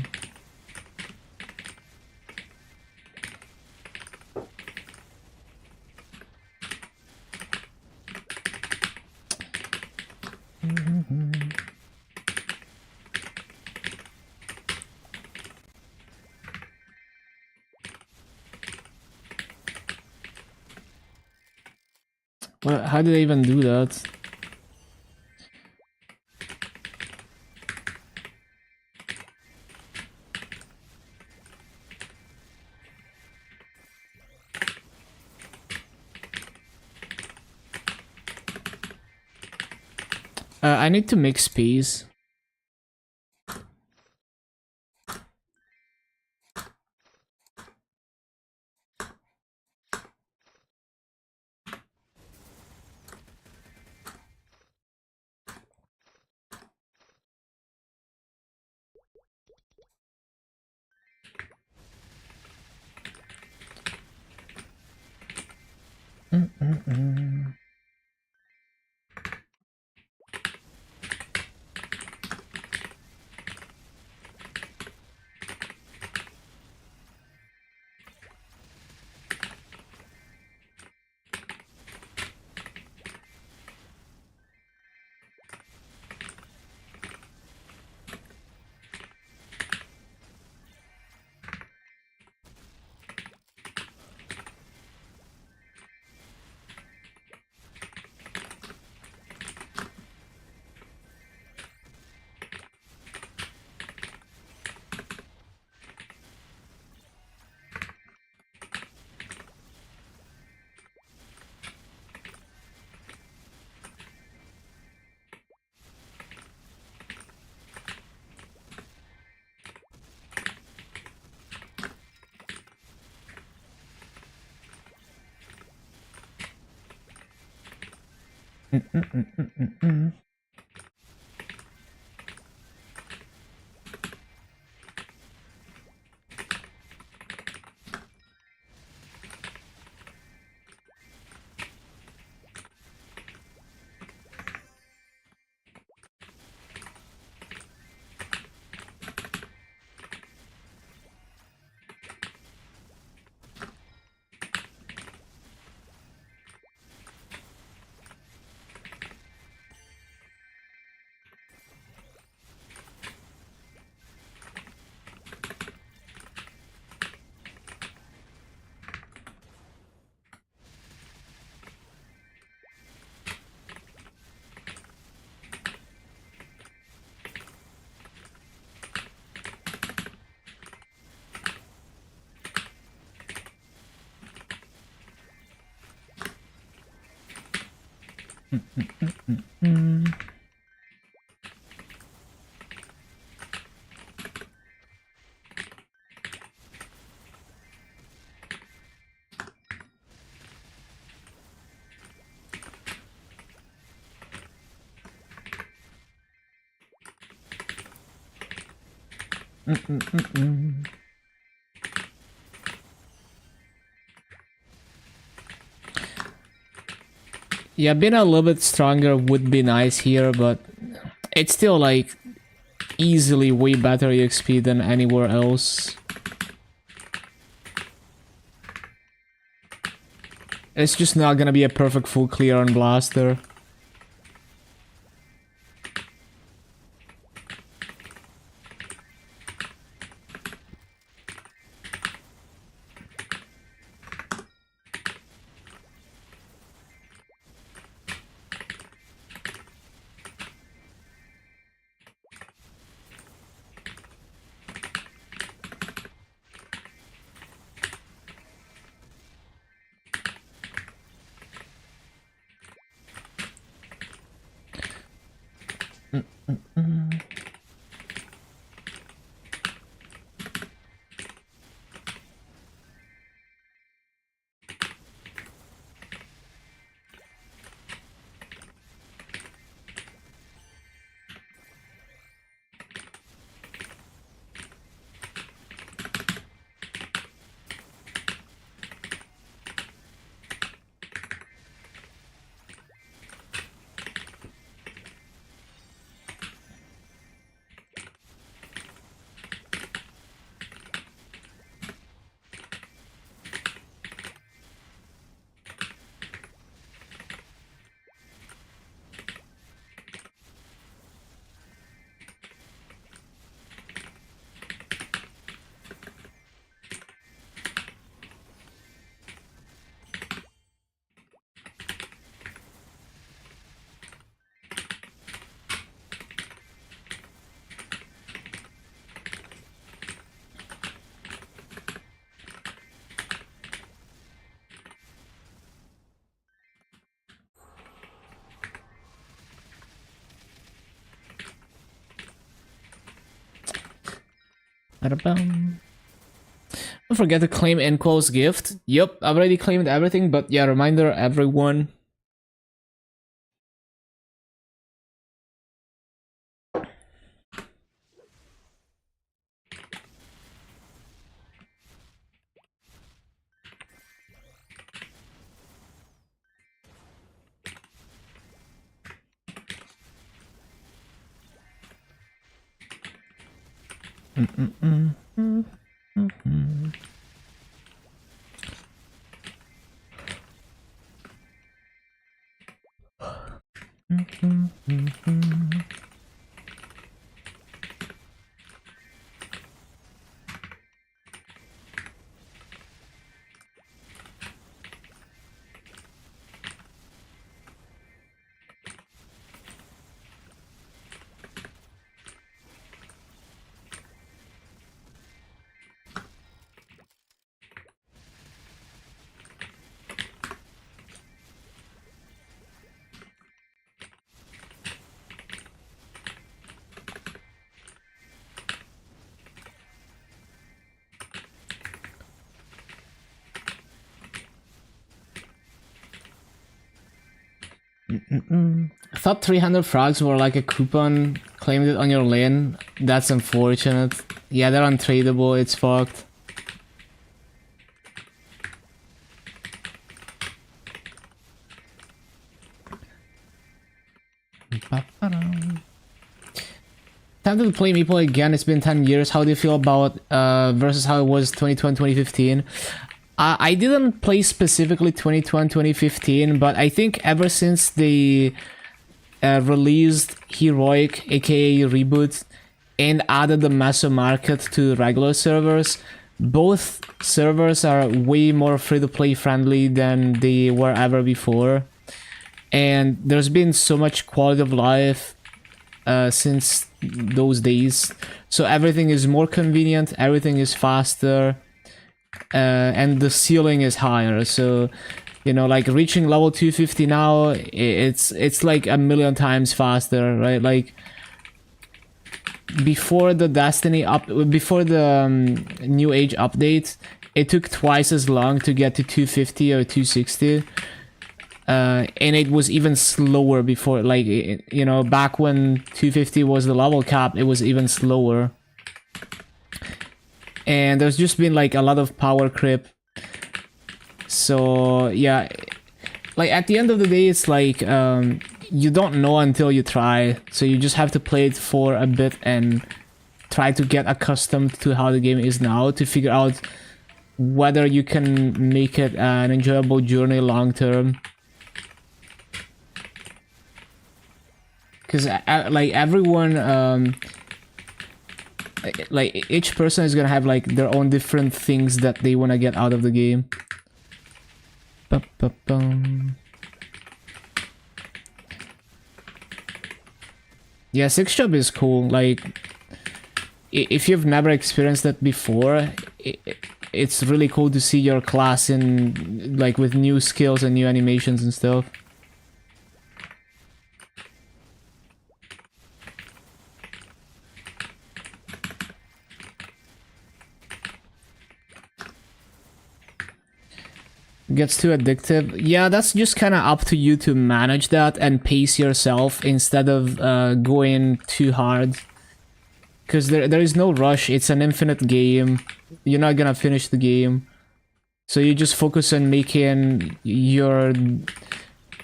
Well, how did I even do that? I need to make space. Yeah, being a little bit stronger would be nice here, but it's still like easily way better EXP than anywhere else. It's just not gonna be a perfect full clear on Blaster. Don't forget to claim Enquo's gift. Yup, I've already claimed everything, but yeah, reminder everyone. I thought 300 frogs were like a coupon. Claimed it on your lane. That's unfortunate. Yeah, they're untradeable. It's fucked. Tempted to play Maple again. It's been 10 years. How do you feel about versus how it was 2020, 2015? I didn't play specifically 2020, 2015, but I think ever since they released Heroic, aka Reboot, and added the Mesomarket to regular servers, both servers are way more free-to-play friendly than they were ever before. And there's been so much quality of life since those days. So everything is more convenient, everything is faster, and the ceiling is higher. So, you know, like reaching level 250 now, it's like a million times faster, right? Like before the before the New Age update, it took twice as long to get to 250 or 260. And it was even slower before, like, you know, back when 250 was the level cap, it was even slower. And there's just been like a lot of power creep. So yeah, like at the end of the day, it's like you don't know until you try. So you just have to play it for a bit and try to get accustomed to how the game is now to figure out whether you can make it an enjoyable journey long term. Because like everyone, like each person is gonna have like their own different things that they wanna get out of the game. Yeah, 6-job is cool. Like, if you've never experienced that before, it's really cool to see your class in like with new skills and new animations and stuff. Gets too addictive. Yeah, that's just kind of up to you to manage that and pace yourself instead of going too hard. Because there is no rush. It's an infinite game. You're not gonna finish the game. So you just focus on making your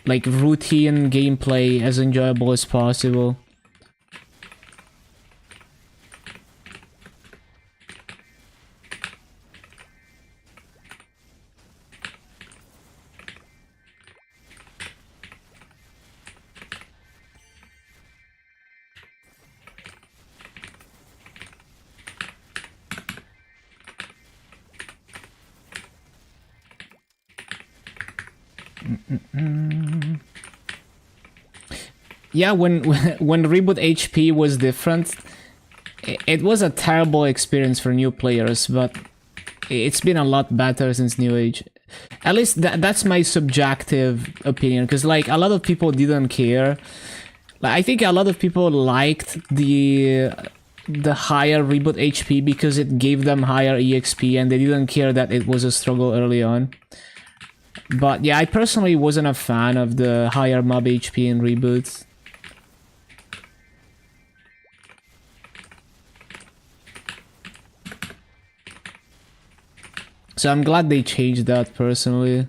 like routine gameplay as enjoyable as possible. Yeah, when Reboot HP was different, it was a terrible experience for new players, but it's been a lot better since New Age. At least that's my subjective opinion, because like a lot of people didn't care. Like, I think a lot of people liked the higher Reboot HP because it gave them higher EXP, and they didn't care that it was a struggle early on. But yeah, I personally wasn't a fan of the higher mob HP in Reboots. So I'm glad they changed that personally.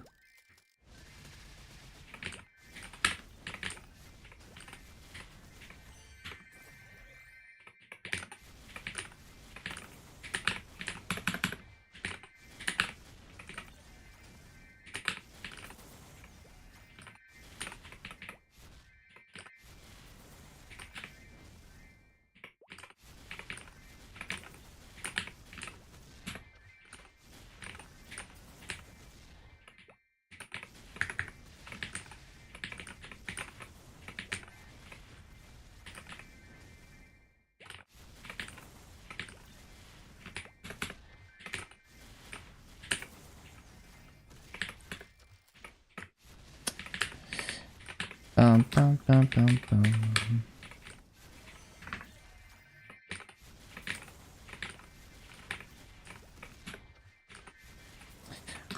Bum, bum, bum, bum.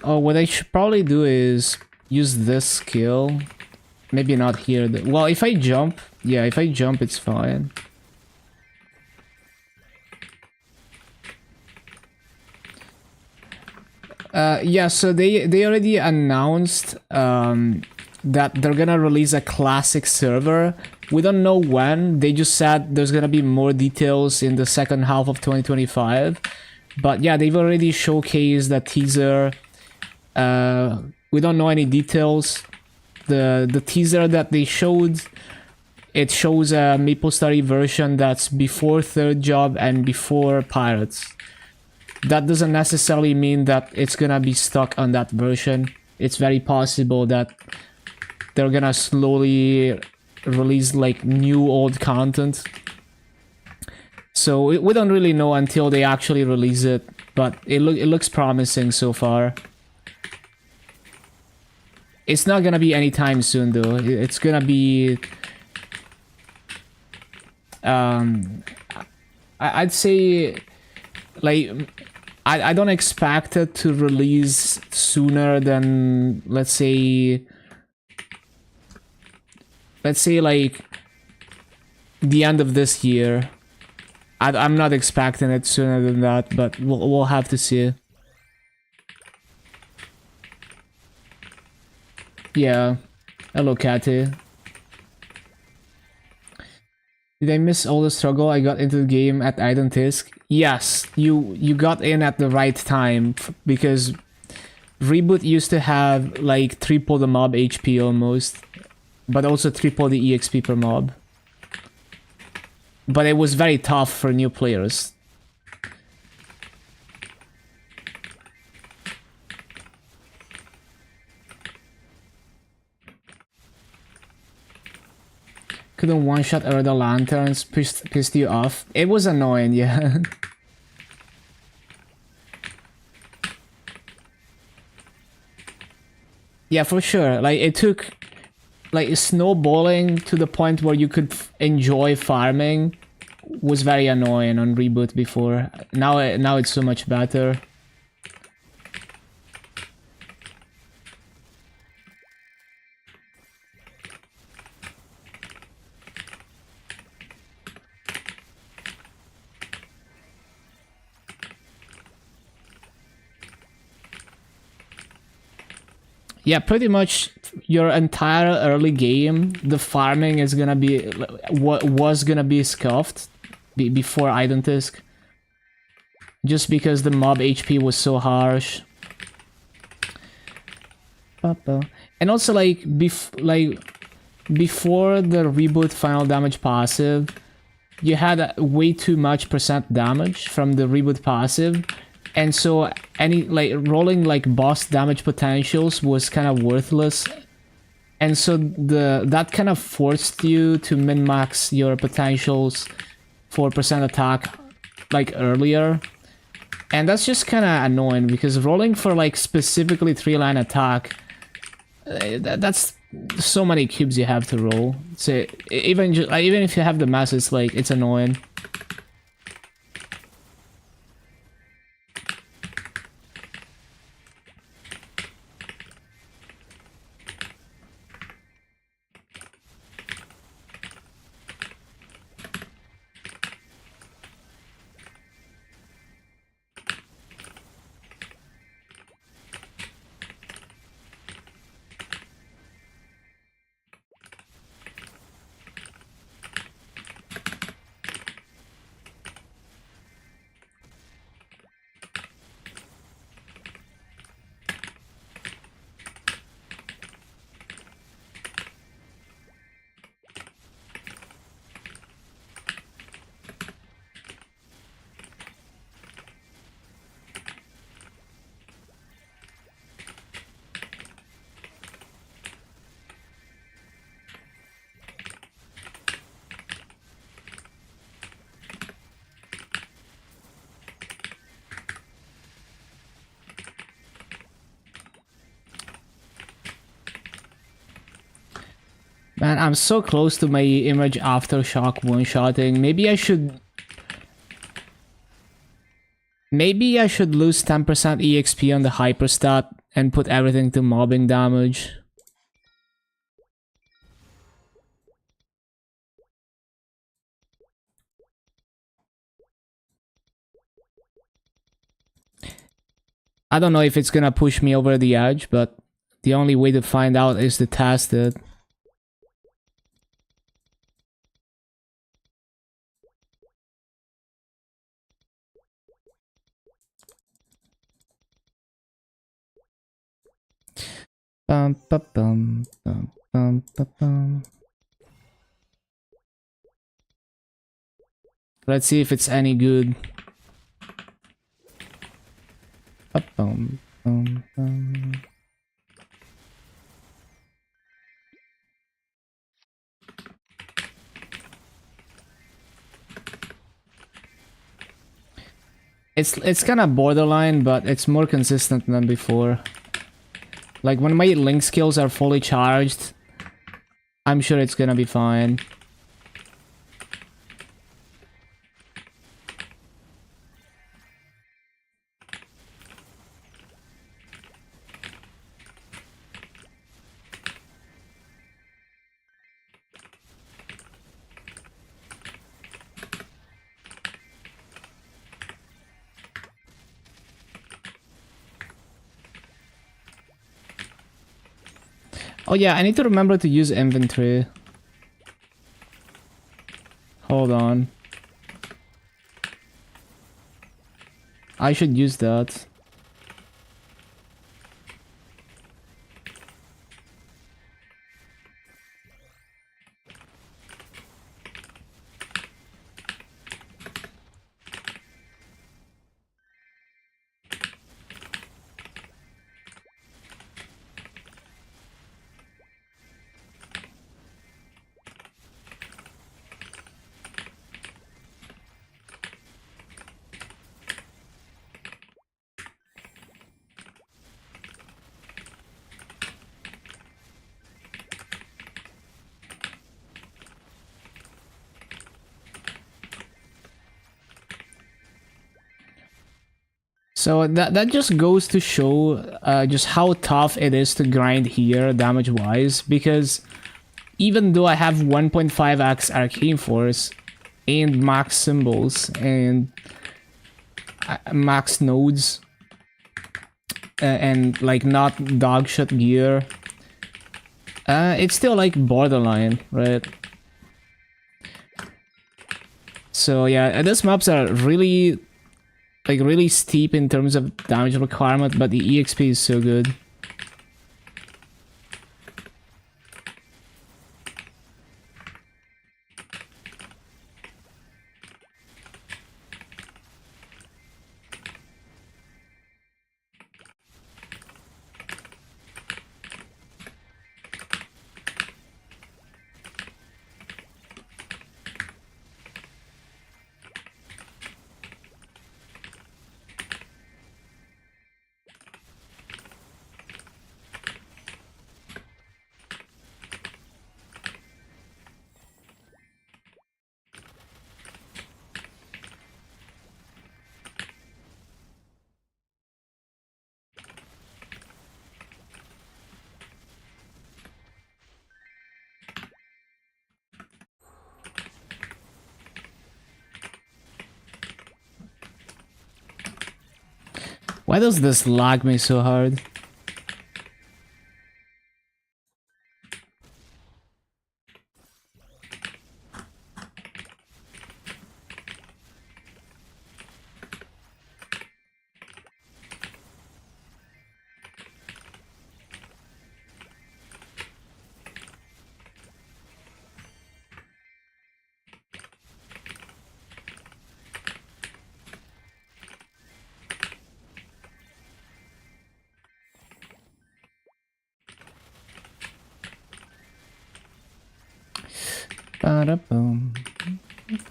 Oh, what I should probably do is use this skill Maybe not here. Well, if I jump, yeah, if I jump, it's fine. Yeah, so they already announced that they're gonna release a classic server. We don't know when. They just said there's gonna be more details in the second half of 2025. But yeah, they've already showcased a teaser. We don't know any details. The teaser that they showed, it shows a MapleStory version that's before Third Job and before Pirates. That doesn't necessarily mean that it's gonna be stuck on that version. It's very possible that they're gonna slowly release like new old content. So we don't really know until they actually release it, but it looks promising so far. It's not gonna be anytime soon though. It's gonna be I'd say like I don't expect it to release sooner than let's say like the end of this year. I'm not expecting it sooner than that, but we'll have to see. Yeah. Hello, Catty. Did I miss all the struggle I got into the game at Identisk? Yes, you got in at the right time, because Reboot used to have like triple the mob HP almost, but also triple the EXP per mob. But it was very tough for new players. Couldn't one-shot over the lanterns, pissed you off. It was annoying, yeah. Yeah, for sure. Like, it took like snowballing to the point where you could enjoy farming was very annoying on Reboot before. Now it's so much better. Yeah, pretty much your entire early game, the farming is gonna be what was gonna be scuffed before Identisk, just because the mob HP was so harsh. And also like before the Reboot final damage passive, you had way too much % damage from the Reboot passive. And so any like rolling like boss damage potentials was kind of worthless, and so that kind of forced you to min-max your potentials for % attack like earlier, and that's just kind of annoying because rolling for like specifically 3-line attack, that's so many cubes you have to roll. So even if you have the mass, it's like it's annoying. Man, I'm so close to my image aftershock one-shotting. Maybe I should lose 10% EXP on the hyperstat and put everything to mobbing damage. I don't know if it's gonna push me over the edge, but the only way to find out is to test it. Bum, bum, bum, bum, bum, bum, bum. Let's see if it's any good. Bum, bum, bum. It's kind of borderline, but it's more consistent than before. Like when my link skills are fully charged, I'm sure it's gonna be fine. Oh yeah, I need to remember to use inventory. Hold on. I should use that. So that just goes to show just how tough it is to grind here damage-wise, because even though I have 1.5x Arcane Force and max symbols and max nodes and like not dogshot gear, it's still like borderline, right? So yeah, these maps are really really steep in terms of damage requirement, but the EXP is so good. Why does this lag me so hard? Ba-da-boom.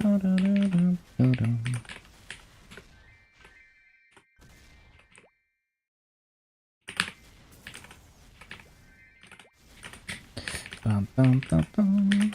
Ba-da-da-da-da-dum. Bum, bum, bum, bum.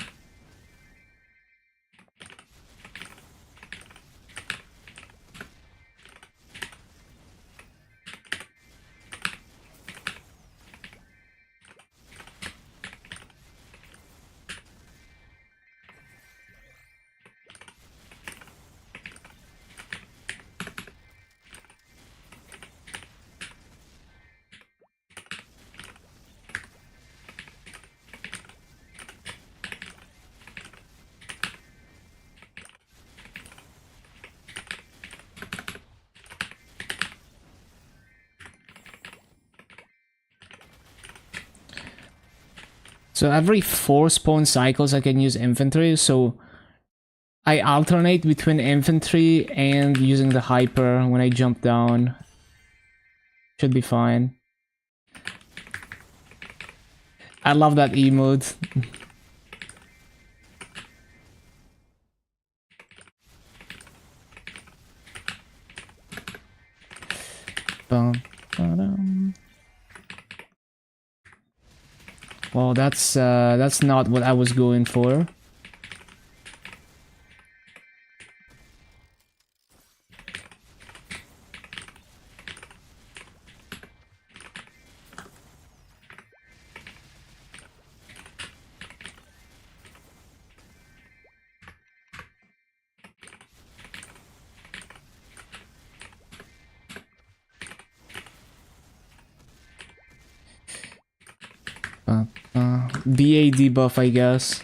So every 4 spawn cycles I can use infantry, so I alternate between infantry and using the hyper when I jump down. Should be fine. I love that emote. Bum, ba-dum. Well, that's not what I was going for. BA debuff, I guess.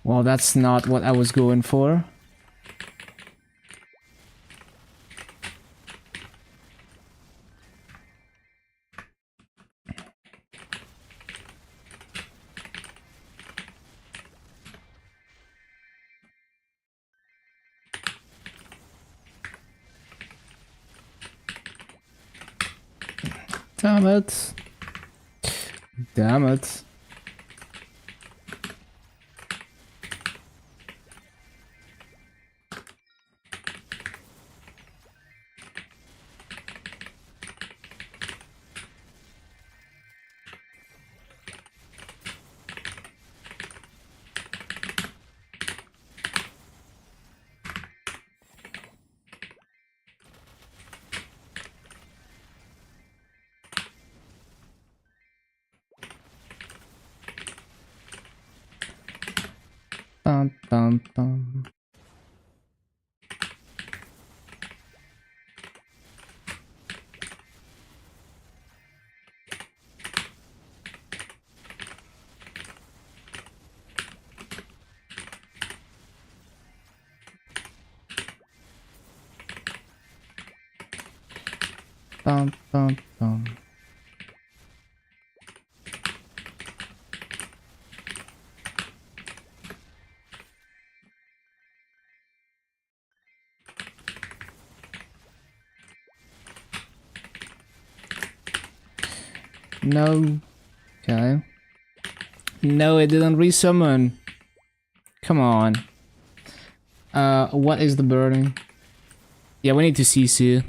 Well, that's not what I was going for. Damn it. Damn it. Bum, bum, bum. Bum, bum, bum. No. Okay. No, it didn't resummon. Come on. What is the burning? Yeah, we need to CC.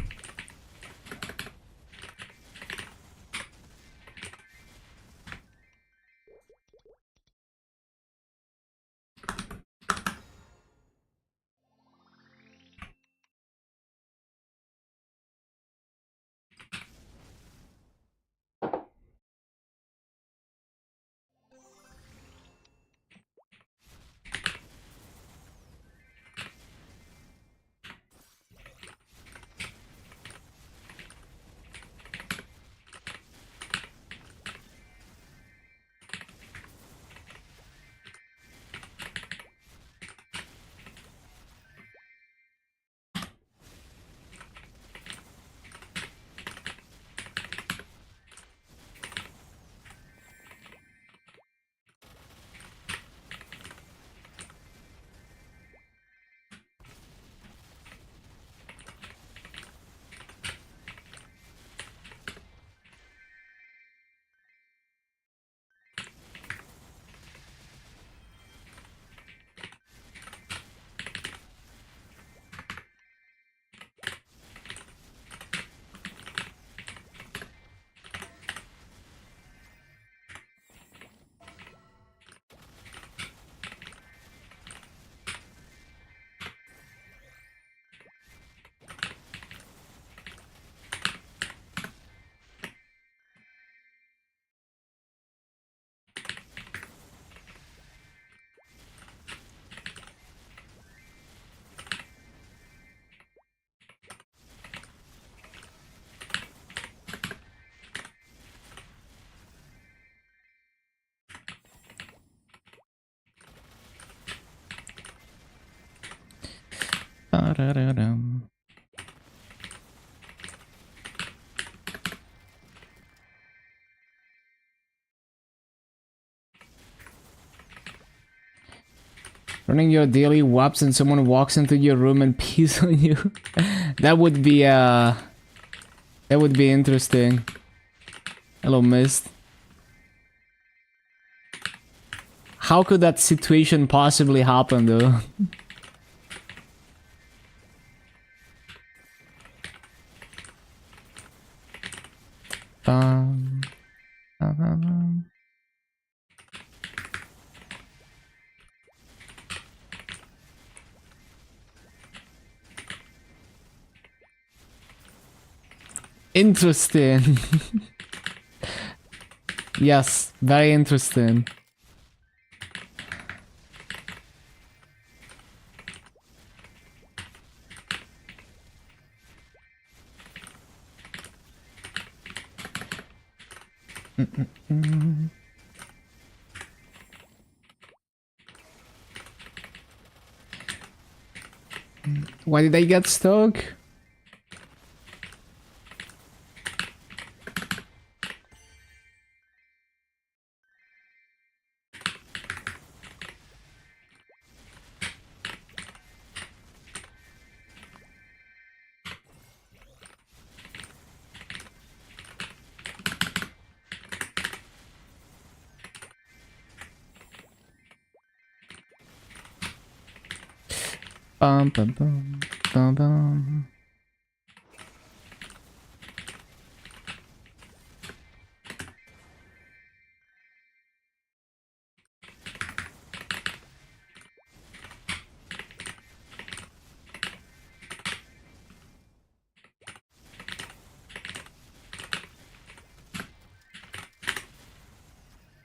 Da-da-da-dum. Running your daily WAPs and someone walks into your room and pees on you. That would be interesting. Hello, Mist. How could that situation possibly happen, though? Bum, bum, bum, bum. Interesting. Yes, very interesting. Why did I get stuck? Bum, bum, bum, bum, bum.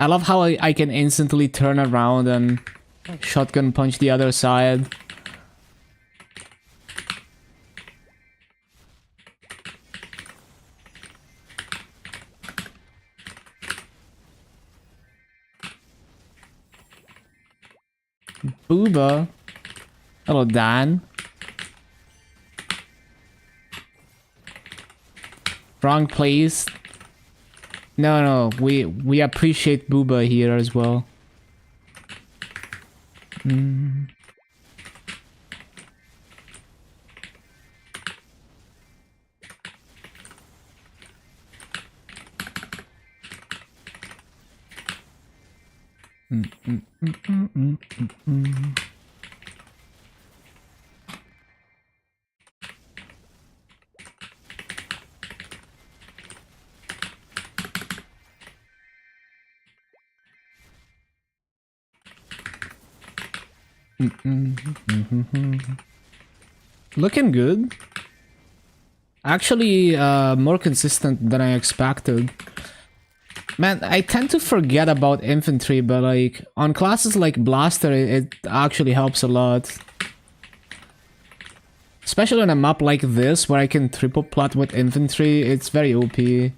I love how I can instantly turn around and shotgun punch the other side. Booba. Hello, Dan. Wrong place. No, we appreciate Booba here as well. Mm. Looking good. Actually, more consistent than I expected. Man, I tend to forget about infantry, but like on classes like Blaster, it actually helps a lot. Especially on a map like this, where I can triple plot with infantry, it's very OP.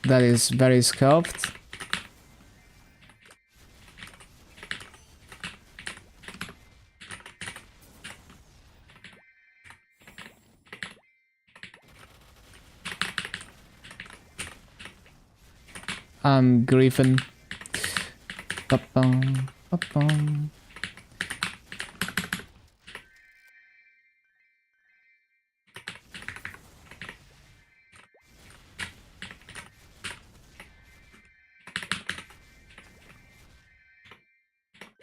That is very sculpted. Griffin. Ba-bum, ba-bum.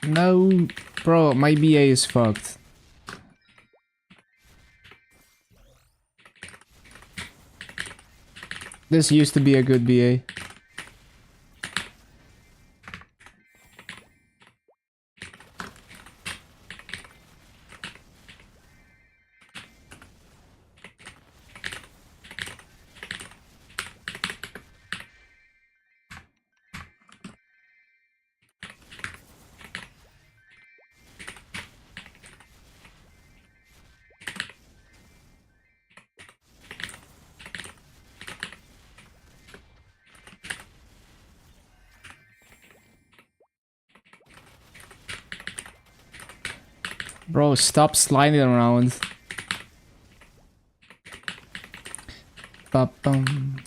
No, bro, my BA is fucked. This used to be a good BA. Bro, stop sliding around. Ba-bum.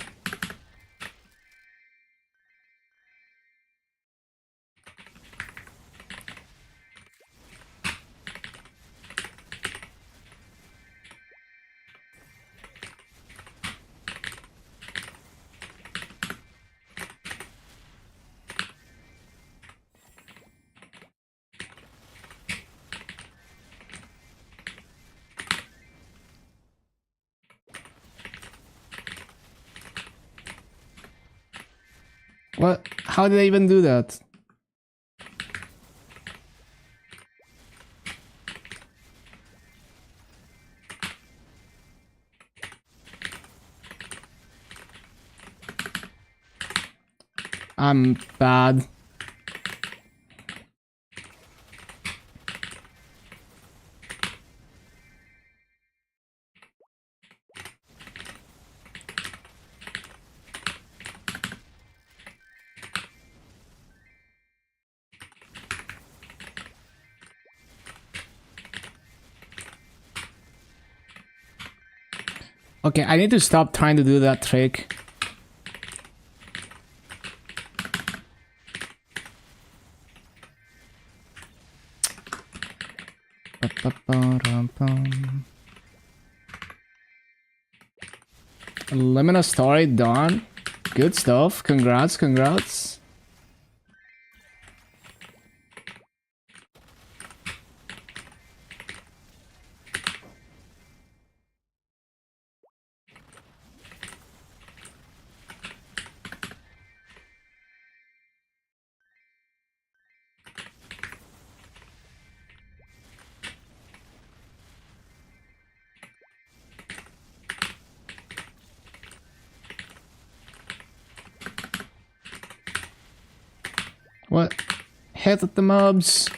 What? How did I even do that? I'm bad. Okay, I need to stop trying to do that trick. MapleStory done. Good stuff. Congrats, congrats. What? Hit at the mobs.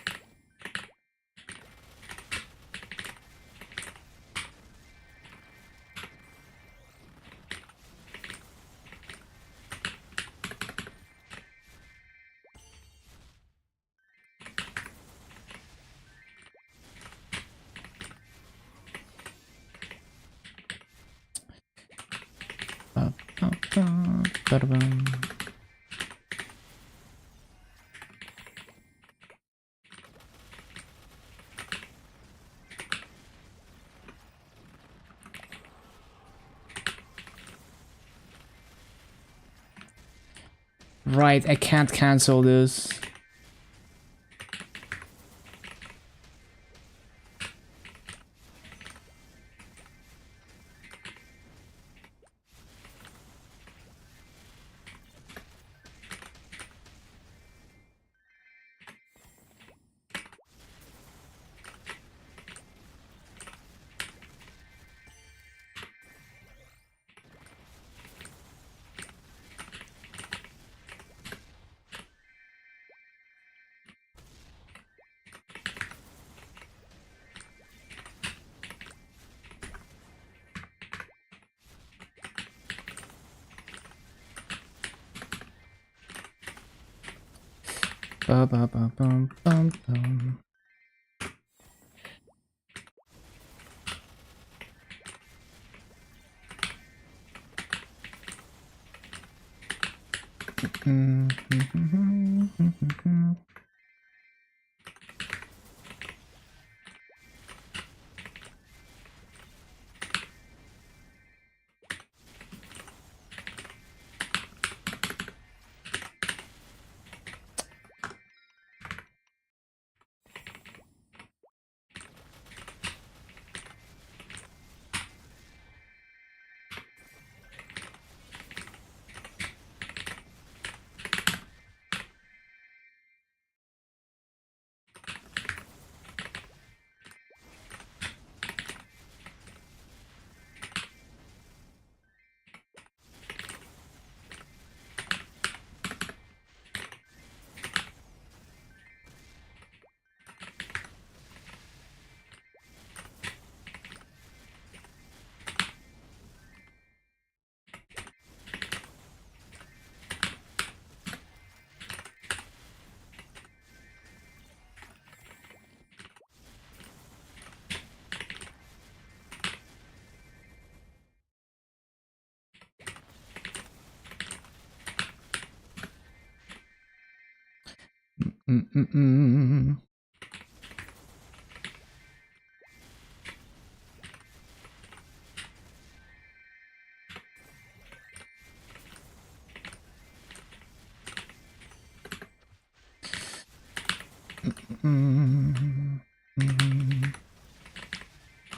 Right, I can't cancel this. Ba ba ba bum bum bum.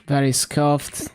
Very scuffed.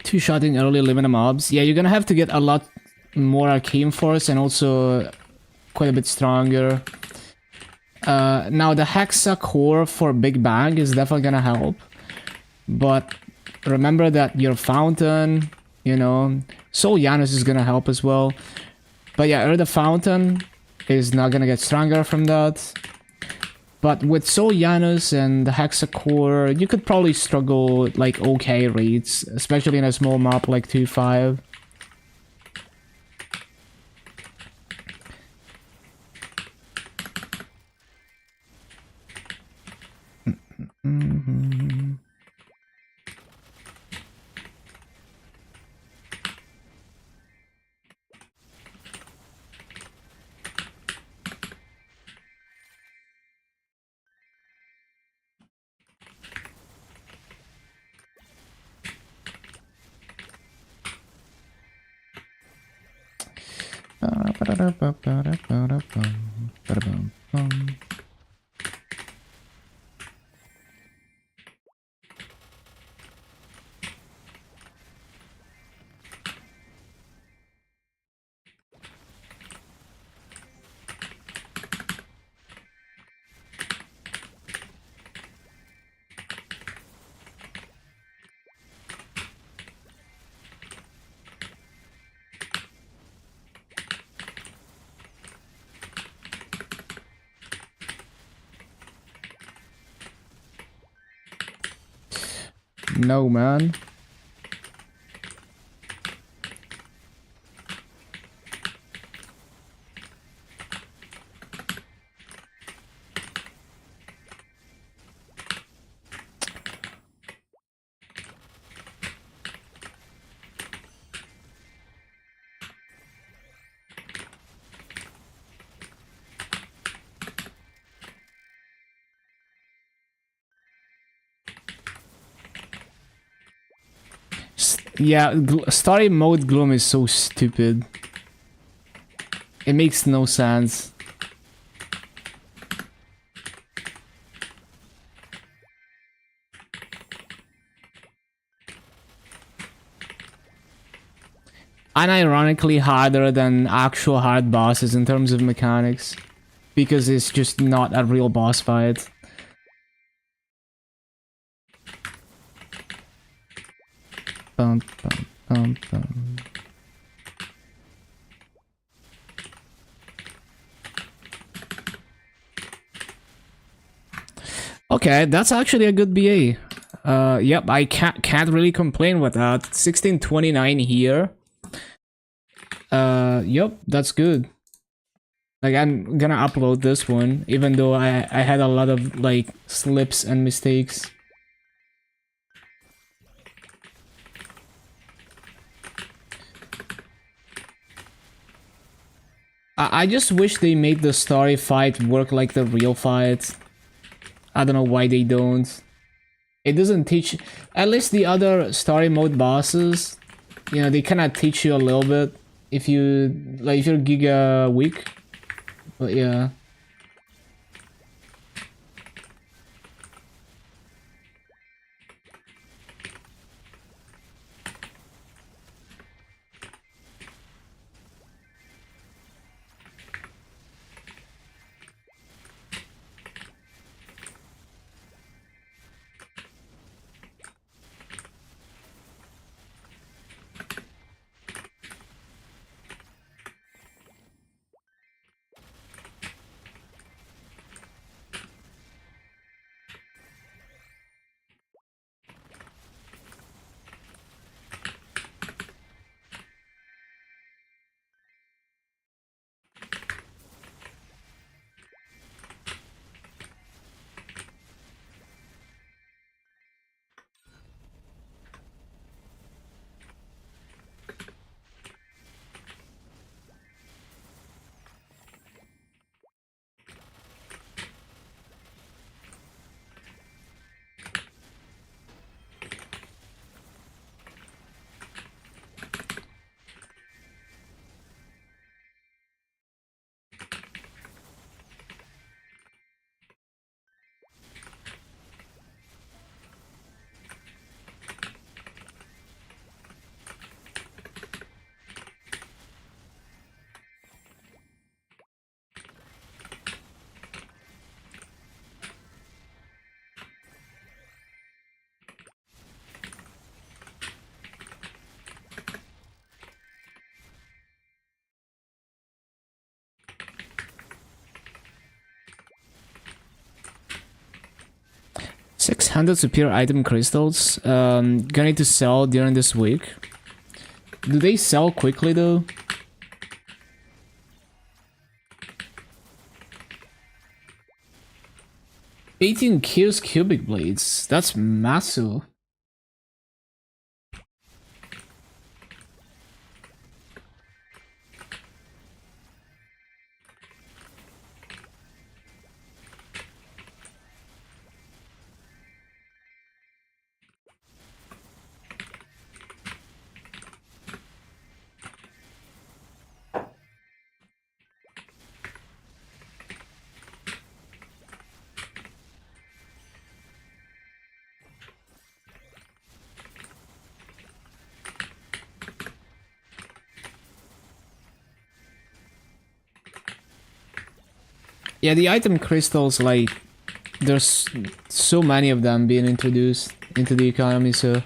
Two-shotting early limited mobs. Yeah, you're gonna have to get a lot more arcane force and also quite a bit stronger. Now the Hexa core for Big Bang is definitely gonna help. But remember that your fountain, you know, Soul Janus is gonna help as well. But yeah, the fountain is not gonna get stronger from that. But with Soul Janus and the Hexacore, you could probably struggle like okay rates, especially in a small map like 2-5. No, man. Yeah, story mode gloom is so stupid. It makes no sense. Unironically harder than actual hard bosses in terms of mechanics. Because it's just not a real boss fight. Bum, bum, bum, bum. Okay, that's actually a good BA. Yep, I can't really complain with that. 1629 here. Yep, that's good. Like, I'm gonna upload this one, even though I had a lot of, like, slips and mistakes. I just wish they made the story fight work like the real fight. I don't know why they don't. It doesn't teach... At least the other story mode bosses, you know, they kind of teach you a little bit if you... Like, if you're Giga weak. But yeah. $600 superior item crystals. Gonna need to sell during this week. Do they sell quickly though? $18 kills cubic blades. That's massive. Yeah, the item crystals, like, there's so many of them being introduced into the economy, so...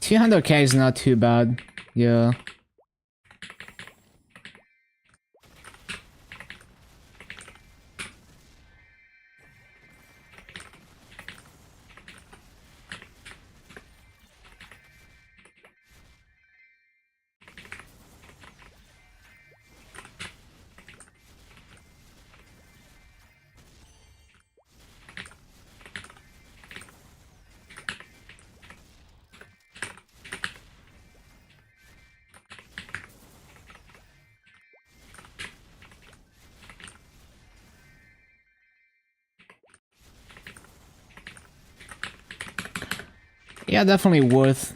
$200k is not too bad, yeah. Yeah, definitely worth.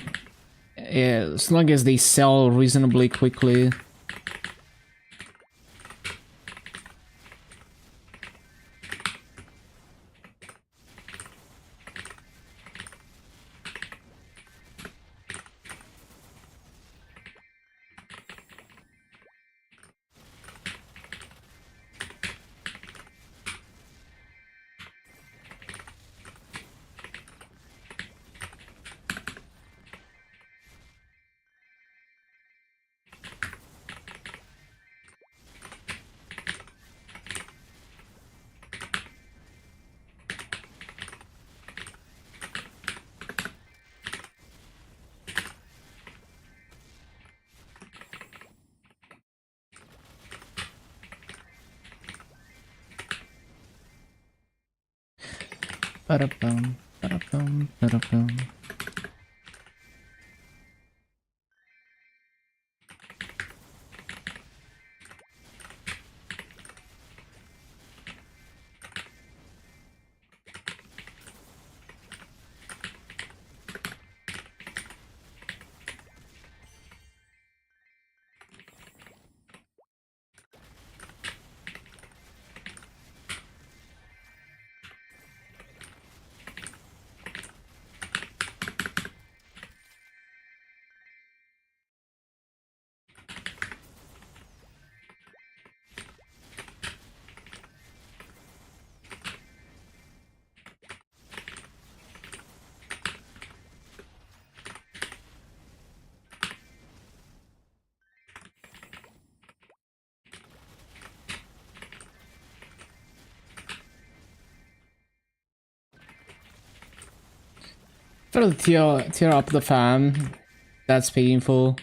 Yeah, as long as they sell reasonably quickly. Ba-da-bum, ba-da-bum, ba-da-bum. Try to tear up the fan. That's painful.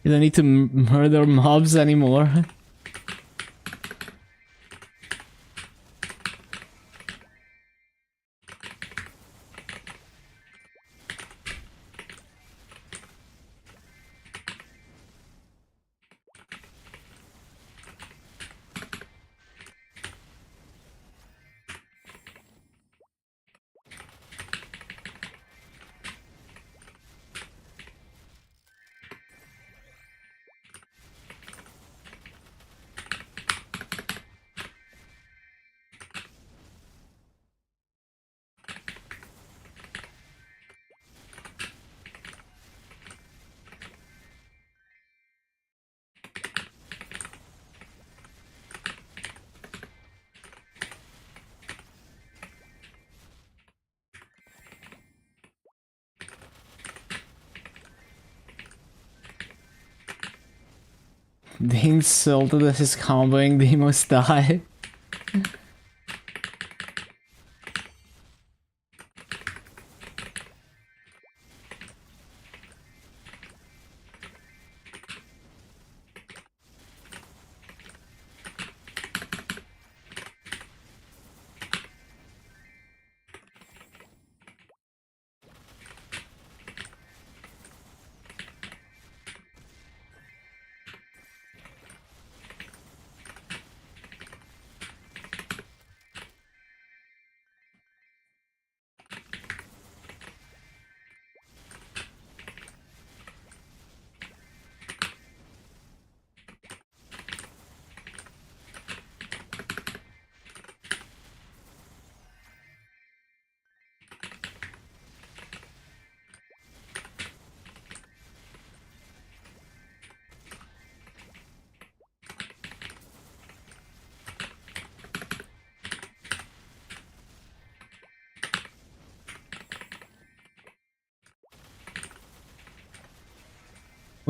You don't need to murder mobs anymore. The insult that is comboing, they must die.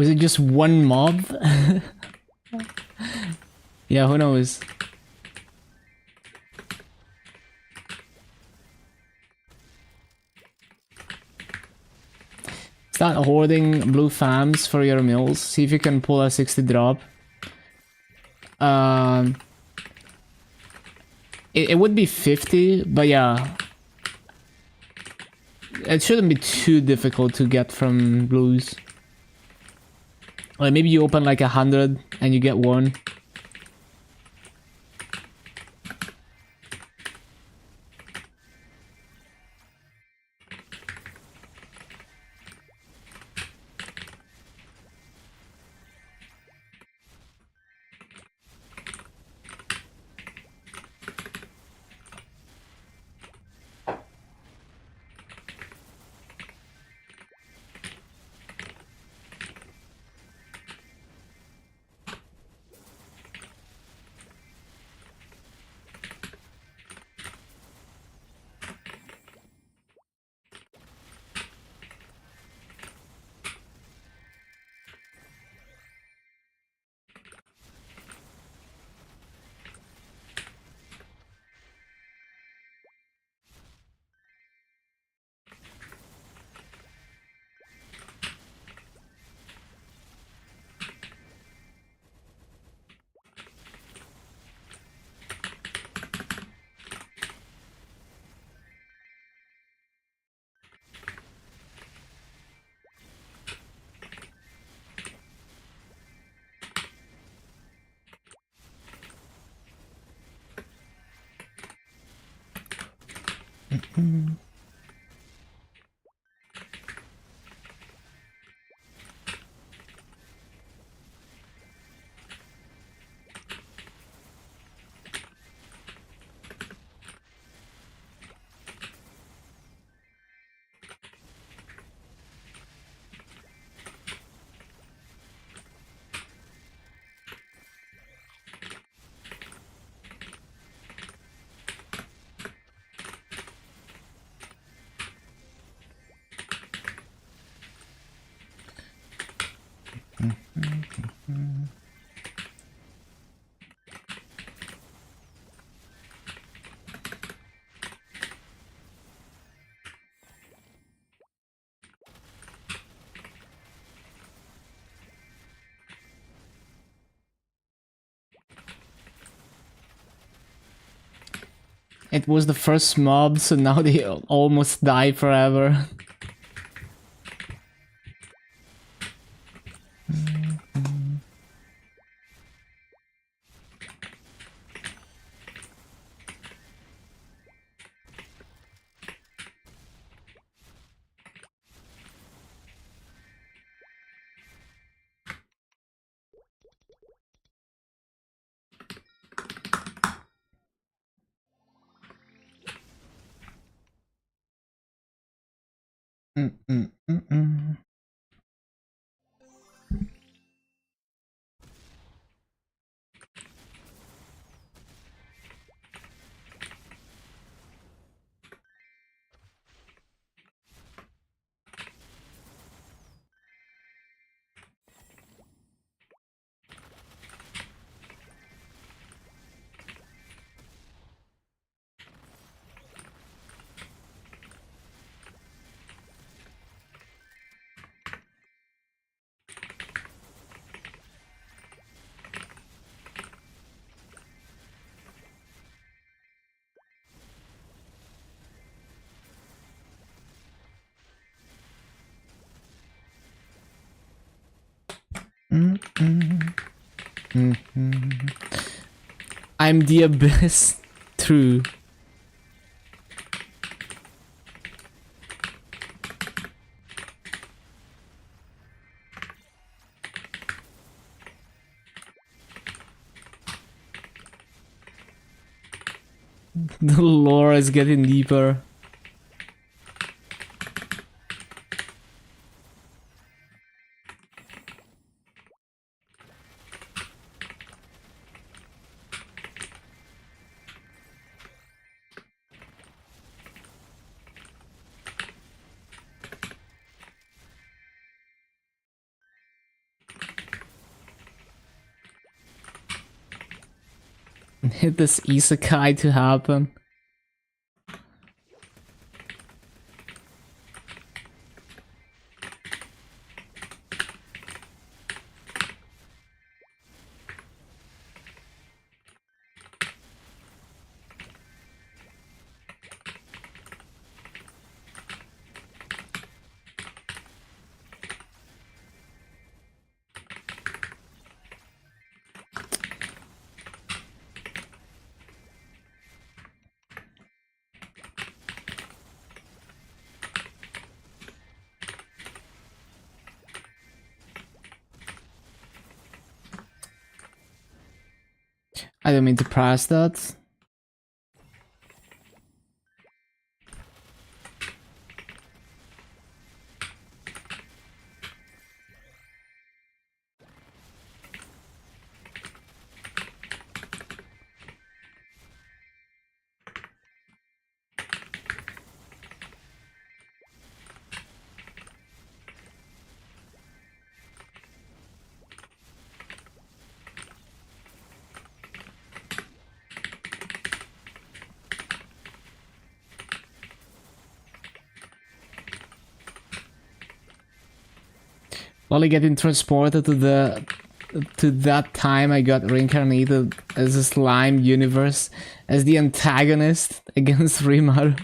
Was it just one mob? Yeah, who knows? Start hoarding blue fams for your mills. See if you can pull a 60 drop. It would be 50, but yeah. It shouldn't be too difficult to get from blues. Like maybe you open like 100 and you get one. It was the first mob, so now they almost die forever. I'm the abyss. True. The lore is getting deeper. Hit this isekai to happen. I don't mean to press that. While getting transported to that time I got reincarnated as a slime universe as the antagonist against Rimaru.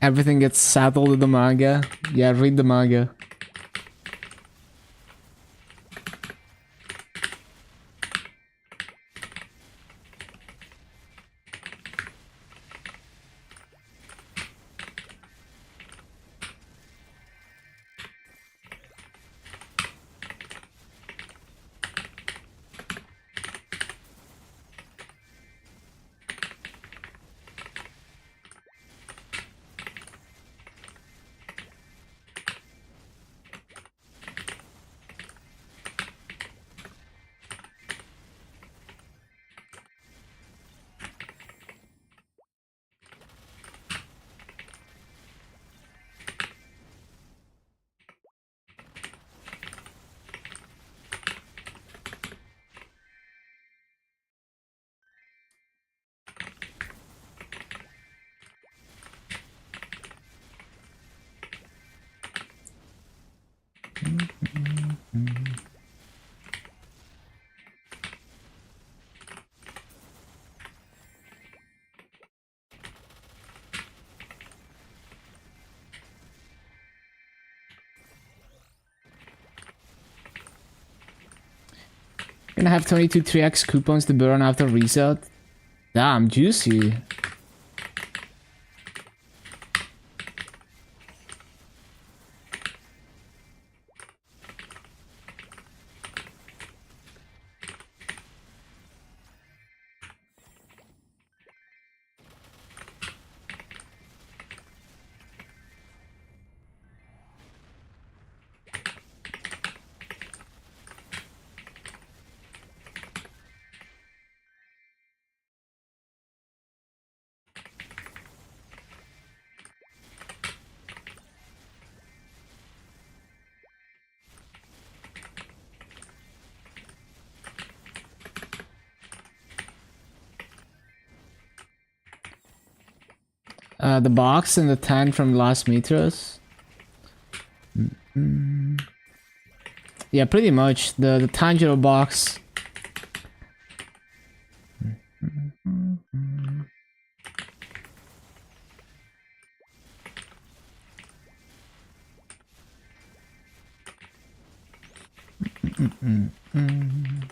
Everything gets settled in the manga. Yeah, read the manga. Gonna have 22 3x coupons to burn after reset. Damn, juicy. The box and the tent from last meters. Yeah, pretty much the tangible box. Mm.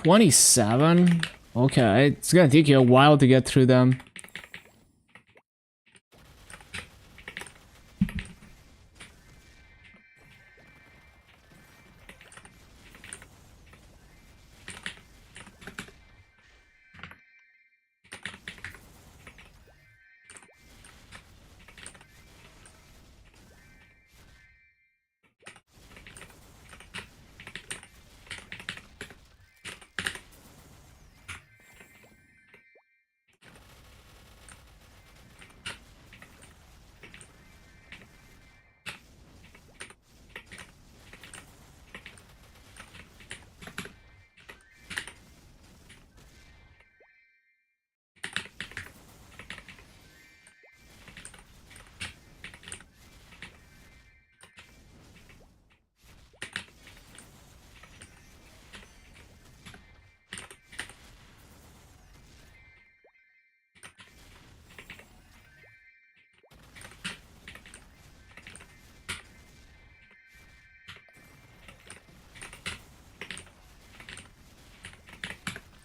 27? Okay, it's gonna take you a while to get through them.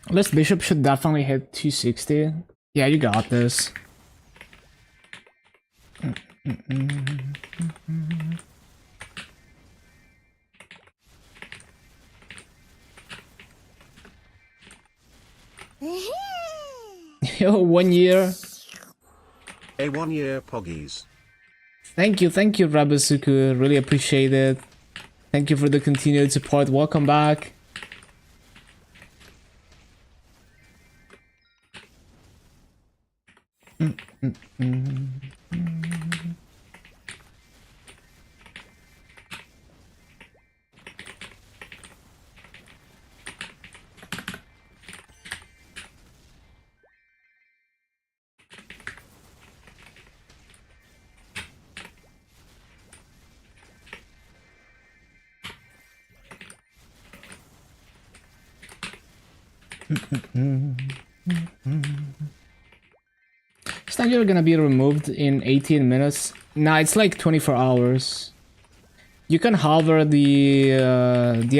This bishop should definitely hit 260. Yeah, you got this. Yo, 1 year. A 1 year poggies. Thank you, Rabasuku. Really appreciate it. Thank you for the continued support. Welcome back. It's not you're gonna be removed in 18 minutes. Nah, it's like 24 hours. You can hover the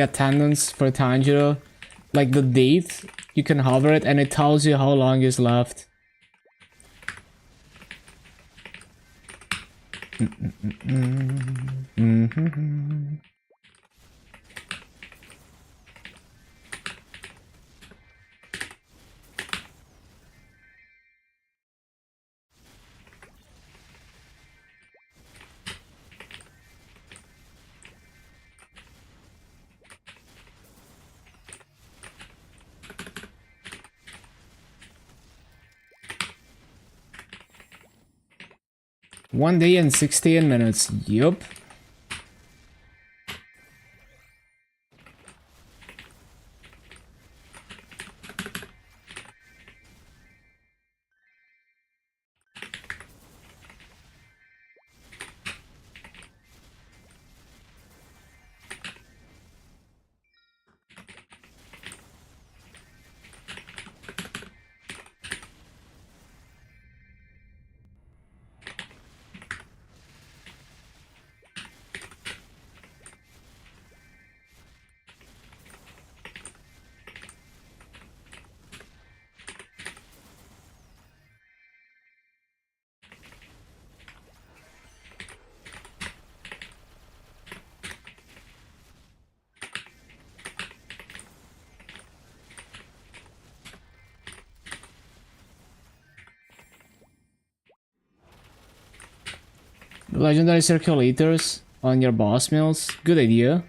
attendance for Tanjiro, like the date. You can hover it, and it tells you how long is left. One day and 16 minutes. Yup. Legendary circulators. on your boss mills. Good idea.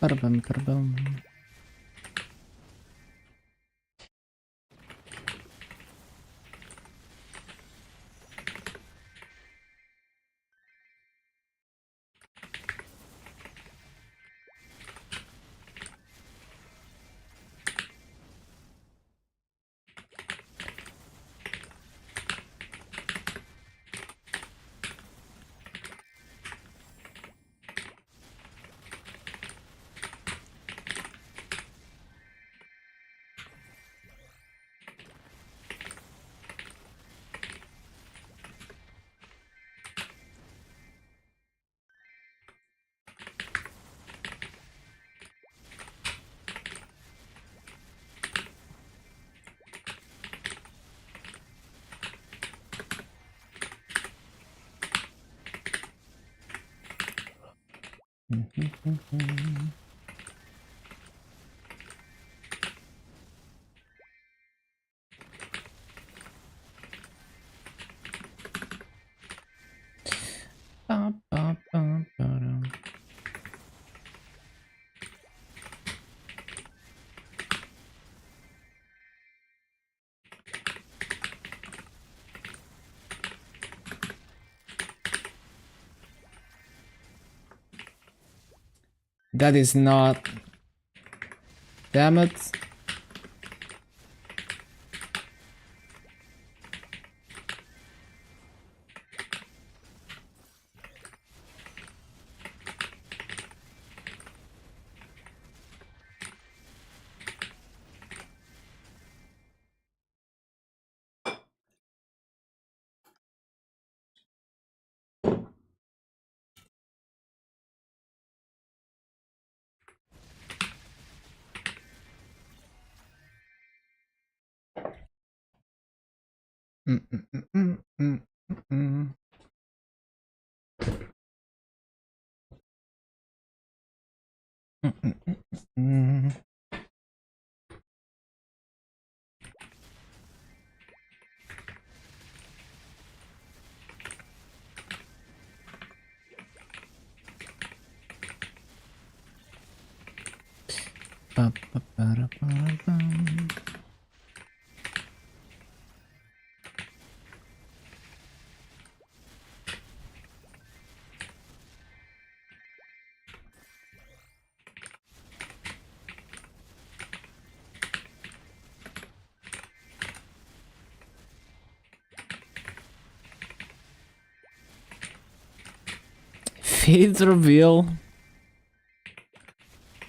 Ba-da-bum, ba-da-bum. Ba, ba, ba, ba-dum. That is not. Damn it. Mm, mm, mm, mm, mm, mm. Mm, mm, mm, mm. Ba, ba, ba, ba, ba. Faith reveal.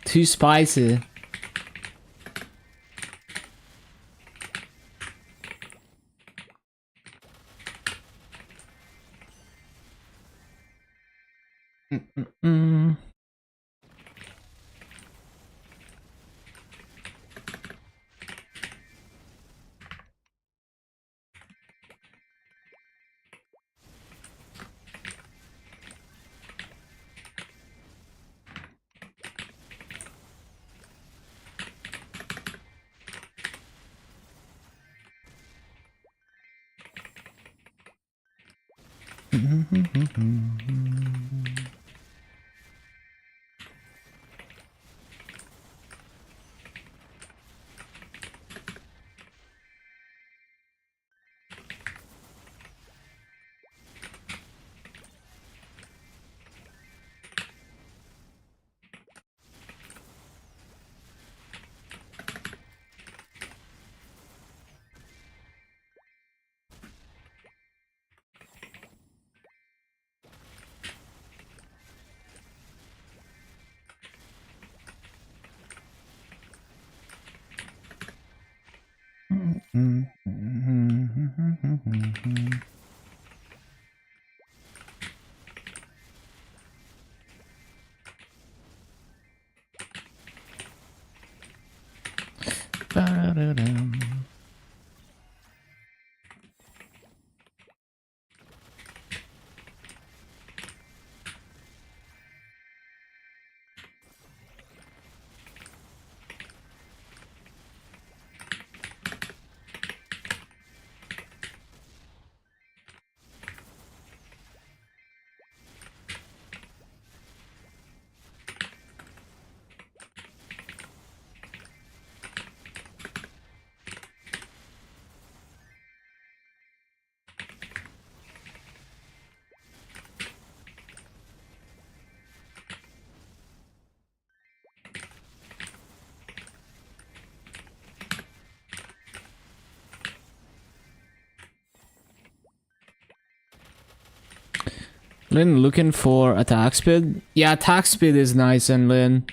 Too spicy. Mm, mm, mm. Lynn, looking for attack speed? Yeah, attack speed is nice, and Lynn,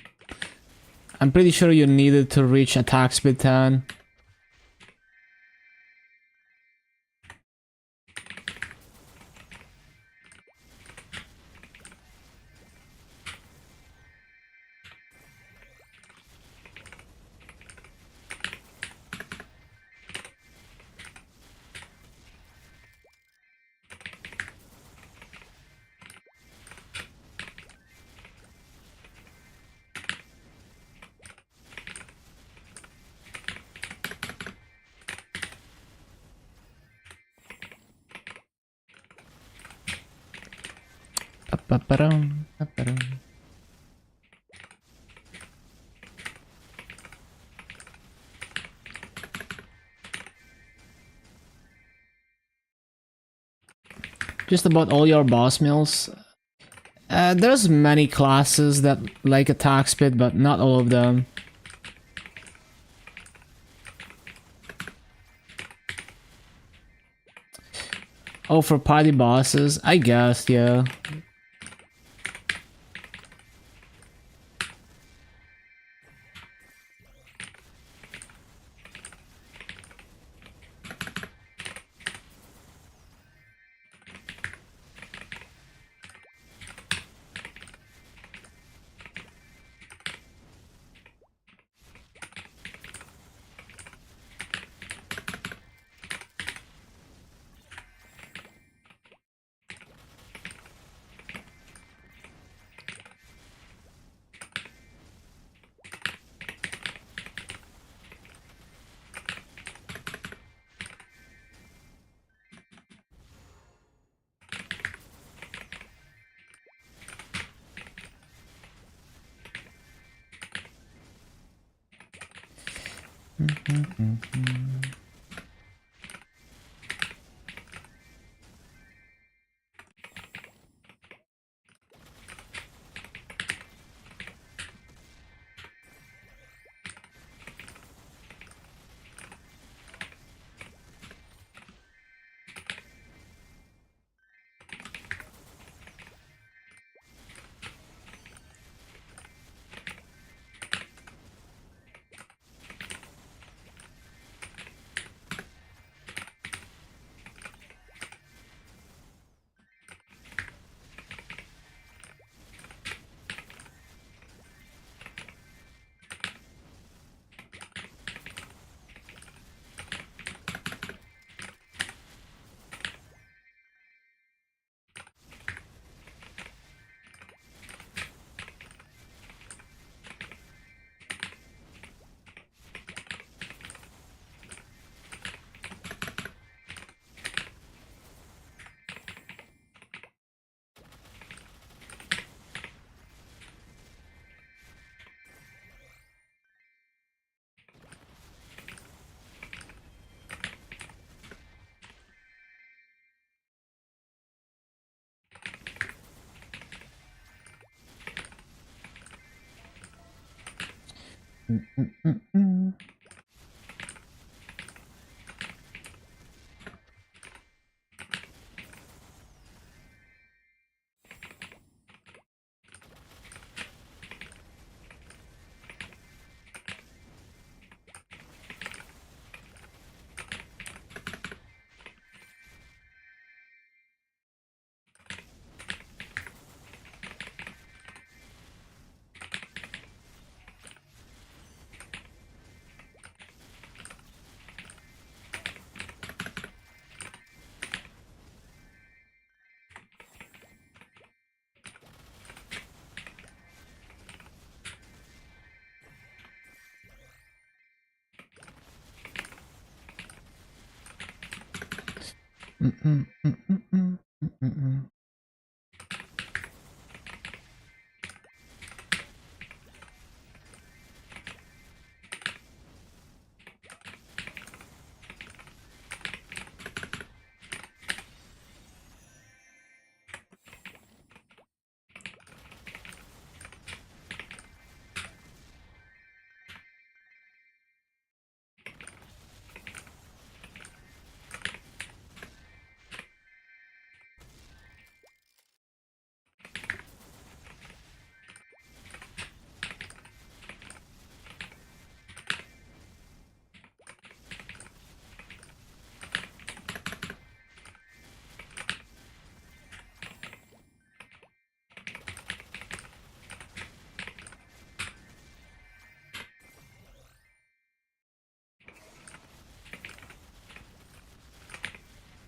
I'm pretty sure you needed to reach attack speed 10. Ba-ba-ba-dum, ba-ba-dum. Just about all your boss mills. There's many classes that like attack speed, but not all of them. Oh, for party bosses? I guess, yeah.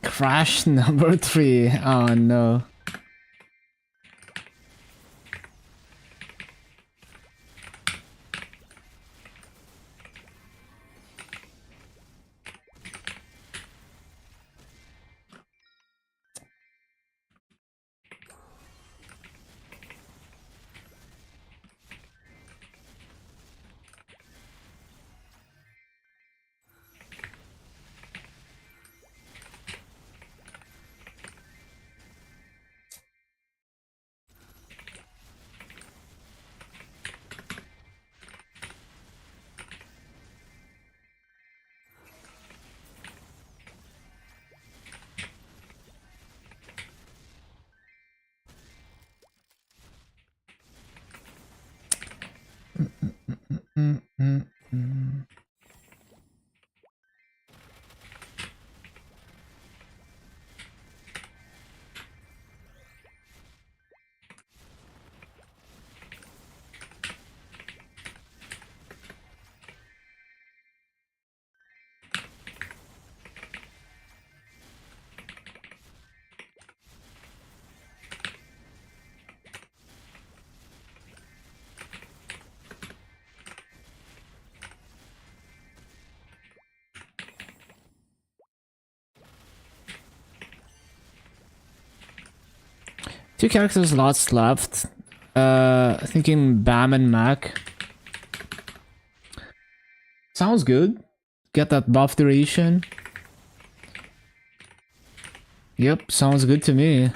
Crash number 3. Oh no. Two character slots left. Thinking Bam and Mac. Sounds good. Get that buff duration. Yep, sounds good to me.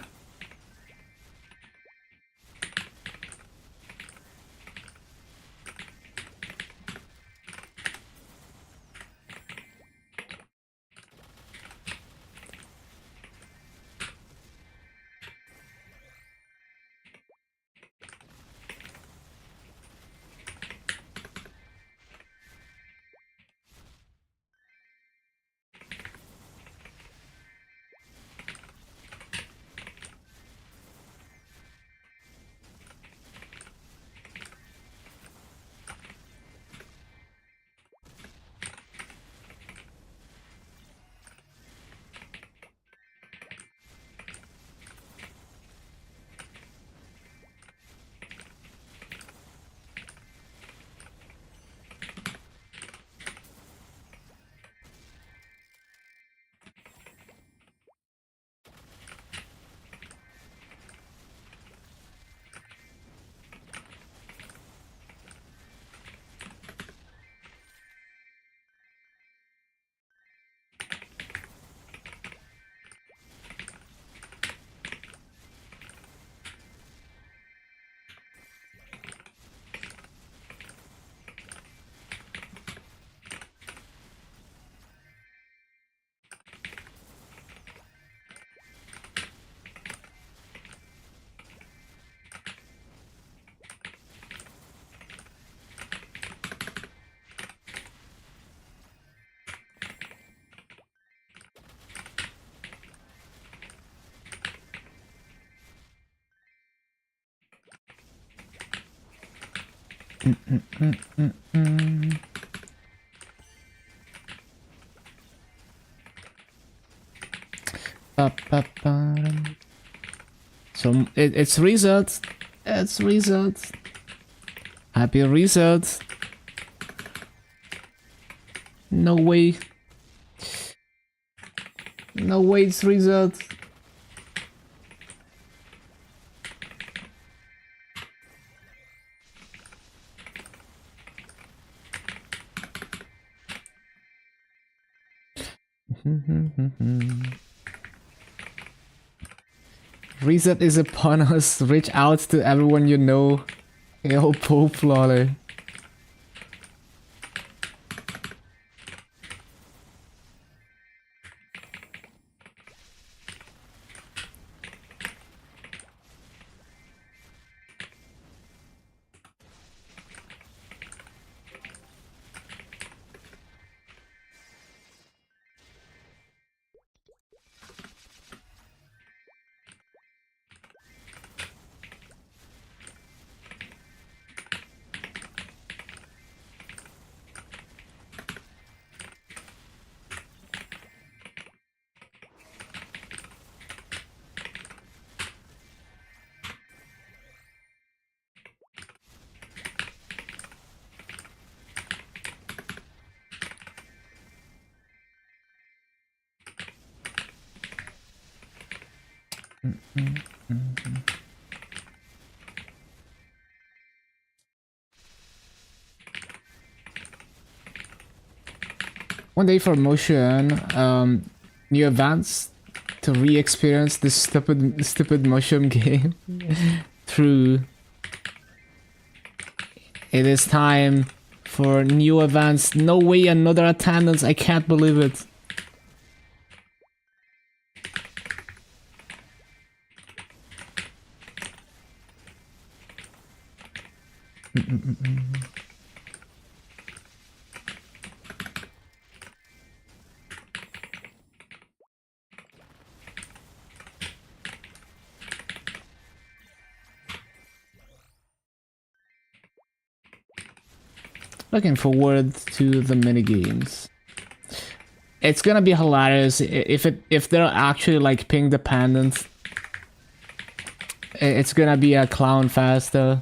So it's reset. It's reset. Happy reset. No way. No way it's reset. Reset is upon us. Reach out to everyone you know. Hail Pope Lolly. One day for motion, new events to re-experience this stupid mushroom game. True. It is time for new events. No way, another attendance. I can't believe it. Looking forward to the minigames. It's gonna be hilarious if they're actually like ping dependent. It's gonna be a clown fest though.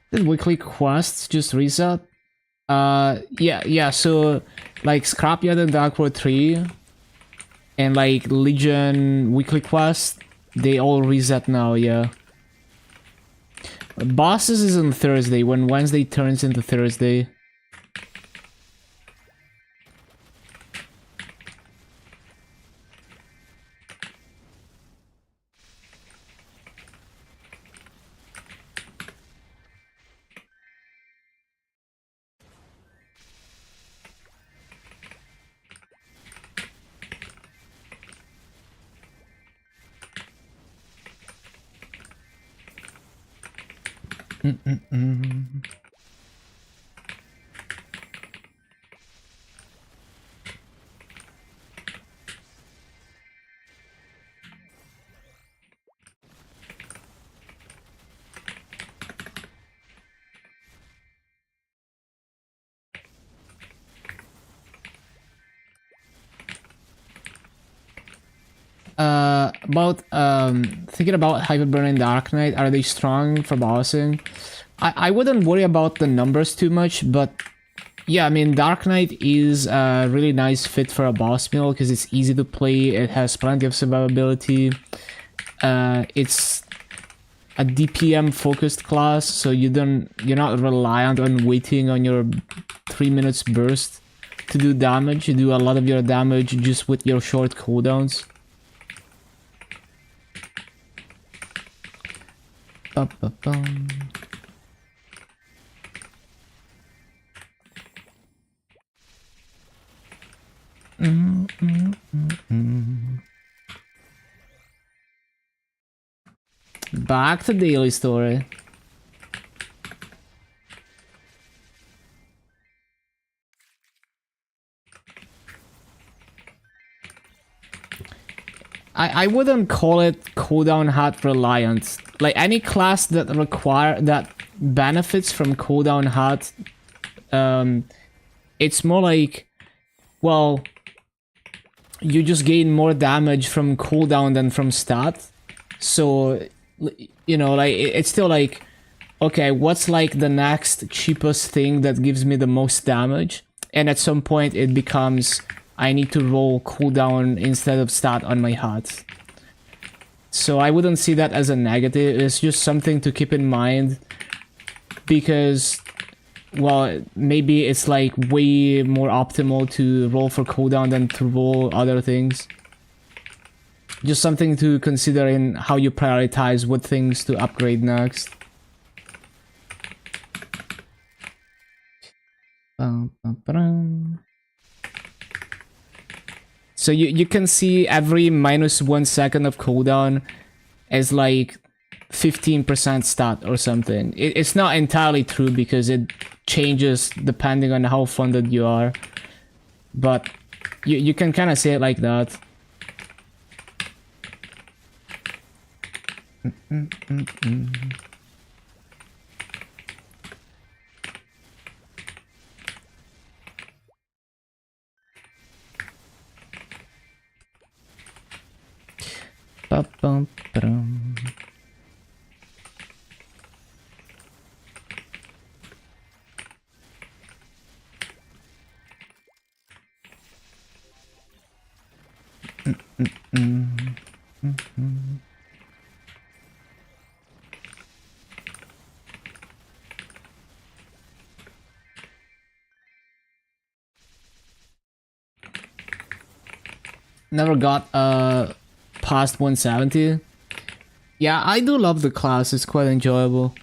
Did weekly quests just reset? Yeah, so like Scrapyard and Dark World 3 and like Legion weekly quest, they all reset now, yeah. Bosses is on Thursday, when Wednesday turns into Thursday. About thinking about Hyperburn and Dark Knight, are they strong for bossing? I wouldn't worry about the numbers too much, but Yeah, I mean, Dark Knight is a really nice fit for a boss mill because it's easy to play. It has plenty of survivability. It's a DPM focused class, so you're not reliant on waiting on your 3 minutes burst to do damage. You do a lot of your damage just with your short cooldowns. Ba-ba-bum. Back to daily story. I wouldn't call it cooldown hat reliant. Like any class that benefits from cooldown hat, it's more like, well, you just gain more damage from cooldown than from stat. So, you know, like it's still like, okay, what's like the next cheapest thing that gives me the most damage? And at some point it becomes, I need to roll cooldown instead of stat on my hat. So I wouldn't see that as a negative. It's just something to keep in mind because, well, maybe it's like way more optimal to roll for cooldown than to roll other things. Just something to consider in how you prioritize what things to upgrade next. So you can see every -1 second of cooldown as like 15% stat or something. It's not entirely true because it changes depending on how funded you are. But you can kind of say it like that. Ba-bum-ba-dum. Never got past 170. Yeah, I do love the class. It's quite enjoyable.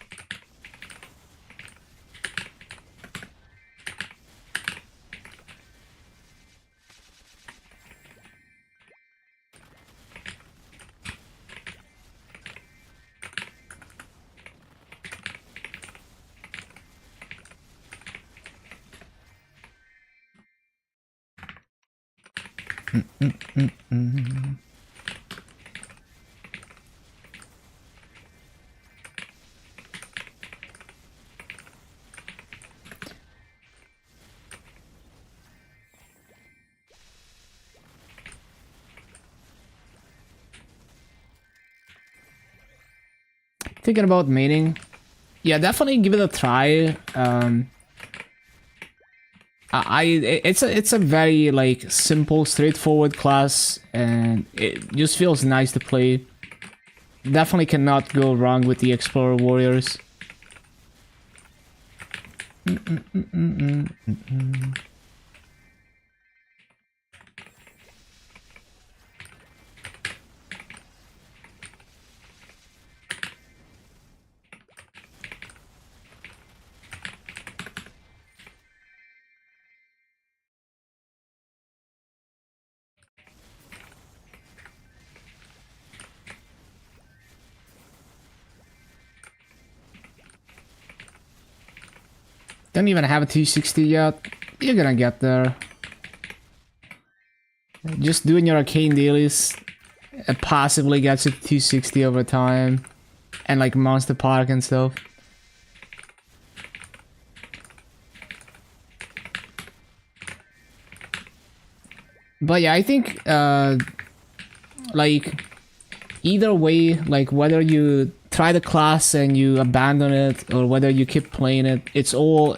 Thinking about maining. Yeah, definitely give it a try. It's a very like simple, straightforward class, and it just feels nice to play. Definitely cannot go wrong with the Explorer Warriors. Don't even have a 260 yet. You're gonna get there. Just doing your arcane dailies, it possibly gets you to 260 over time. And like Monster Park and stuff. But yeah, I think like either way, like whether you try the class and you abandon it or whether you keep playing it, it's all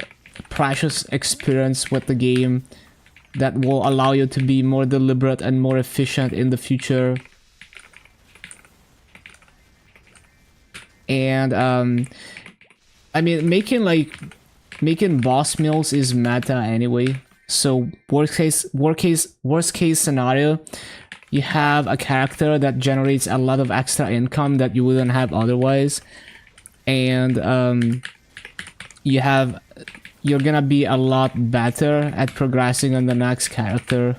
precious experience with the game that will allow you to be more deliberate and more efficient in the future. And I mean, making boss meals is meta anyway. So worst case scenario, you have a character that generates a lot of extra income that you wouldn't have otherwise, and you're gonna be a lot better at progressing on the next character.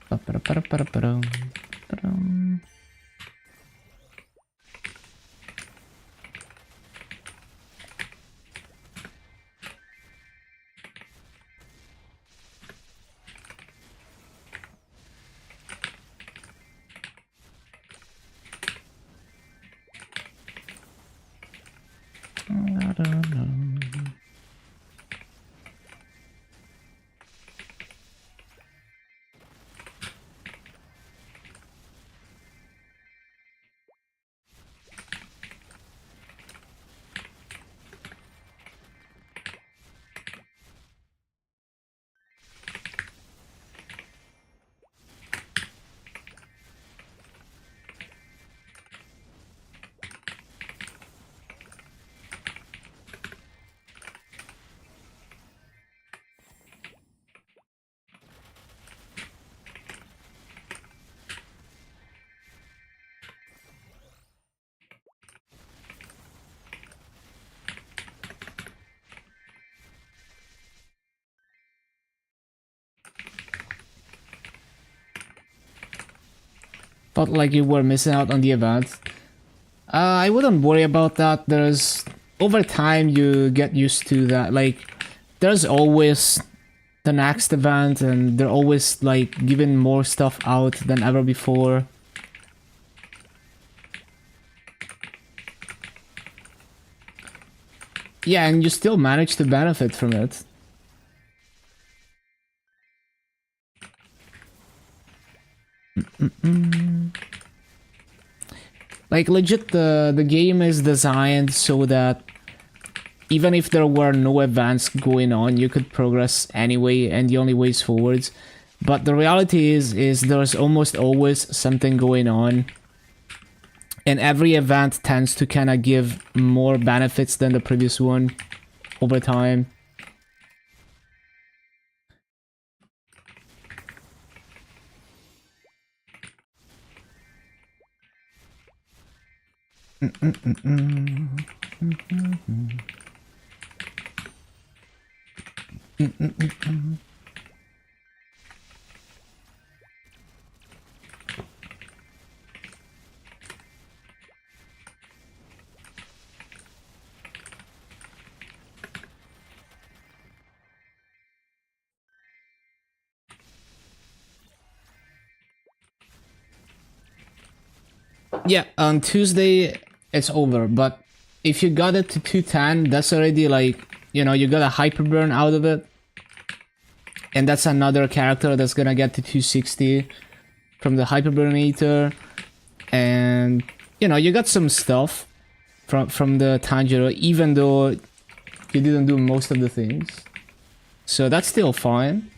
I don't know. Felt like you were missing out on the event. I wouldn't worry about that. There's over time you get used to that. Like there's always the next event, and they're always like giving more stuff out than ever before. Yeah, and you still manage to benefit from it. Like legit, the game is designed so that even if there were no events going on, you could progress anyway, and the only way is forwards. But the reality is there's almost always something going on, and every event tends to kind of give more benefits than the previous one over time. Yeah, on Tuesday it's over, but if you got it to 210, that's already like, you know, you got a hyper burn out of it. And that's another character that's gonna get to 260 from the hyper burn eater. And, you know, you got some stuff from the Tanjiro, even though you didn't do most of the things. So that's still fine.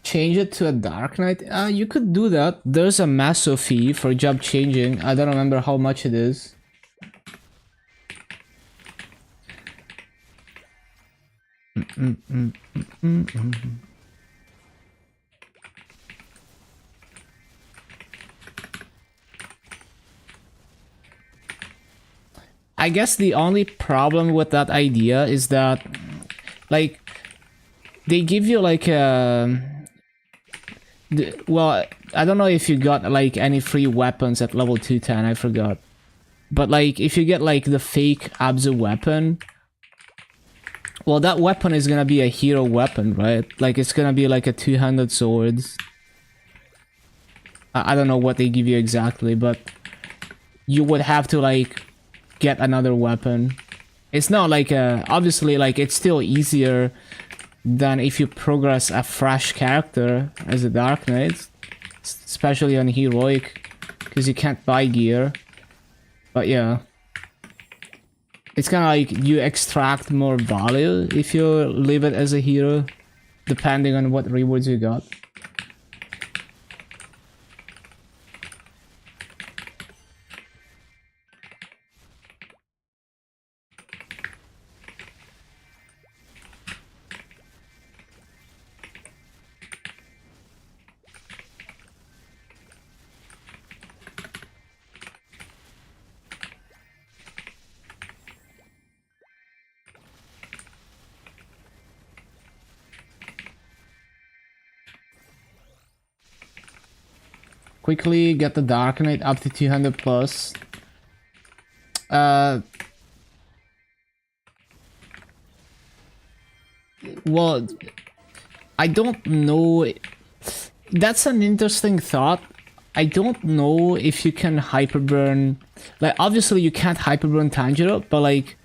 Change it to a Dark Knight? You could do that. There's a massive fee for job changing. I don't remember how much it is. I guess the only problem with that idea is that, like, they give you like a... Well, I don't know if you got like any free weapons at level 210, I forgot. But like, if you get like the fake Abzu weapon, well, that weapon is gonna be a hero weapon, right? Like, it's gonna be like a two-handed sword. I don't know what they give you exactly, but you would have to like get another weapon. It's not like obviously, like, it's still easier than if you progress a fresh character as a Dark Knight, especially on Heroic, because you can't buy gear. But yeah, it's kind of like you extract more value if you leave it as a hero, depending on what rewards you got. Quickly get the Dark Knight up to 200 plus. Well, I don't know. That's an interesting thought. I don't know if you can hyperburn. Like, obviously you can't hyperburn Tanjiro, but like,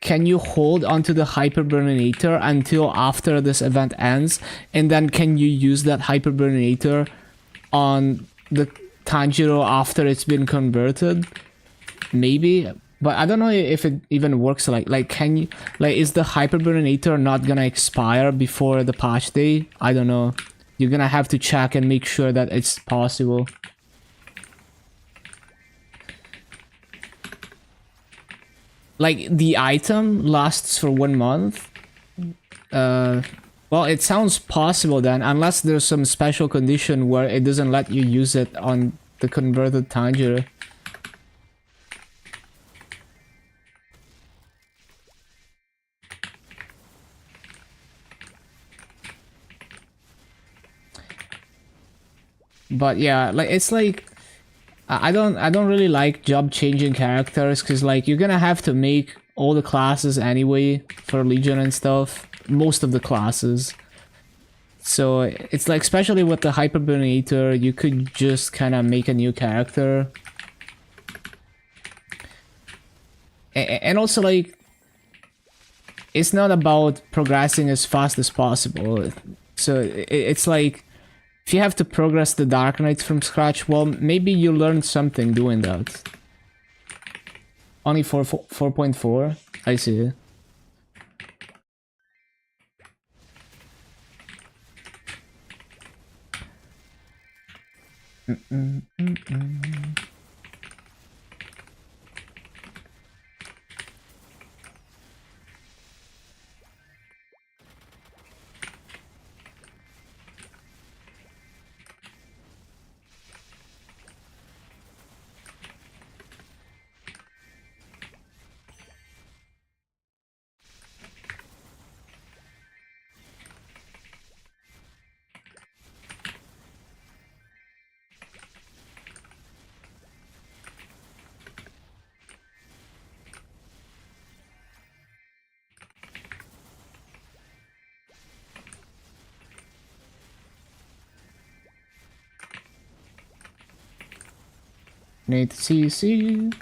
can you hold onto the hyperburninator until after this event ends, and then can you use that hyperburninator on the Tanjiro after it's been converted? Maybe, but I don't know if it even works. Like can you, like, is the hyperburninator not gonna expire before the patch day? I don't know. You're gonna have to check and make sure that it's possible. Like, the item lasts for 1 month. Well, it sounds possible then, unless there's some special condition where it doesn't let you use it on the converted Tanjiro. But yeah, like, it's like, I don't really like job changing characters, because like, you're gonna have to make all the classes anyway for Legion and stuff, most of the classes. So it's like, especially with the hyperburninator, you could just kind of make a new character. And also, like, it's not about progressing as fast as possible. So it's like, if you have to progress the Dark Knight from scratch, well, maybe you learned something doing that. Only for 4.4? I see. Need CC.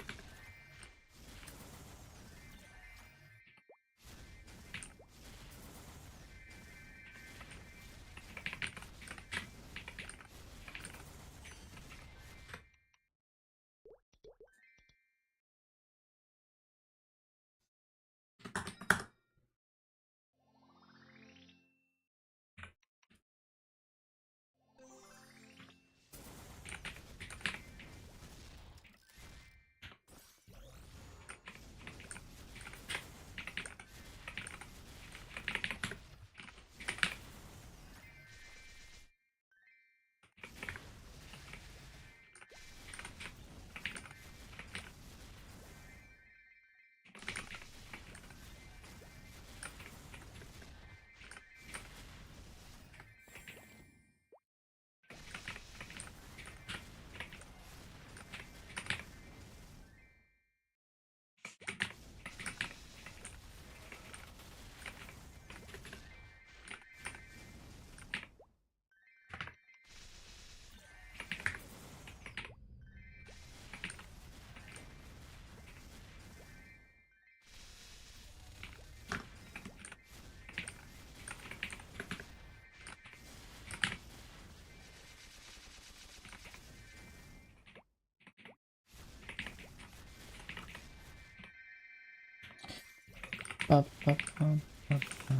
Ba, ba, ba, ba, ba.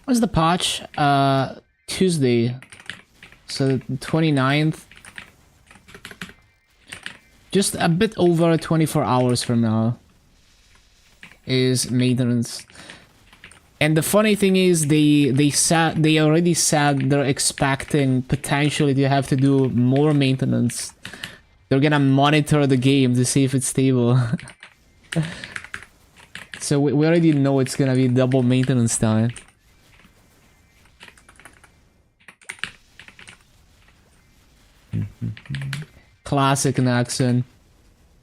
When's the patch? Tuesday. So the 29th. Just a bit over 24 hours from now is maintenance. And the funny thing is they already said they're expecting potentially to have to do more maintenance. They're gonna monitor the game to see if it's stable. So we already know it's gonna be double maintenance time. Classic Naxon.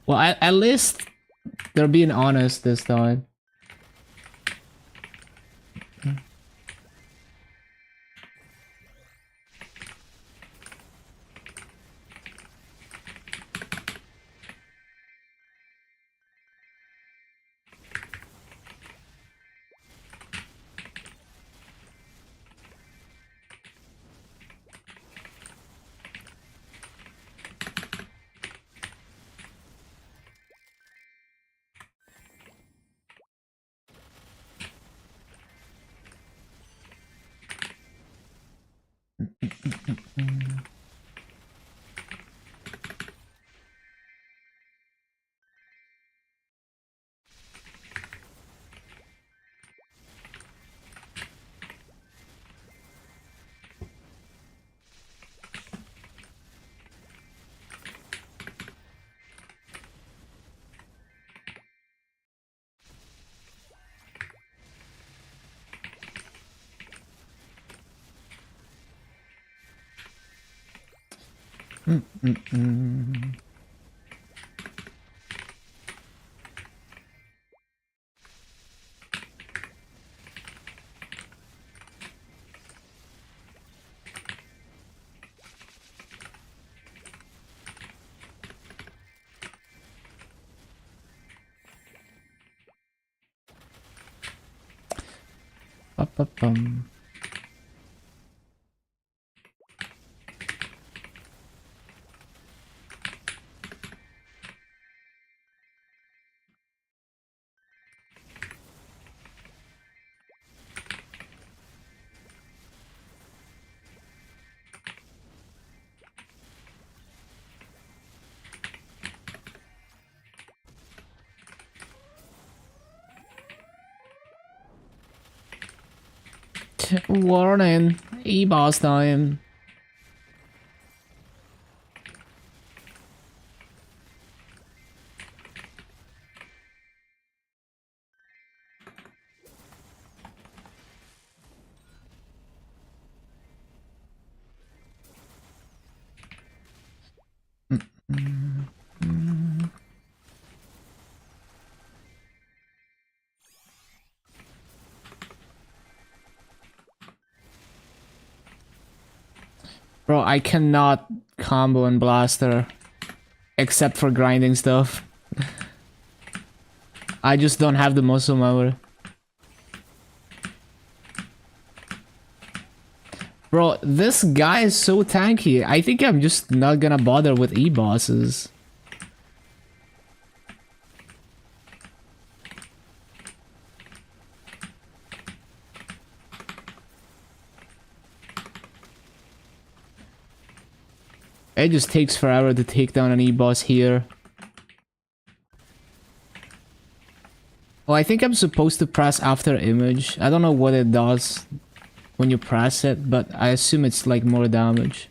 Well, at least they're being honest this time. Ba-ba-bum. Warning, E-boss time. Bro, I cannot combo and blaster except for grinding stuff. I just don't have the muscle memory. Bro, this guy is so tanky. I think I'm just not gonna bother with E-bosses. It just takes forever to take down an E-boss here. Oh, I think I'm supposed to press after image. I don't know what it does when you press it, but I assume it's like more damage.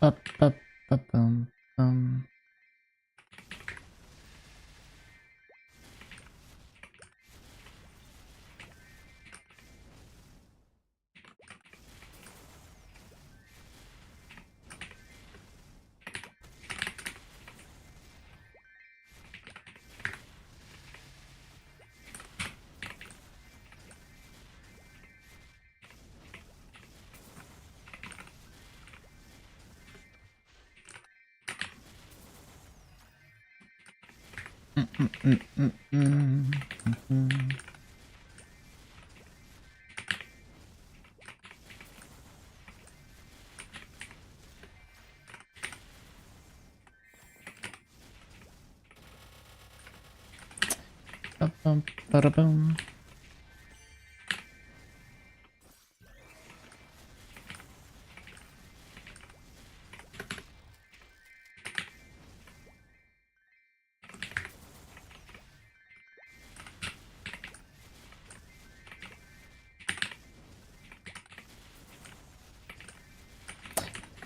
Up, up, up, ba-da-bum.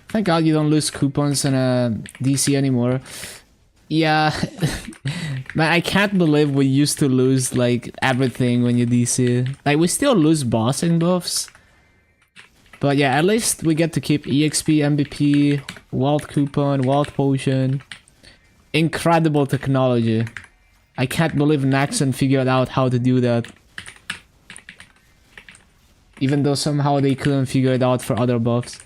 Thank God you don't lose coupons in a DC anymore. Yeah, man, I can't believe we used to lose like everything when you DC. Like we still lose bossing buffs, but yeah, at least we get to keep EXP, MVP, Wild Coupon, Wild Potion. Incredible technology. I can't believe Naxxon figured out how to do that. Even though somehow they couldn't figure it out for other buffs.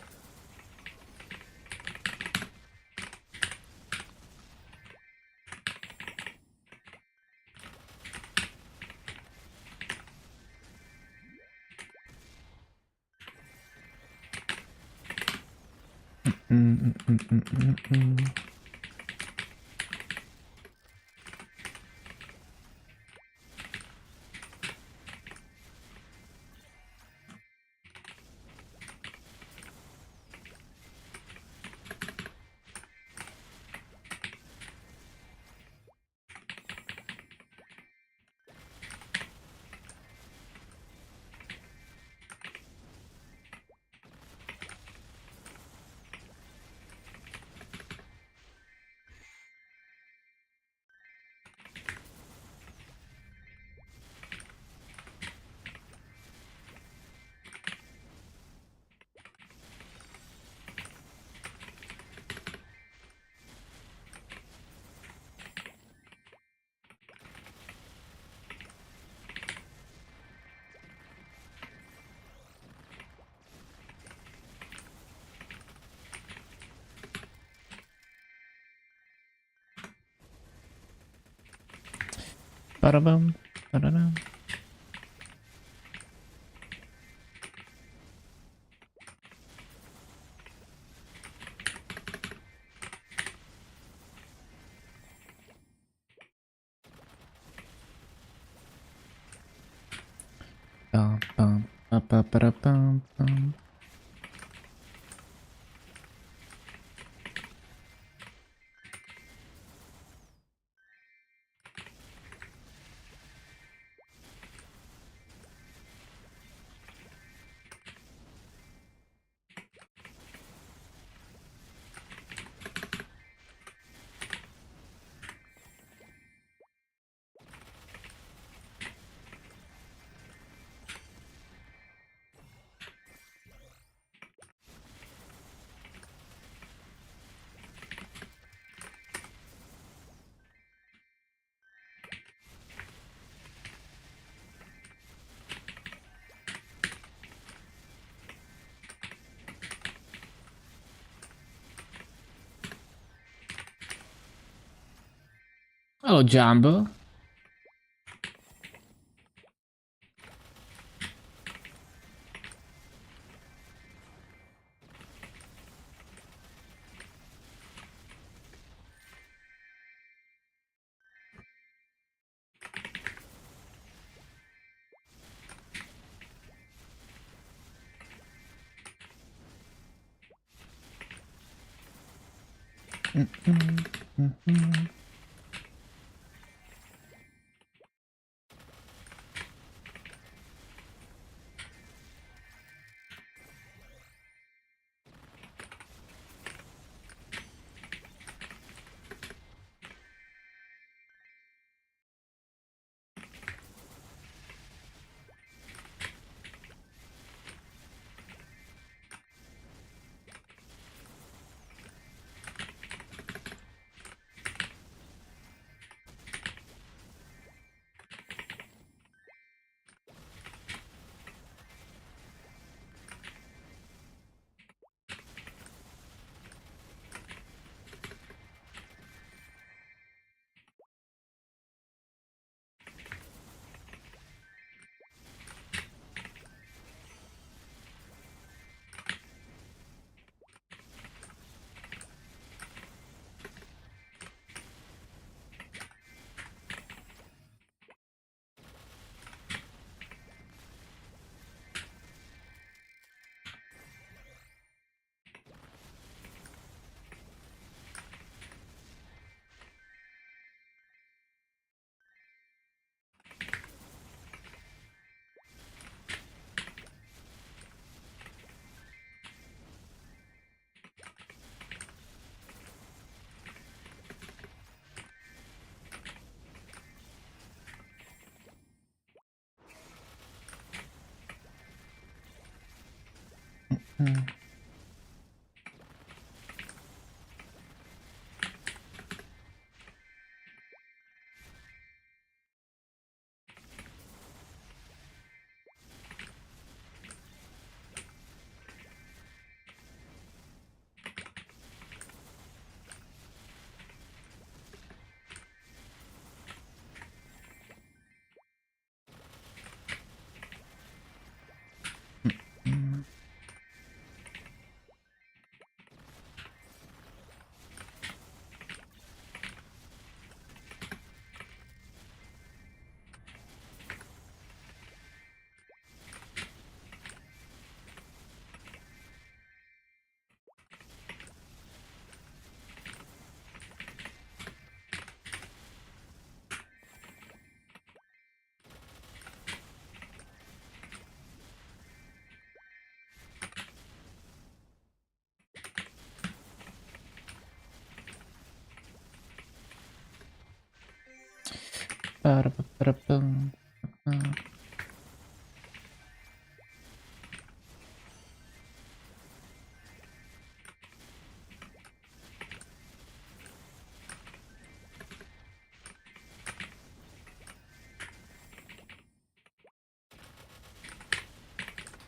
Ba-da-bum, ba-da-dum. Bum, bum, ba, ba, ba, da, bum, bum. Hello, Jumbo. Ba-da-ba-ba-da-bum.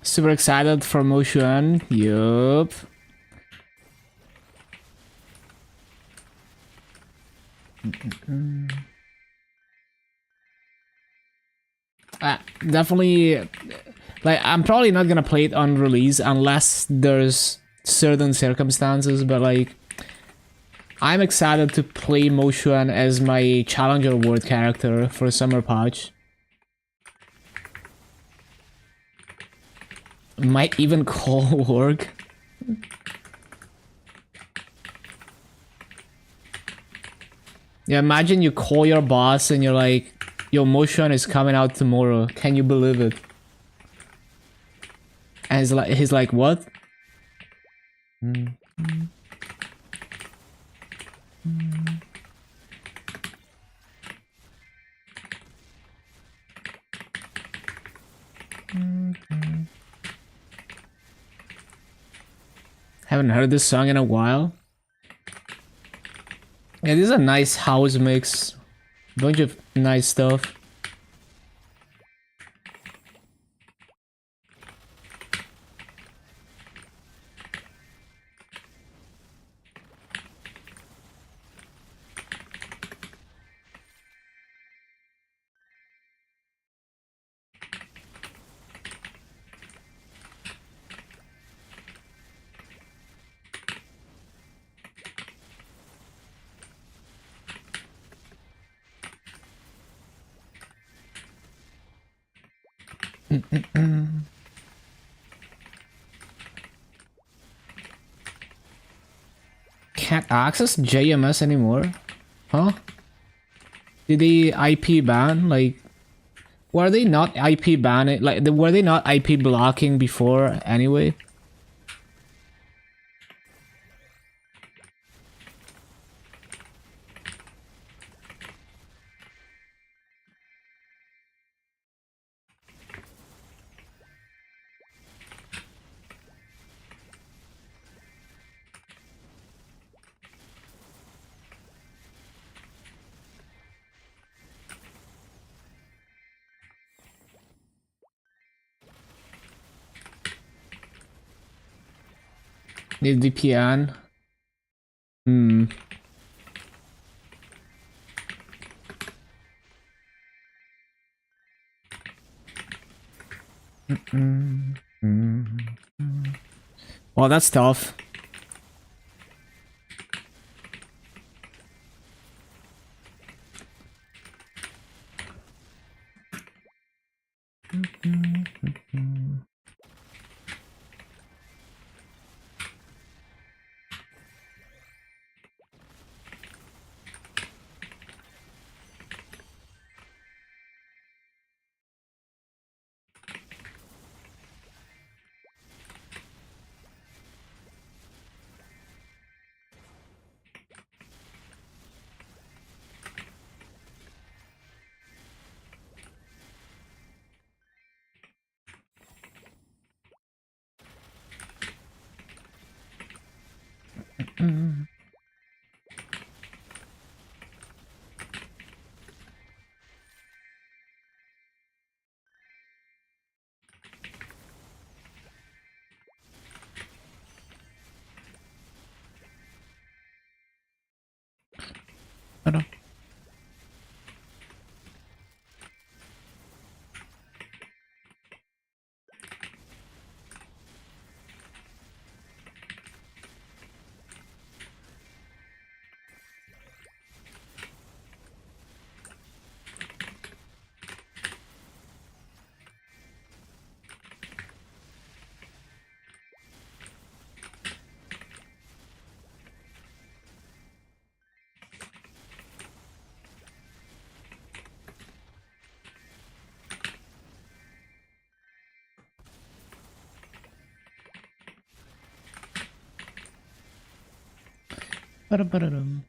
Super excited for Motion. Yup. Definitely, like, I'm probably not gonna play it on release unless there's certain circumstances, but like, I'm excited to play Motion as my Challenger Award character for Summer Patch. Might even call work. Yeah, imagine you call your boss and you're like, your motion is coming out tomorrow. Can you believe it? And he's like, what? Haven't heard this song in a while. Yeah, this is a nice house mix. Bunch of nice stuff. Can't access JMS anymore? Huh? Did they IP ban? Like, were they not IP banning? Like, were they not IP blocking before anyway? Need VPN? Hmm. Well, that's tough. I don't. Ba-da-ba-da-dum.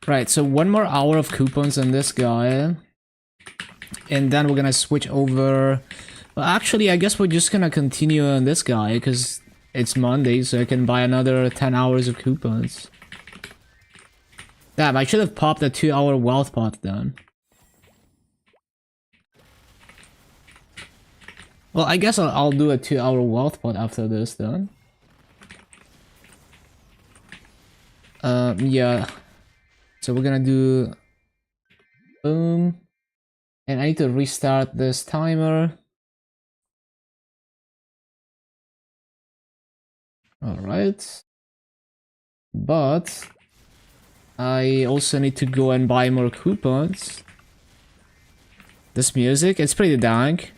Right, so 1 more hour of coupons on this guy. And then we're gonna switch over. Well, actually, I guess we're just gonna continue on this guy because it's Monday, so I can buy another 10 hours of coupons. Damn, I should have popped a 2-hour wealth pot then. Well, I guess I'll do a 2-hour wealth pot after this then. Yeah. So we're gonna do... Boom. And I need to restart this timer. Alright. But... I also need to go and buy more coupons. This music, it's pretty dank.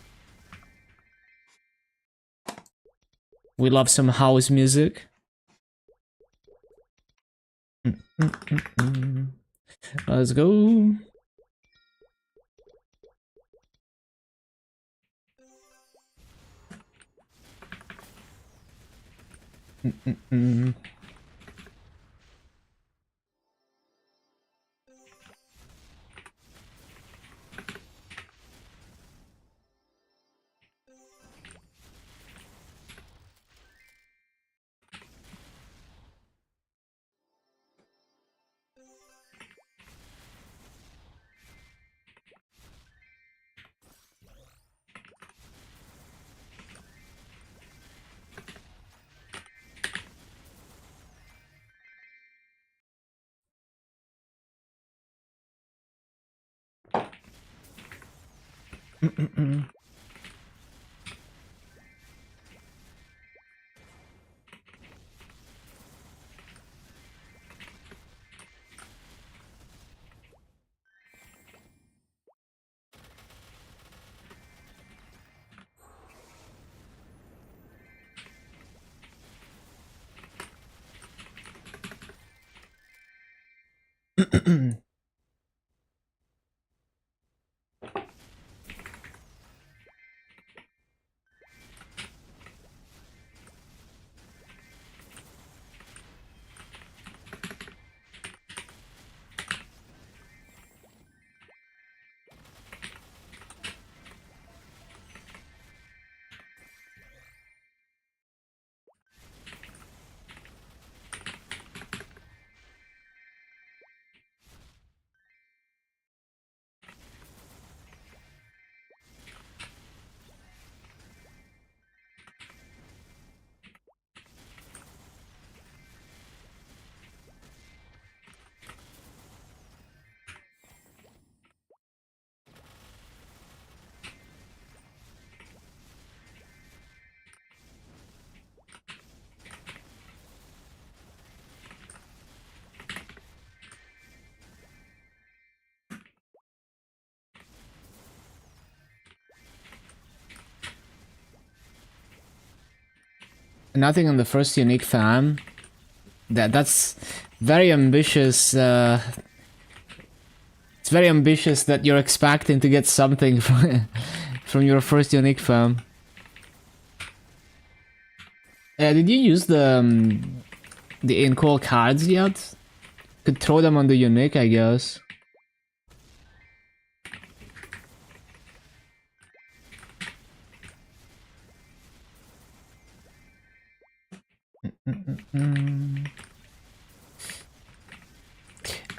We love some house music. Let's go. Nothing on the first unique fam. That's very ambitious. It's very ambitious that you're expecting to get something from your first unique fam. Did you use the in-call cards yet? Could throw them on the unique, I guess.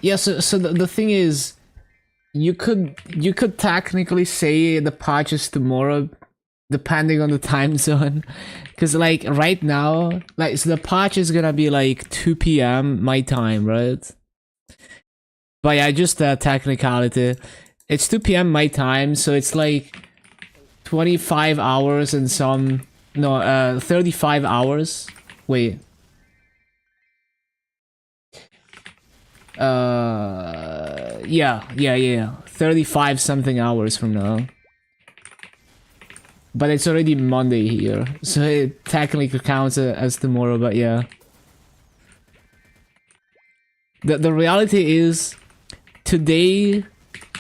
Yeah, so the thing is, you could technically say the patch is tomorrow, depending on the time zone, because like right now, like so the patch is gonna be like 2 p.m. my time, right? But yeah, just a technicality. It's 2 p.m. my time, so it's like 25 hours and some 35 hours. Wait. Yeah. 35 something hours from now. But it's already Monday here, so it technically counts as tomorrow, but yeah. The reality is, today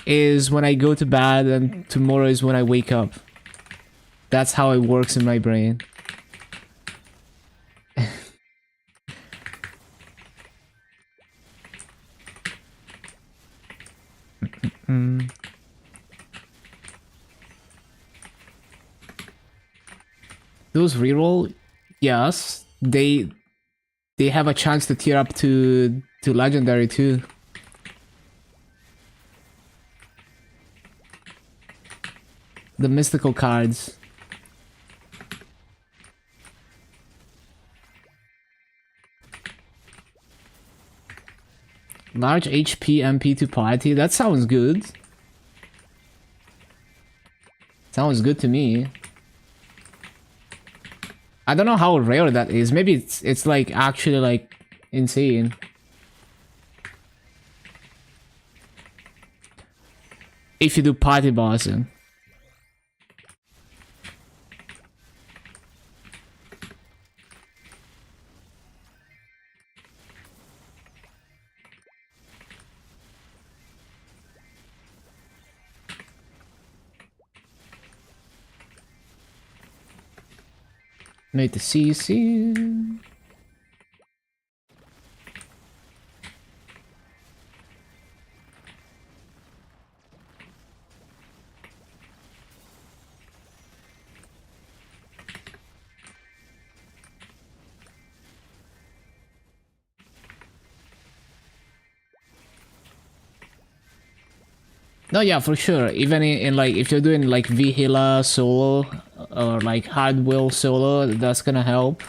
is when I go to bed and tomorrow is when I wake up. That's how it works in my brain. Those reroll, yes, they have a chance to tier up to legendary too. The mystical cards. Large HP MP to piety, that sounds good. Sounds good to me. I don't know how rare that is. Maybe it's like actually like insane. If you do party bossing. Made the CC. No, yeah, for sure. Even in like if you're doing like Vihila solo or like hard will solo, that's gonna help.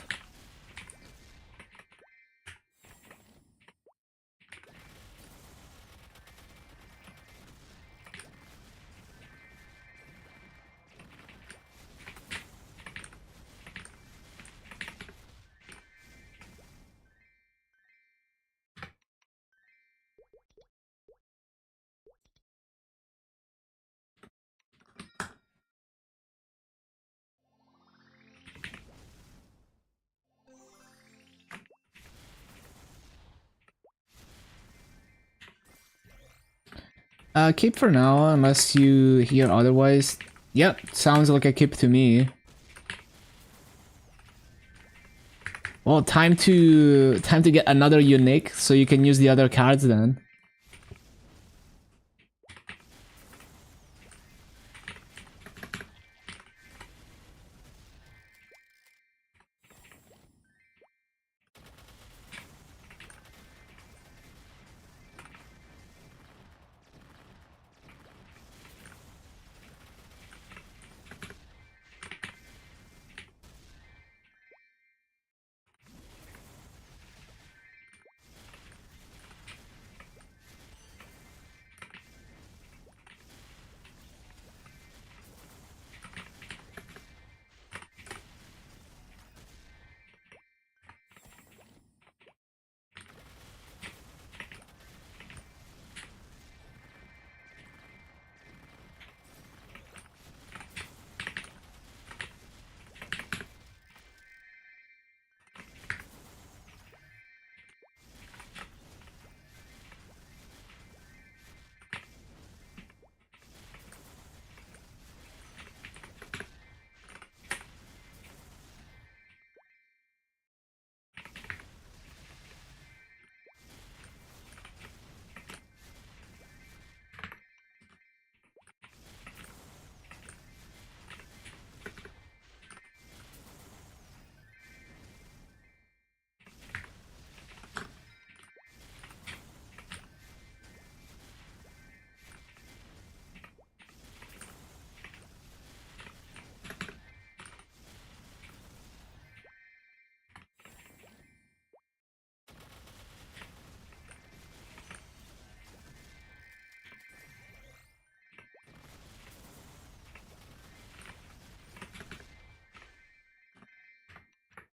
Keep for now, unless you hear otherwise. Yep, sounds like a keep to me. Well, time to get another unique, so you can use the other cards then.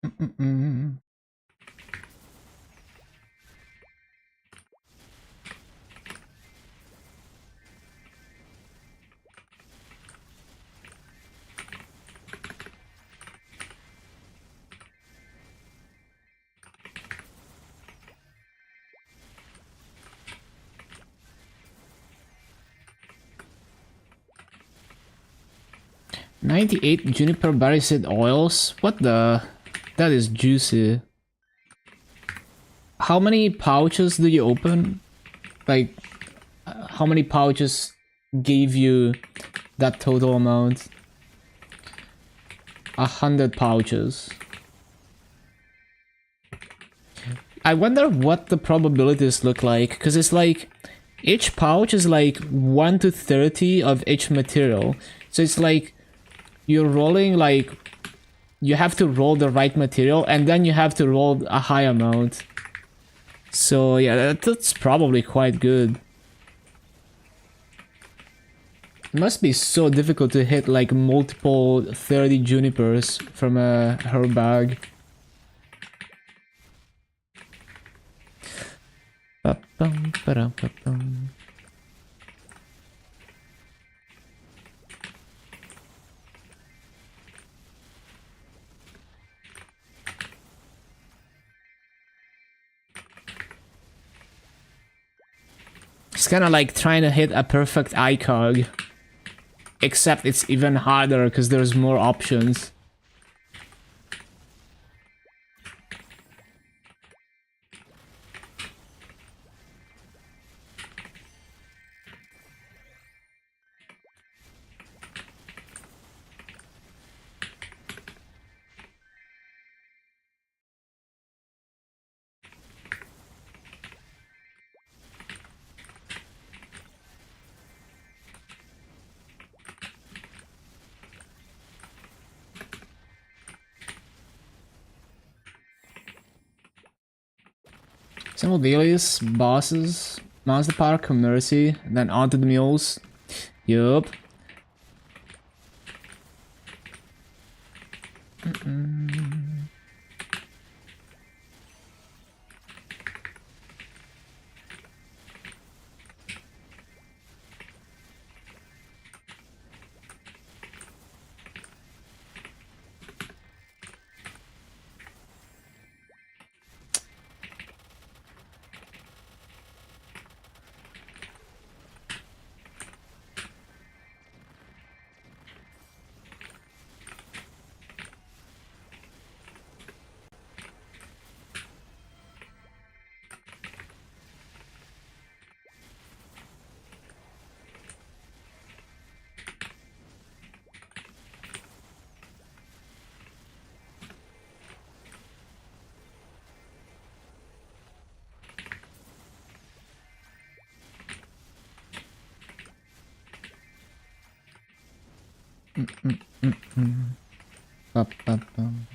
Mm-mm. 98 juniper berry seed oils? What the? That is juicy. How many pouches do you open? Like, how many pouches gave you that total amount? 100 pouches. I wonder what the probabilities look like, because it's like each pouch is like 1 to 30 of each material. So it's like you're rolling like you have to roll the right material and then you have to roll a high amount. So yeah, that's probably quite good. It must be so difficult to hit like multiple 30 junipers from a herb bag. Ba-bum, ba-dum, ba-bum. It's kind of like trying to hit a perfect icog. Except it's even harder because there's more options. Simple dailies, bosses, monster park, mercy, then onto the mules. Yup. Ba-ba-bum.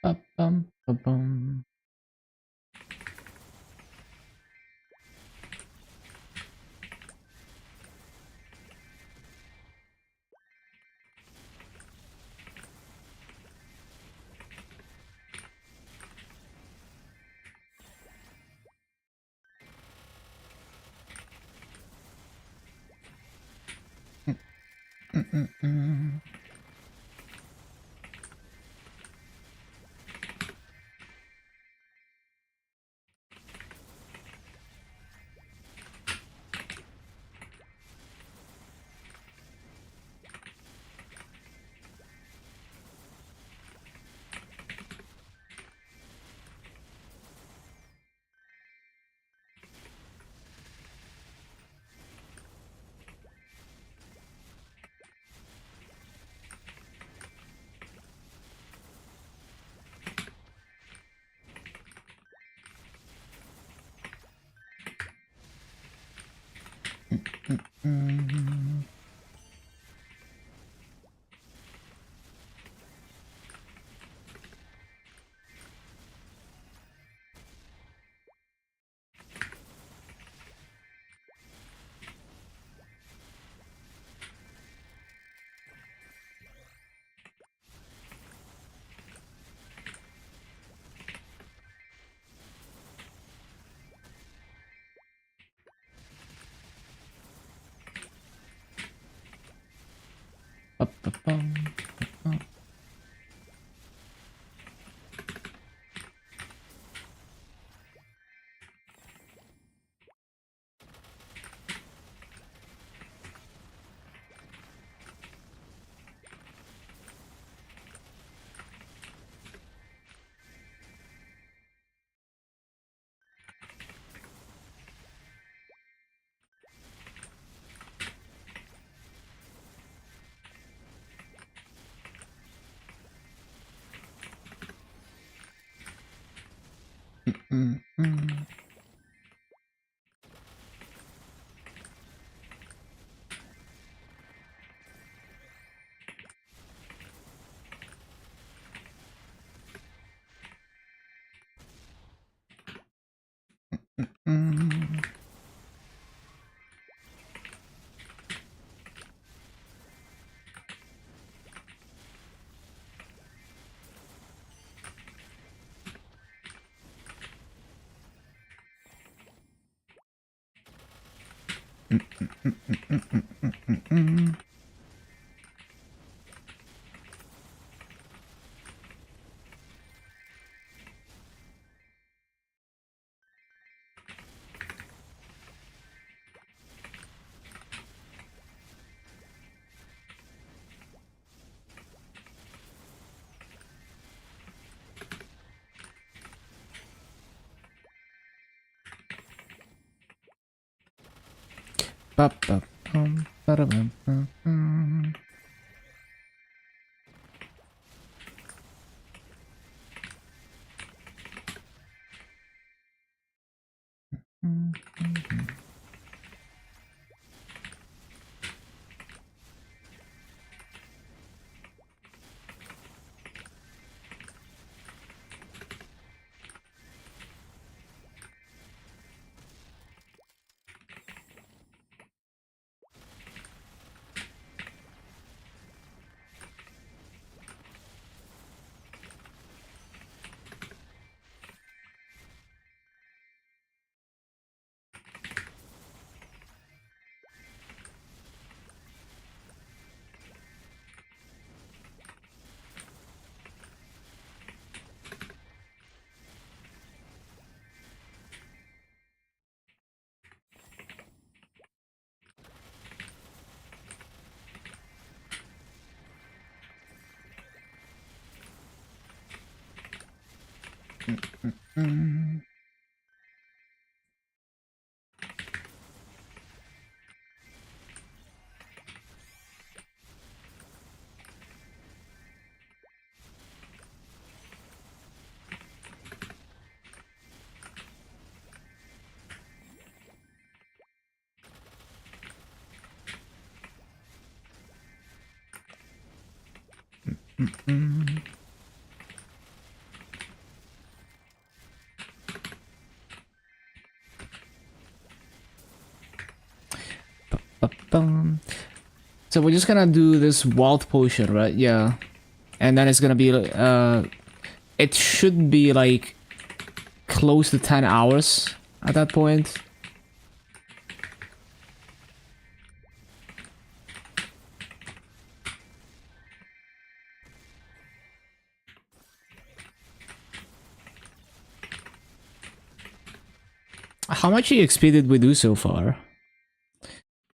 Ba-bum, ba-bum. Mm-mm-mm. Mm. Ba-ba-bum, ba-bum. Mm-mm. Mm. Ba-ba-bum, ba-da-bum, bum. Ba-bum. So we're just gonna do this wild potion, right? Yeah. And then it's gonna be it should be like close to 10 hours at that point. How much EXP did we do so far?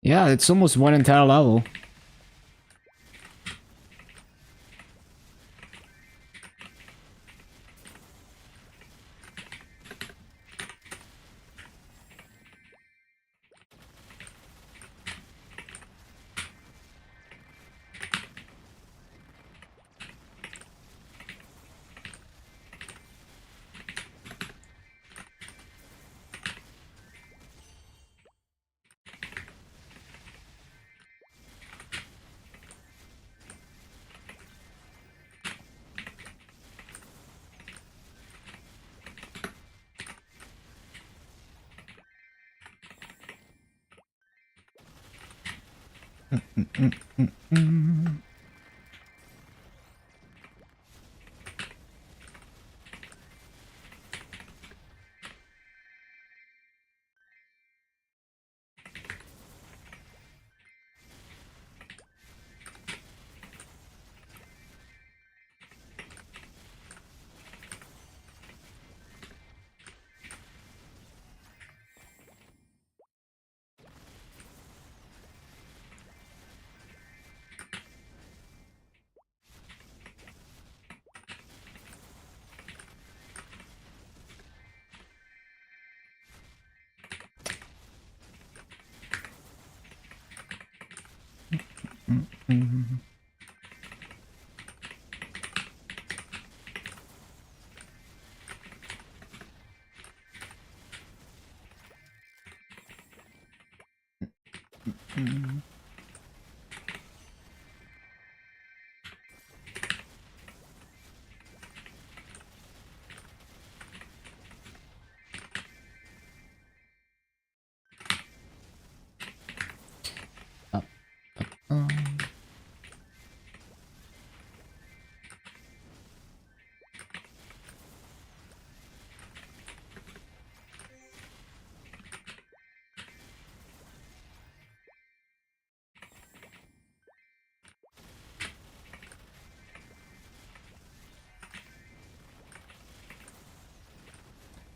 Yeah, it's almost one entire level.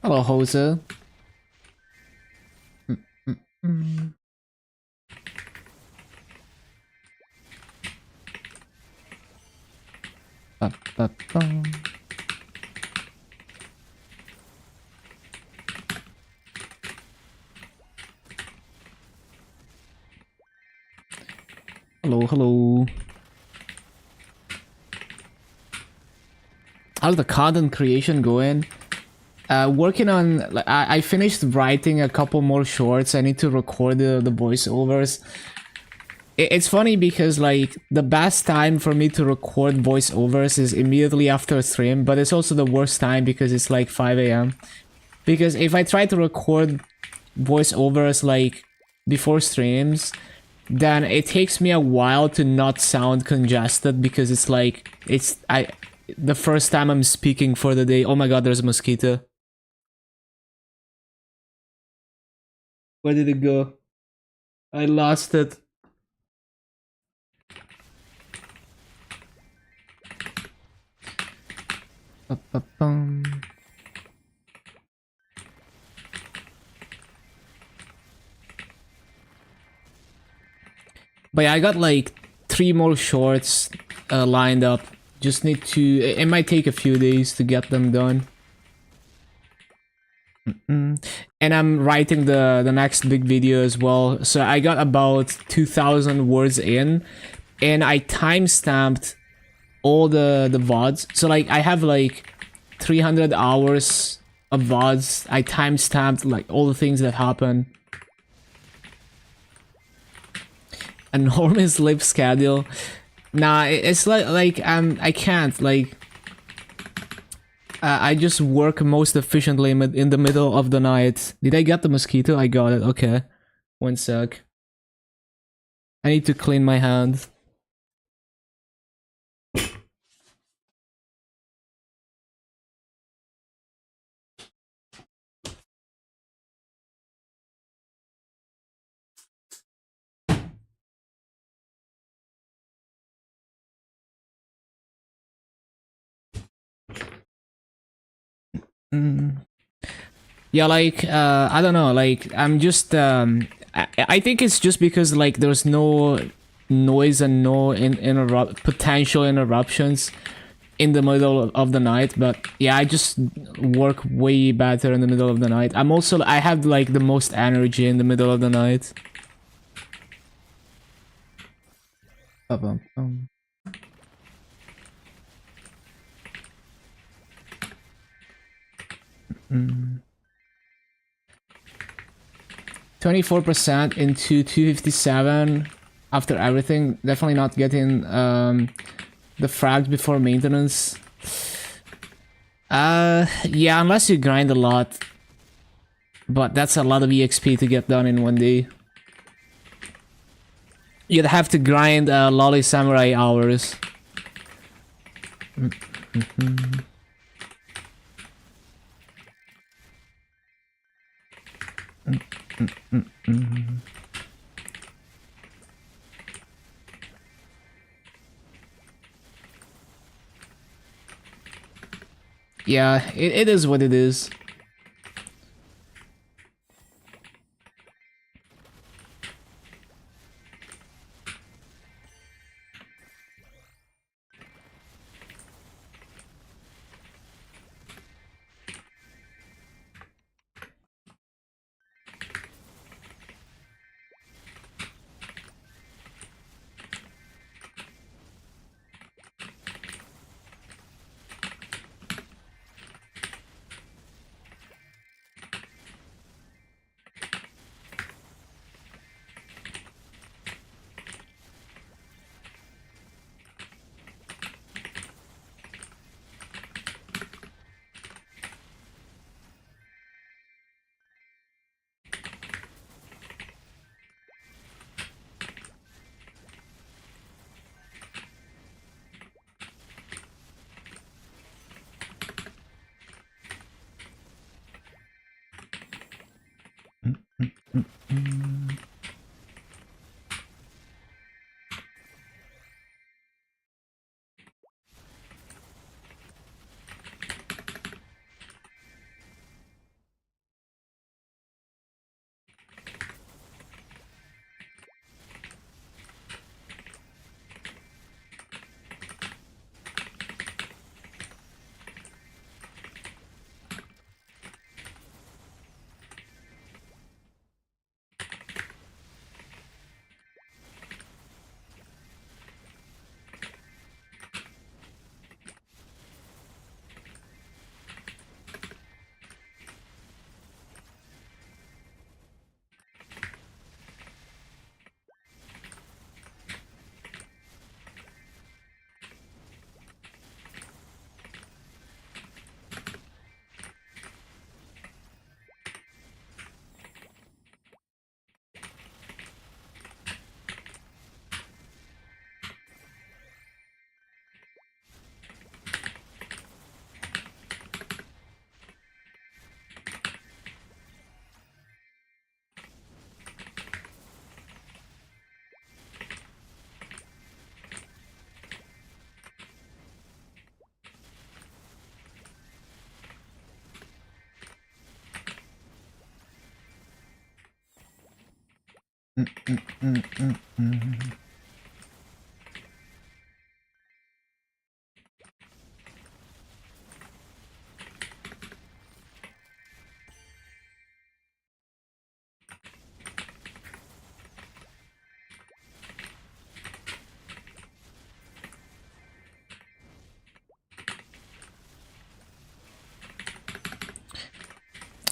Hello, Jose. Mm. Ba-ba-bum. Hello, hello. How's the content creation going? Working on, like, I finished writing a couple more shorts. I need to record the voiceovers. It's funny because, like, the best time for me to record voiceovers is immediately after stream, but it's also the worst time because it's like 5 a.m. Because if I try to record voiceovers like before streams, then it takes me a while to not sound congested because it's like the first time I'm speaking for the day. Oh my god, there's a mosquito. Where did it go? I lost it. Ba-ba-bum. But yeah, I got like 3 more shorts lined up. Just need to... It might take a few days to get them done. And I'm writing the next big video as well. So I got about 2,000 words in. And I timestamped all the VODs. So like I have like 300 hours of VODs. I timestamped like all the things that happen. Enormous sleep schedule. Nah, it's like I can't like. I just work most efficiently in the middle of the night. Did I get the mosquito? I got it. Okay, 1 sec. I need to clean my hand. Yeah, like I don't know, like I'm just I think it's just because like there's no noise and no potential interruptions in the middle of the night. But yeah, I just work way better in the middle of the night. I have like the most energy in the middle of the night. Ba-bum-bum. 24% into 257 after everything. Definitely not getting the frags before maintenance. Yeah, unless you grind a lot. But that's a lot of EXP to get done in 1 day. You'd have to grind Lolly Samurai hours. Yeah, it is what it is.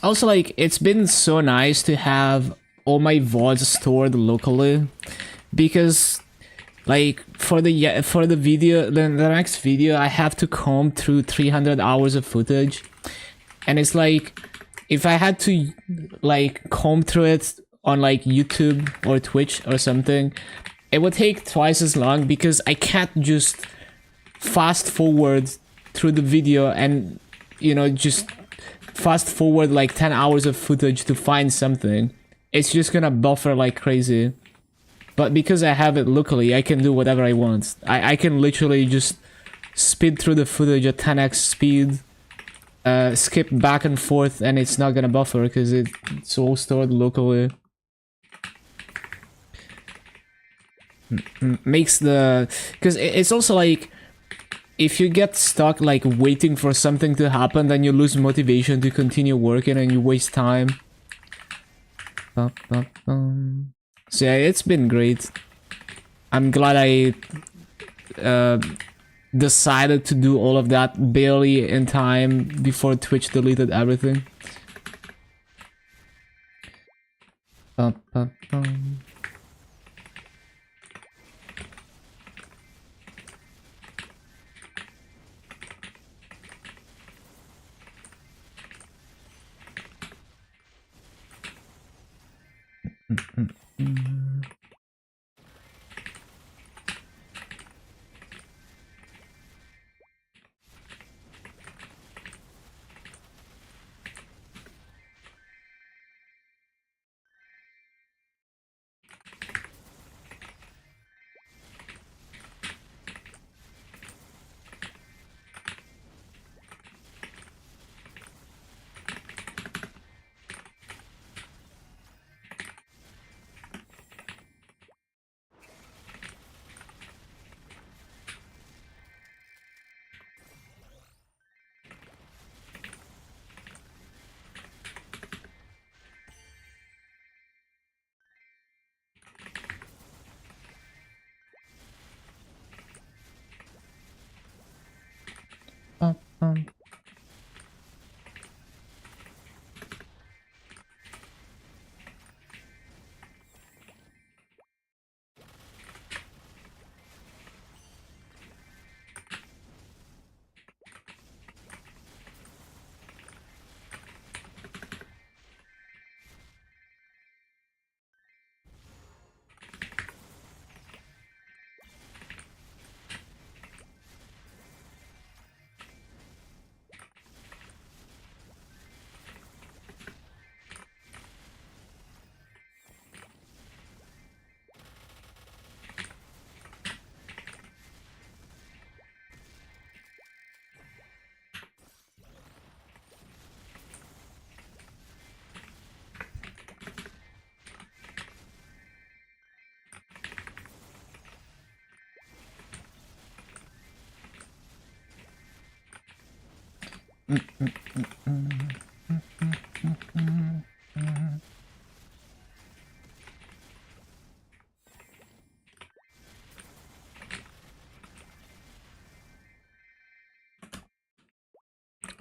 Also, like, it's been so nice to have all my VODs stored locally, because, like, for the video, the next video, I have to comb through 300 hours of footage, and it's like, if I had to, like, comb through it on, like, YouTube or Twitch or something, it would take twice as long, because I can't just fast forward through the video and, you know, just fast forward like 10 hours of footage to find something. It's just gonna buffer like crazy. But because I have it locally, I can do whatever I want. I can literally just speed through the footage at 10x speed, skip back and forth, and it's not gonna buffer because it's all stored locally. Makes the... because it's also like, if you get stuck like waiting for something to happen, then you lose motivation to continue working and you waste time. So yeah, it's been great. I'm glad I decided to do all of that barely in time before Twitch deleted everything.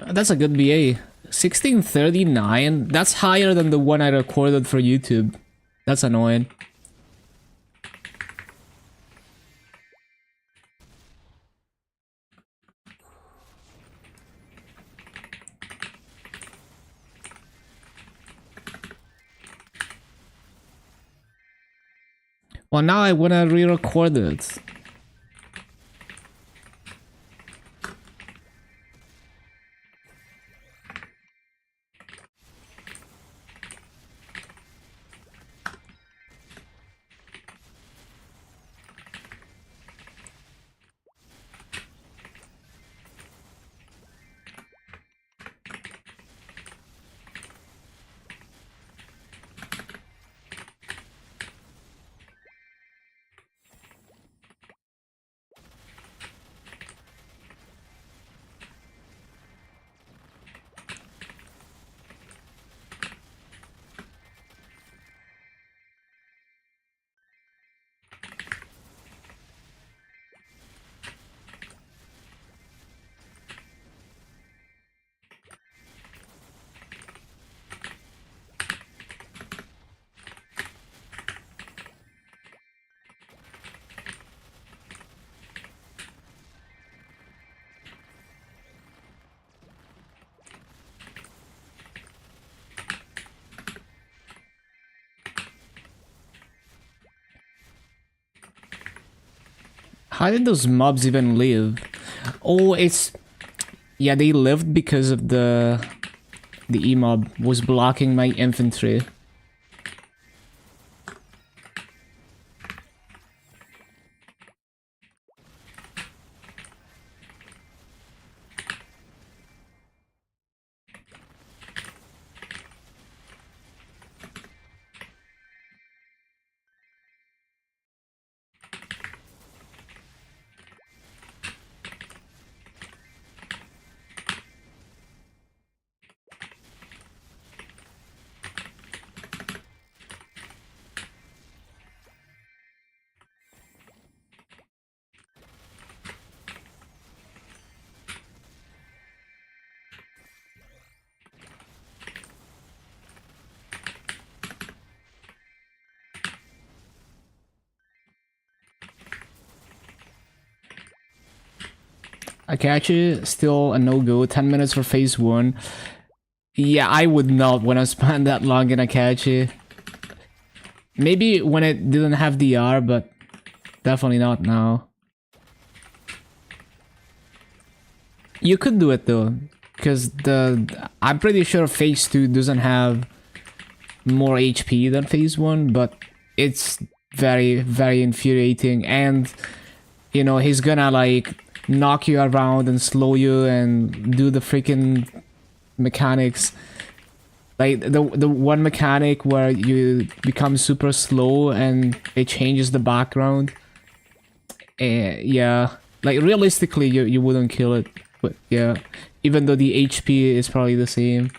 That's a good BA. 1639? That's higher than the one I recorded for YouTube. That's annoying. Well, now I wanna re-record it. How did those mobs even live? Oh, it's... Yeah, they lived because of the E-mob was blocking my infantry. Akachi, still a no-go. 10 minutes for phase 1. Yeah, I would not want to spend that long in Akachi. Maybe when it didn't have DR, but definitely not now. You could do it though, because I'm pretty sure phase 2 doesn't have more HP than phase 1, but it's very, very infuriating, and you know, he's gonna like knock you around and slow you and do the freaking mechanics. Like the one mechanic where you become super slow and it changes the background. Yeah, like realistically you wouldn't kill it, but yeah, even though the HP is probably the same.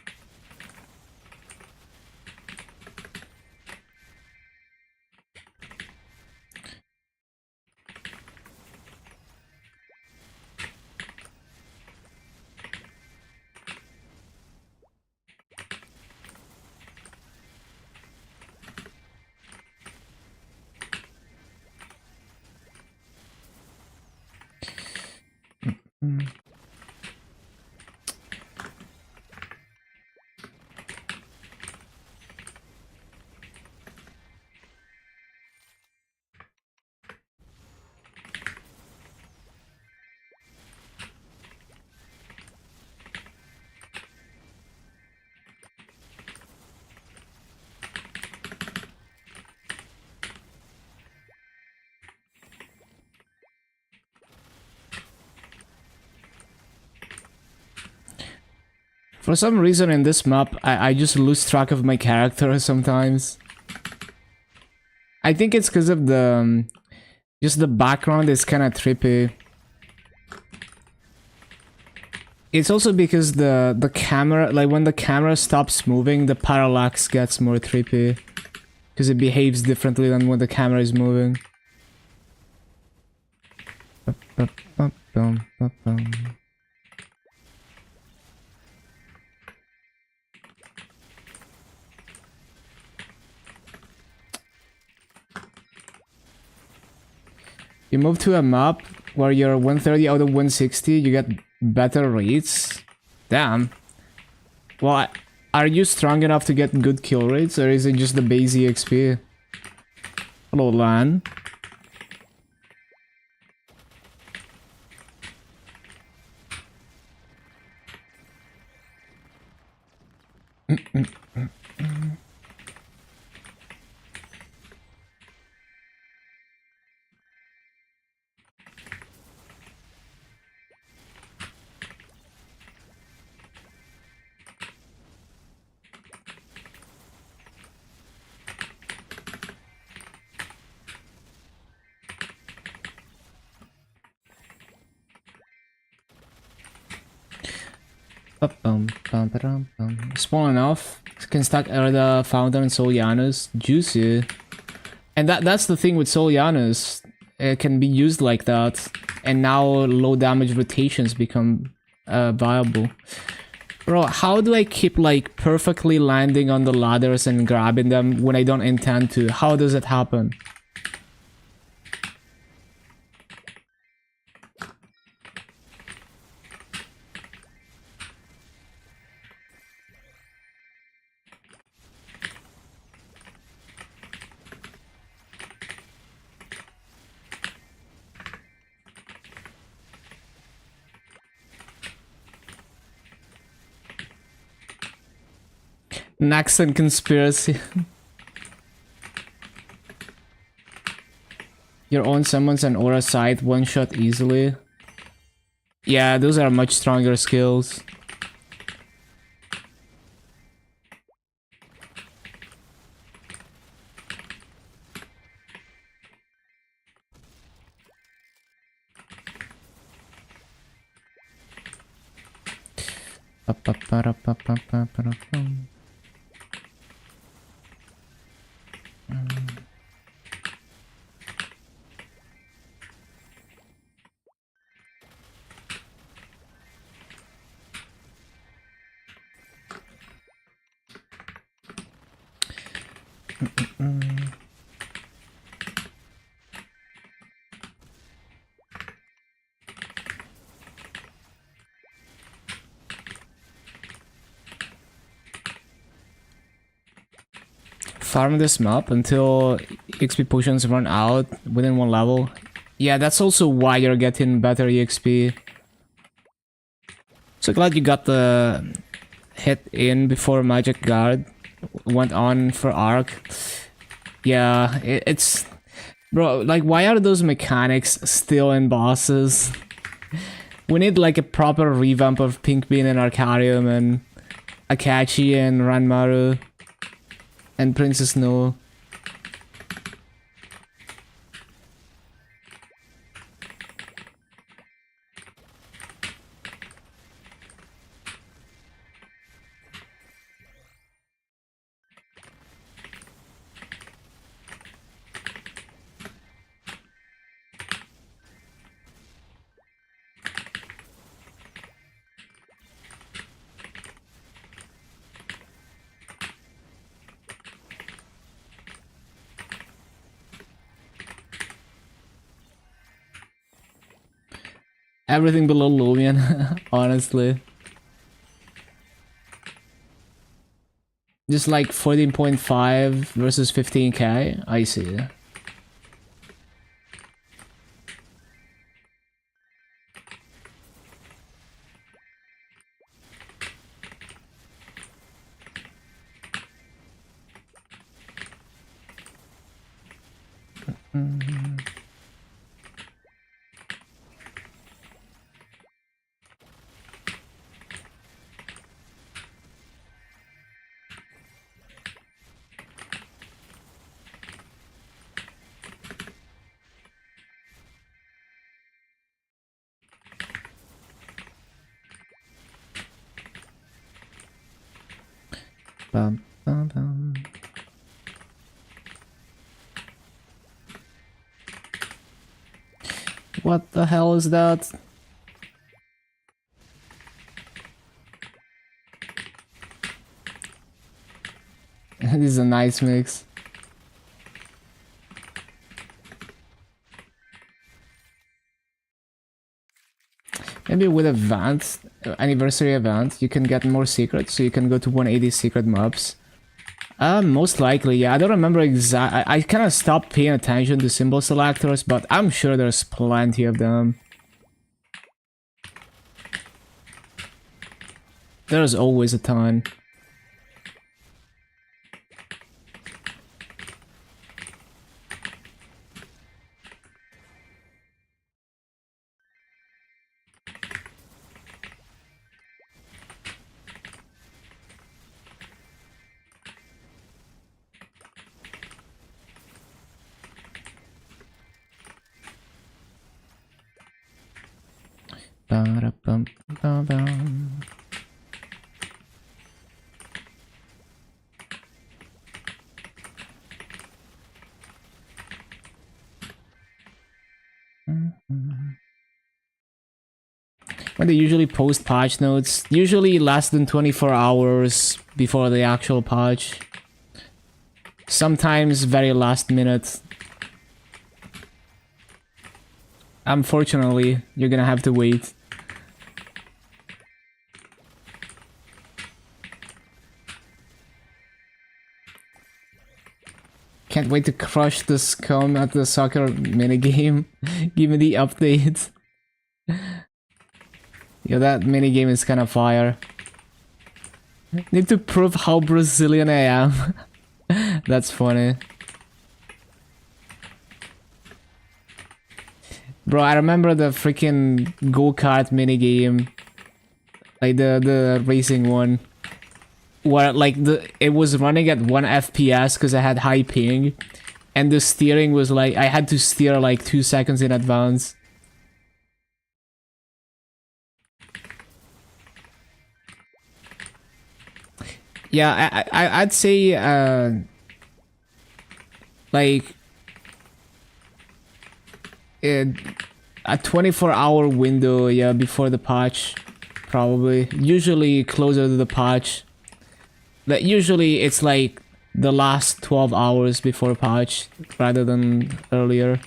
For some reason in this map, I just lose track of my character sometimes. I think it's because of the... just the background is kind of trippy. It's also because the camera... like when the camera stops moving, the parallax gets more trippy. Because it behaves differently than when the camera is moving. You move to a map where you're 130 out of 160, you get better rates? Damn. Well, are you strong enough to get good kill rates, or is it just the base EXP? Hello, Lan. Small enough. Can stack Erda, Founder, and Solianus. Juicy. And that's the thing with Solianus. It can be used like that. And now low damage rotations become viable. Bro, how do I keep like perfectly landing on the ladders and grabbing them when I don't intend to? How does it happen? Naxon conspiracy. Your own summons and aura sight one shot easily. Yeah, those are much stronger skills. Farm this map until XP potions run out within one level. Yeah, that's also why you're getting better EXP. So glad you got the hit in before Magic Guard went on for Arc. Yeah, it's... Bro, like, why are those mechanics still in bosses? We need, like, a proper revamp of Pink Bean and Arcarium and Akachi and Ranmaru and Princess No. Everything below Lumion, honestly. Just like 14.5 versus 15k, I see. Bum, bum, bum. What the hell is that? This is a nice mix. Maybe with event, anniversary event, you can get more secrets, so you can go to 180 secret mobs. Most likely, yeah. I don't remember exact. I kind of stopped paying attention to symbol selectors, but I'm sure there's plenty of them. There's always a ton. Ba-da-bum-ba-bum. When they usually post patch notes, usually less than 24 hours before the actual patch. Sometimes very last minute. Unfortunately, you're gonna have to wait. Can't wait to crush the scum at the soccer minigame. Give me the update. Yeah, that minigame is kind of fire. Need to prove how Brazilian I am. That's funny. Bro, I remember the freaking go-kart minigame. Like the racing one. Where like it was running at 1 FPS because I had high ping. And the steering was like, I had to steer like 2 seconds in advance. Yeah, I'd say, like, a 24-hour window, yeah, before the patch, probably. Usually closer to the patch. But usually it's like the last 12 hours before patch, rather than earlier.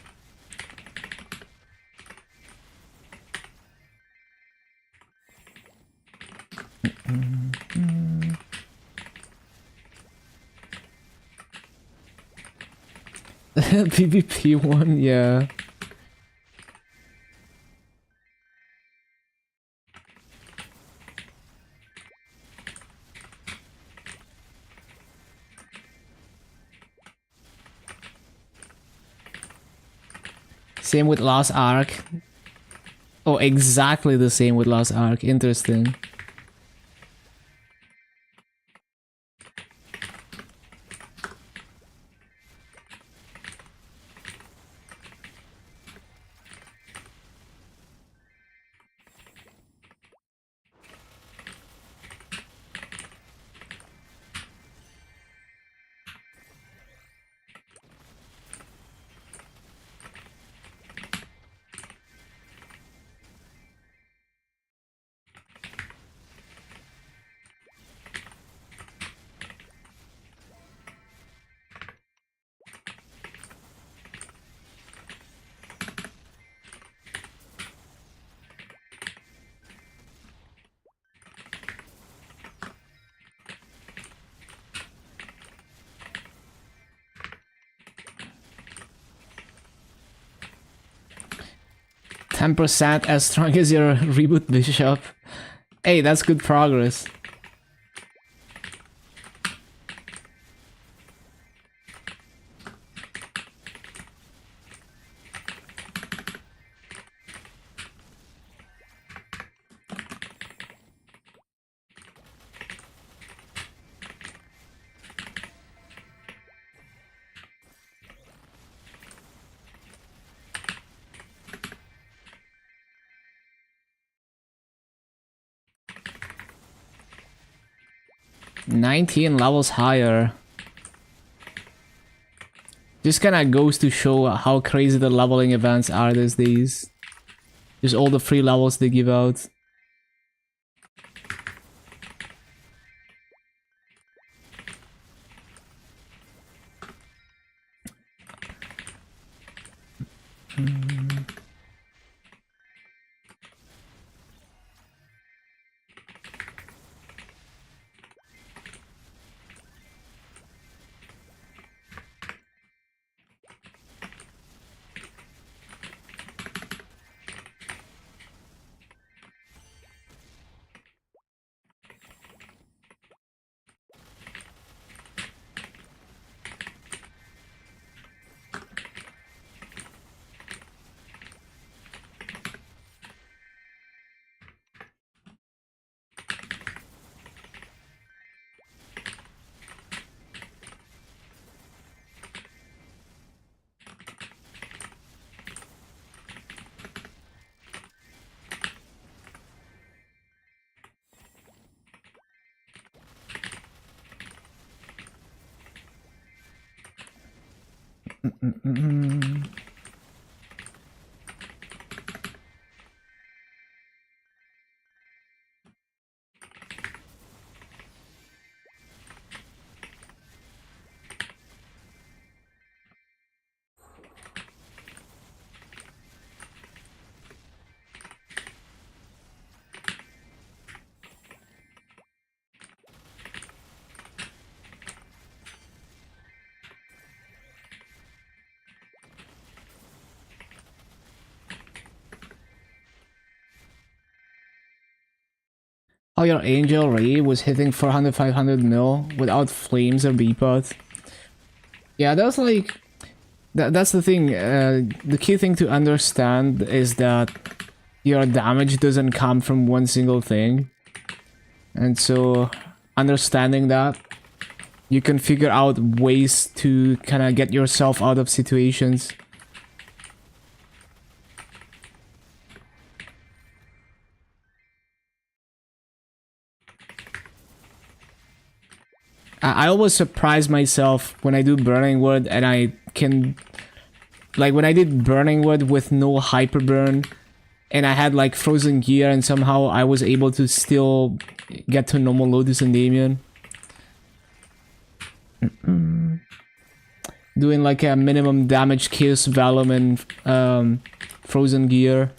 PvP one, yeah. Same with Lost Ark. Oh, exactly the same with Lost Ark. Interesting. %, as strong as your reboot bishop. Hey, that's good progress. $19 levels higher. Just kinda goes to show how crazy the leveling events are these days. Just all the free levels they give out. how your Angel Ray was hitting 400-500 mil without flames or B-pot. Yeah, that's like... That's the thing. The key thing to understand is that your damage doesn't come from one single thing. And so, understanding that, you can figure out ways to kind of get yourself out of situations. I always surprise myself when I do Burning Wood and I can... Like when I did Burning Wood with no hyper burn and I had like frozen gear and somehow I was able to still get to normal Lotus and Damien. Doing like a minimum damage Chaos Vellum and frozen gear.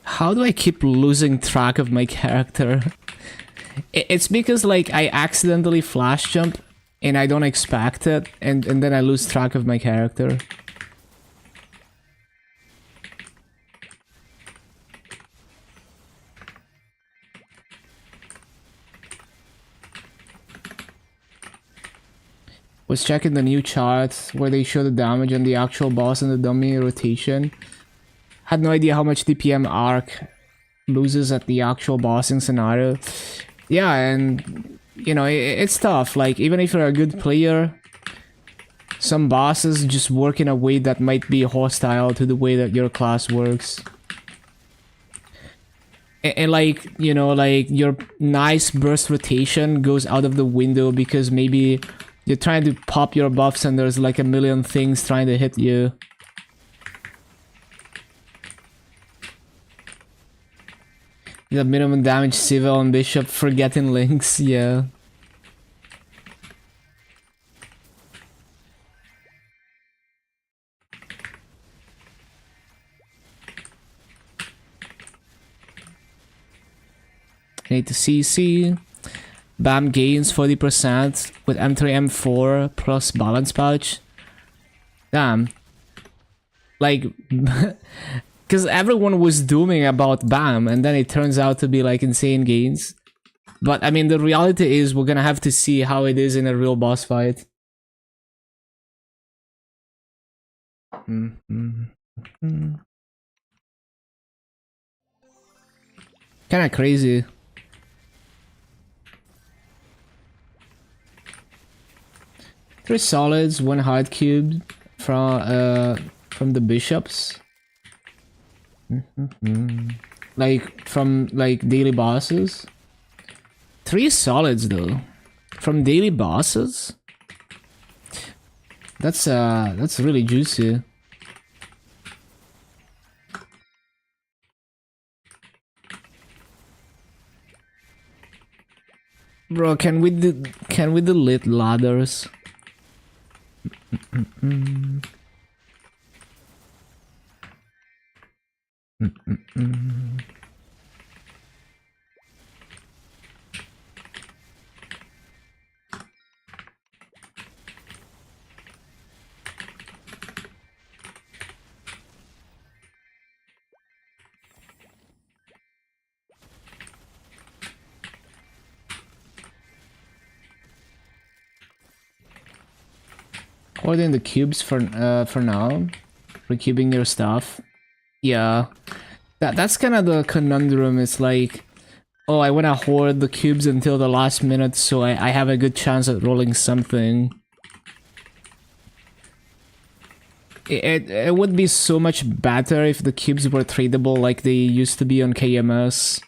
How do I keep losing track of my character? It's because like I accidentally flash jump and I don't expect it and then I lose track of my character. Was checking the new charts where they show the damage on the actual boss and the dummy rotation. Had no idea how much DPM Arc loses at the actual bossing scenario. Yeah, and you know, it's tough. Like, even if you're a good player, some bosses just work in a way that might be hostile to the way that your class works. And like, you know, like your nice burst rotation goes out of the window because maybe you're trying to pop your buffs and there's like a million things trying to hit you. The minimum damage Civil and Bishop forgetting links, yeah. I need to CC. BAM gains 40% with M3 M4 plus balance pouch. Damn. Like... Because everyone was dooming about BAM, and then it turns out to be like insane gains. But I mean, the reality is we're gonna have to see how it is in a real boss fight. Kinda crazy. Three solids, one hard cube from the bishops. Like from like daily bosses. 3 solids though. From daily bosses? That's really juicy. Bro, can we delete ladders? Hoarding the cubes for now. Recubing your stuff. Yeah. That's kind of the conundrum. It's like, oh, I want to hoard the cubes until the last minute so I have a good chance at rolling something. It would be so much better if the cubes were tradable like they used to be on KMS.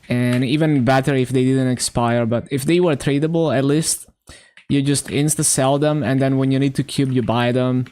And even better if they didn't expire, but if they were tradable, at least you just insta-sell them and then when you need to cube, you buy them.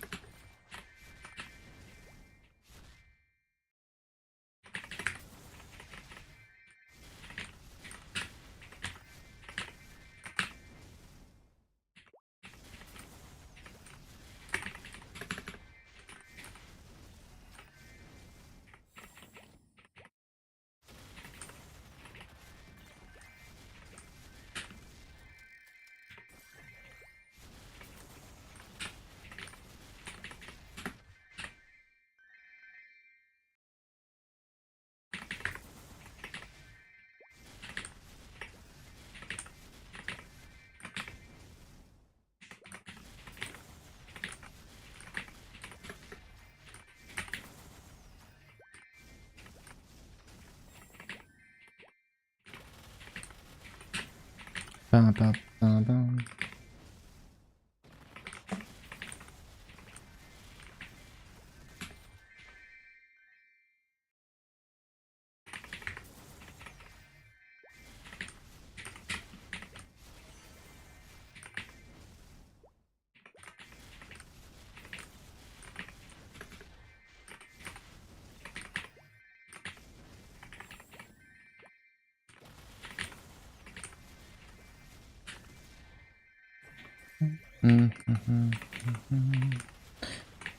Ba, ba, ba, ba.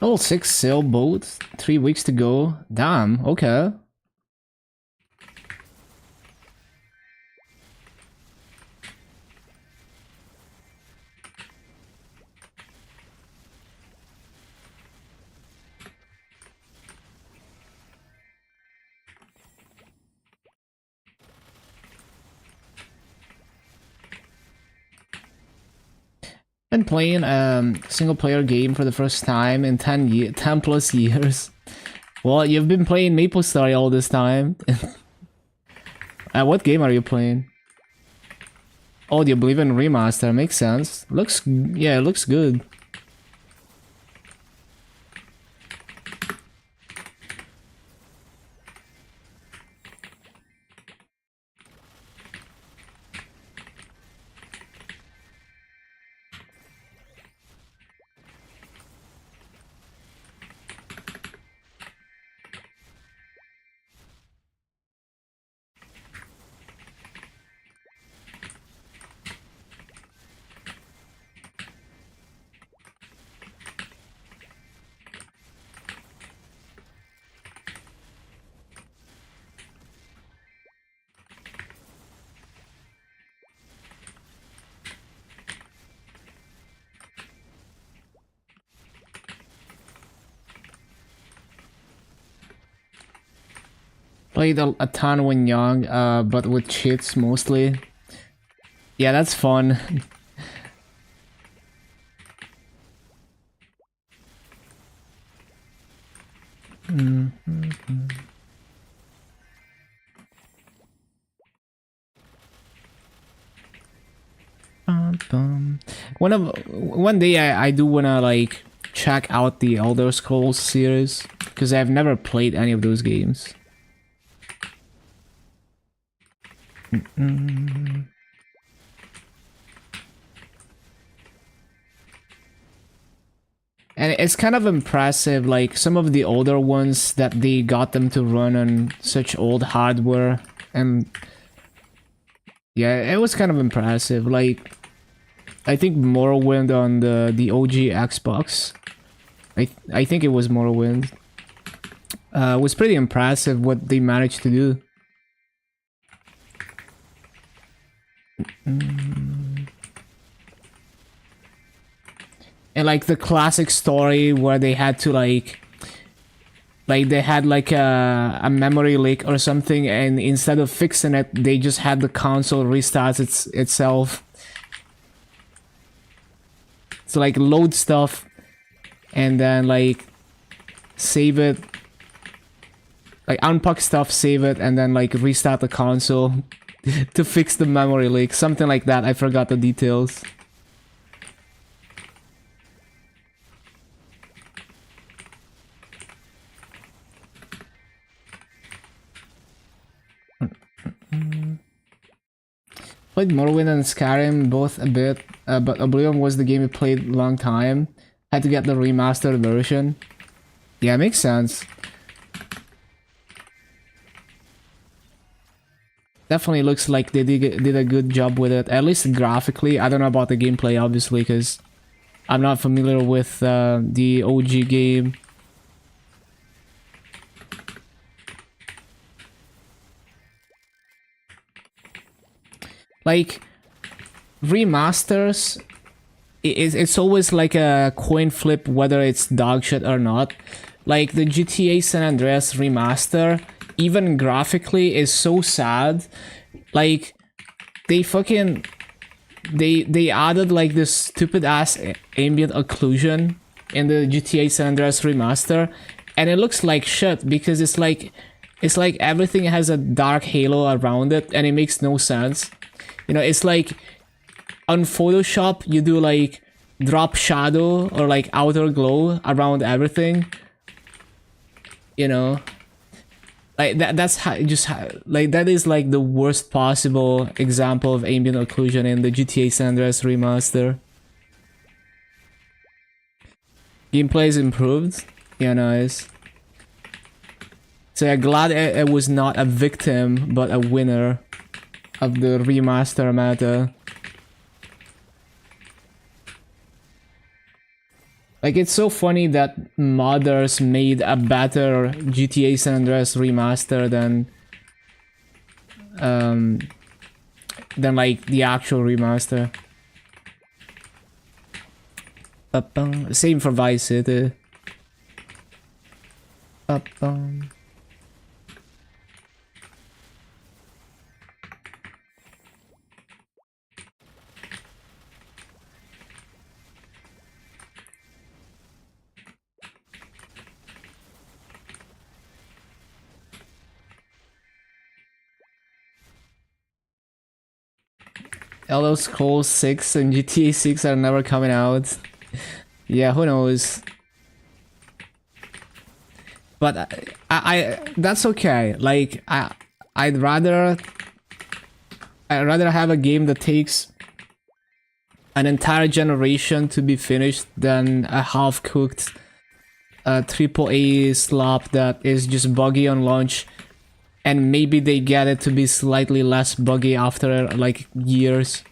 Level 6 sailboat, 3 weeks to go. Damn, okay. Been playing single player game for the first time in 10 plus years. Well, you've been playing MapleStory all this time. What game are you playing? Oh, do you believe in remaster? Makes sense. Yeah, it looks good. Played a ton when young, but with cheats mostly. Yeah, that's fun. One day I do wanna like check out the Elder Scrolls series because I've never played any of those games. And it's kind of impressive, like some of the older ones that they got them to run on such old hardware, and yeah, it was kind of impressive. Like, I think Morrowind on the OG Xbox, I think it was Morrowind, was pretty impressive what they managed to do. And like the classic story where they had to like they had like a memory leak or something, and instead of fixing it, they just had the console restart itself. So like load stuff and then like save it, like unpack stuff, save it, and then like restart the console to fix the memory leak, something like that. I forgot the details. Played Morrowind and Skyrim both a bit, but Oblivion was the game we played long time. Had to get the remastered version. Yeah, makes sense. Definitely looks like they did a good job with it, at least graphically. I don't know about the gameplay, obviously, because I'm not familiar with the OG game. Like, remasters, it's always like a coin flip whether it's dog shit or not. Like, the GTA San Andreas remaster, even graphically, is so sad. Like, they fucking... They added like this stupid ass ambient occlusion in the GTA San Andreas remaster, and it looks like shit because it's like everything has a dark halo around it, and it makes no sense. You know, it's like on Photoshop you do like drop shadow or like outer glow around everything, you know, like that's how like that is like the worst possible example of ambient occlusion in the GTA San Andreas remaster. Gameplay is improved, yeah, nice. So yeah, glad it was not a victim but a winner of the remaster meta. Like, it's so funny that modders made a better GTA San Andreas remaster than like the actual remaster. Same for Vice City. Elder Scrolls 6 and GTA 6 are never coming out. Yeah, who knows? But I that's okay. Like I'd rather have a game that takes an entire generation to be finished than a half-cooked AAA slop that is just buggy on launch, and maybe they get it to be slightly less buggy after like years.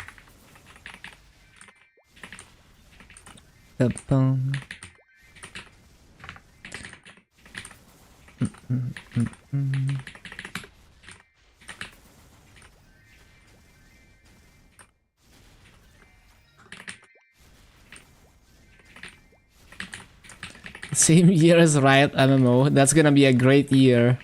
Same year as Riot MMO. That's gonna be a great year.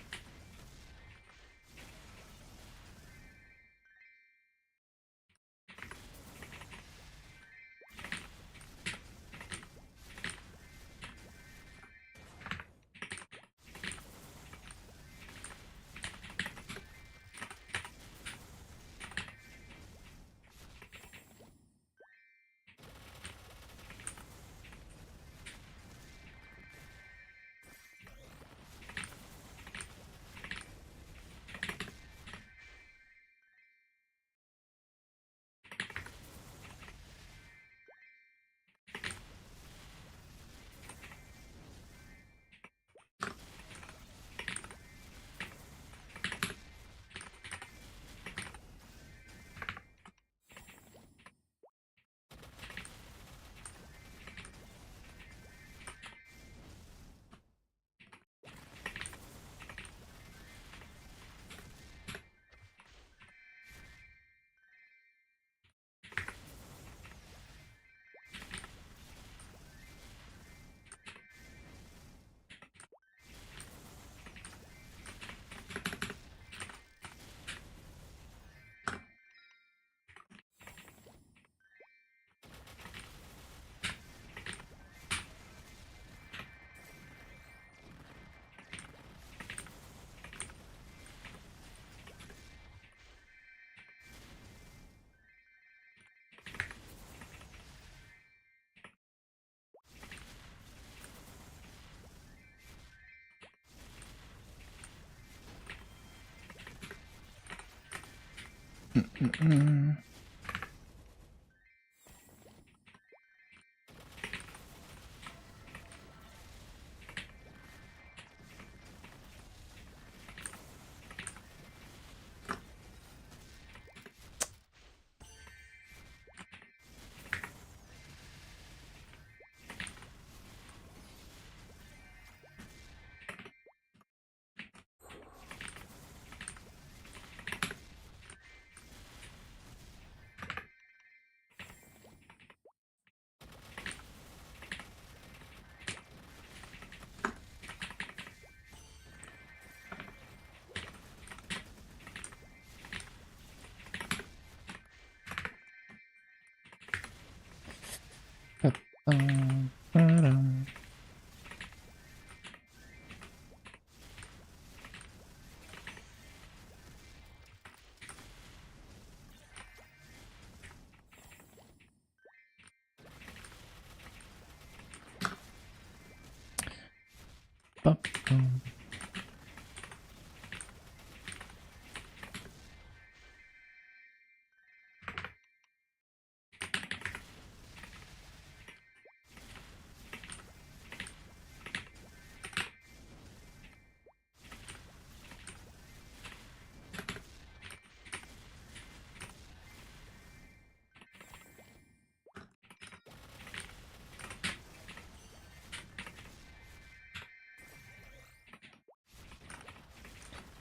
bum.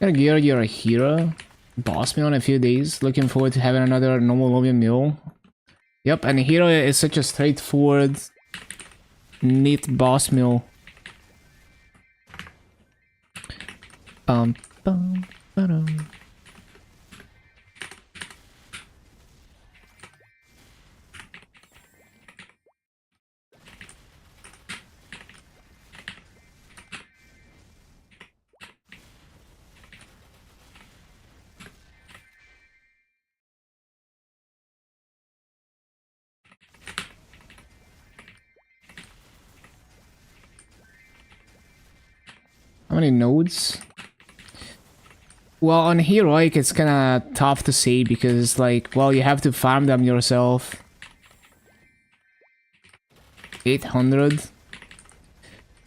Gonna gear you're a hero. Boss meal in a few days. Looking forward to having another normal volume meal. Yep, and hero is such a straightforward, neat boss meal. Bum, bum, ba-dum. How many nodes? Well, on heroic, it's kinda tough to say because, like, well, you have to farm them yourself. 800?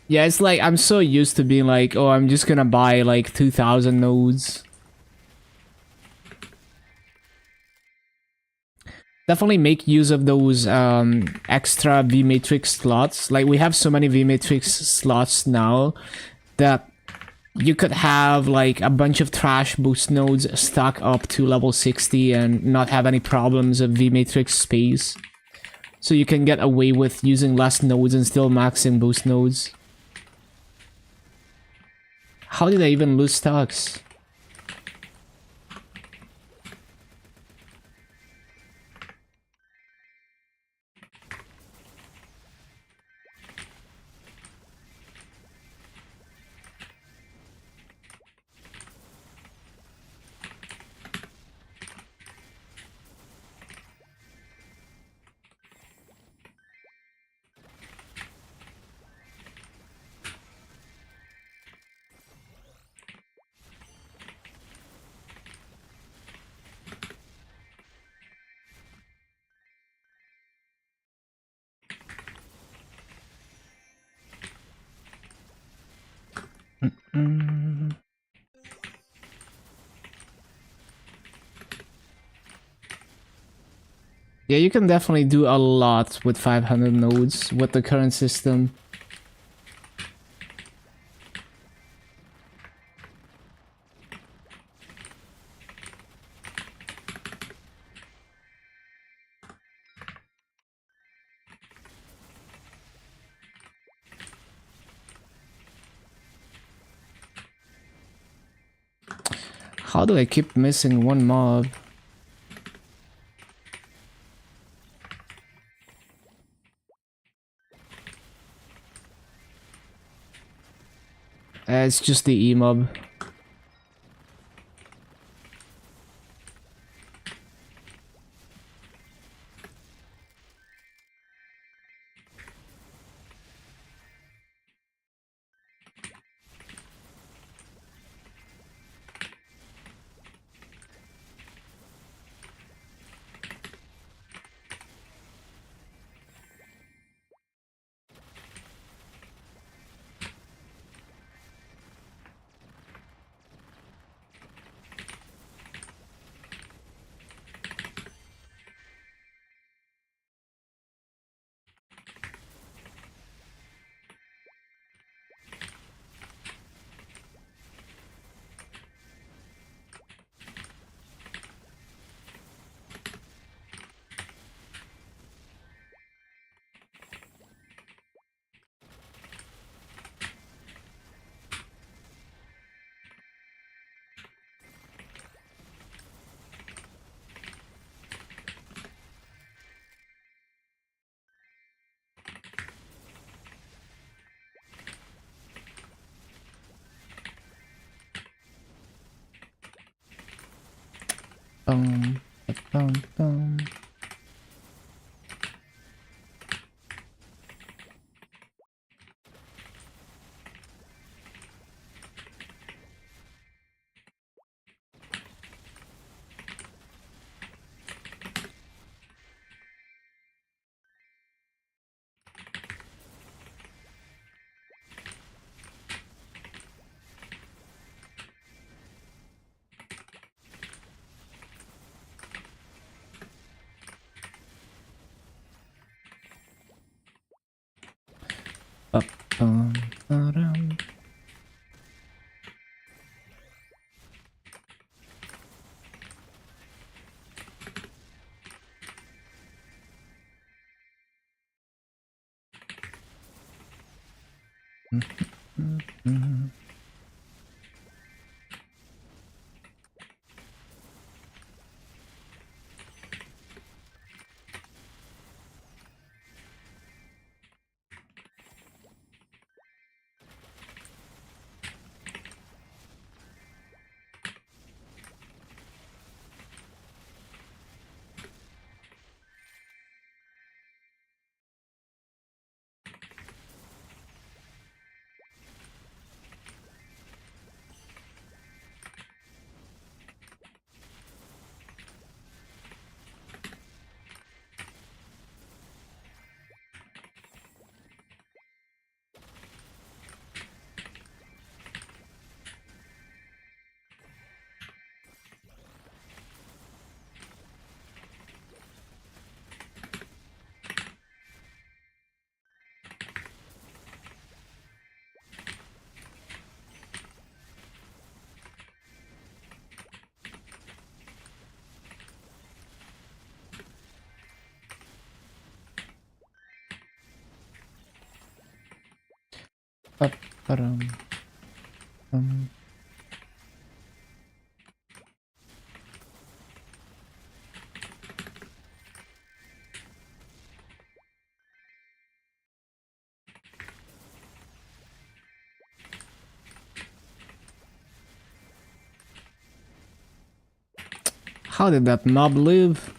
Yeah, it's like, I'm so used to being like, oh, I'm just gonna buy, like, 2000 nodes. Definitely make use of those extra V-Matrix slots. Like, we have so many V-Matrix slots now that you could have like a bunch of trash boost nodes stack up to level 60 and not have any problems of V-Matrix space. So you can get away with using less nodes and still maxing boost nodes. How did I even lose stacks? Yeah, you can definitely do a lot with 500 nodes with the current system. How do I keep missing one mob? It's just the E-mob. Bum, bum, bum. Ba-dum. Ba-ba-dum. How did that mob live?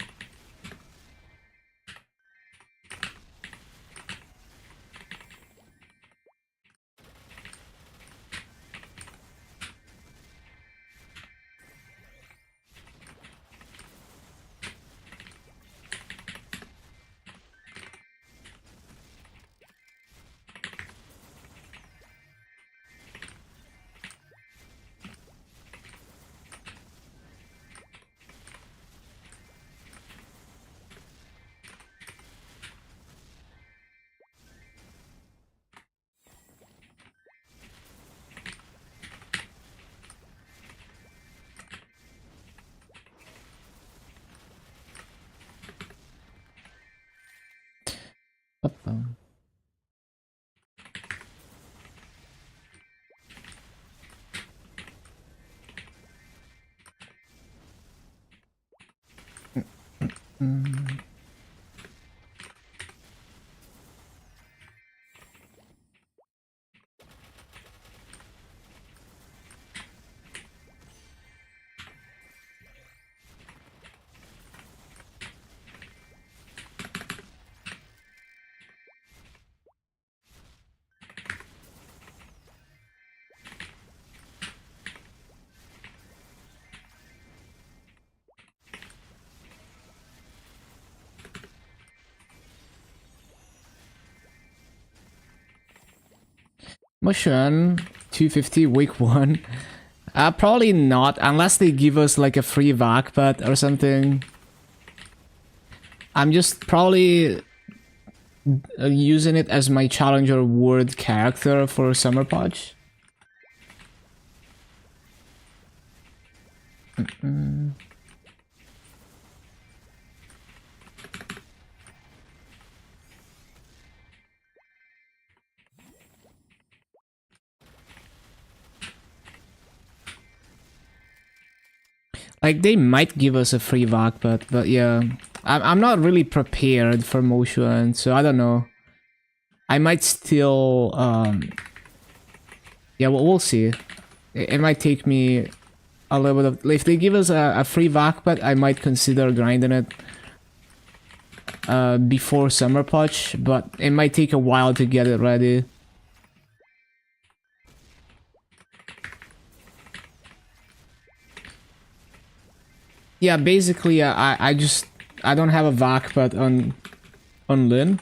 Ba-bum. Motion 250 week 1. Probably not, unless they give us like a free vac pet or something. I'm just probably using it as my challenger word character for Summer Patch. Like, they might give us a free vac, but yeah. I'm not really prepared for motion, so I don't know. I might still, yeah, we'll see. It might take me a little bit of... If they give us a free vac, but I might consider grinding it before Summer Patch, but it might take a while to get it ready. Yeah, basically, I don't have a vac pet on Lin,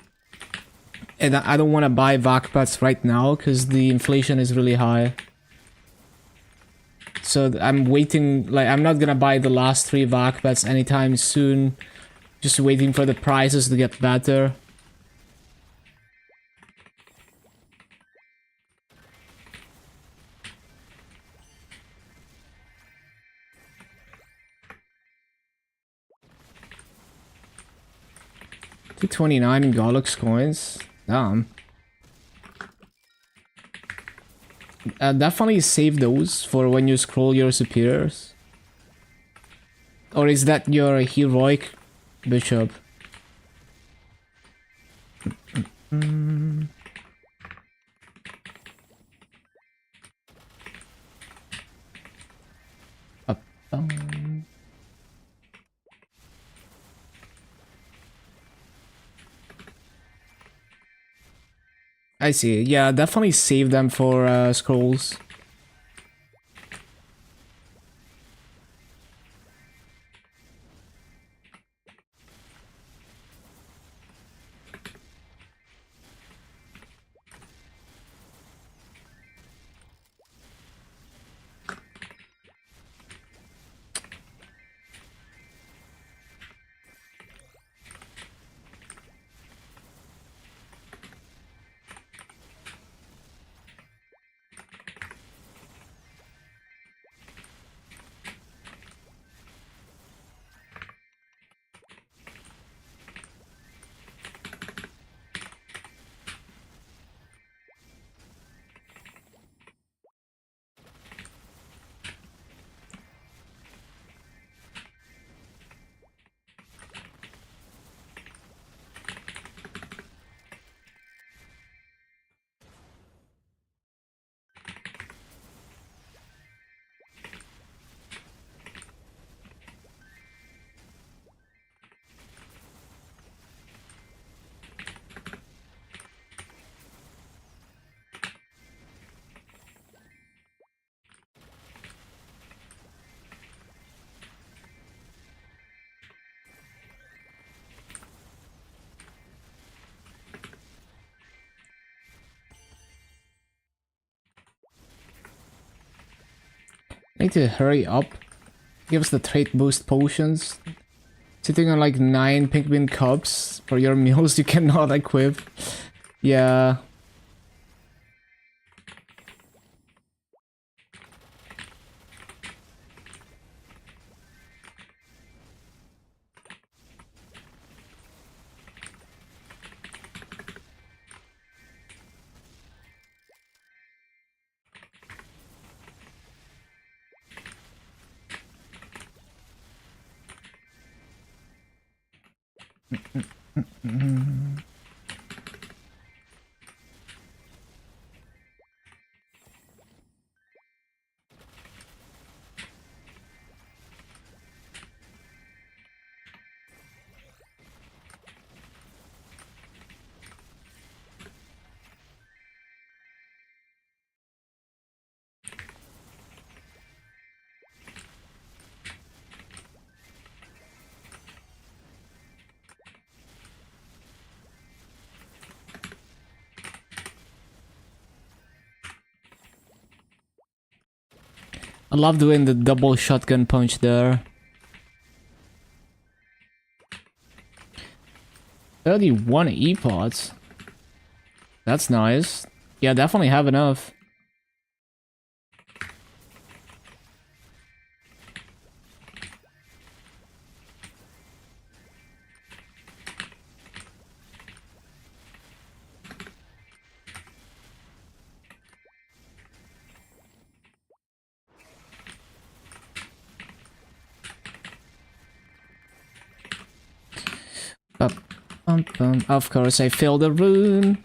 and I don't want to buy vac pets right now because the inflation is really high. So I'm waiting, like, I'm not gonna buy the last 3 vac pets anytime soon. Just waiting for the prices to get better. 229 Golux coins. Damn. Definitely save those for when you scroll your superiors. Or is that your heroic bishop? Up, I see. Yeah, definitely save them for scrolls. Need to hurry up. Give us the trait boost potions. Sitting on like 9 pink bean cups for your meals you cannot equip. Yeah. I love doing the double shotgun punch there. 31 E-pods. That's nice. Yeah, definitely have enough. Of course, I filled the rune.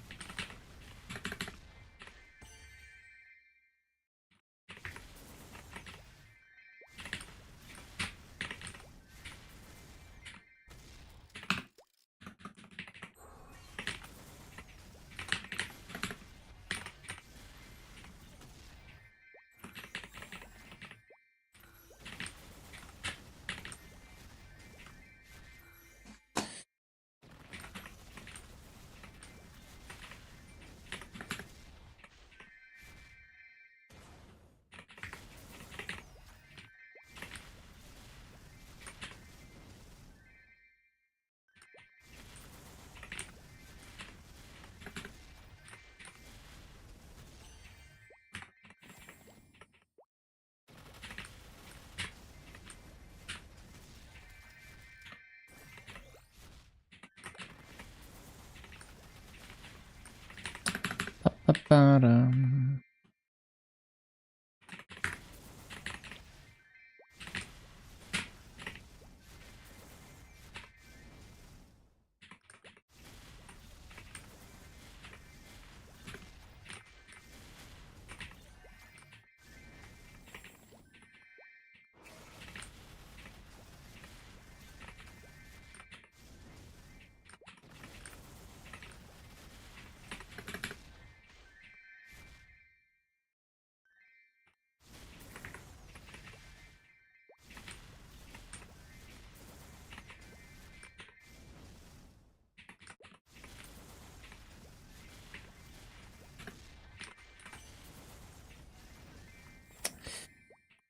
Ba-dum.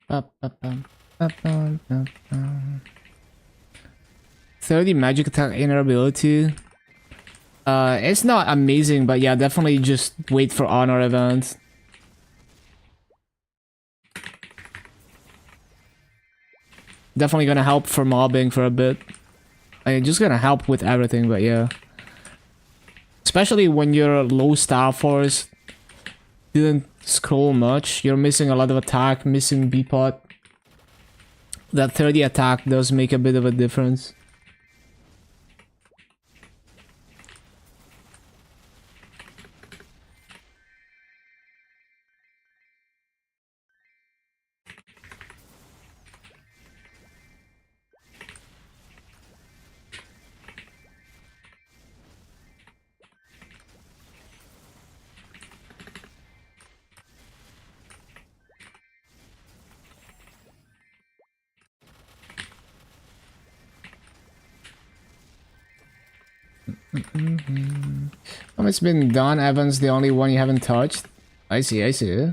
Ba-ba-bum, ba-bum-bum-bum. 30 magic attack inner ability. It's not amazing, but yeah, definitely just wait for honor events. Definitely gonna help for mobbing for a bit. I mean, just gonna help with everything, but yeah. Especially when you're low star force, didn't scroll much, you're missing a lot of attack, missing B-pot. That 30 attack does make a bit of a difference. It's been done. Evan's the only one you haven't touched. I see, I see.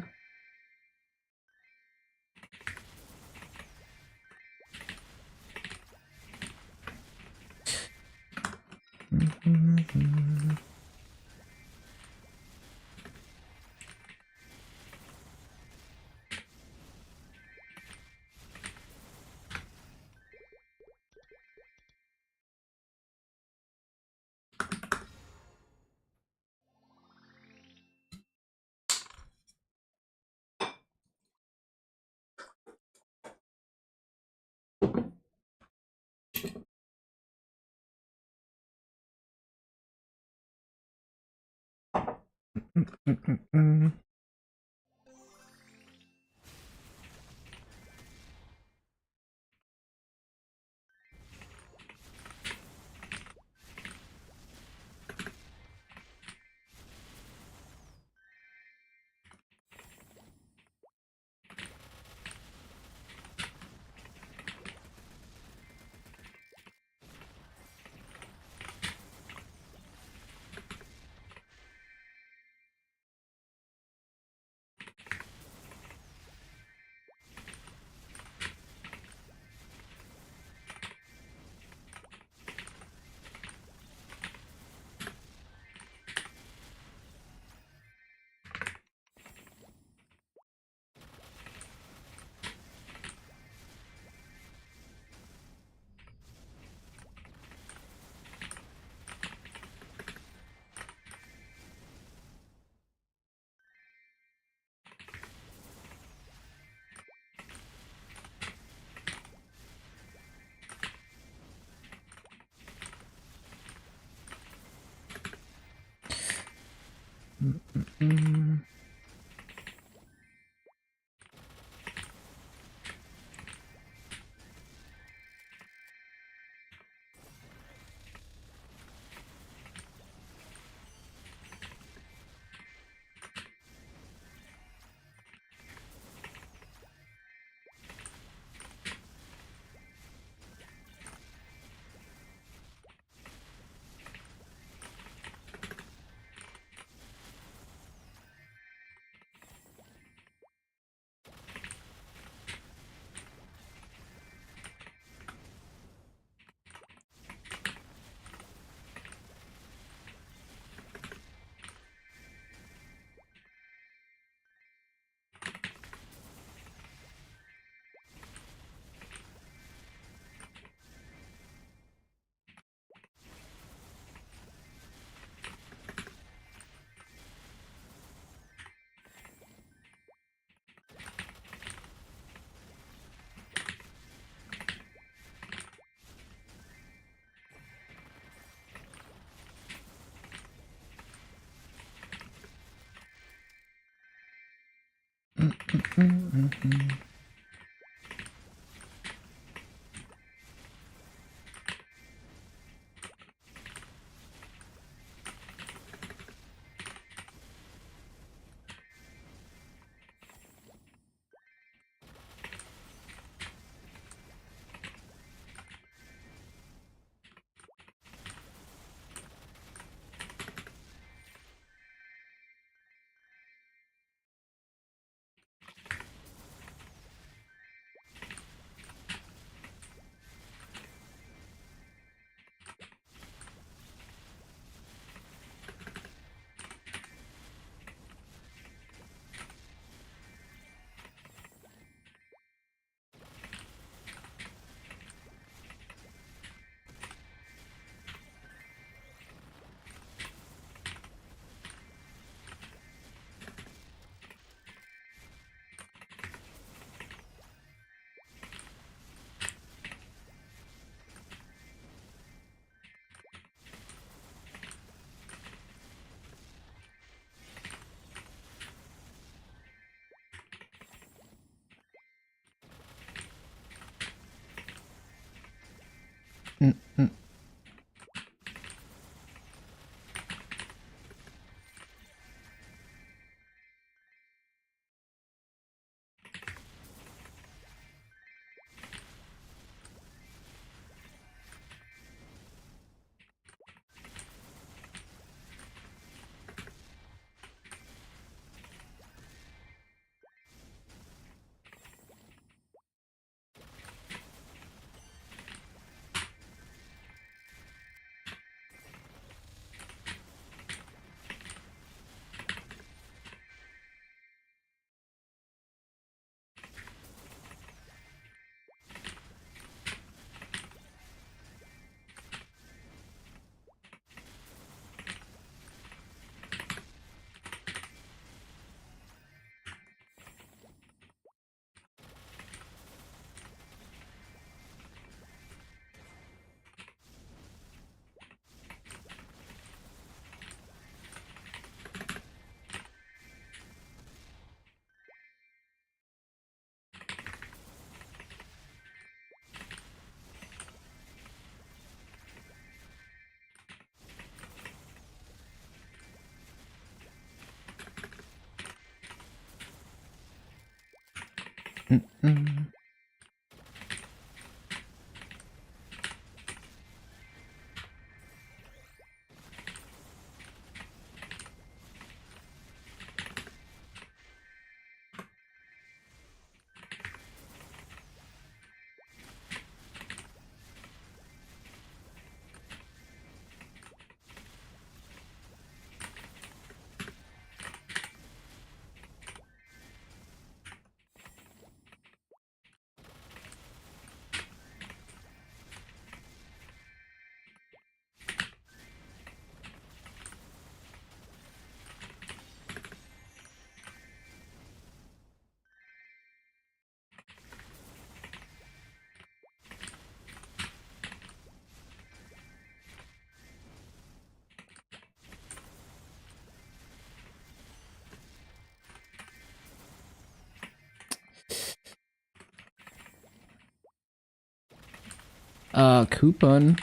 Coupon.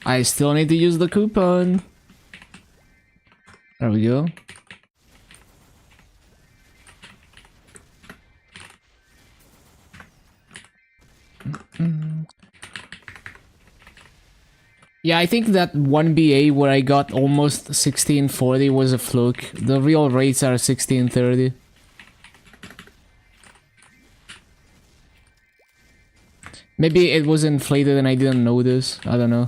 I still need to use the coupon. There we go. Yeah, I think that 1BA where I got almost 1640 was a fluke. The real rates are 1630. Maybe it was inflated and I didn't notice. I don't know.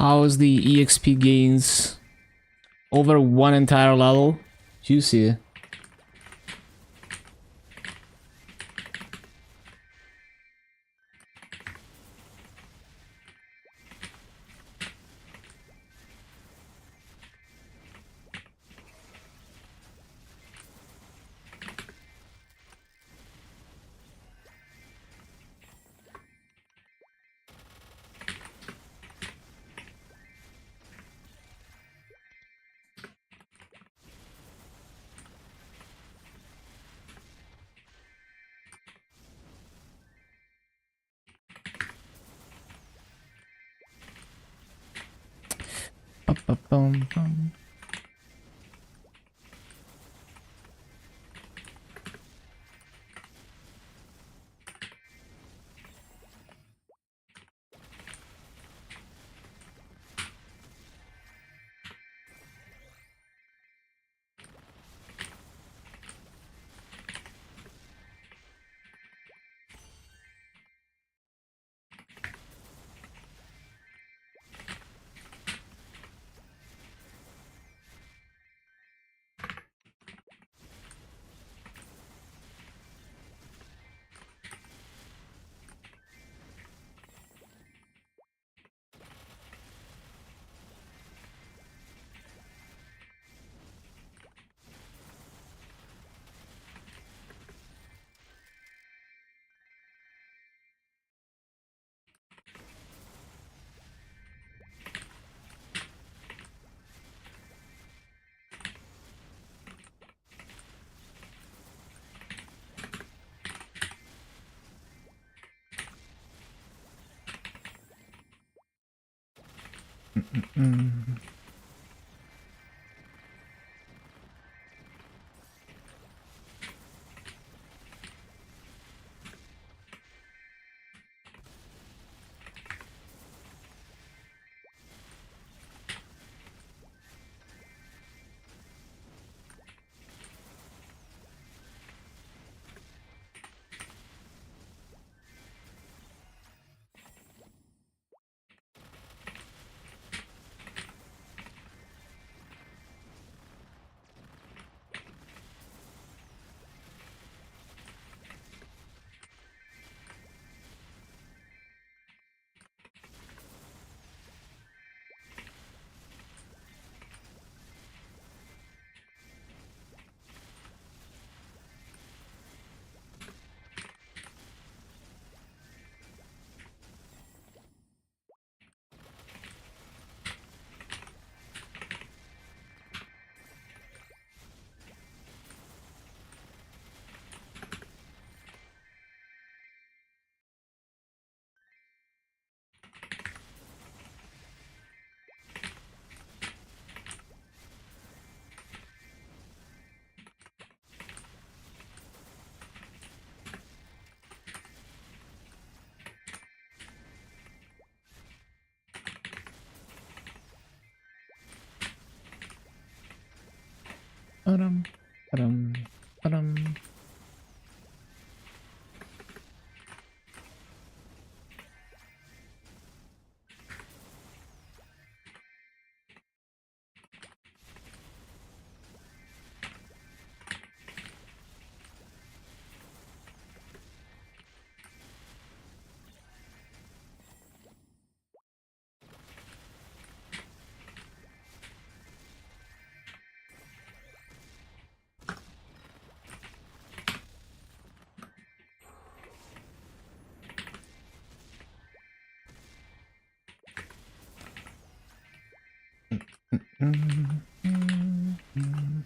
How's the EXP gains over one entire level? Juicy. Ba-ba-bum-bum. Mm. Ba-dum, ba-dum, ba-dum. Mm, mm, mm.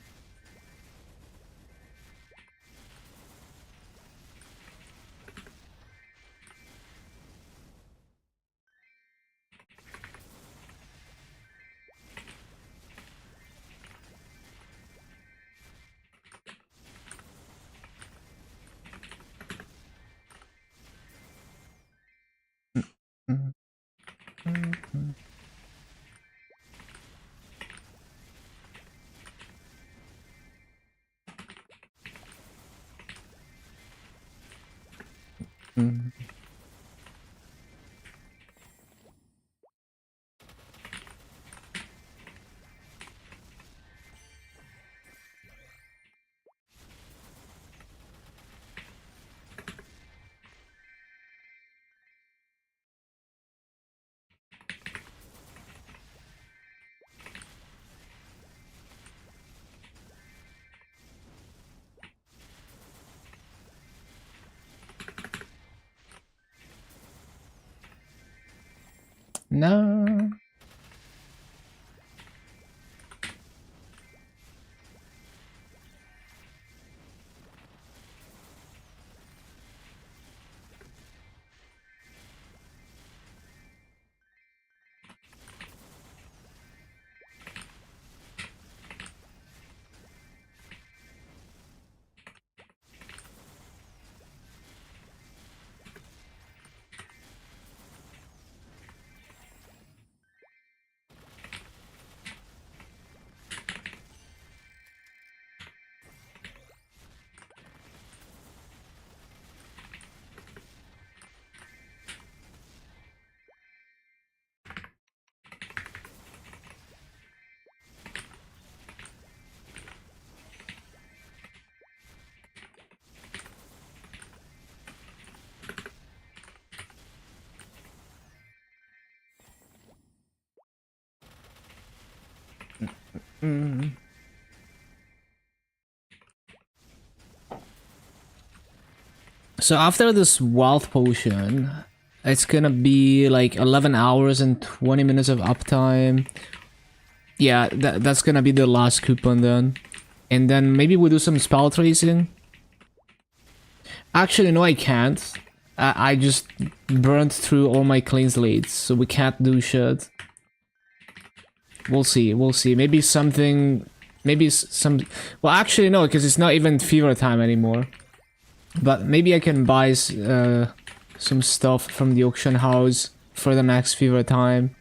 Mm, mm, mm. Mm. No. Mm. So after this wealth potion, it's gonna be like 11 hours and 20 minutes of uptime. Yeah, that's gonna be the last coupon then. And then maybe we'll do some spell tracing. Actually, no, I can't. I just burned through all my clean slates, so we can't do shit. We'll see, we'll see. Maybe something... Maybe some... Well, actually, no, because it's not even fever time anymore. But maybe I can buy some stuff from the auction house for the next fever time.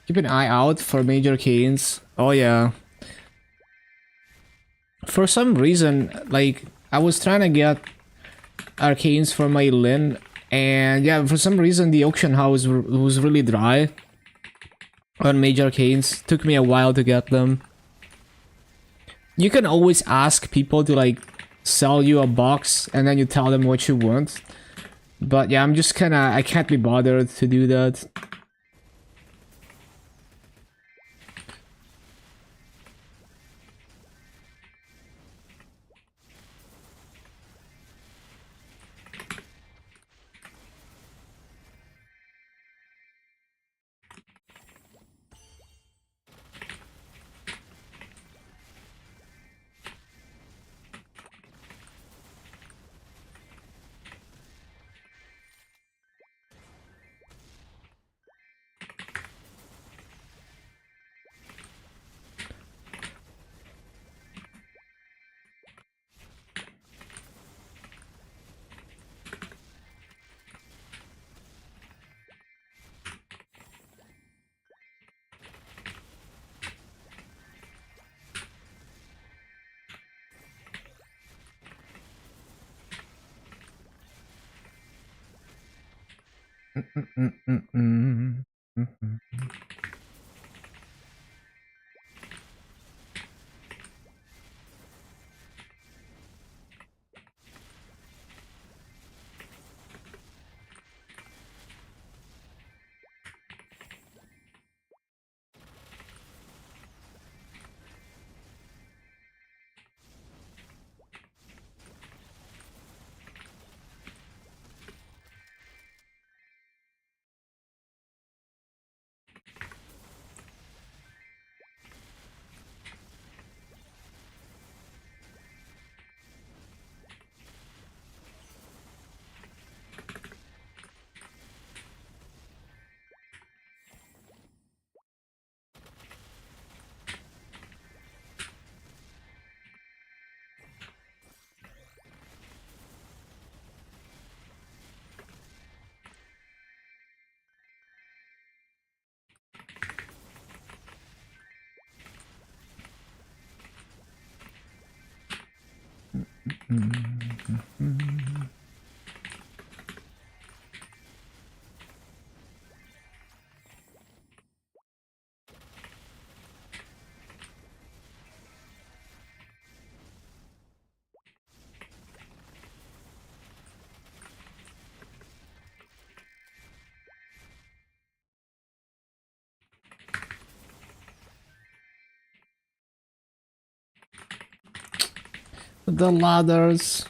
Keep an eye out for major canes. Oh yeah. For some reason, like, I was trying to get arcanes for my Lin, and yeah, for some reason the auction house was really dry on major arcanes. Took me a while to get them. You can always ask people to like sell you a box and then you tell them what you want. But yeah, I'm just kinda... I can't be bothered to do that. The ladders.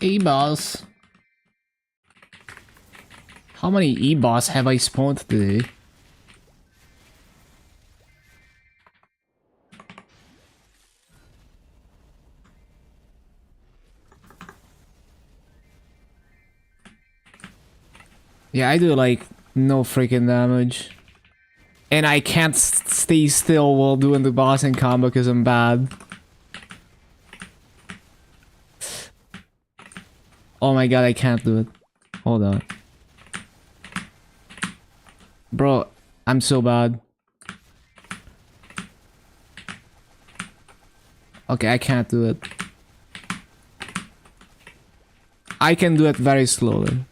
E-boss. How many E-boss have I spawned today? Yeah, I do like no freaking damage. And I can't stay still while doing the bossing combo because I'm bad. Oh my god, I can't do it. Hold on. Bro, I'm so bad. Okay, I can't do it. I can do it very slowly.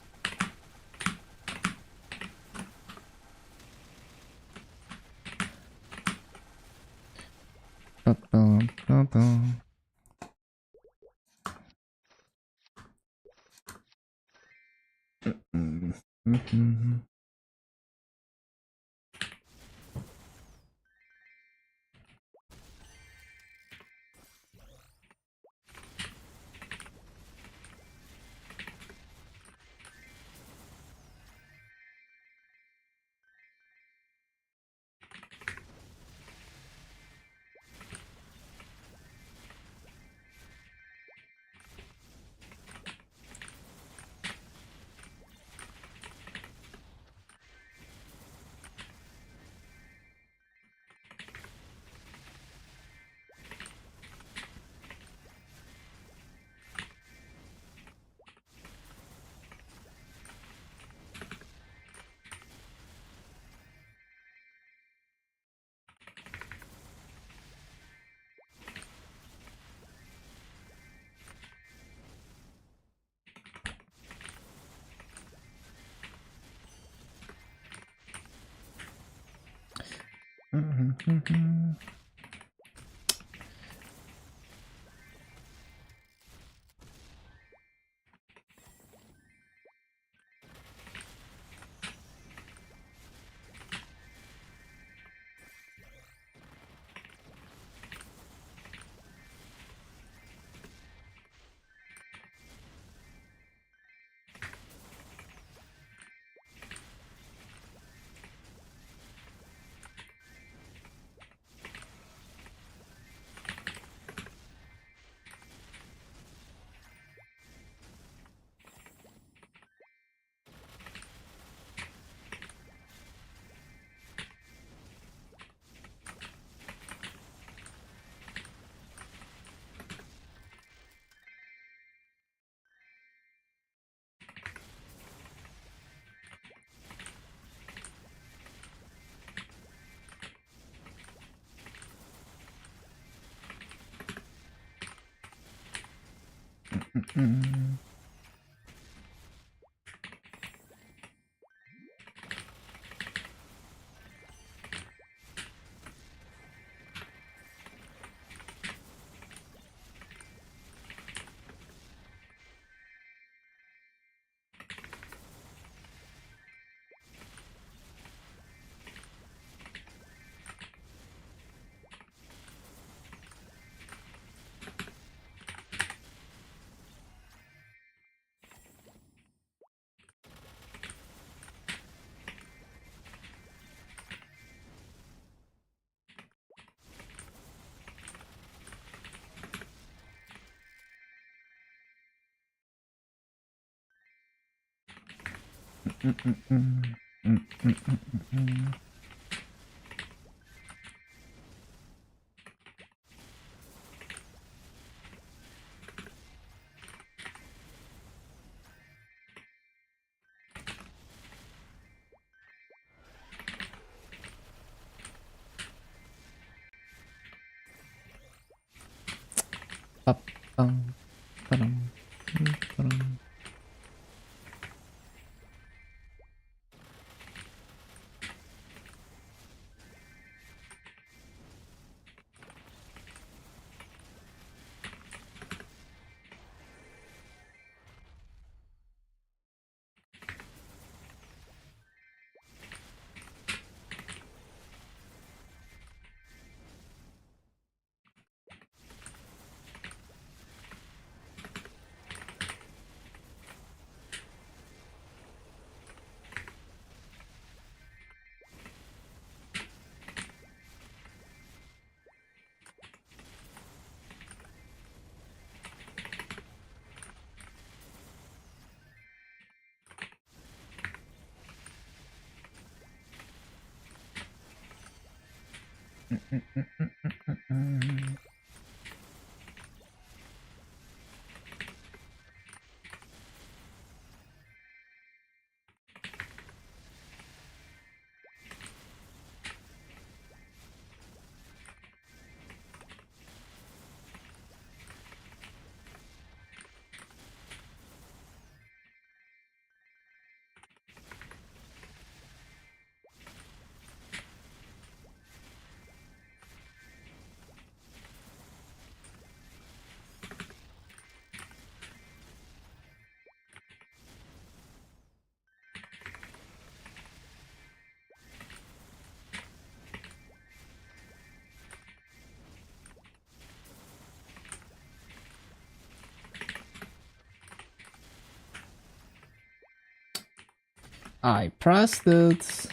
I pressed it.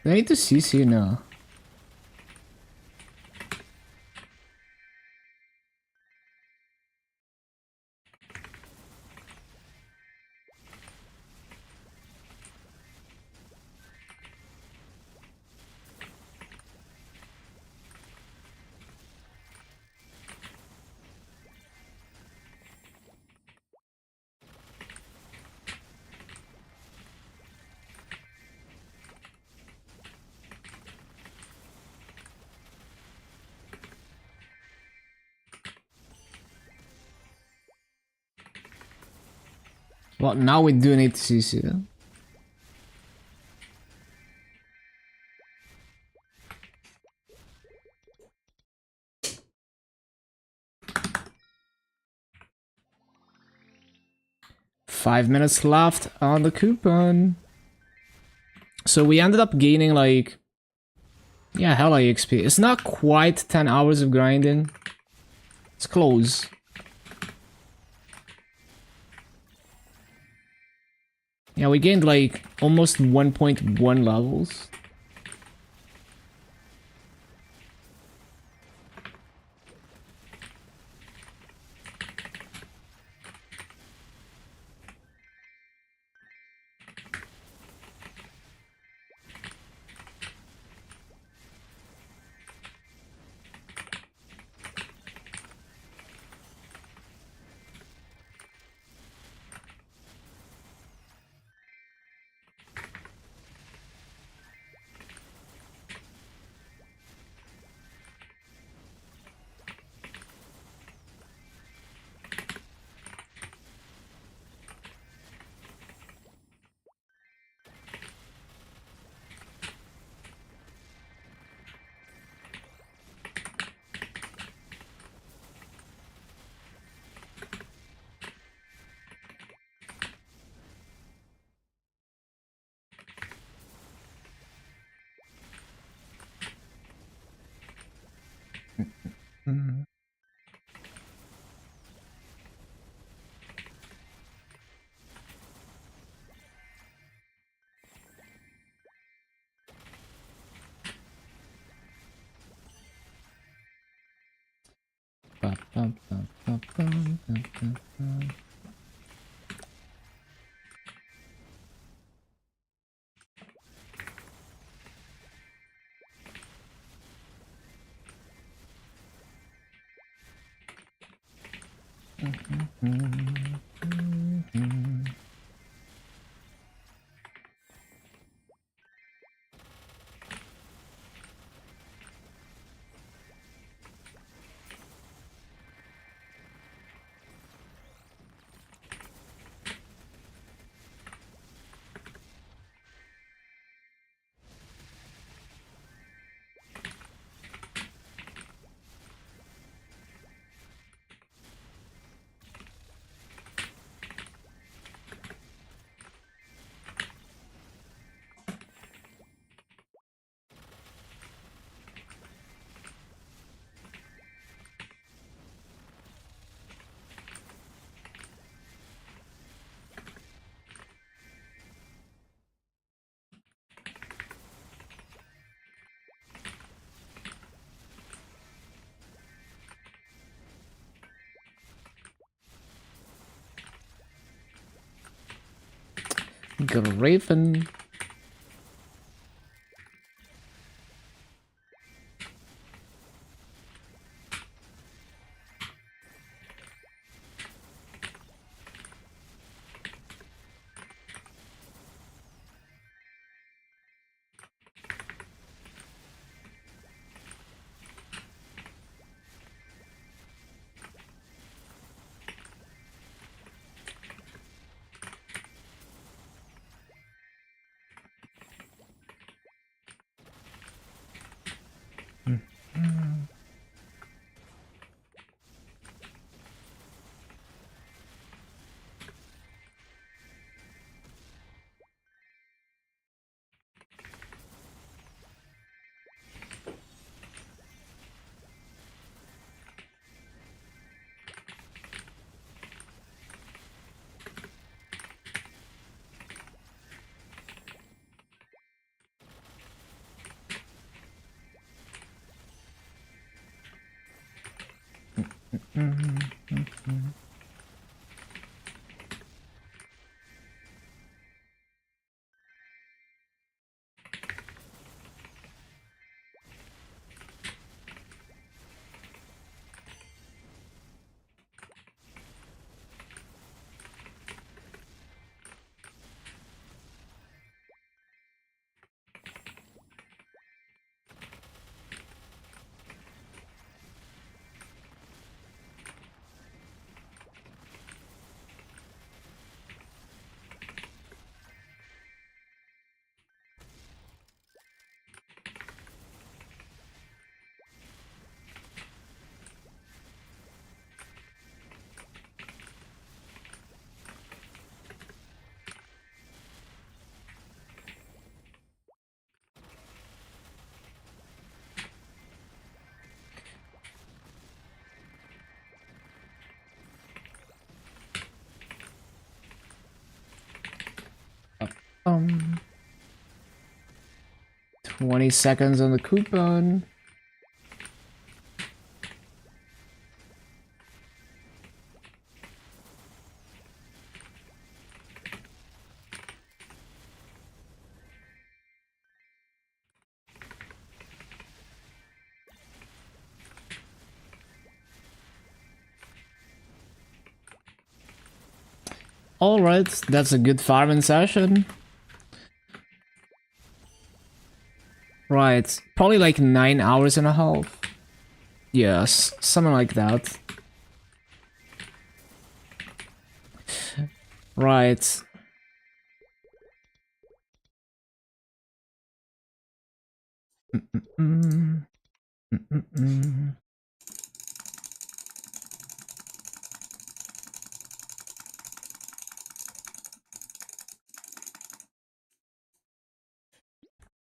I need to CC now. Well, now we do need to CC. Five minutes left on the coupon. So we ended up gaining like, yeah, hella XP. It's not quite 10 hours of grinding. It's close. Yeah, we gained like almost 1.1 levels. Graven. Um, 20 seconds on the coupon. Alright, that's a good farming session. Right, probably like 9 hours and a half. Yes, something like that. Right.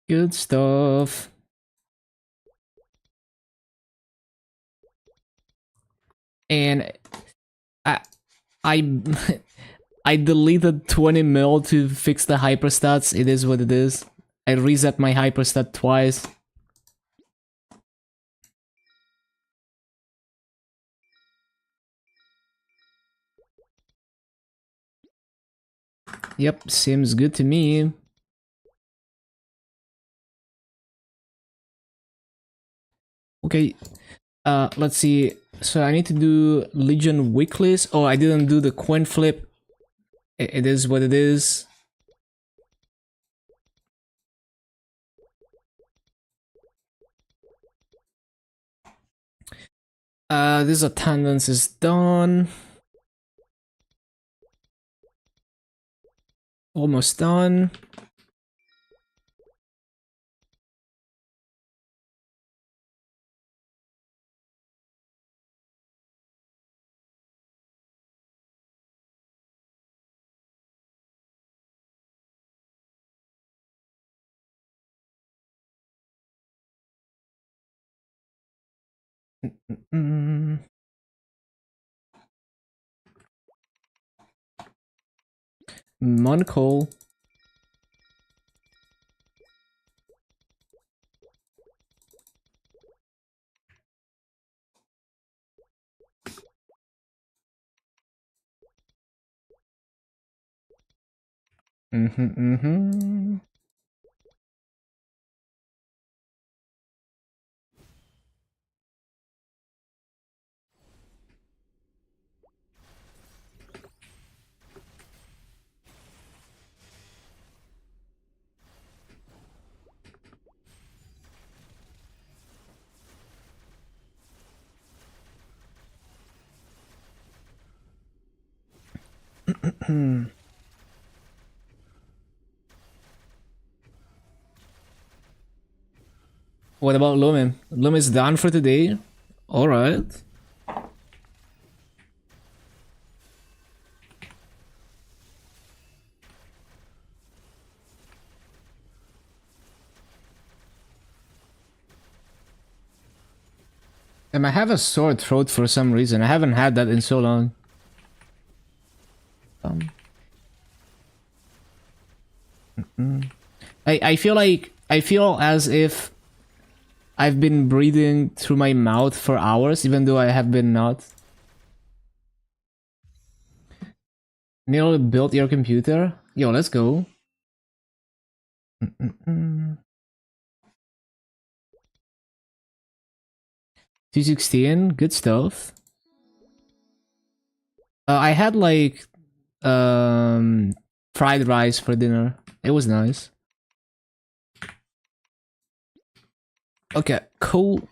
Good stuff. And I I deleted 20 mil to fix the hyperstats. It is what it is. I reset my hyperstat twice. Yep, seems good to me. Okay, let's see. So I need to do Legion weeklies. Oh, I didn't do the coin flip. It is what it is. This attendance is done. Almost done. Monocle. What about Lumen? Lumen's done for today. Alright. I have a sore throat for some reason. I haven't had that in so long. I feel as if I've been breathing through my mouth for hours, even though I have been not. Nearly built your computer? Yo, let's go. 216, good stuff. I had like fried rice for dinner. It was nice. Okay, cool.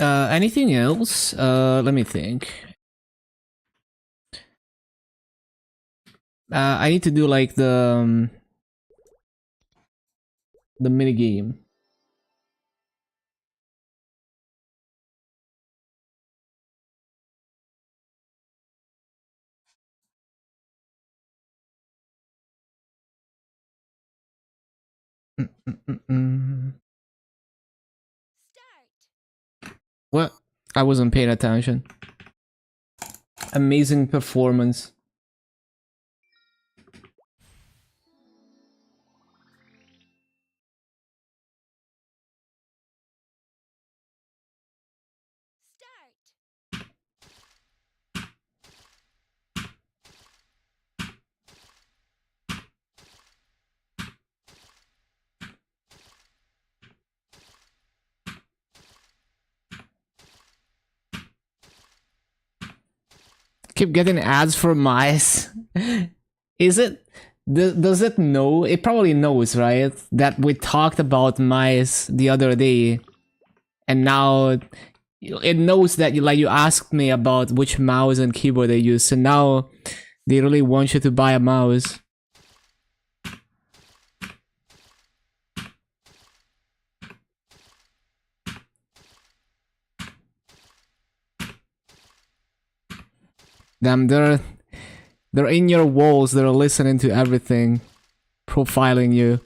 Anything else? Let me think. I need to do like the mini game. What? I wasn't paying attention. Amazing performance. Keep getting ads for mice. Is it? Does it know? It probably knows, right? That we talked about mice the other day, and now it knows that you asked me about which mouse and keyboard I use, so now they really want you to buy a mouse. Damn, they're in your walls. They're listening to everything, profiling you.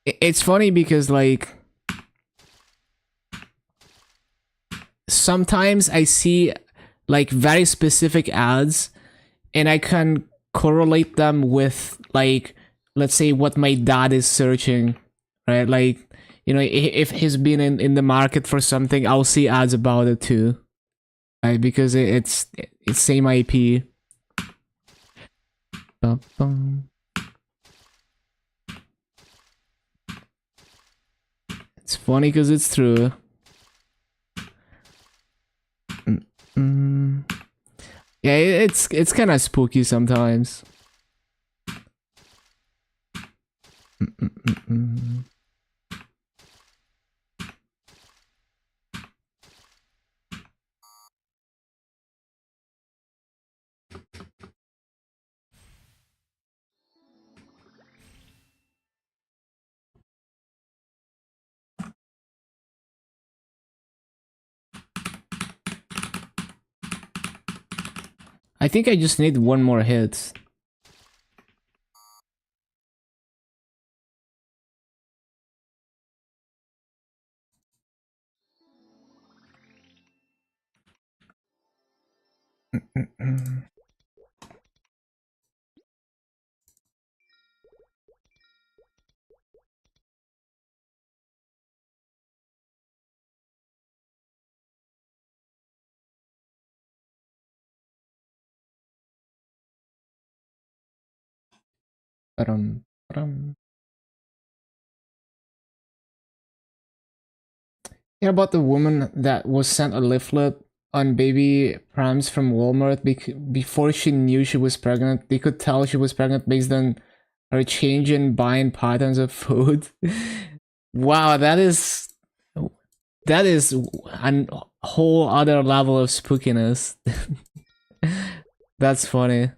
It's funny because like sometimes I see like very specific ads and I can correlate them with like let's say what my dad is searching, right? Like, you know, if he's been in the market for something, I'll see ads about it too, right? Because it's same IP. Bum-bum. It's funny because it's true. Yeah, it's kind of spooky sometimes. I think I just need one more hit. Ba-dum. Yeah, about the woman that was sent a leaflet on baby prams from Walmart before she knew she was pregnant. They could tell she was pregnant based on her change in buying patterns of food. Wow, that is a whole other level of spookiness. That's funny.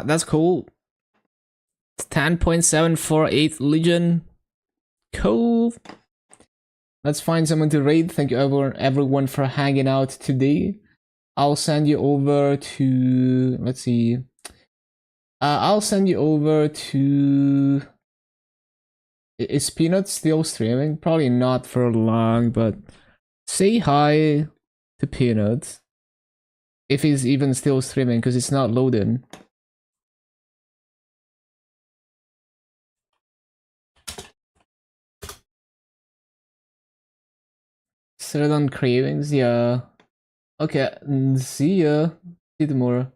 That's cool. 10.748 Legion. Cool. Let's find someone to raid. Thank you everyone for hanging out today. I'll send you over to, let's see. I'll send you over to, is Peanut still streaming? Probably not for long, but say hi to Peanut. If he's even still streaming, because it's not loading. Certain cravings, yeah. Okay, see ya. See you tomorrow.